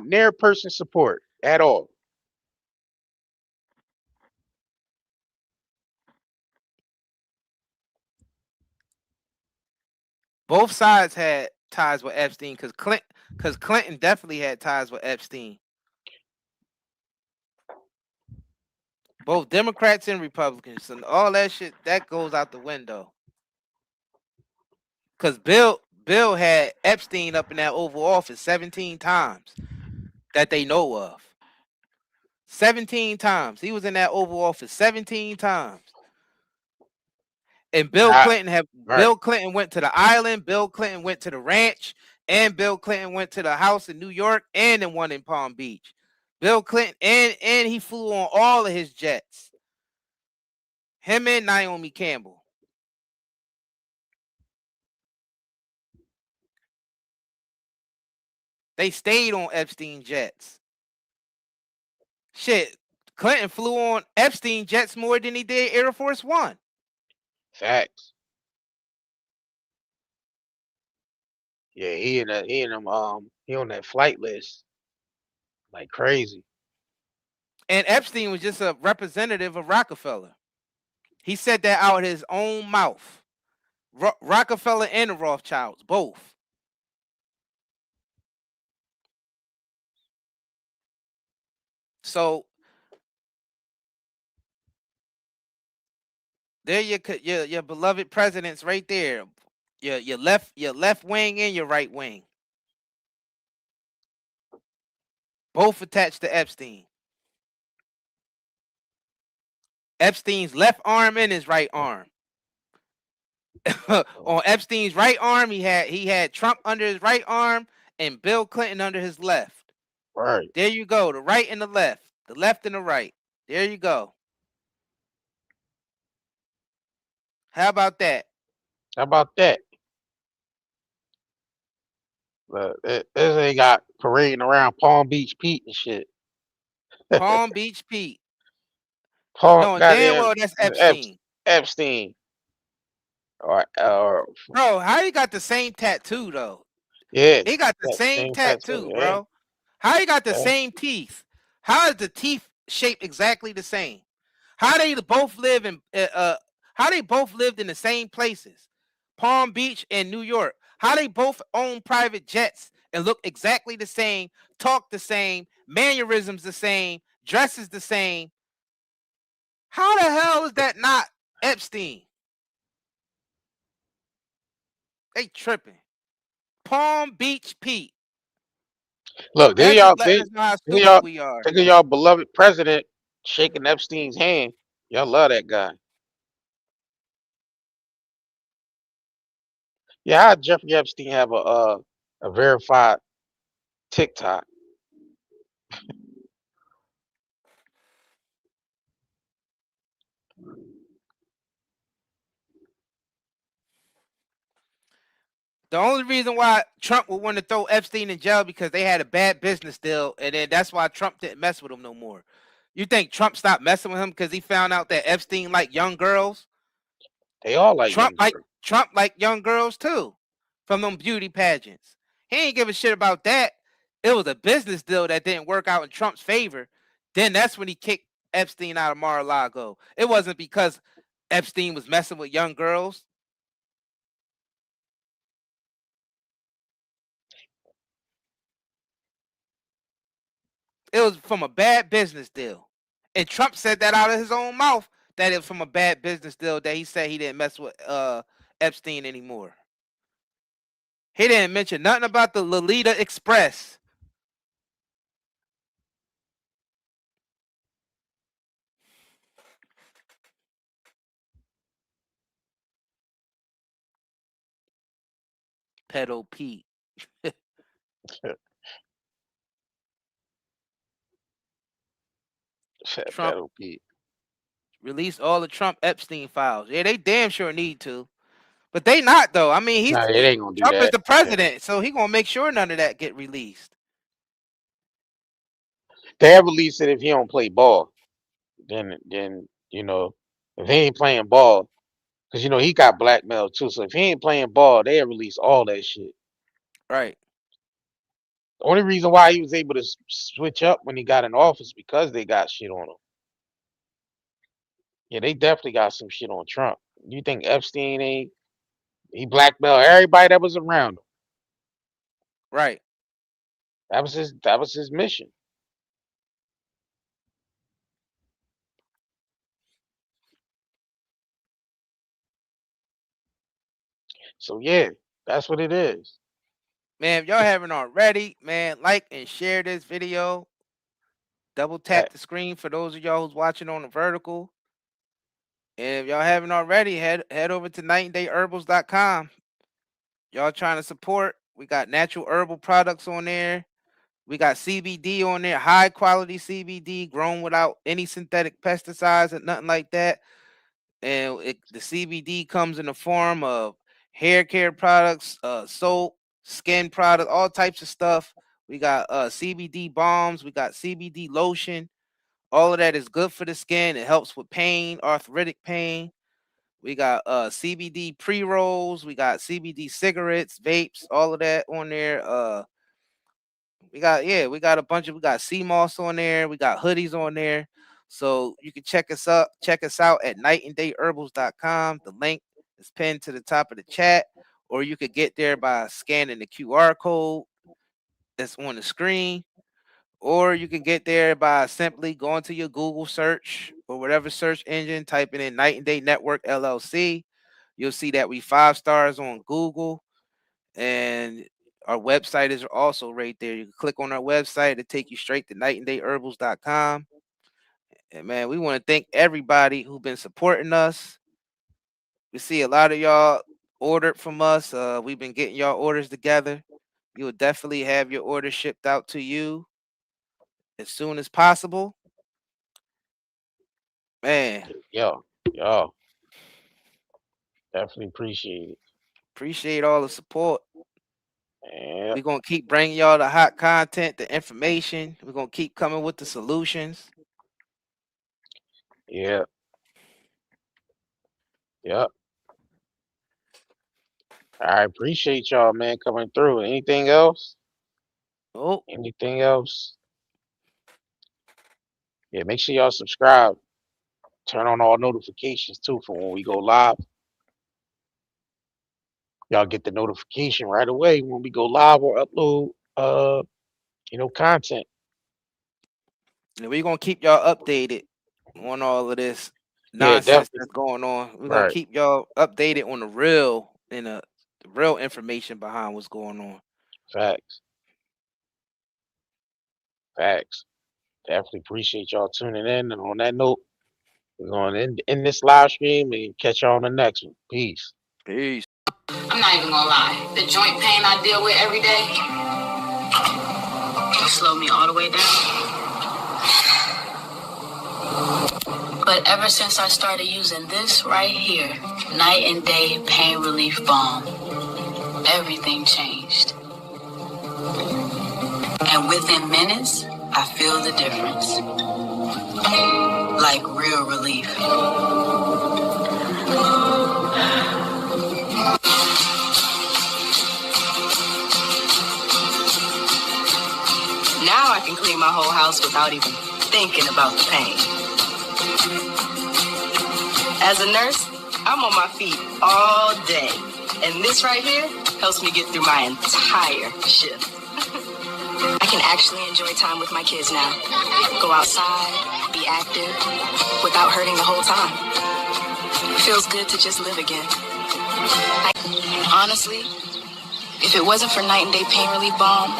near person support at all. Both sides had ties with Epstein because Clinton definitely had ties with Epstein. Both Democrats and Republicans and all that shit that goes out the window. Because Bill had Epstein up in that Oval Office 17 times that they know of. 17 times. He was in that Oval Office 17 times. And Bill Clinton went to the island, Bill Clinton went to the ranch, and Bill Clinton went to the house in New York and the one in Palm Beach. Bill Clinton and he flew on all of his jets. Him and Naomi Campbell. They stayed on Epstein jets. Shit, Clinton flew on Epstein jets more than he did Air Force One. Facts. Yeah, he on that flight list like crazy. And Epstein was just a representative of Rockefeller. He said that out of his own mouth. Rockefeller and the Rothschilds, both. So there your beloved presidents right there. Your left wing and your right wing. Both attached to Epstein. Epstein's left arm and his right arm. On Epstein's right arm, he had Trump under his right arm and Bill Clinton under his left. Right. There you go. The right and the left and the right. There you go. How about that? How about that? This ain't got parading around Palm Beach Pete and shit. Palm Beach Pete. No, damn well that's Epstein. Epstein. Or bro, how he got the same tattoo though? Yeah, he got the same tattoo, bro. Yeah. How he got the same teeth? How is the teeth shaped exactly the same? How they both live in how they both lived in the same places, Palm Beach and New York? How they both own private jets and look exactly the same, talk the same, mannerisms the same, dresses the same. How the hell is that not Epstein? They tripping. Palm Beach Pete. Look, That's just letting us know how stupid we are. Think of y'all beloved president shaking Epstein's hand. Y'all love that guy. Yeah, how Jeffrey Epstein have a verified TikTok? The only reason why Trump would want to throw Epstein in jail because they had a bad business deal, and then that's why Trump didn't mess with him no more. You think Trump stopped messing with him because he found out that Epstein liked young girls? They all like Trump young girls. Trump liked young girls too, from them beauty pageants. He ain't give a shit about that. It was a business deal that didn't work out in Trump's favor. Then that's when he kicked Epstein out of Mar-a-Lago. It wasn't because Epstein was messing with young girls. It was from a bad business deal. And Trump said that out of his own mouth, that it was from a bad business deal that he said he didn't mess with Epstein anymore. He didn't mention nothing about the Lolita Express. Pedo Pete. Trump Pedo Pete. Release all the Trump Epstein files. Yeah, they damn sure need to. But they not though. I mean, Nah, they ain't gonna do Trump that. is the president, so he gonna make sure none of that get released. They'll release it if he don't play ball. Then you know, if he ain't playing ball, because you know he got blackmailed too. So if he ain't playing ball, they'll release all that shit. Right. The only reason why he was able to switch up when he got in office because they got shit on him. Yeah, they definitely got some shit on Trump. You think Epstein ain't? He blackmailed everybody that was around him. Right. That was his mission. So yeah, that's what it is. Man, if y'all haven't already, man, like and share this video. Double tap the screen for those of y'all who's watching on the vertical. And if y'all haven't already, head over to nightandayherbals.com. Y'all trying to support. We got natural herbal products on there. We got CBD on there, high quality CBD grown without any synthetic pesticides and nothing like that. And the CBD comes in the form of hair care products, soap, skin product, all types of stuff. We got CBD bombs. We got CBD lotion. All of that is good for the skin. It helps with pain, arthritic pain. We got CBD pre-rolls. We got CBD cigarettes, vapes, all of that on there. We got a bunch of, we got sea moss on there. We got hoodies on there. So you can check us out at nightandayherbals.com. The link is pinned to the top of the chat, or you could get there by scanning the QR code that's on the screen, or you can get there by simply going to your Google search or whatever search engine, typing in Night and Day Network LLC. You'll see that we 5 stars on Google, and our website is also right there. You can click on our website to take you straight to nightandayherbals.com. And man, we want to thank everybody who's been supporting us. We see a lot of y'all ordered from us. We've been getting y'all orders together. You will definitely have your order shipped out to you as soon as possible. Man. Yo. Definitely appreciate it. Appreciate all the support. Yeah. We're going to keep bringing y'all the hot content, the information. We're going to keep coming with the solutions. Yeah. Yep. I appreciate y'all, man, coming through. Anything else? Oh. Anything else? Yeah, make sure y'all subscribe. Turn on all notifications too for when we go live. Y'all get the notification right away when we go live or upload content. And we're going to keep y'all updated on all of this nonsense that's going on. We're going to keep y'all updated on the real in a the real information behind what's going on. Facts. Facts. Definitely appreciate y'all tuning in. And on that note, we're going to end this live stream and catch y'all on the next one. Peace. Peace. I'm not even gonna lie. The joint pain I deal with every day slow me all the way down. But ever since I started using this right here, night and day pain relief balm, everything changed. And within minutes, I feel the difference. Like real relief. Now I can clean my whole house without even thinking about the pain. As a nurse, I'm on my feet all day. And this right here helps me get through my entire shift. I can actually enjoy time with my kids now. Go outside, be active, without hurting the whole time. It feels good to just live again. Honestly, if it wasn't for Night and Day Pain Relief Balm,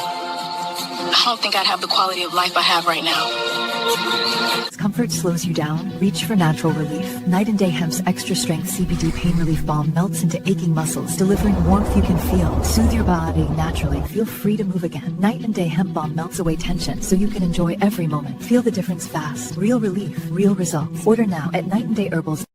I don't think I'd have the quality of life I have right now. Discomfort slows you down. Reach for natural relief. Night and Day Hemp's extra strength CBD pain relief balm melts into aching muscles, delivering warmth you can feel. Soothe your body naturally. Feel free to move again. Night and Day Hemp balm melts away tension so you can enjoy every moment. Feel the difference fast. Real relief, real results. Order now at Night and Day Herbals.